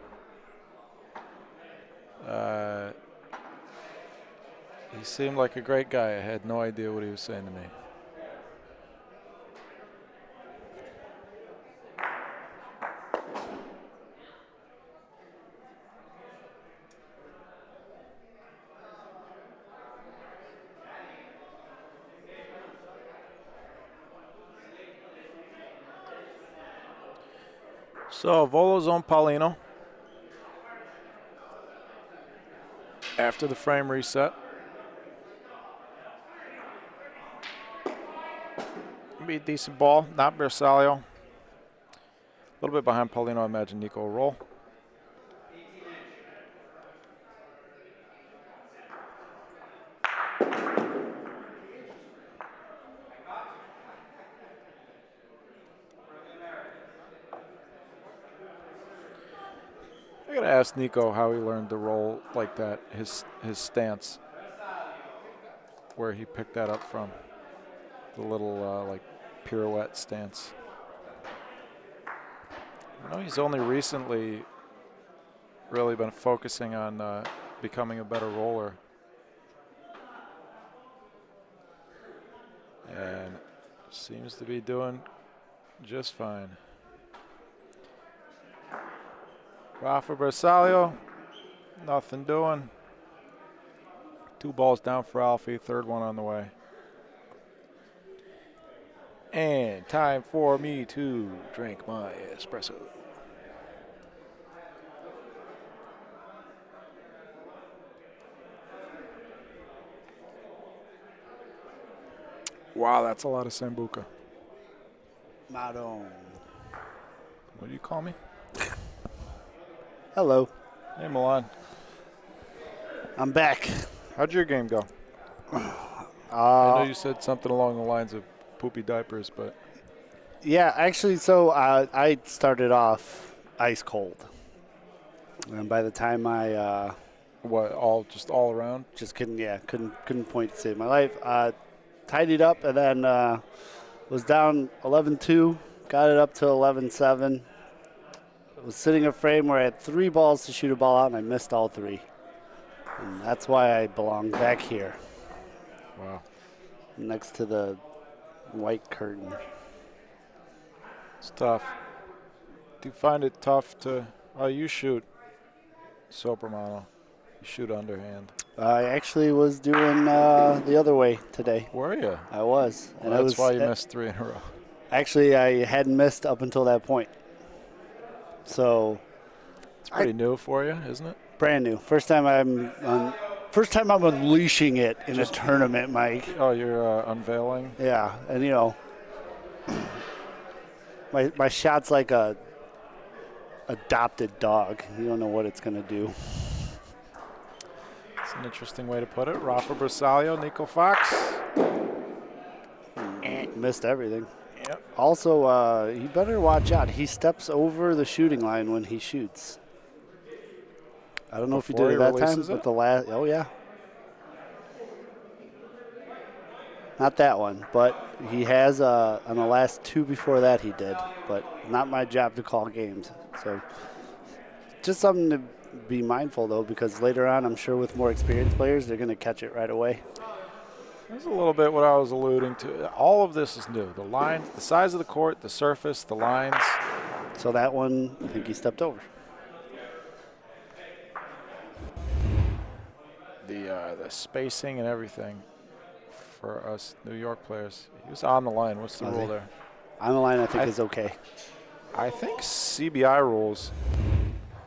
[SPEAKER 1] He seemed like a great guy. I had no idea what he was saying to me. So, Volo's on Paulino. After the frame reset. Be a decent ball, not Bersaglio. A little bit behind Paulino, I imagine Nico will roll. I gotta ask Nico how he learned to roll like that, his stance, where he picked that up from. The little like pirouette stance. I know he's only recently really been focusing on becoming a better roller. And seems to be doing just fine. Rafa Bersaglio, nothing doing. 2 balls down for Alfie, 3rd one on the way. And time for me to drink my espresso. Wow, that's a lot of Sambuca.
[SPEAKER 2] Madon.
[SPEAKER 1] What do you call me?
[SPEAKER 2] Hello.
[SPEAKER 1] Hey, Milan.
[SPEAKER 2] I'm back.
[SPEAKER 1] How'd your game go? I know you said something along the lines of poopy diapers, but...
[SPEAKER 2] Yeah, actually, so I started off ice cold. And by the time I...
[SPEAKER 1] what, just all around?
[SPEAKER 2] Just couldn't point to save my life. Tidied up and then was down 11-2, got it up to 11-7. Was sitting in a frame where I had 3 balls to shoot a ball out, and I missed all 3. And that's why I belong back here.
[SPEAKER 1] Wow.
[SPEAKER 2] Next to the white curtain.
[SPEAKER 1] It's tough. Do you find it tough to... Oh, you shoot Soprano. You shoot underhand.
[SPEAKER 2] I actually was doing the other way today.
[SPEAKER 1] Were you?
[SPEAKER 2] I was.
[SPEAKER 1] Well, and that's why you missed 3 in a row.
[SPEAKER 2] Actually, I hadn't missed up until that point. So...
[SPEAKER 1] It's pretty new for you, isn't it?
[SPEAKER 2] Brand new. First time I'm unleashing it in a tournament, Mike.
[SPEAKER 1] Oh, you're unveiling?
[SPEAKER 2] Yeah, and you know, my shot's like a adopted dog. You don't know what it's gonna do.
[SPEAKER 1] It's an interesting way to put it. Rafa Bersaglio, Nico Fox.
[SPEAKER 2] Missed everything.
[SPEAKER 1] Yep.
[SPEAKER 2] Also, you better watch out. He steps over the shooting line when he shoots. I don't know if he did it that time, but the last, oh yeah. Not that one, but he has on the last 2 before that he did, but not my job to call games. So just something to be mindful though, because later on, I'm sure with more experienced players, they're going to catch it right away.
[SPEAKER 1] That's a little bit what I was alluding to. All of this is new. The lines, the size of the court, the surface, the lines.
[SPEAKER 2] So that one, I think he stepped over.
[SPEAKER 1] The spacing and everything for us New York players. He was on the line. What's the rule there?
[SPEAKER 2] On the line, I think is okay.
[SPEAKER 1] I think CBI rules.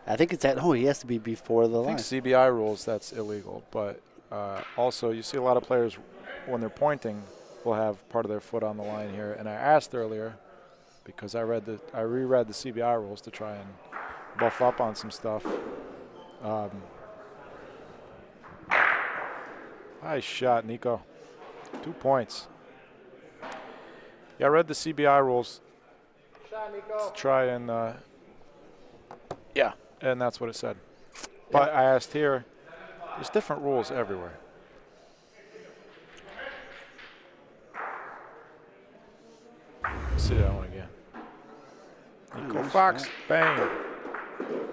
[SPEAKER 2] I think it's he has to be before the line.
[SPEAKER 1] I think CBI rules that's illegal, but also you see a lot of players when they're pointing will have part of their foot on the line here. And I asked earlier because I reread the CBI rules to try and buff up on some stuff. Nice shot, Nico. 2 points. Yeah, I read the CBI rules to try and, and that's what it said. But I asked here, there's different rules everywhere. See that one again. Nico
[SPEAKER 2] nice
[SPEAKER 1] Fox,
[SPEAKER 2] shot.
[SPEAKER 1] bang.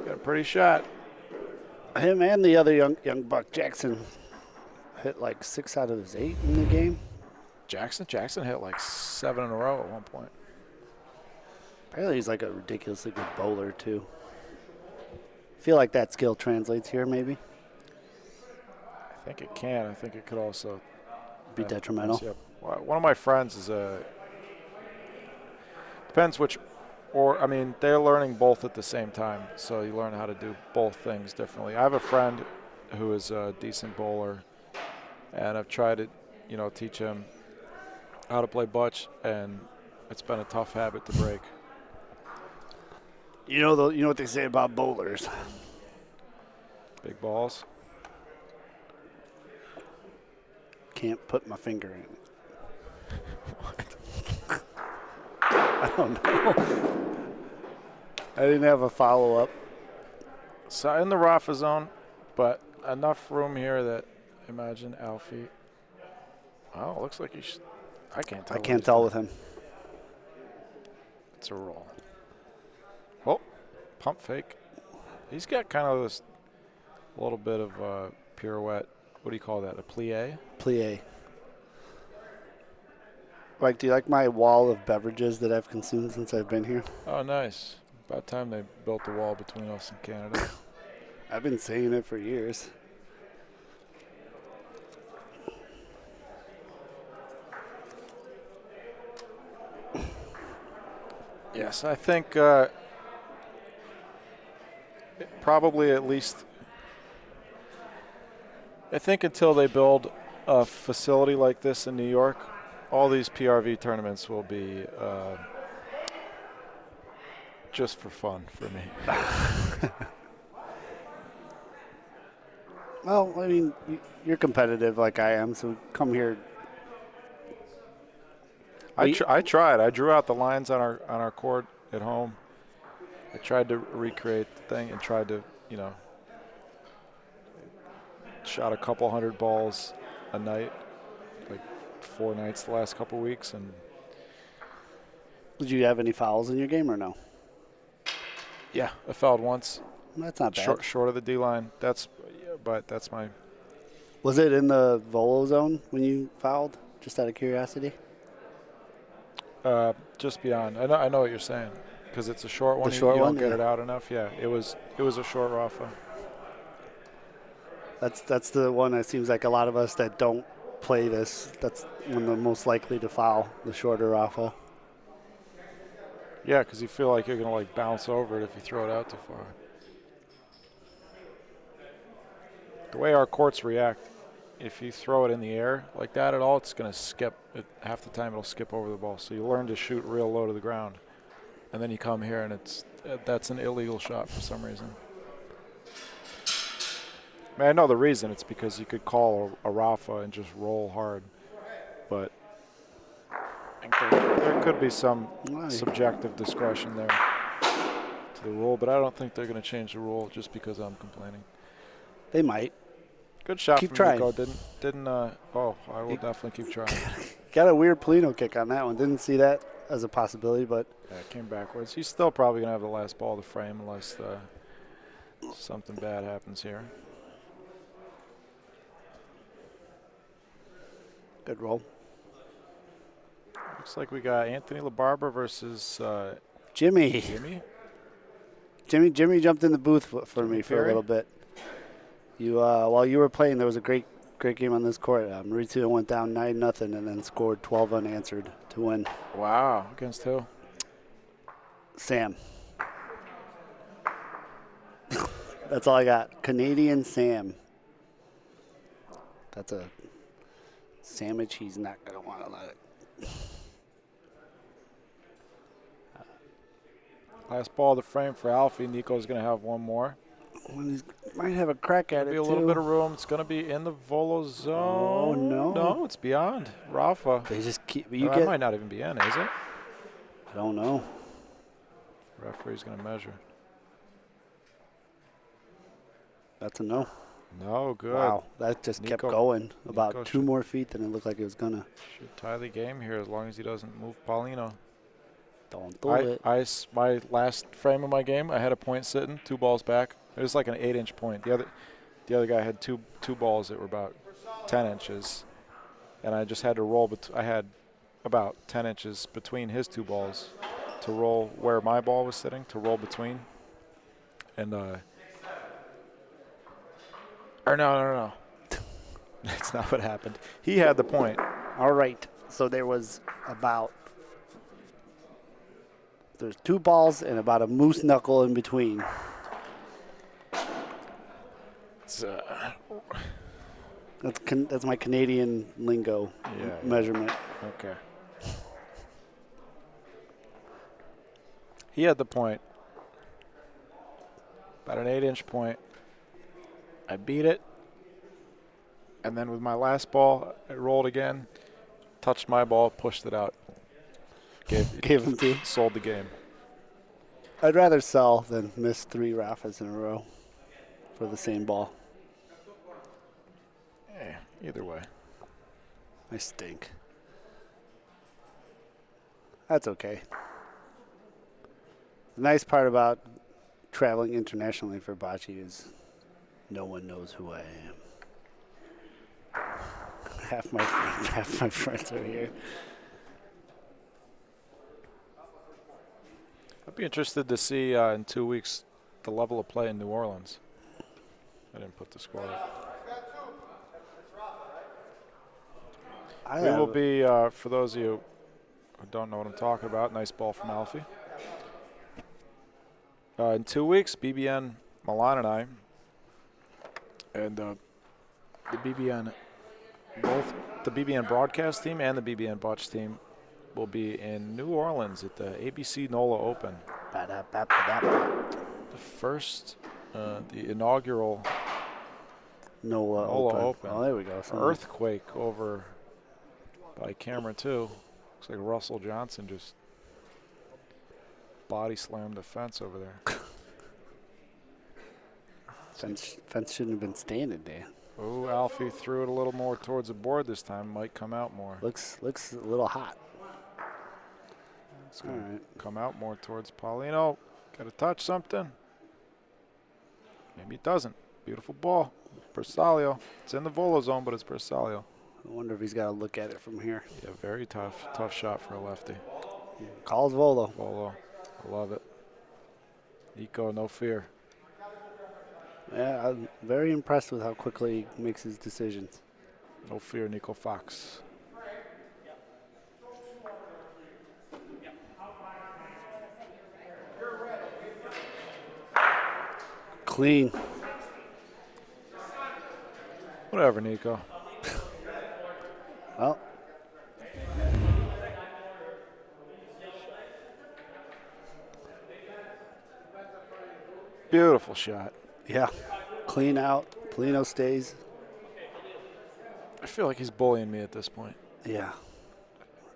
[SPEAKER 1] Got a pretty shot.
[SPEAKER 2] Him and the other young buck, Jackson, hit like 6 out of his 8 in the game.
[SPEAKER 1] Jackson hit like 7 in a row at one point.
[SPEAKER 2] Apparently he's like a ridiculously good bowler too. Feel like that skill translates here maybe.
[SPEAKER 1] I think it can. I think it could also
[SPEAKER 2] Be detrimental.
[SPEAKER 1] Yep. One of my friends is depends which, or I mean, they're learning both at the same time, so you learn how to do both things differently. I have a friend who is a decent bowler, and I've tried to, teach him how to play butch, and it's been a tough habit to break.
[SPEAKER 2] You know what they say about bowlers.
[SPEAKER 1] Big balls.
[SPEAKER 2] Can't put my finger in it. What? I don't know. I didn't have a follow-up.
[SPEAKER 1] So in the Rafa zone, but enough room here that imagine Alfie. Oh, it looks like he's. I can't tell.
[SPEAKER 2] I can't tell with him.
[SPEAKER 1] It's a roll. Oh, pump fake. He's got kind of this little bit of pirouette. What do you call that? A plie?
[SPEAKER 2] Plie. Like, do you like my wall of beverages that I've consumed since I've been here?
[SPEAKER 1] Oh, nice. About time they built the wall between us and Canada.
[SPEAKER 2] I've been saying it for years.
[SPEAKER 1] Yes, I think probably at least. I think until they build a facility like this in New York, all these PRV tournaments will be just for fun for me.
[SPEAKER 2] Well, I mean, you're competitive like I am, so come here.
[SPEAKER 1] I tried. I drew out the lines on our court at home. I tried to recreate the thing and tried to, shot a couple hundred balls a night, like 4 nights the last couple weeks. And
[SPEAKER 2] Did you have any fouls in your game or no?
[SPEAKER 1] yeah, I fouled once.
[SPEAKER 2] That's not bad.
[SPEAKER 1] Short of the D line. But that's my.
[SPEAKER 2] Was it in the volo zone when you fouled? Just out of curiosity.
[SPEAKER 1] Just beyond. I know what you're saying, because it's a short one.
[SPEAKER 2] The short
[SPEAKER 1] you don't
[SPEAKER 2] one,
[SPEAKER 1] get
[SPEAKER 2] yeah.
[SPEAKER 1] it out enough. Yeah, it was a short Rafa.
[SPEAKER 2] That's the one that seems like a lot of us that don't play this. That's one of the most likely to foul, the shorter Rafa.
[SPEAKER 1] Yeah, because you feel like you're gonna bounce over it if you throw it out too far. The way our courts react, if you throw it in the air like that at all, it's going to skip. Half the time it'll skip over the ball. So you learn to shoot real low to the ground. And then you come here and that's an illegal shot for some reason. I mean, I know the reason. It's because you could call a Rafa and just roll hard. But I think there could be some subjective discretion there to the rule. But I don't think they're going to change the rule just because I'm complaining.
[SPEAKER 2] They might.
[SPEAKER 1] Good shot
[SPEAKER 2] Keep
[SPEAKER 1] from
[SPEAKER 2] trying.
[SPEAKER 1] Nico. Didn't. I will definitely keep trying.
[SPEAKER 2] Got a weird Polino kick on that one. Didn't see that as a possibility, but
[SPEAKER 1] Yeah, it came backwards. He's still probably going to have the last ball of the frame unless something bad happens here.
[SPEAKER 2] good roll.
[SPEAKER 1] Looks like we got Anthony LaBarbera versus
[SPEAKER 2] Jimmy. Jimmy jumped in the booth for me for a little bit. You while you were playing, there was a great game on this court. Mauricio went down 9-0 and then scored 12 unanswered to win.
[SPEAKER 1] Wow, against who?
[SPEAKER 2] Sam. That's all I got. Canadian Sam. That's a sandwich he's not going to want to let it.
[SPEAKER 1] Last ball of the frame for Alfie. Nico's going to have one more.
[SPEAKER 2] He might have a crack at it,
[SPEAKER 1] Be
[SPEAKER 2] too.
[SPEAKER 1] a little bit of room. It's going to be in the volo zone.
[SPEAKER 2] Oh, no.
[SPEAKER 1] No, it's beyond. Rafa.
[SPEAKER 2] They just keep.
[SPEAKER 1] That might not even be in, is it?
[SPEAKER 2] I don't know.
[SPEAKER 1] Referee's going to measure.
[SPEAKER 2] That's a no.
[SPEAKER 1] No, good.
[SPEAKER 2] Wow, that just kept
[SPEAKER 1] Nico-
[SPEAKER 2] going. About
[SPEAKER 1] Nico
[SPEAKER 2] 2 more feet than it looked like it was going to.
[SPEAKER 1] Should tie the game here as long as he doesn't move Paulino.
[SPEAKER 2] Don't do it.
[SPEAKER 1] My last frame of my game, I had a point sitting, 2 balls back. It was like an 8-inch point. The other guy had two balls that were about 10 inches, and I just had to roll. I had about 10 inches between his 2 balls to roll where my ball was sitting, to roll between. And or no. That's not what happened. He had the point.
[SPEAKER 2] All right. So there's 2 balls and about a moose knuckle in between.
[SPEAKER 1] It's,
[SPEAKER 2] That's my Canadian lingo measurement.
[SPEAKER 1] Okay. He had the point. About an 8-inch point. I beat it. And then with my last ball, I rolled again, touched my ball, pushed it out.
[SPEAKER 2] Gave him 2.
[SPEAKER 1] Sold the game.
[SPEAKER 2] I'd rather sell than miss 3 Rafas in a row for the same ball.
[SPEAKER 1] Either way.
[SPEAKER 2] I stink. That's okay. The nice part about traveling internationally for bocce is no one knows who I am. Half my friends are here.
[SPEAKER 1] I'd be interested to see in 2 weeks the level of play in New Orleans. I didn't put the score up. We will be, for those of you who don't know what I'm talking about, nice ball from Alfie. In 2 weeks, BBN, Milan and I, and the BBN, both the BBN broadcast team and the BBN Bocce team will be in New Orleans at the ABC NOLA Open. The first, the inaugural
[SPEAKER 2] NOLA
[SPEAKER 1] Open.
[SPEAKER 2] Oh, there we go.
[SPEAKER 1] Earthquake over by camera 2. Looks like Russell Johnson just body slammed the fence over there.
[SPEAKER 2] Fence shouldn't have been standing there.
[SPEAKER 1] Oh, Alfie threw it a little more towards the board this time. Might come out more.
[SPEAKER 2] Looks a little hot.
[SPEAKER 1] It's going to come out more towards Paulino. Got to touch something. Maybe it doesn't. Beautiful ball. Bersaglio. It's in the volo zone, but it's Bersaglio.
[SPEAKER 2] I wonder if he's got to look at it from here.
[SPEAKER 1] Yeah, very tough shot for a lefty.
[SPEAKER 2] Yeah, calls volo.
[SPEAKER 1] Volo. I love it. Nico, no fear.
[SPEAKER 2] Yeah, I'm very impressed with how quickly he makes his decisions.
[SPEAKER 1] No fear, Nico Fox.
[SPEAKER 2] Clean.
[SPEAKER 1] Whatever, Nico.
[SPEAKER 2] Well,
[SPEAKER 1] Beautiful shot.
[SPEAKER 2] yeah. Clean out. Polino stays.
[SPEAKER 1] I feel like he's bullying me at this point.
[SPEAKER 2] Yeah.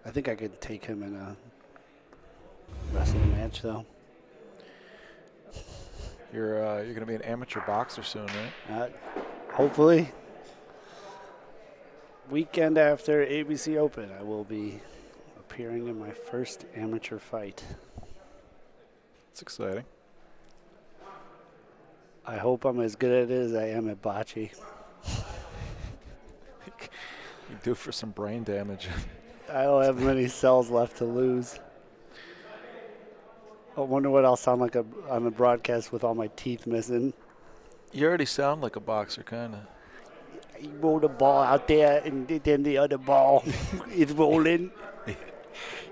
[SPEAKER 2] I think I could take him in a wrestling match, though.
[SPEAKER 1] You're going to be an amateur boxer soon, right?
[SPEAKER 2] Hopefully. Weekend after ABC Open, I will be appearing in my first amateur fight.
[SPEAKER 1] It's exciting.
[SPEAKER 2] I hope I'm as good at it as I am at bocce.
[SPEAKER 1] You do for some brain damage.
[SPEAKER 2] I don't have many cells left to lose. I wonder what I'll sound like on the broadcast with all my teeth missing.
[SPEAKER 1] You already sound like a boxer, kind of.
[SPEAKER 2] You roll the ball out there, and then the other ball is rolling.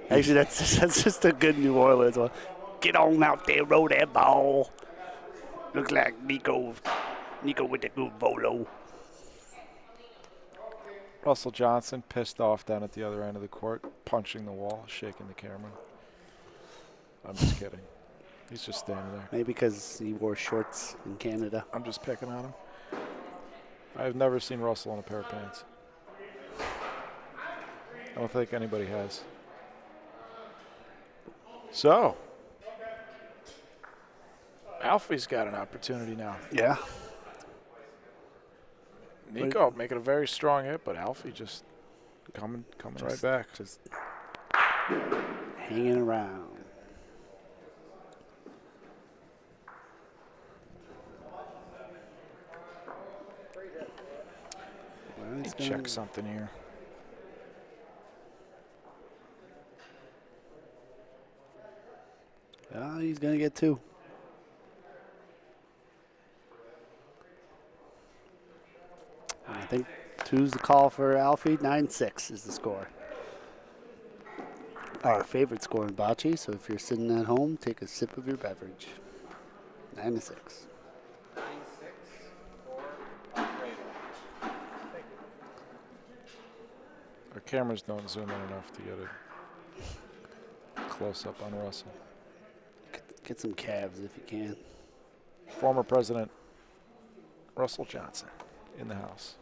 [SPEAKER 2] Actually, that's just a good New Orleans one. Get on out there, roll that ball. Looks like Nico with the good volo.
[SPEAKER 1] Russell Johnson pissed off down at the other end of the court, punching the wall, shaking the camera. I'm just kidding. He's just standing there.
[SPEAKER 2] Maybe because he wore shorts in Canada.
[SPEAKER 1] I'm just picking on him. I've never seen Russell in a pair of pants. I don't think anybody has. So, Alfie's got an opportunity now.
[SPEAKER 2] Yeah.
[SPEAKER 1] Nico making a very strong hit, but Alfie just coming right back.
[SPEAKER 2] Just hanging around. He's
[SPEAKER 1] check
[SPEAKER 2] gonna
[SPEAKER 1] something here.
[SPEAKER 2] He's gonna get 2. And I think 2's the call for Alfie. 9-6 is the score. Our favorite score in bocce. So if you're sitting at home, take a sip of your beverage. 9-6.
[SPEAKER 1] Our cameras don't zoom in enough to get a close up on Russell.
[SPEAKER 2] Get some calves if you can.
[SPEAKER 1] Former President Russell Johnson in the house.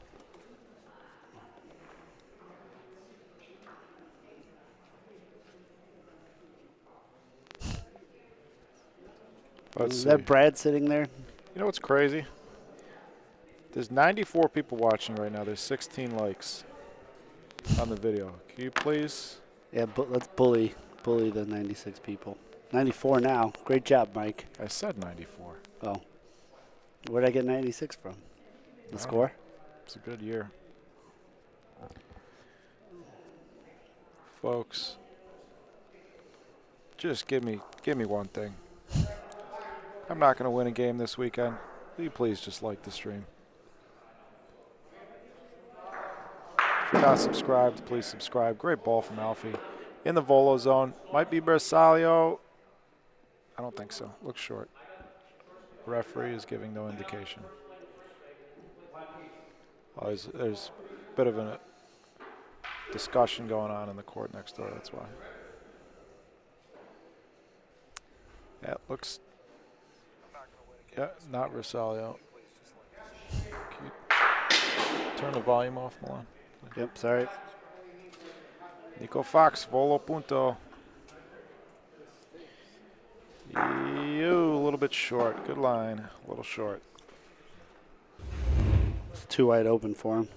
[SPEAKER 2] Is that Brad sitting there?
[SPEAKER 1] You know what's crazy? There's 94 people watching right now. There's 16 likes on the video. Can you please?
[SPEAKER 2] Yeah, but let's bully the 96 people. 94 now. Great job, Mike.
[SPEAKER 1] I said 94.
[SPEAKER 2] Oh. Where'd I get 96 from? The score?
[SPEAKER 1] It's a good year. Folks, just give me one thing. I'm not going to win a game this weekend. Will you please just like the stream? If you're not subscribed, please subscribe. Great ball from Alfie. In the volo zone. Might be Bersaglio. I don't think so. Looks short. Referee is giving no indication. Oh, there's a bit of a discussion going on in the court next door. That's why. Yeah, it looks. Yeah, not Bersaglio. Can you turn the volume off, Milan?
[SPEAKER 2] Yep, sorry.
[SPEAKER 1] Nico Fox, volo punto. You a little bit short. Good line. A little short.
[SPEAKER 2] It's too wide open for him.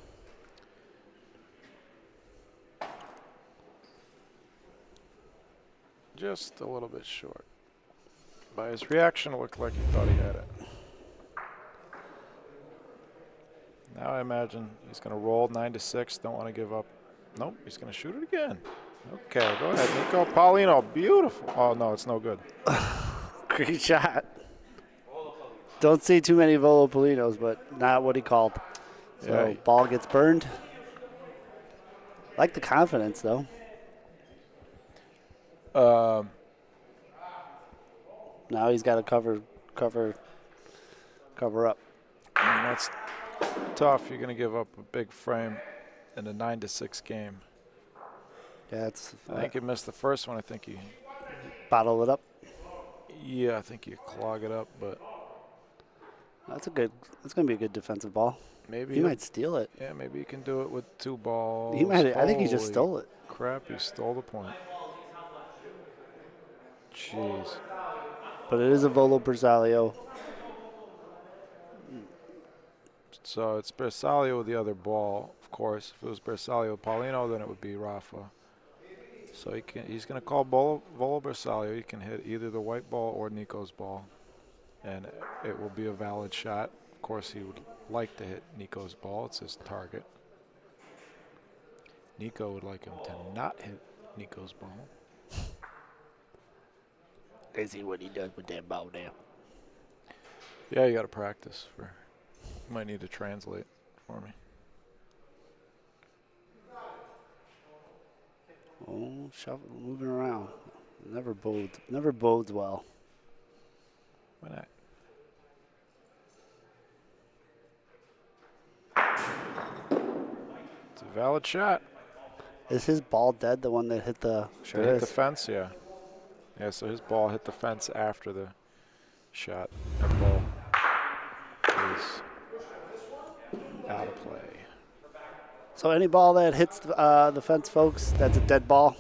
[SPEAKER 1] Just a little bit short. By his reaction, it looked like he thought he had it. Now I imagine he's going to roll 9-6. Don't want to give up. Nope, he's going to shoot it again. Okay, go ahead, Nico. Paulino, beautiful. Oh, no, it's no good.
[SPEAKER 2] Great shot. Don't see too many Volo Polinos, but not what he called. So
[SPEAKER 1] Yeah.
[SPEAKER 2] Ball gets burned. Like the confidence, though. Now he's got to cover up.
[SPEAKER 1] I mean, that's tough. You're going to give up a big frame in a 9-6 game.
[SPEAKER 2] Yeah, it's
[SPEAKER 1] I think he missed the first one. I think he.
[SPEAKER 2] bottle it up.
[SPEAKER 1] Yeah, I think you clog it up, but
[SPEAKER 2] That's going to be a good defensive ball.
[SPEAKER 1] maybe
[SPEAKER 2] He might steal it.
[SPEAKER 1] Yeah, maybe he can do it with 2 balls.
[SPEAKER 2] He might. I think he just
[SPEAKER 1] Holy
[SPEAKER 2] stole it.
[SPEAKER 1] Crap, he stole the point. Jeez.
[SPEAKER 2] But it is a Volo Bersaglio.
[SPEAKER 1] So it's Bersaglio with the other ball, of course. If it was Bersaglio Paulino, then it would be Rafa. So he's going to call Volo Bersaglio. He can hit either the white ball or Nico's ball, and it will be a valid shot. Of course, he would like to hit Nico's ball. It's his target. Nico would like him to not hit Nico's ball.
[SPEAKER 2] Let's see what he does with that ball there.
[SPEAKER 1] Yeah, you got to practice. You might need to translate for me.
[SPEAKER 2] Oh, shuffle, moving around. Never bodes well.
[SPEAKER 1] Why not? It's a valid shot.
[SPEAKER 2] Is his ball dead, the one that hit the...
[SPEAKER 1] Sure hit the fence, yeah. Yeah, so his ball hit the fence after the shot. That ball is out of play.
[SPEAKER 2] So any ball that hits the fence, folks, that's a dead ball.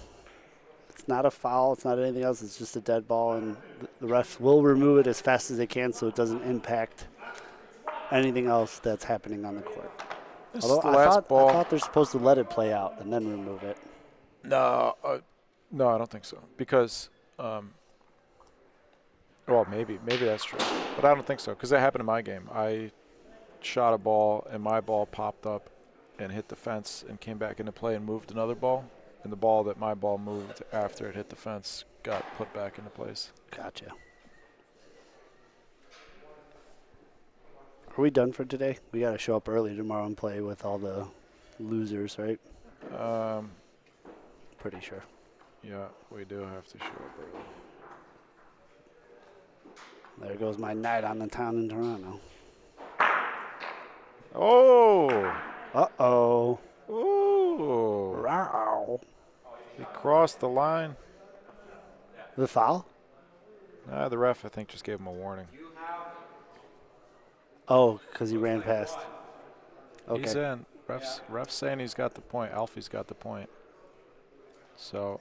[SPEAKER 2] It's not a foul. It's not anything else. It's just a dead ball, and the refs will remove it as fast as they can so it doesn't impact anything else that's happening on the court.
[SPEAKER 1] This
[SPEAKER 2] Although
[SPEAKER 1] is the last ball.
[SPEAKER 2] I thought they're supposed to let it play out and then remove it.
[SPEAKER 1] No, I don't think so. Because, well, maybe that's true. But I don't think so, because that happened in my game. I shot a ball, and my ball popped up, and hit the fence and came back into play and moved another ball. And the ball that my ball moved after it hit the fence got put back into place.
[SPEAKER 2] Gotcha. Are we done for today? We got to show up early tomorrow and play with all the losers, right? Pretty sure.
[SPEAKER 1] Yeah, we do have to show up early.
[SPEAKER 2] There goes my night on the town in Toronto.
[SPEAKER 1] Oh!
[SPEAKER 2] Uh-oh.
[SPEAKER 1] Ooh!
[SPEAKER 2] Wow.
[SPEAKER 1] He crossed the line.
[SPEAKER 2] The foul?
[SPEAKER 1] The ref, I think, just gave him a warning.
[SPEAKER 2] Oh, because he ran past. Okay.
[SPEAKER 1] He's in. Ref's saying he's got the point. Alfie's got the point. So,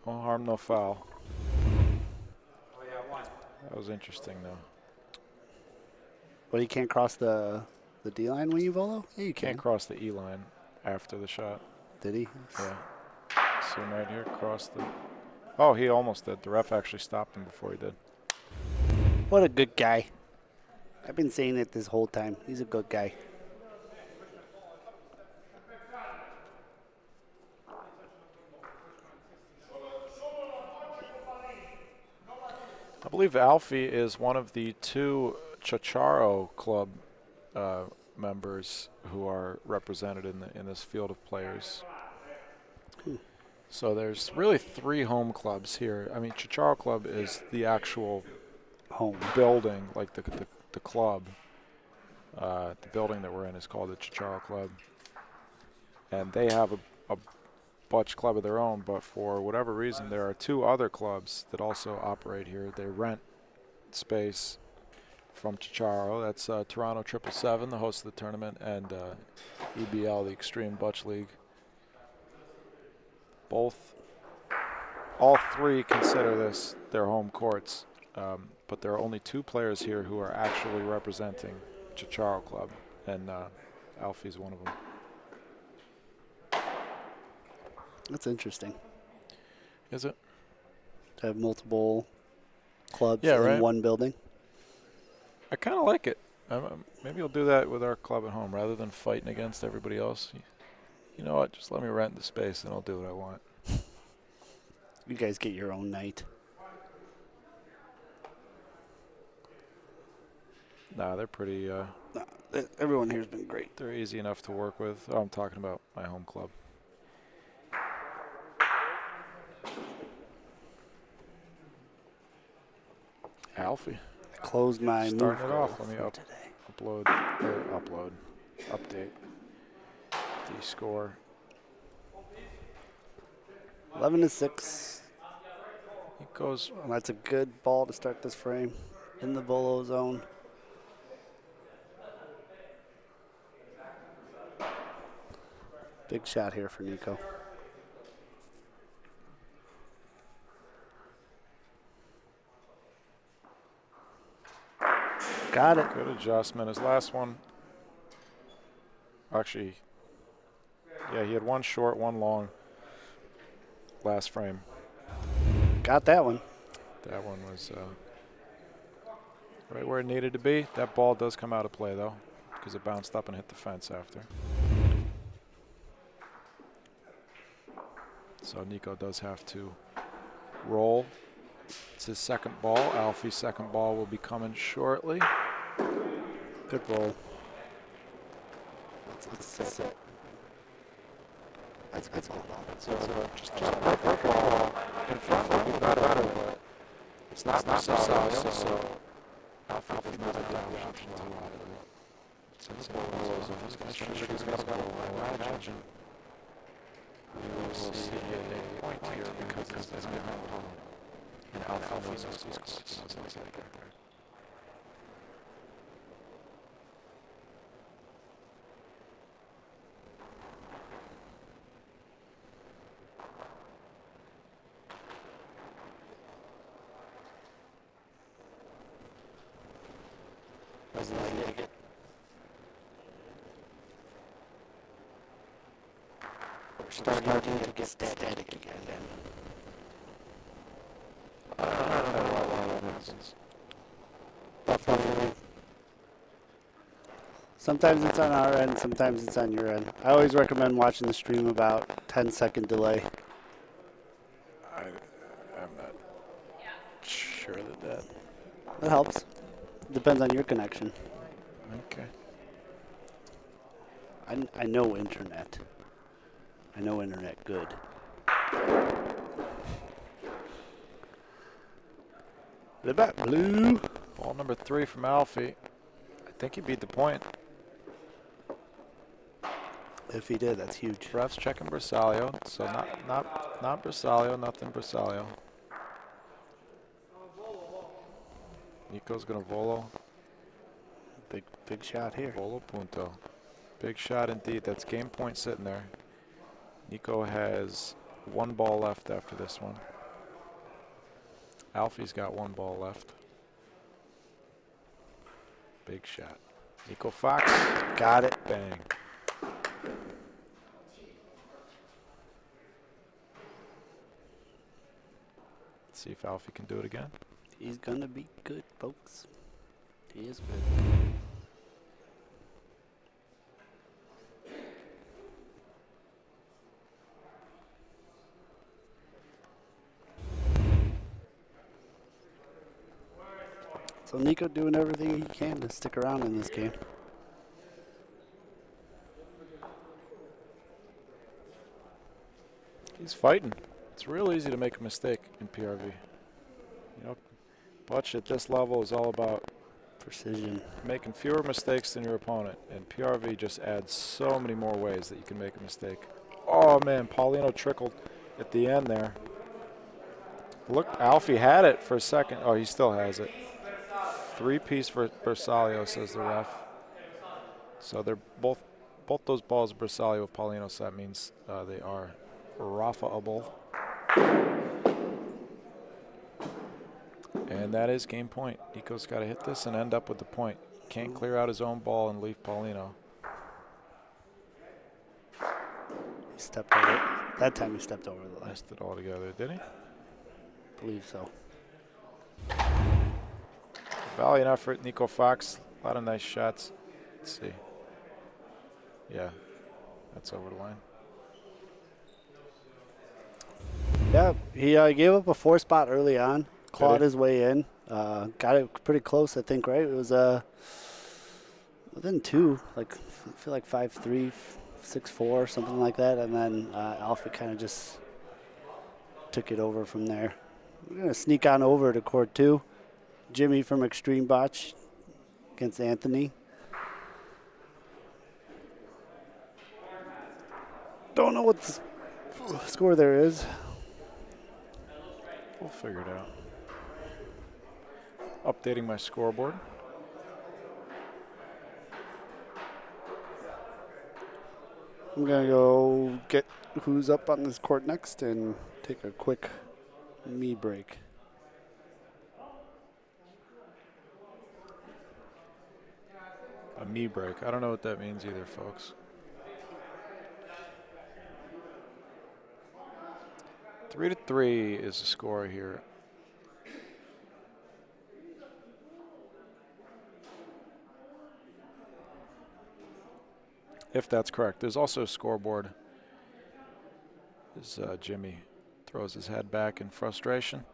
[SPEAKER 1] no harm, no foul. That was interesting, though.
[SPEAKER 2] But he can't cross the D line when you volo? Yeah, you
[SPEAKER 1] Can't
[SPEAKER 2] can.
[SPEAKER 1] cross the E line after the shot.
[SPEAKER 2] Did he?
[SPEAKER 1] Yeah. See him right here, cross the... Oh, he almost did. The ref actually stopped him before he did.
[SPEAKER 2] What a good guy. I've been saying it this whole time. He's a good guy.
[SPEAKER 1] I believe Alfie is one of the 2 Ciociaro club members who are represented in this field of players. So there's really 3 home clubs here. I mean, Ciociaro Club is the actual
[SPEAKER 2] Home.
[SPEAKER 1] building, like the club. The building that we're in is called the Ciociaro Club. And they have a Bocce club of their own, but for whatever reason, there are 2 other clubs that also operate here. They rent space from Ciociaro. That's Toronto 777, the host of the tournament, and EBL, the Extreme Bocce League. All 3 consider this their home courts, but there are only 2 players here who are actually representing Ciociaro Club, and Alfie's one of them.
[SPEAKER 2] That's interesting.
[SPEAKER 1] Is it?
[SPEAKER 2] To have multiple clubs
[SPEAKER 1] Yeah,
[SPEAKER 2] in
[SPEAKER 1] right.
[SPEAKER 2] one building.
[SPEAKER 1] I kind of like it. Maybe I'll do that with our club at home rather than fighting against everybody else. You know what? Just let me rent the space and I'll do what I want.
[SPEAKER 2] You guys get your own night.
[SPEAKER 1] Nah, they're pretty,
[SPEAKER 2] Everyone here's been great.
[SPEAKER 1] they're easy enough to work with. Oh, I'm talking about my home club. Alfie.
[SPEAKER 2] Closed my move
[SPEAKER 1] Starting it
[SPEAKER 2] goal
[SPEAKER 1] off. Let me
[SPEAKER 2] for
[SPEAKER 1] update the score.
[SPEAKER 2] 11-6.
[SPEAKER 1] He goes.
[SPEAKER 2] Well, that's a good ball to start this frame in the volo zone. Big shot here for Nico. Got it.
[SPEAKER 1] Good adjustment. His last one. Actually, yeah, he had 1 short, 1 long last frame.
[SPEAKER 2] Got that one.
[SPEAKER 1] That one was right where it needed to be. That ball does come out of play, though, because it bounced up and hit the fence after. So Nico does have to roll. It's his second ball. Alfie's second ball will be coming shortly.
[SPEAKER 2] Good roll. That's it. That's all.
[SPEAKER 1] So just a perfect ball. In front of you, better, but it's not so solid, so Alfie does not have the option to it's in the ball zone. He's going to go. I imagine we will see a point here because it's behind the ball. And Alfie knows these courts.
[SPEAKER 2] We're starting to get static again.
[SPEAKER 1] I don't know why that happens.
[SPEAKER 2] Sometimes it's on our end, sometimes it's on your end. I always recommend watching the stream about 10-second delay.
[SPEAKER 1] I'm not sure that.
[SPEAKER 2] That helps. Depends on your connection.
[SPEAKER 1] Okay.
[SPEAKER 2] I know internet. I know internet good. The bat blue.
[SPEAKER 1] Ball number 3 from Alfie. I think he beat the point.
[SPEAKER 2] If he did, that's huge.
[SPEAKER 1] Ref's checking Bersaglio, so not Bersaglio, nothing Bersaglio. Nico's gonna volo.
[SPEAKER 2] Big shot here.
[SPEAKER 1] Volo punto. Big shot indeed. That's game point sitting there. Nico has 1 ball left after this one. Alfie's got 1 ball left. Big shot. Nico Fox.
[SPEAKER 2] Got it.
[SPEAKER 1] Bang. Let's see if Alfie can do it again.
[SPEAKER 2] He's gonna be good, folks. He is good. So Nico doing everything he can to stick around in this game.
[SPEAKER 1] He's fighting. It's real easy to make a mistake in PRV. You know, Bocce at this level is all about
[SPEAKER 2] Precision.
[SPEAKER 1] making fewer mistakes than your opponent, and PRV just adds so many more ways that you can make a mistake. Oh man, Paulino trickled at the end there. Look, Alfie had it for a second. Oh, he still has it. 3-piece for Bersaglio, says the ref. So they're both those balls are Bersaglio with Paulino, so that means they are Rafa-able. And that is game point. Nico's got to hit this and end up with the point. Can't clear out his own ball and leave Paulino.
[SPEAKER 2] He stepped over. That time he stepped over the line.
[SPEAKER 1] Missed it all together, did he?
[SPEAKER 2] I believe so.
[SPEAKER 1] Valiant effort, Nico Fox. A lot of nice shots. Let's see. Yeah, that's over the line.
[SPEAKER 2] Yeah, he gave up a 4 spot early on. Clawed his way in. Got it pretty close, I think, right? It was within 2, like I feel like 5-3, 6-4, something like that. And then Alfie kind of just took it over from there. We're going to sneak on over to court 2. Jimmy from Extreme Botch against Anthony. Don't know what the score there is.
[SPEAKER 1] We'll figure it out. Updating my scoreboard.
[SPEAKER 2] I'm going to go get who's up on this court next and take a quick me break.
[SPEAKER 1] A me break. I don't know what that means either, folks. 3-3 is the score here. If that's correct. There's also a scoreboard. As Jimmy throws his head back in frustration.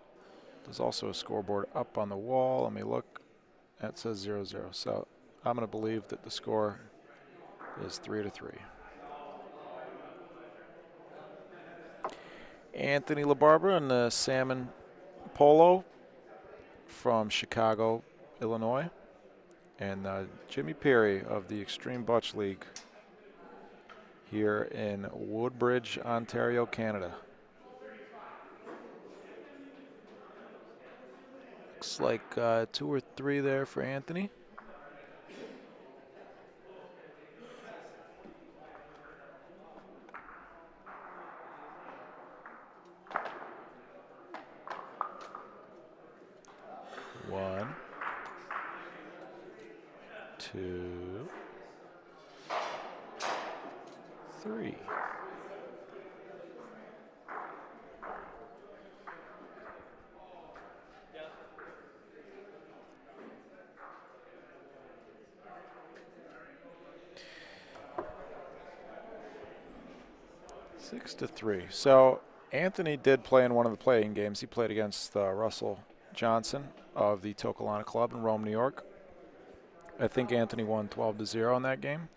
[SPEAKER 1] There's also a scoreboard up on the wall. Let me look. That says 0-0. So I'm going to believe that the score is 3-3. Anthony LaBarbera in the salmon polo from Chicago, Illinois. And Jimmy Perry of the Extreme Butch League here in Woodbridge, Ontario, Canada. Looks like 2 or 3 there for Anthony. One, 2, 3. 6-3. So Anthony did play in one of the playing games. He played against Russell Johnson of the Tokelana Club in Rome, New York. I think Anthony won 12-0 in that game.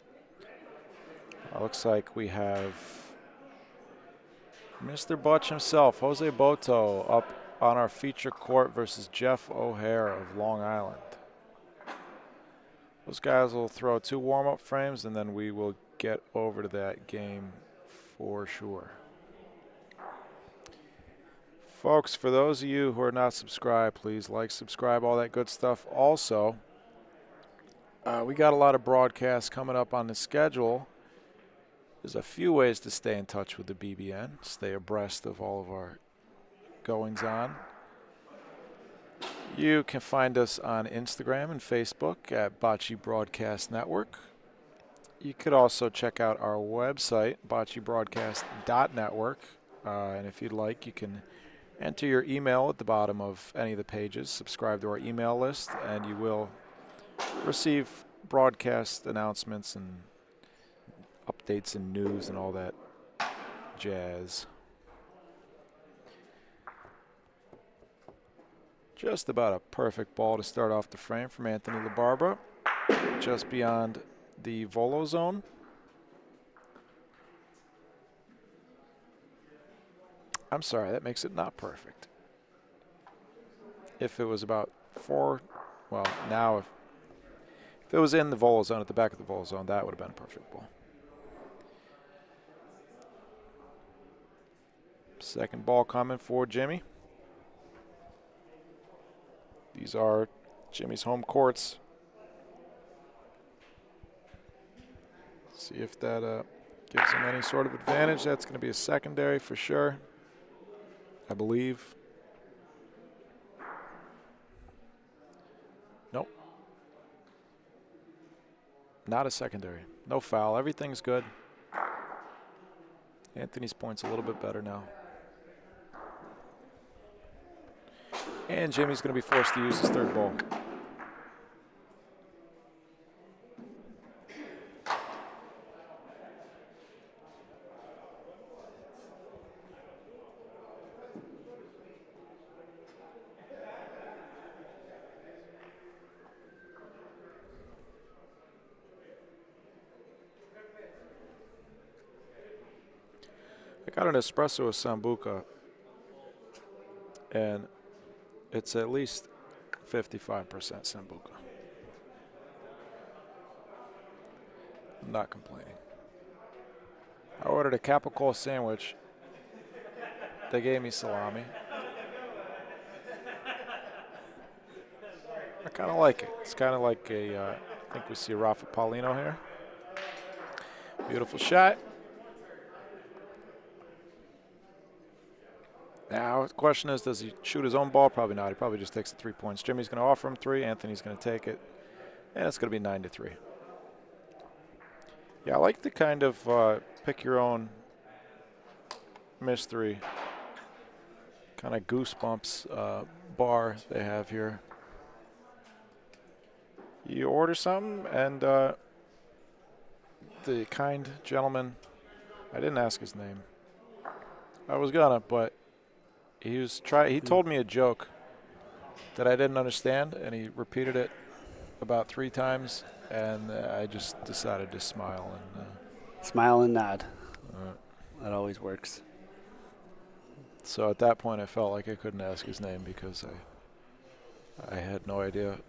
[SPEAKER 1] Looks like we have Mr. Butch himself, Jose Boto, up on our feature court versus Jeff O'Hare of Long Island. Those guys will throw 2 warm-up frames, and then we will get over to that game for sure. Folks, for those of you who are not subscribed, please like, subscribe, all that good stuff. Also, we got a lot of broadcasts coming up on the schedule. There's a few ways to stay in touch with the BBN, stay abreast of all of our goings-on. You can find us on Instagram and Facebook at Bocce Broadcast Network. You could also check out our website, boccebroadcast.network. And if you'd like, you can enter your email at the bottom of any of the pages, subscribe to our email list, and you will receive broadcast announcements and updates and news and all that jazz. Just about a perfect ball to start off the frame from Anthony LaBarbera, just beyond the volo zone. I'm sorry, that makes it not perfect. If it was about 4, well, now if it was in the volo zone, at the back of the volo zone, that would have been a perfect ball. Second ball coming for Jimmy. These are Jimmy's home courts. See if that gives him any sort of advantage. That's going to be a secondary for sure, I believe. Nope. Not a secondary. No foul. Everything's good. Anthony's point's a little bit better now. And Jimmy's going to be forced to use his third ball. I got an espresso with Sambuca, and it's at least 55% Sambuca. I'm not complaining. I ordered a capicola sandwich. They gave me salami. I kind of like it. It's kind of like a, I think we see Rafa Paulino here. Beautiful shot. Now, the question is, does he shoot his own ball? Probably not. He probably just takes the 3 points. Jimmy's going to offer him 3. Anthony's going to take it. And it's going to be 9-3. Yeah, I like the kind of pick your own mystery, kind of goosebumps bar they have here. You order something, and the kind gentleman, I didn't ask his name. I was gonna, but he told me a joke that I didn't understand, and he repeated it about 3 times, and I just decided to smile and
[SPEAKER 2] smile and nod. That always works.
[SPEAKER 1] So at that point, I felt like I couldn't ask his name because I had no idea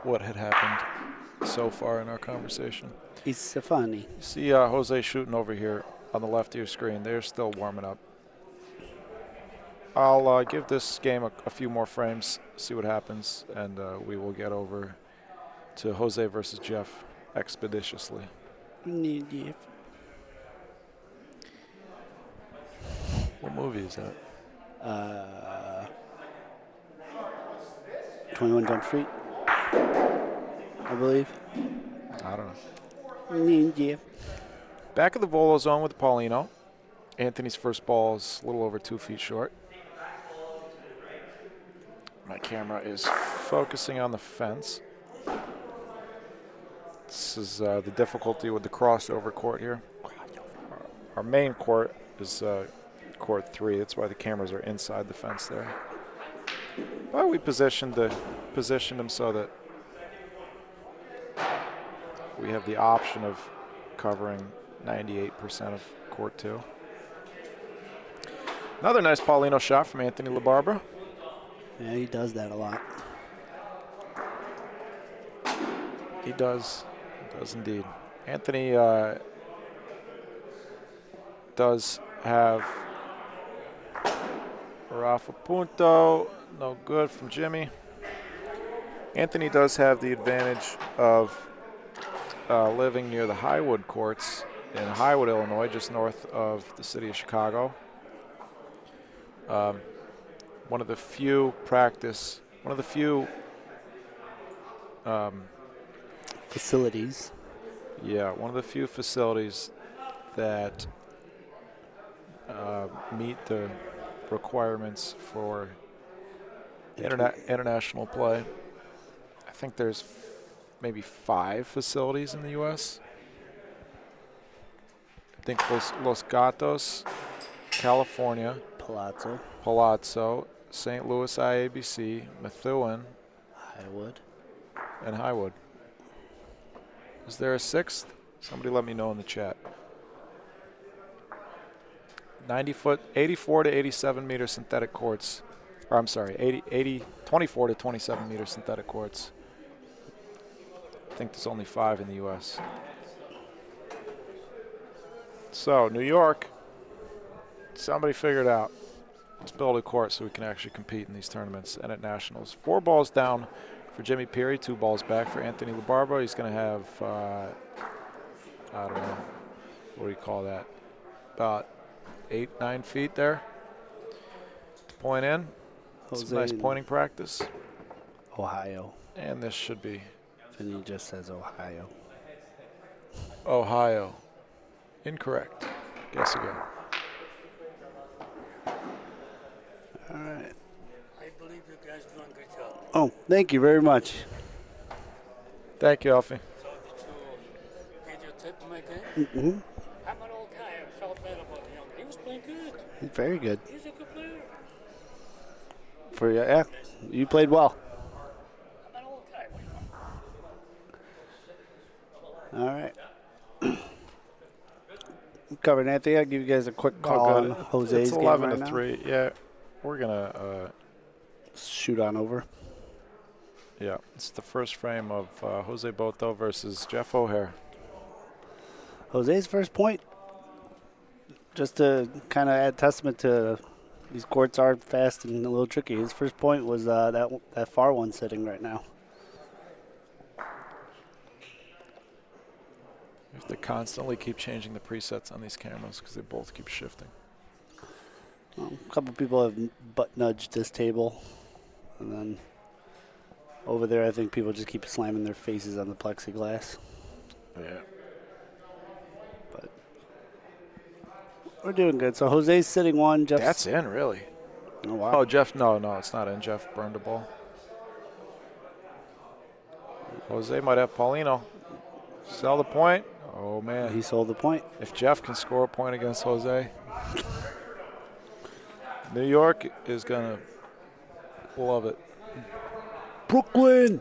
[SPEAKER 1] what had happened so far in our conversation.
[SPEAKER 2] It's so funny.
[SPEAKER 1] You see Jose shooting over here on the left of your screen. They're still warming up. I'll give this game a few more frames, see what happens, and we will get over to Jose versus Jeff expeditiously. What movie is that?
[SPEAKER 2] 21 Jump Street, I believe.
[SPEAKER 1] I don't know. Back of the volo zone with Paulino. Anthony's first ball is a little over 2 feet short. My camera is focusing on the fence. This is the difficulty with the crossover court here. Our main court is court 3. That's why the cameras are inside the fence there. But we positioned them so that we have the option of covering 98% of court 2. Another nice Paulino shot from Anthony LaBarbera.
[SPEAKER 2] Yeah, he does that a lot.
[SPEAKER 1] He does. He does indeed. Anthony does have Rafa Punto. No good from Jimmy. Anthony does have the advantage of living near the Highwood courts in Highwood, Illinois, just north of the city of Chicago. One of the few
[SPEAKER 2] Facilities.
[SPEAKER 1] Yeah, one of the few facilities that meet the requirements for international play. I think there's maybe 5 facilities in the U.S. I think Los Gatos, California, Palazzo, St. Louis IABC, Methuen, and Highwood. Is there a 6th? Somebody let me know in the chat. 90-foot, 84 to 87 meter synthetic courts. Or I'm sorry, 24 to 27 meter synthetic courts. I think there's only 5 in the U.S. So, New York, somebody figured out. Let's build a court so we can actually compete in these tournaments and at nationals. 4 balls down for Jimmy Peary, 2 balls back for Anthony LaBarbera. He's going to have, I don't know, what do you call that? About 8-9 feet there to point in. Some nice pointing practice.
[SPEAKER 2] Ohio.
[SPEAKER 1] And this should be
[SPEAKER 2] And he just says Ohio.
[SPEAKER 1] Ohio. Incorrect. Guess again.
[SPEAKER 2] All right.
[SPEAKER 5] I believe you guys doing a good job.
[SPEAKER 2] Oh, thank you very much.
[SPEAKER 1] Thank you, Alfie.
[SPEAKER 5] So did you get your tip in my game?
[SPEAKER 2] Mm-hmm.
[SPEAKER 5] I'm an old guy. I felt bad about him. He was playing good.
[SPEAKER 2] He's very good.
[SPEAKER 5] He's a good player.
[SPEAKER 2] For you, yeah, you played well.
[SPEAKER 5] I'm an old guy.
[SPEAKER 2] All right. Covered, Anthony. I'll give you guys a quick call on Jose's
[SPEAKER 1] It's
[SPEAKER 2] game
[SPEAKER 1] 11
[SPEAKER 2] right
[SPEAKER 1] to
[SPEAKER 2] now.
[SPEAKER 1] 3. Yeah, we're gonna.
[SPEAKER 2] Shoot on over.
[SPEAKER 1] Yeah, it's the first frame of Jose Boto versus Jeff O'Hare.
[SPEAKER 2] Jose's first point, just to kind of add testament to these courts are fast and a little tricky. His first point was that far one sitting right now.
[SPEAKER 1] You have to constantly keep changing the presets on these cameras because they both keep shifting.
[SPEAKER 2] Well, a couple people have butt nudged this table, and then over there I think people just keep slamming their faces on the plexiglass.
[SPEAKER 1] Yeah.
[SPEAKER 2] But we're doing good. So Jose's sitting one. Jeff's
[SPEAKER 1] That's in, really.
[SPEAKER 2] Oh, wow.
[SPEAKER 1] Oh, Jeff, no, it's not in. Jeff burned a ball. Jose might have Paulino. Sell the point. Oh, man.
[SPEAKER 2] He sold the point.
[SPEAKER 1] If Jeff can score a point against Jose, New York is going to love it.
[SPEAKER 2] Brooklyn.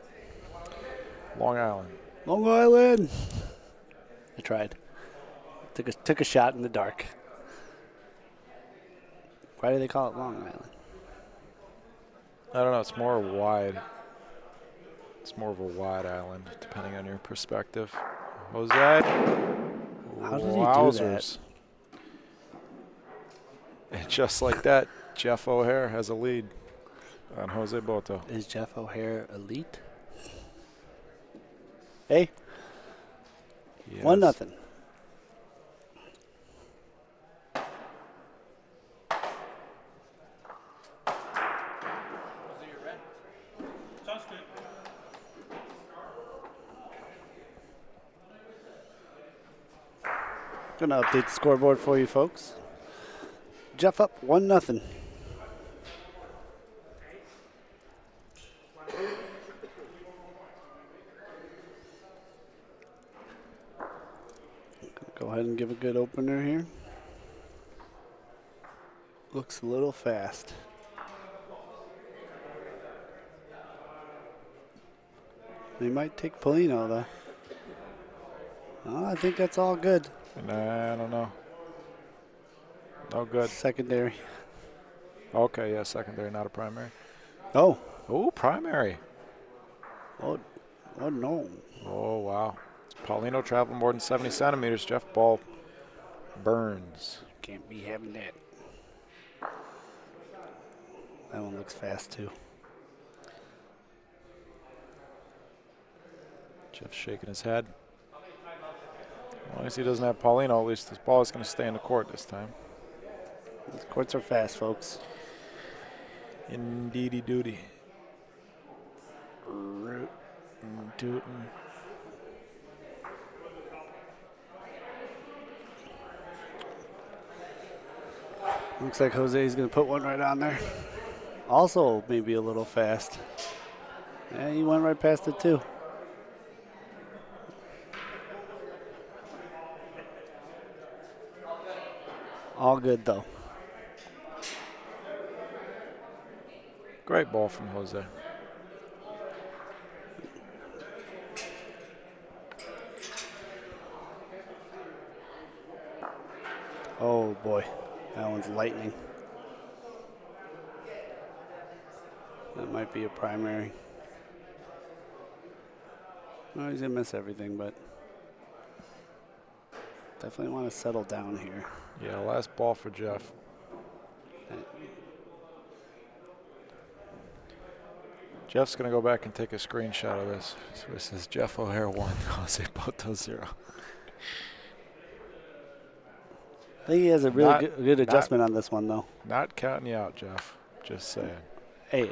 [SPEAKER 1] Long Island.
[SPEAKER 2] Long Island. I tried. Took a shot in the dark. Why do they call it Long Island?
[SPEAKER 1] I don't know. It's more wide. It's more of a wide island, depending on your perspective. Jose.
[SPEAKER 2] How did he do that?
[SPEAKER 1] And just like that, Jeff O'Hare has a lead on Jose Boto.
[SPEAKER 2] Is Jeff O'Hare elite? Hey,
[SPEAKER 1] Yes.
[SPEAKER 2] 1-0. Gonna update the scoreboard for you folks. Jeff up 1-0. Go ahead and give a good opener here. Looks a little fast. They might take Polino, though. Oh, I think that's all good.
[SPEAKER 1] Nah, I don't know. No good.
[SPEAKER 2] Secondary.
[SPEAKER 1] Okay, yeah, secondary, not a primary.
[SPEAKER 2] Oh.
[SPEAKER 1] Oh, primary.
[SPEAKER 2] Oh no.
[SPEAKER 1] Oh, wow. Paulino traveled more than 70 centimeters. Jeff ball burns.
[SPEAKER 2] Can't be having that. That one looks fast, too.
[SPEAKER 1] Jeff's shaking his head. As long as he doesn't have Paulino, at least this ball is going to stay in the court this time.
[SPEAKER 2] These courts are fast, folks.
[SPEAKER 1] Indeedy doody. Root and tootin'.
[SPEAKER 2] Looks like Jose's going to put one right on there. Also, maybe a little fast. Yeah, he went right past it, too. All good, though.
[SPEAKER 1] Great ball from Jose.
[SPEAKER 2] Oh, boy. That one's lightning. That might be a primary. Well, he's going to miss everything, but definitely want to settle down here.
[SPEAKER 1] Yeah, last ball for Jeff. Jeff's going to go back and take a screenshot of this. So it says Jeff O'Hare 1, Jose Boto 0.
[SPEAKER 2] I think he has a really good adjustment on this one, though.
[SPEAKER 1] Not counting you out, Jeff. Just saying.
[SPEAKER 2] Hey,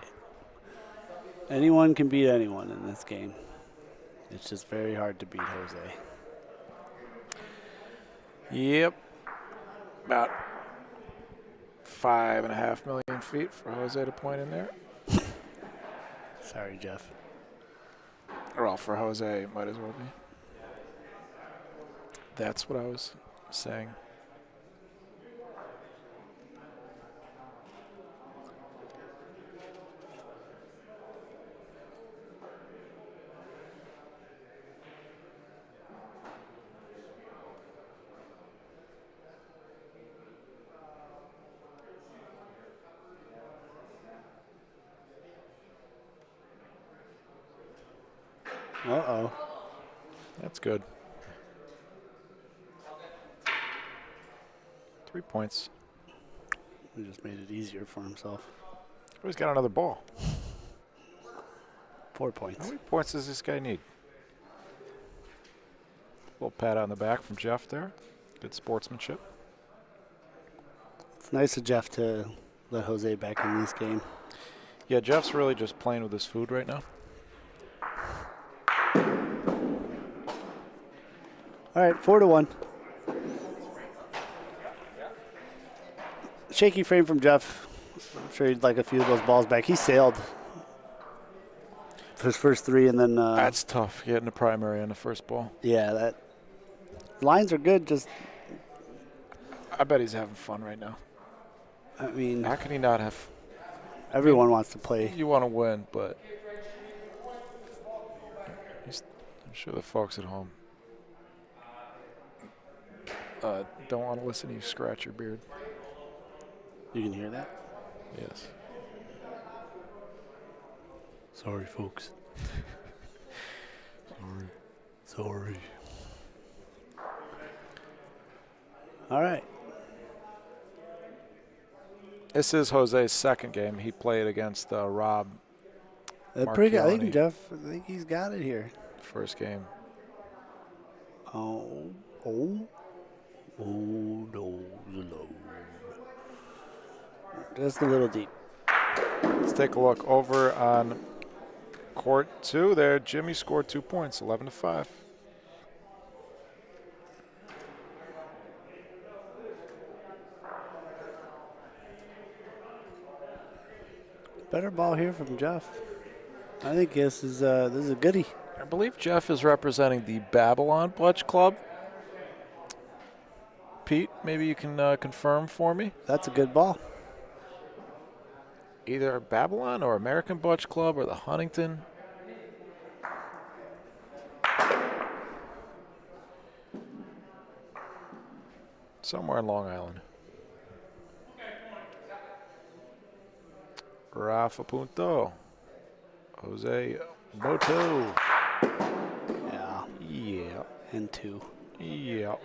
[SPEAKER 2] anyone can beat anyone in this game. It's just very hard to beat Jose.
[SPEAKER 1] Yep. About 5.5 million feet for Jose to point in there.
[SPEAKER 2] Sorry, Jeff.
[SPEAKER 1] Well, for Jose, it might as well be. That's what I was saying.
[SPEAKER 2] Uh-oh.
[SPEAKER 1] That's good. 3 points.
[SPEAKER 2] He just made it easier for himself.
[SPEAKER 1] Oh, he's got another ball.
[SPEAKER 2] 4 points.
[SPEAKER 1] How many points does this guy need? Little pat on the back from Jeff there. Good sportsmanship.
[SPEAKER 2] It's nice of Jeff to let Jose back in this game.
[SPEAKER 1] Yeah, Jeff's really just playing with his food right now.
[SPEAKER 2] All right, 4-1. Shaky frame from Jeff. I'm sure he'd like a few of those balls back. He sailed for his first three, and then
[SPEAKER 1] That's tough, getting a primary on the first ball.
[SPEAKER 2] yeah, that lines are good. Just
[SPEAKER 1] I bet he's having fun right now.
[SPEAKER 2] I mean,
[SPEAKER 1] How can he not have?
[SPEAKER 2] everyone wants to play.
[SPEAKER 1] You want to win, but I'm sure the folks at home don't want to listen to you scratch your beard.
[SPEAKER 2] You can hear that?
[SPEAKER 1] Yes.
[SPEAKER 2] Sorry, folks. Sorry. All right.
[SPEAKER 1] This is Jose's second game. He played against Rob
[SPEAKER 2] Pretty good. I
[SPEAKER 1] Marchioni.
[SPEAKER 2] think Jeff. I think he's got it here.
[SPEAKER 1] First game.
[SPEAKER 2] Oh no, low. Just a little deep.
[SPEAKER 1] Let's take a look over on court 2 there. Jimmy scored 2 points, 11-5.
[SPEAKER 2] Better ball here from Jeff. I think this is a goodie.
[SPEAKER 1] I believe Jeff is representing the Babylon Bletch Club. Pete, maybe you can confirm for me.
[SPEAKER 2] That's a good ball.
[SPEAKER 1] either Babylon or American Bocce Club or the Huntington. Somewhere in Long Island. Rafa Punto. Jose Boto.
[SPEAKER 2] Yeah.
[SPEAKER 1] Yeah.
[SPEAKER 2] And 2.
[SPEAKER 1] Yeah.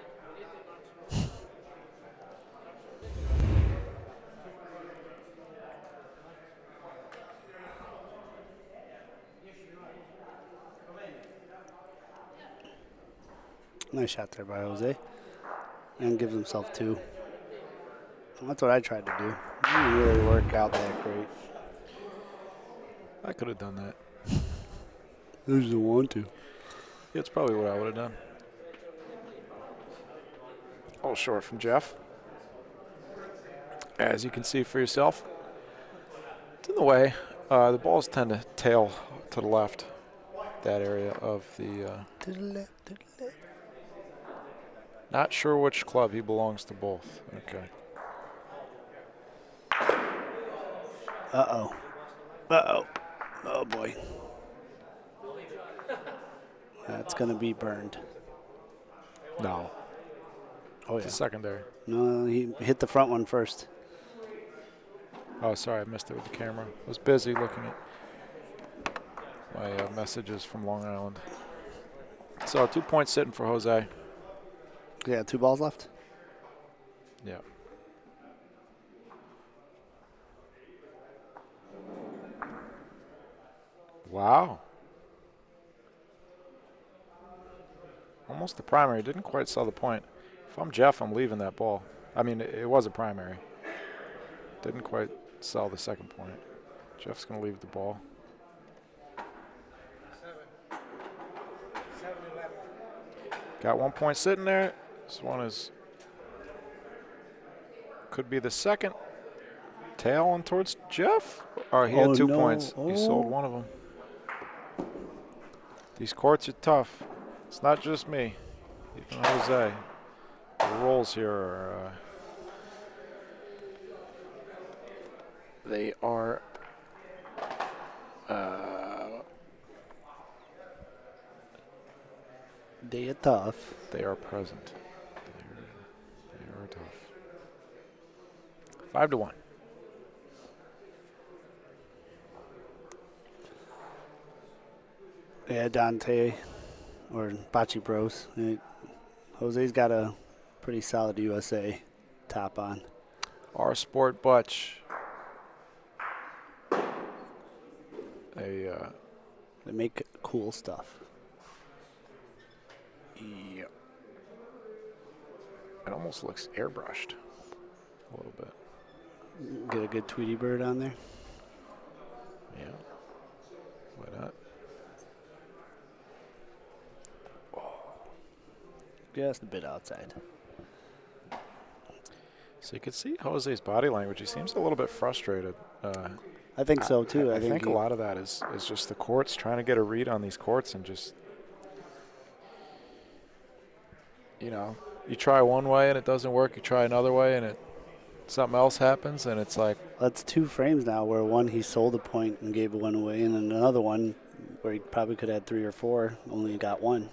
[SPEAKER 2] Nice shot there by Jose. And gives himself 2. That's what I tried to do. It didn't really work out that great.
[SPEAKER 1] I could have done that.
[SPEAKER 2] I just don't want to.
[SPEAKER 1] Yeah, it's probably what I would have done. All short from Jeff. As you can see for yourself, it's in the way. The balls tend to tail to the left, that area of the.
[SPEAKER 2] To the left, to the left.
[SPEAKER 1] Not sure which club. He belongs to both. Okay.
[SPEAKER 2] Uh-oh. Uh-oh. Oh, boy. That's going to be burned.
[SPEAKER 1] No.
[SPEAKER 2] Oh,
[SPEAKER 1] It's
[SPEAKER 2] yeah.
[SPEAKER 1] a secondary.
[SPEAKER 2] No, he hit the front one first.
[SPEAKER 1] Oh, sorry, I missed it with the camera. I was busy looking at my messages from Long Island. So 2 points sitting for Jose.
[SPEAKER 2] Yeah, 2 balls left.
[SPEAKER 1] Yeah. Wow. Almost the primary. Didn't quite sell the point. If I'm Jeff, I'm leaving that ball. I mean, it was a primary. Didn't quite sell the second point. Jeff's going to leave the ball.
[SPEAKER 5] 7-11.
[SPEAKER 1] Got 1 point sitting there. This one is could be the second. Tailing towards Jeff. Or he had 2 points. He sold one of them. These courts are tough. It's not just me. Even Jose. The rolls here are they are
[SPEAKER 2] They are tough.
[SPEAKER 1] they are present. They are tough. 5-1.
[SPEAKER 2] Yeah, Dante or Bocce Bros. Jose's got a pretty solid USA top on.
[SPEAKER 1] Our Sport Butch. They
[SPEAKER 2] make cool stuff.
[SPEAKER 1] yeah. It almost looks airbrushed a little bit.
[SPEAKER 2] Get a good Tweety bird on there.
[SPEAKER 1] Yeah. Why not?
[SPEAKER 2] Just a bit outside.
[SPEAKER 1] So you can see Jose's body language. He seems a little bit frustrated.
[SPEAKER 2] I think so too.
[SPEAKER 1] I think a lot of that is just the courts, trying to get a read on these courts, and just, you know, you try one way and it doesn't work. You try another way and something else happens, and it's like,
[SPEAKER 2] That's 2 frames now where one he sold a point and gave one away, and then another one where he probably could have had 3 or 4, only got 1.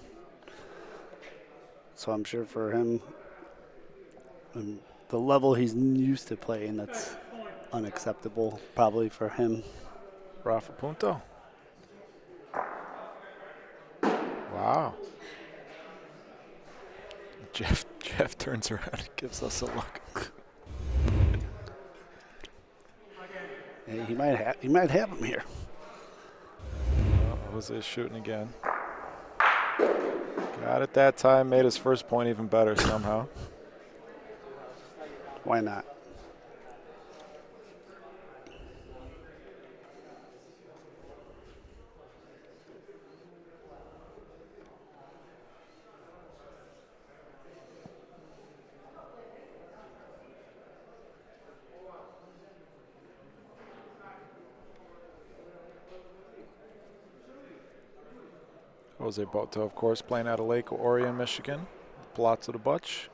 [SPEAKER 2] So I'm sure for him, and the level he's used to playing, that's unacceptable probably for him.
[SPEAKER 1] Rafa Punto. Wow. Jeff turns around and gives us a look.
[SPEAKER 2] Hey, he might have him here.
[SPEAKER 1] Jose's shooting again. Got it that time. Made his first point even better somehow.
[SPEAKER 2] Why not?
[SPEAKER 1] Jose Boto, of course, playing out of Lake Orion, Michigan. Plots of the Butch.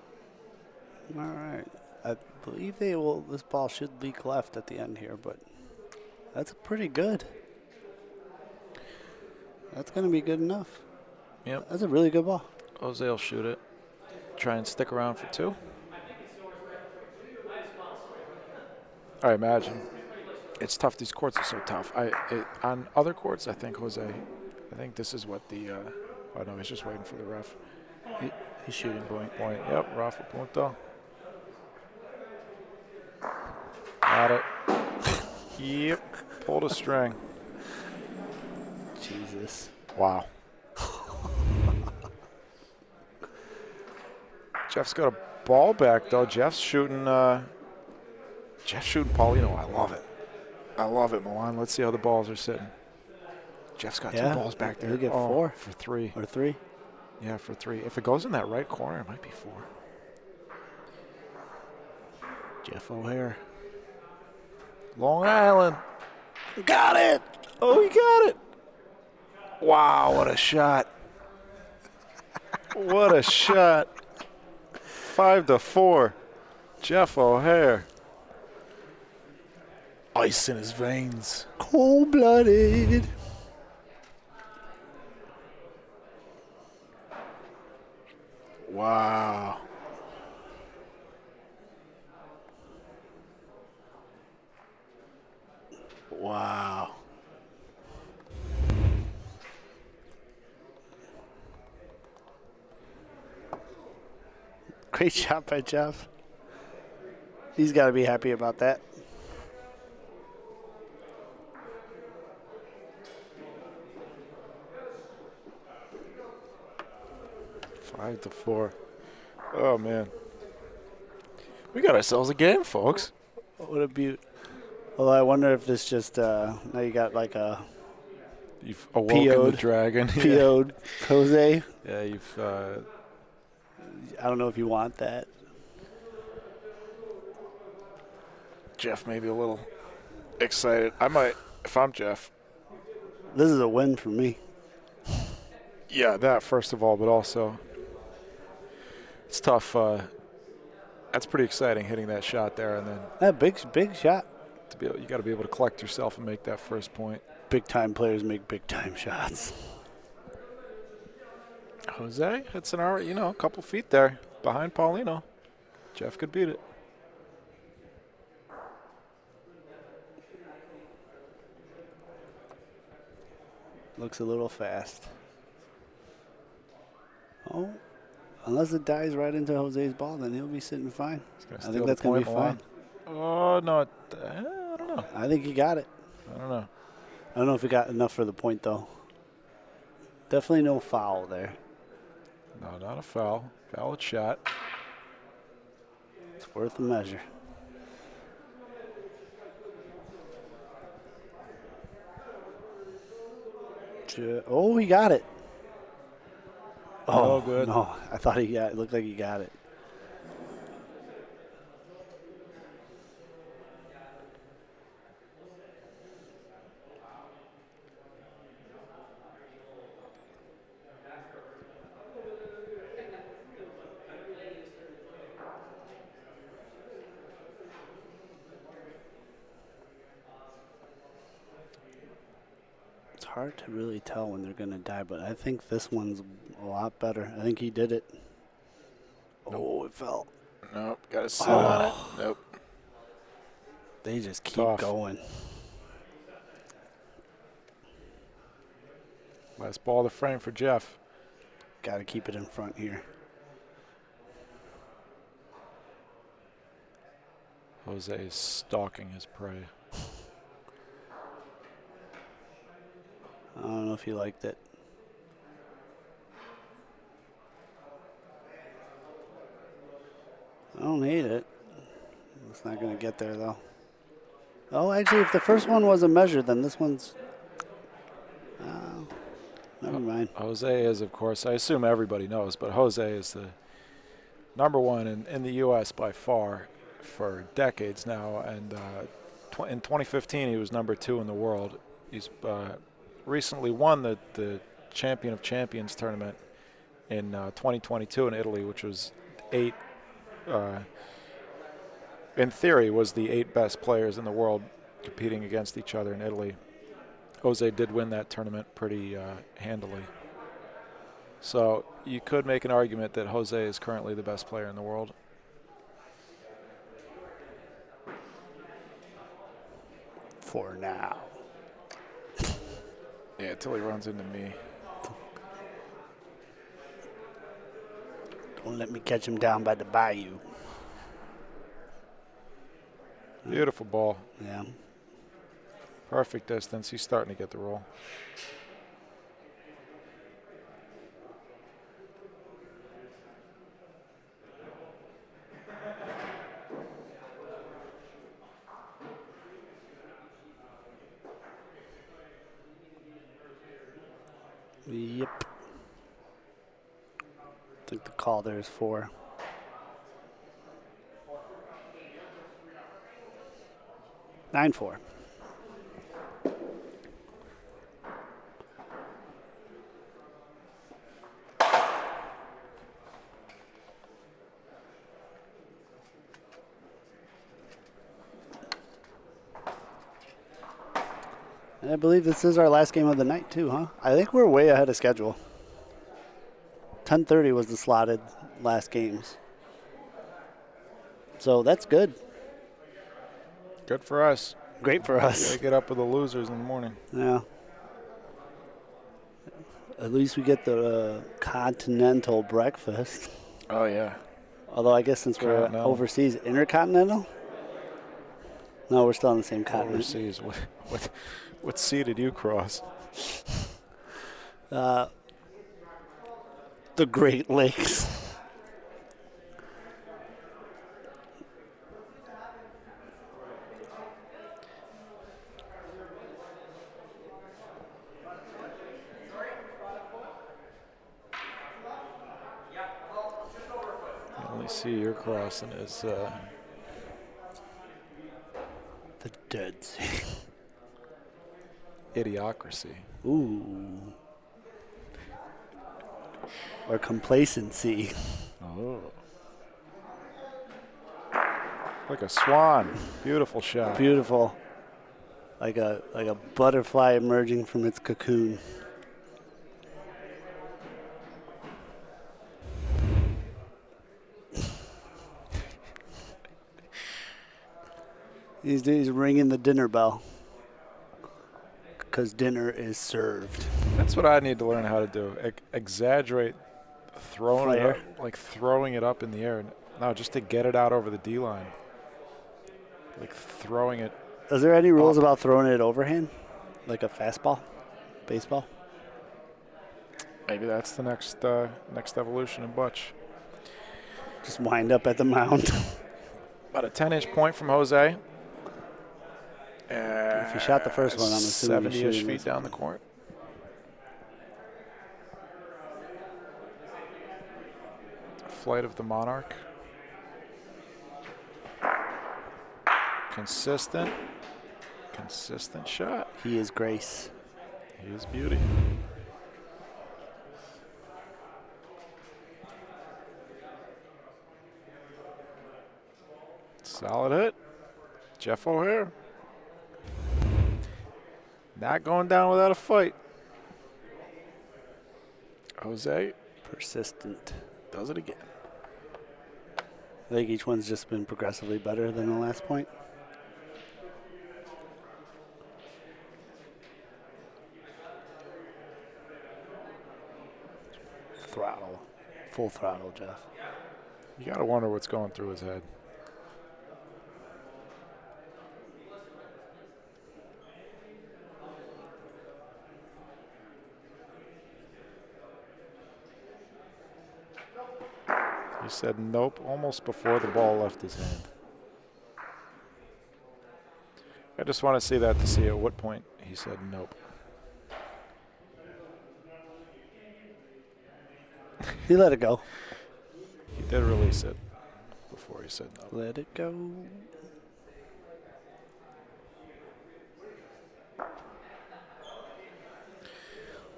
[SPEAKER 2] All right. I believe they will. This ball should leak left at the end here, but That's pretty good. That's going to be good enough.
[SPEAKER 1] Yep.
[SPEAKER 2] That's a really good ball.
[SPEAKER 1] Jose will shoot it. Try and stick around for 2. I imagine. It's tough. These courts are so tough. On other courts, I think I think this is what the. Oh no, he's just waiting for the ref. He's shooting point. Yep, Rafa punto. Got it. Yep, pulled a string.
[SPEAKER 2] Jesus.
[SPEAKER 1] Wow. Jeff's got a ball back though. Jeff's shooting Paulino. I love it. I love it, Milan. Let's see how the balls are sitting. Jeff's got 2 balls back there.
[SPEAKER 2] He'll get 4
[SPEAKER 1] for 3.
[SPEAKER 2] or 3.
[SPEAKER 1] Yeah, for 3. If it goes in that right corner, it might be 4. Jeff O'Hare. Long Island.
[SPEAKER 2] Got it.
[SPEAKER 1] Oh, he got it. Wow, what a shot. What a shot. 5-4. Jeff O'Hare. Ice in his veins.
[SPEAKER 2] Cold-blooded.
[SPEAKER 1] Wow.
[SPEAKER 2] Wow. Great shot by Jeff. He's got to be happy about that.
[SPEAKER 1] Five to 4. Oh, man. We got ourselves a game, folks.
[SPEAKER 2] What a beaut. Well, I wonder if this just, now you got like a
[SPEAKER 1] You've awoken the
[SPEAKER 2] PO'd.
[SPEAKER 1] dragon.
[SPEAKER 2] PO'd Jose.
[SPEAKER 1] Yeah, you've...
[SPEAKER 2] I don't know if you want that.
[SPEAKER 1] Jeff may be a little excited. I might, if I'm Jeff.
[SPEAKER 2] This is a win for me.
[SPEAKER 1] Yeah, that first of all, but also it's tough. That's pretty exciting hitting that shot there, and then
[SPEAKER 2] That big shot.
[SPEAKER 1] to be able, you got to be able to collect yourself and make that first point.
[SPEAKER 2] Big time players make big time shots.
[SPEAKER 1] Jose, it's an hour, a couple feet there behind Paulino. Jeff could beat it.
[SPEAKER 2] Looks a little fast. Oh, unless it dies right into Jose's ball, then he'll be sitting fine. I think that's going to be fine.
[SPEAKER 1] Oh, no. I don't know.
[SPEAKER 2] I think he got it.
[SPEAKER 1] I don't know.
[SPEAKER 2] I don't know if he got enough for the point, though. Definitely no foul there.
[SPEAKER 1] No, not a foul. Valid shot.
[SPEAKER 2] It's worth a measure. Oh, he got it.
[SPEAKER 1] Oh, good.
[SPEAKER 2] No, I thought he got it. Looked like he got it. It's hard to really tell when they're going to die, but I think this one's a lot better. I think he did it. Oh, it fell.
[SPEAKER 1] Nope, got to sit on it. Nope.
[SPEAKER 2] They just keep
[SPEAKER 1] Tough.
[SPEAKER 2] going.
[SPEAKER 1] Last ball of the frame for Jeff.
[SPEAKER 2] Got to keep it in front here.
[SPEAKER 1] Jose is stalking his prey.
[SPEAKER 2] I don't know if he liked it. I don't hate it. It's not going to get there, though. Oh, actually, if the first one was a measure, then this one's... never mind.
[SPEAKER 1] Jose is, of course, I assume everybody knows, but Jose is the #1 in the U.S. by far for decades now. And in 2015, he was #2 in the world. He's recently won the Champion of Champions tournament in 2022 in Italy, which was in theory, was the 8 best players in the world competing against each other in Italy. Jose did win that tournament pretty handily. So you could make an argument that Jose is currently the best player in the world.
[SPEAKER 2] For now.
[SPEAKER 1] Yeah, until he runs into me.
[SPEAKER 2] Don't let me catch him down by the bayou.
[SPEAKER 1] Beautiful ball.
[SPEAKER 2] Yeah.
[SPEAKER 1] Perfect distance. He's starting to get the roll.
[SPEAKER 2] Yep. I think the call there is 4. Nine 4. And I believe this is our last game of the night too, huh? I think we're way ahead of schedule. 10:30 was the slotted last games. So that's good.
[SPEAKER 1] Good for us.
[SPEAKER 2] Great for us.
[SPEAKER 1] Gotta get up with the losers in the morning.
[SPEAKER 2] Yeah. At least we get the continental breakfast.
[SPEAKER 1] Oh, yeah.
[SPEAKER 2] Although I guess since we're
[SPEAKER 1] Continental.
[SPEAKER 2] overseas, intercontinental? No, we're still on the same continent.
[SPEAKER 1] Overseas. What sea did you cross?
[SPEAKER 2] The Great Lakes.
[SPEAKER 1] The only sea you're crossing is
[SPEAKER 2] The Dead Sea.
[SPEAKER 1] idiocracy.
[SPEAKER 2] Ooh. Or complacency.
[SPEAKER 1] Oh. Like a swan. Beautiful shot.
[SPEAKER 2] Beautiful. Like a butterfly emerging from its cocoon. He's ringing the dinner bell. Because dinner is served.
[SPEAKER 1] That's what I need to learn how to do. Exaggerate throwing it
[SPEAKER 2] Flare.
[SPEAKER 1] up, like throwing it up in the air. No, just to get it out over the D line. Like throwing it.
[SPEAKER 2] Is there any rules
[SPEAKER 1] Up.
[SPEAKER 2] about throwing it overhand? Like a fastball? Baseball?
[SPEAKER 1] Maybe that's the next evolution in Butch.
[SPEAKER 2] Just wind up at the mound.
[SPEAKER 1] About a 10-inch point from Jose.
[SPEAKER 2] If you shot the first one, I'm assuming you're
[SPEAKER 1] 70-ish
[SPEAKER 2] shooting
[SPEAKER 1] feet
[SPEAKER 2] this
[SPEAKER 1] down
[SPEAKER 2] one.
[SPEAKER 1] the court. Flight of the Monarch. Consistent shot.
[SPEAKER 2] He is grace.
[SPEAKER 1] He is beauty. Solid hit. Jeff O'Hare. Not going down without a fight. Jose
[SPEAKER 2] Persistent.
[SPEAKER 1] does it again.
[SPEAKER 2] I think each one's just been progressively better than the last point. Throttle. Full throttle, Jeff.
[SPEAKER 1] You got to wonder what's going through his head. He said nope almost before the ball left his hand. I just want to see that to see at what point he said nope.
[SPEAKER 2] He let it go.
[SPEAKER 1] He did release it before he said nope.
[SPEAKER 2] Let it go.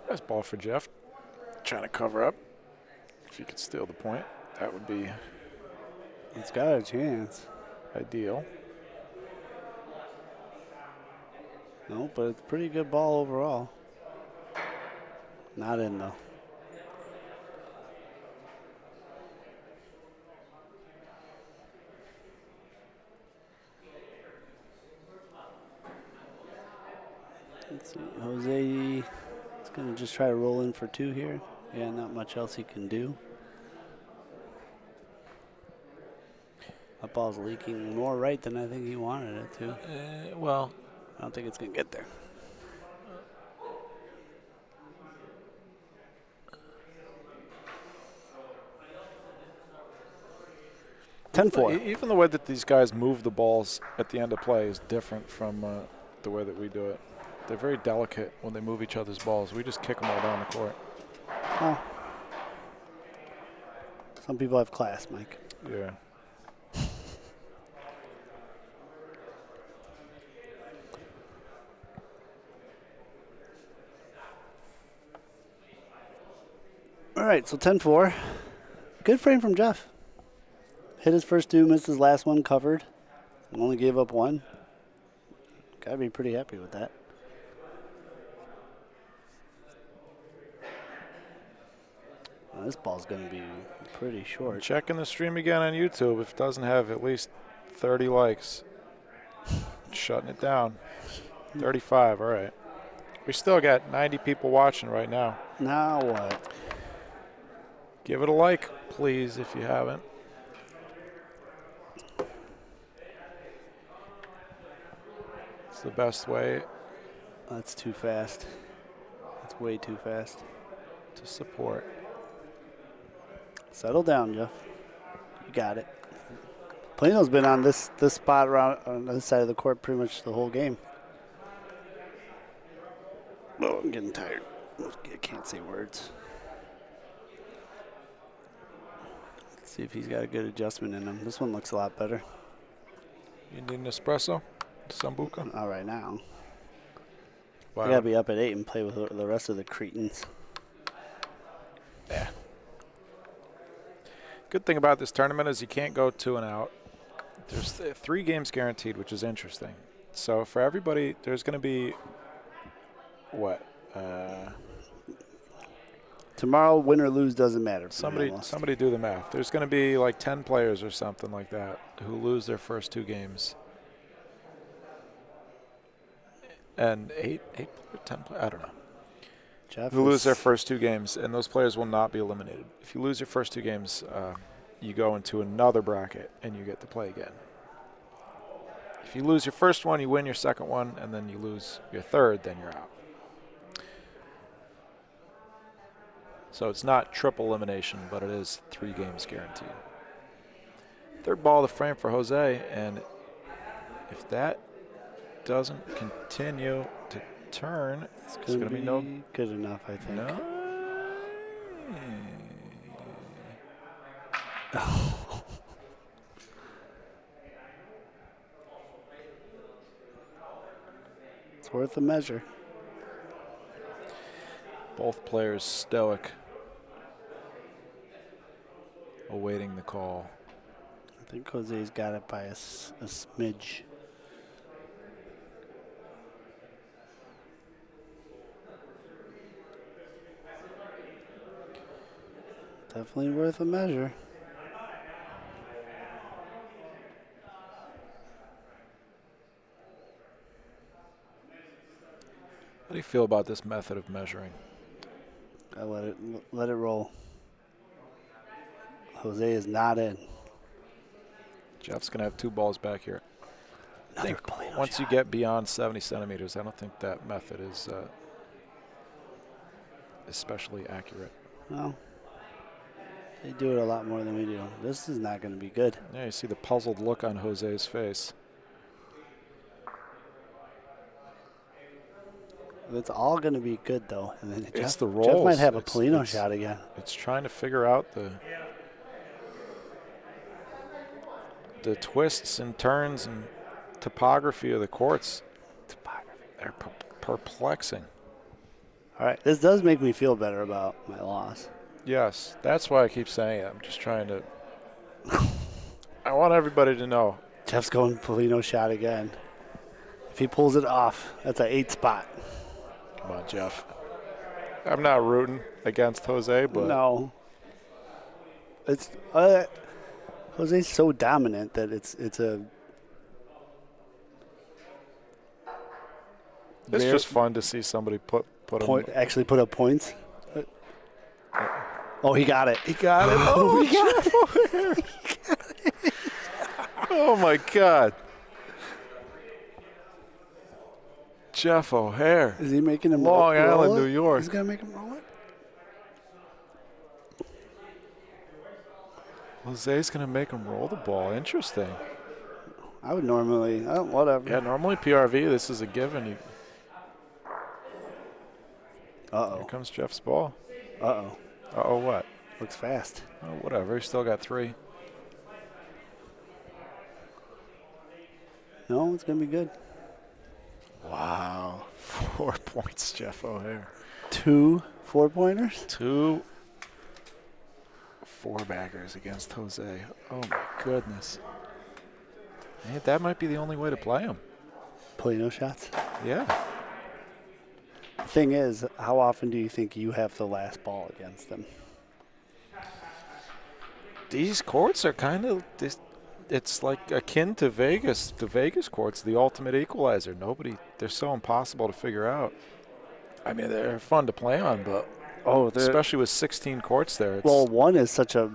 [SPEAKER 1] Nice ball for Jeff. Trying to cover up. If he could steal the point, that would be
[SPEAKER 2] It's got a chance.
[SPEAKER 1] ideal.
[SPEAKER 2] No, but it's a pretty good ball overall. Not in, though. Let's see. Jose is going to just try to roll in for 2 here. Yeah, not much else he can do. That ball's leaking more right than I think he wanted it to.
[SPEAKER 1] Well,
[SPEAKER 2] I don't think it's going to get there.
[SPEAKER 1] even the way that these guys move the balls at the end of play is different from the way that we do it. They're very delicate when they move each other's balls. We just kick them all down the court.
[SPEAKER 2] Oh. Some people have class, Mike.
[SPEAKER 1] Yeah.
[SPEAKER 2] All right, so 10-4. Good frame from Jeff. Hit his first 2, missed his last one, covered. Only gave up 1. Gotta be pretty happy with that. Well, this ball's gonna be pretty short.
[SPEAKER 1] Checking the stream again on YouTube. If it doesn't have at least 30 likes, shutting it down. 35, all right. We still got 90 people watching right now.
[SPEAKER 2] Now what?
[SPEAKER 1] Give it a like, please, if you haven't. It's the best way
[SPEAKER 2] That's too fast. That's way too fast.
[SPEAKER 1] to support.
[SPEAKER 2] Settle down, Jeff. You got it. Polino's been on this spot around on this side of the court pretty much the whole game. Oh, I'm getting tired. I can't say words. Let's see if he's got a good adjustment in him. This one looks a lot better.
[SPEAKER 1] You need an espresso? Sambuca?
[SPEAKER 2] All right now.
[SPEAKER 1] Wow.
[SPEAKER 2] I gotta be up at 8 and play with the rest of the cretins.
[SPEAKER 1] Yeah. Good thing about this tournament is you can't go 2 and out. There's 3 games guaranteed, which is interesting. So for everybody, there's going to be what?
[SPEAKER 2] Tomorrow, win or lose doesn't matter.
[SPEAKER 1] Somebody do the math. There's going to be like 10 players or something like that who lose their first 2 games. And 10 players, I don't know.
[SPEAKER 2] Jeff
[SPEAKER 1] Who lose their first 2 games, and those players will not be eliminated. If you lose your first 2 games, you go into another bracket and you get to play again. If you lose your first one, you win your second one, and then you lose your third, then you're out. So it's not triple elimination, but it is 3 games guaranteed. Third ball of the frame for Jose, and if that doesn't continue to turn, it's going to be no
[SPEAKER 2] good enough, I think.
[SPEAKER 1] No.
[SPEAKER 2] It's worth a measure.
[SPEAKER 1] Both players stoic, awaiting the call.
[SPEAKER 2] I think Jose's got it by a smidge. Definitely worth a measure.
[SPEAKER 1] How do you feel about this method of measuring?
[SPEAKER 2] I let it roll. Jose is not in.
[SPEAKER 1] Jeff's going to have 2 balls back here. I think
[SPEAKER 2] Polino
[SPEAKER 1] once you
[SPEAKER 2] shot.
[SPEAKER 1] get beyond 70 centimeters, I don't think that method is especially accurate.
[SPEAKER 2] No. They do it a lot more than we do. This is not going to be good.
[SPEAKER 1] Yeah, you see the puzzled look on Jose's face.
[SPEAKER 2] It's all going to be good, though. And then
[SPEAKER 1] It's
[SPEAKER 2] Jeff,
[SPEAKER 1] the
[SPEAKER 2] Jeff
[SPEAKER 1] rolls.
[SPEAKER 2] might have a
[SPEAKER 1] It's-
[SPEAKER 2] Polino
[SPEAKER 1] it's-
[SPEAKER 2] shot again.
[SPEAKER 1] It's trying to figure out the twists and turns and topography of the courts. They're perplexing.
[SPEAKER 2] All right, this does make me feel better about my loss.
[SPEAKER 1] Yes, that's why I keep saying it. I'm just trying to. I want everybody to know.
[SPEAKER 2] Jeff's going Polino shot again. If he pulls it off, that's an 8 spot.
[SPEAKER 1] Come on, Jeff. I'm not rooting against Jose, but
[SPEAKER 2] No. It's Jose's so dominant that it's a.
[SPEAKER 1] it's
[SPEAKER 2] rare
[SPEAKER 1] just fun to see somebody put
[SPEAKER 2] point.
[SPEAKER 1] him.
[SPEAKER 2] Actually, put up points. Oh, he got it.
[SPEAKER 1] He got it. Oh, he got it. Oh my God. Jeff O'Hare.
[SPEAKER 2] Is he making him
[SPEAKER 1] Long
[SPEAKER 2] roll
[SPEAKER 1] Island,
[SPEAKER 2] it?
[SPEAKER 1] New York.
[SPEAKER 2] He's gonna make him roll it.
[SPEAKER 1] Jose's going to make him roll the ball. Interesting.
[SPEAKER 2] I would normally, whatever.
[SPEAKER 1] Yeah, normally PRV, this is a given.
[SPEAKER 2] Uh
[SPEAKER 1] Here comes Jeff's ball.
[SPEAKER 2] oh.
[SPEAKER 1] Uh-oh, what?
[SPEAKER 2] Looks fast.
[SPEAKER 1] Oh, whatever. He still got 3.
[SPEAKER 2] No, it's gonna be good.
[SPEAKER 1] Wow. 4 points, Jeff O'Hare.
[SPEAKER 2] 2 4-pointers.
[SPEAKER 1] 2 4-baggers against Jose. Oh, my goodness. Hey, that might be the only way to play him.
[SPEAKER 2] Play no shots.
[SPEAKER 1] Yeah.
[SPEAKER 2] Thing is, how often do you think you have the last ball against them?
[SPEAKER 1] These courts are kind of this. It's like akin to Vegas. The Vegas courts, the ultimate equalizer. They're so impossible to figure out. I mean, they're fun to play on, but especially with 16 courts there. It's,
[SPEAKER 2] Well, one is such a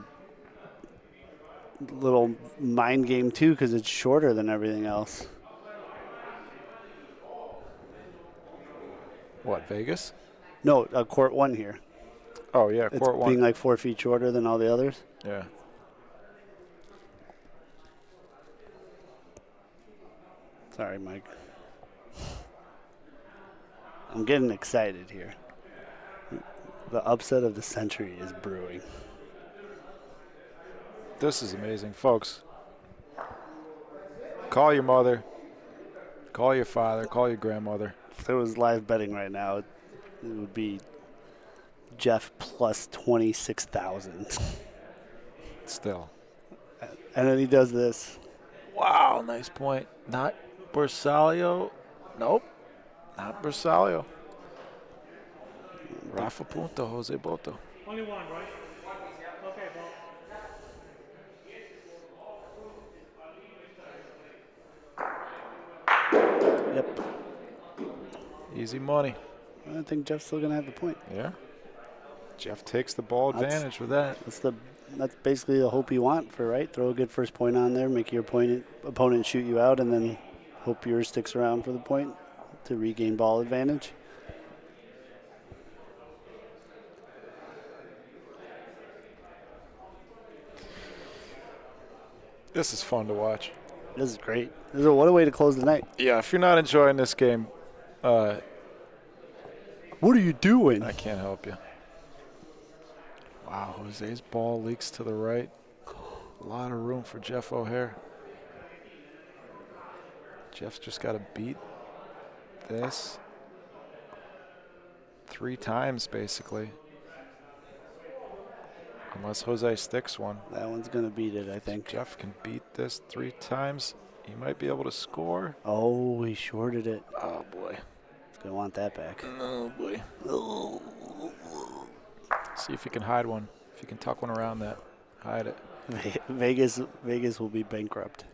[SPEAKER 2] little mind game too because it's shorter than everything else.
[SPEAKER 1] what, Vegas?
[SPEAKER 2] No, court 1 here.
[SPEAKER 1] Oh, yeah,
[SPEAKER 2] It's
[SPEAKER 1] court 1.
[SPEAKER 2] being like 4 feet shorter than all the others.
[SPEAKER 1] Yeah.
[SPEAKER 2] Sorry, Mike. I'm getting excited here. The upset of the century is brewing.
[SPEAKER 1] This is amazing, folks. Call your mother. Call your father. Call your grandmother.
[SPEAKER 2] If there was live betting right now, it would be Jeff plus 26,000.
[SPEAKER 1] Still.
[SPEAKER 2] And then he does this.
[SPEAKER 1] Wow, nice point. Not Bersaglio. Nope. Not Bersaglio. Rafa Punto, Jose Boto.
[SPEAKER 5] Only one, right? Okay, bro.
[SPEAKER 2] Yep.
[SPEAKER 1] Easy money.
[SPEAKER 2] I think Jeff's still going to have the point.
[SPEAKER 1] Yeah. Jeff takes the ball
[SPEAKER 2] That's-
[SPEAKER 1] advantage with that.
[SPEAKER 2] That's basically the hope you want for, right? Throw a good first point on there, make your opponent shoot you out, and then hope yours sticks around for the point to regain ball advantage.
[SPEAKER 1] This is fun to watch.
[SPEAKER 2] This is great. What a way to close the night.
[SPEAKER 1] Yeah, if you're not enjoying this game,
[SPEAKER 2] What are you doing?
[SPEAKER 1] I can't help you. Wow, Jose's ball leaks to the right. A lot of room for Jeff O'Hare. Jeff's just got to beat this 3 times, basically. Unless Jose sticks one.
[SPEAKER 2] That one's going to beat it, I think.
[SPEAKER 1] Jeff can beat this 3 times. He might be able to score.
[SPEAKER 2] Oh, he shorted it.
[SPEAKER 1] Oh, boy.
[SPEAKER 2] He's going to want that back.
[SPEAKER 1] Oh, boy. See if you can hide one. If you can tuck one around that, hide it.
[SPEAKER 2] Vegas will be bankrupt.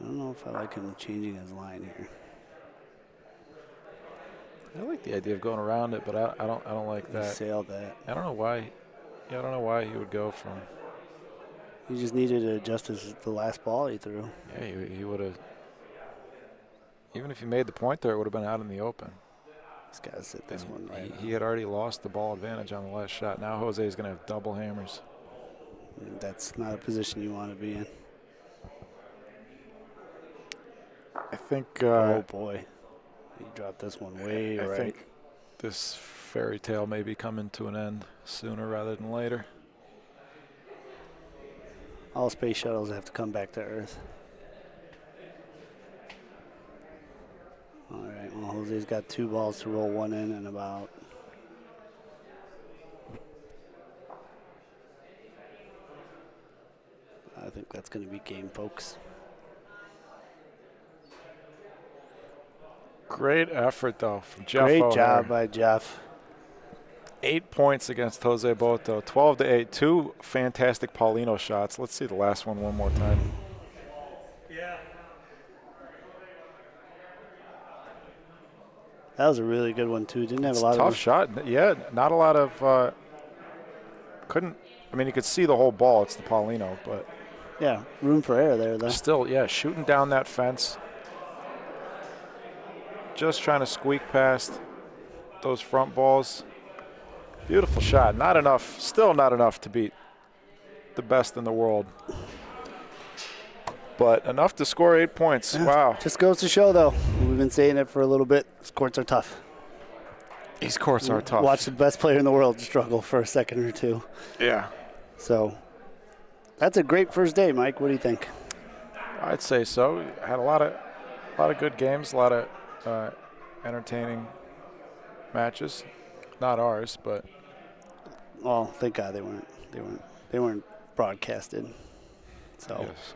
[SPEAKER 2] I don't know if I like him changing his line here.
[SPEAKER 1] I like the idea of going around it, but I don't like
[SPEAKER 2] He
[SPEAKER 1] that.
[SPEAKER 2] sailed that.
[SPEAKER 1] I don't know why. Yeah, I don't know why he would go from.
[SPEAKER 2] He just needed to adjust the last ball he threw.
[SPEAKER 1] Yeah, he would have. Even if he made the point there, it would have been out in the open.
[SPEAKER 2] He's got to sit this
[SPEAKER 1] And
[SPEAKER 2] one right.
[SPEAKER 1] he had already lost the ball advantage on the last shot. Now Jose is going to have double hammers.
[SPEAKER 2] That's not a position you want to be in.
[SPEAKER 1] I think.
[SPEAKER 2] Oh boy, he dropped this one way
[SPEAKER 1] I
[SPEAKER 2] right.
[SPEAKER 1] think this fairy tale may be coming to an end sooner rather than later.
[SPEAKER 2] All space shuttles have to come back to Earth. All right, well, Jose's got 2 balls to roll one in and about. that's going to be game, folks.
[SPEAKER 1] Great effort, though, from Jeff
[SPEAKER 2] Great
[SPEAKER 1] O'Hare.
[SPEAKER 2] job by Jeff.
[SPEAKER 1] 8 points against Jose Boto, 12-8. 2 fantastic Paulino shots. Let's see the last one more time.
[SPEAKER 2] That was a really good one, too. Didn't have
[SPEAKER 1] It's
[SPEAKER 2] a lot
[SPEAKER 1] tough
[SPEAKER 2] of
[SPEAKER 1] shot. Yeah, not a lot of couldn't. I mean, you could see the whole ball. It's the Paulino, but
[SPEAKER 2] room for error there, though.
[SPEAKER 1] still, shooting down that fence. Just trying to squeak past those front balls. Beautiful shot. Not enough. Still not enough to beat the best in the world. But enough to score 8 points.
[SPEAKER 2] Yeah,
[SPEAKER 1] Wow.
[SPEAKER 2] Just goes to show, though. We've been saying it for a little bit. These courts are tough.
[SPEAKER 1] These courts are tough.
[SPEAKER 2] Watch the best player in the world struggle for a second or two.
[SPEAKER 1] Yeah.
[SPEAKER 2] So that's a great first day, Mike. What do you think?
[SPEAKER 1] I'd say so. Had a lot of good games, a lot of entertaining matches. Not ours, but
[SPEAKER 2] Well, thank God they weren't broadcasted. So,
[SPEAKER 1] yes.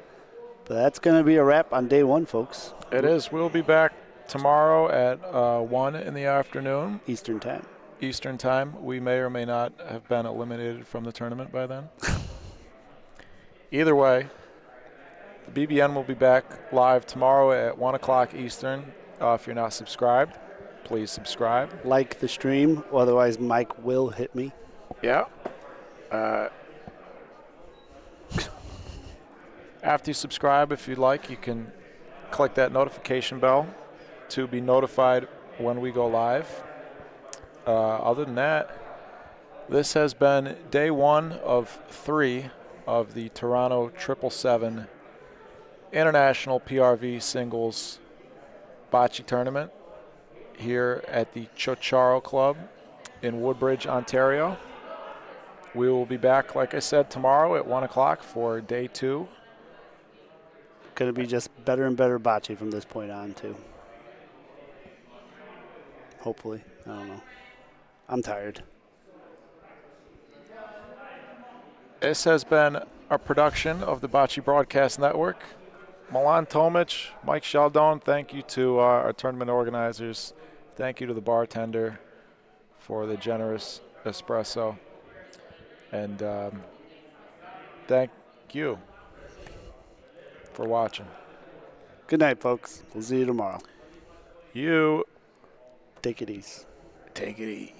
[SPEAKER 2] But that's going to be a wrap on day one, folks.
[SPEAKER 1] It is. We'll be back tomorrow at 1 in the afternoon.
[SPEAKER 2] Eastern time.
[SPEAKER 1] Eastern time. We may or may not have been eliminated from the tournament by then. Either way, the BBN will be back live tomorrow at 1 o'clock Eastern. If you're not subscribed, please subscribe.
[SPEAKER 2] Like the stream, otherwise Mike will hit me.
[SPEAKER 1] Yeah. After you subscribe, if you'd like, you can click that notification bell to be notified when we go live. Other than that, this has been day 1 of 3 of the Toronto 777 International PRV Singles Bocce Tournament here at the Ciociaro Club in Woodbridge, Ontario. We will be back, like I said, tomorrow at 1 o'clock for day 2.
[SPEAKER 2] Going to be just better and better bocce from this point on, too. Hopefully. I don't know. I'm tired.
[SPEAKER 1] This has been a production of the Bocce Broadcast Network. Milan Tomic, Mike Sheldon, thank you to our tournament organizers. Thank you to the bartender for the generous espresso. And thank you for watching.
[SPEAKER 2] Good night, folks. We'll see you tomorrow.
[SPEAKER 1] You
[SPEAKER 2] take it easy.
[SPEAKER 1] take it easy.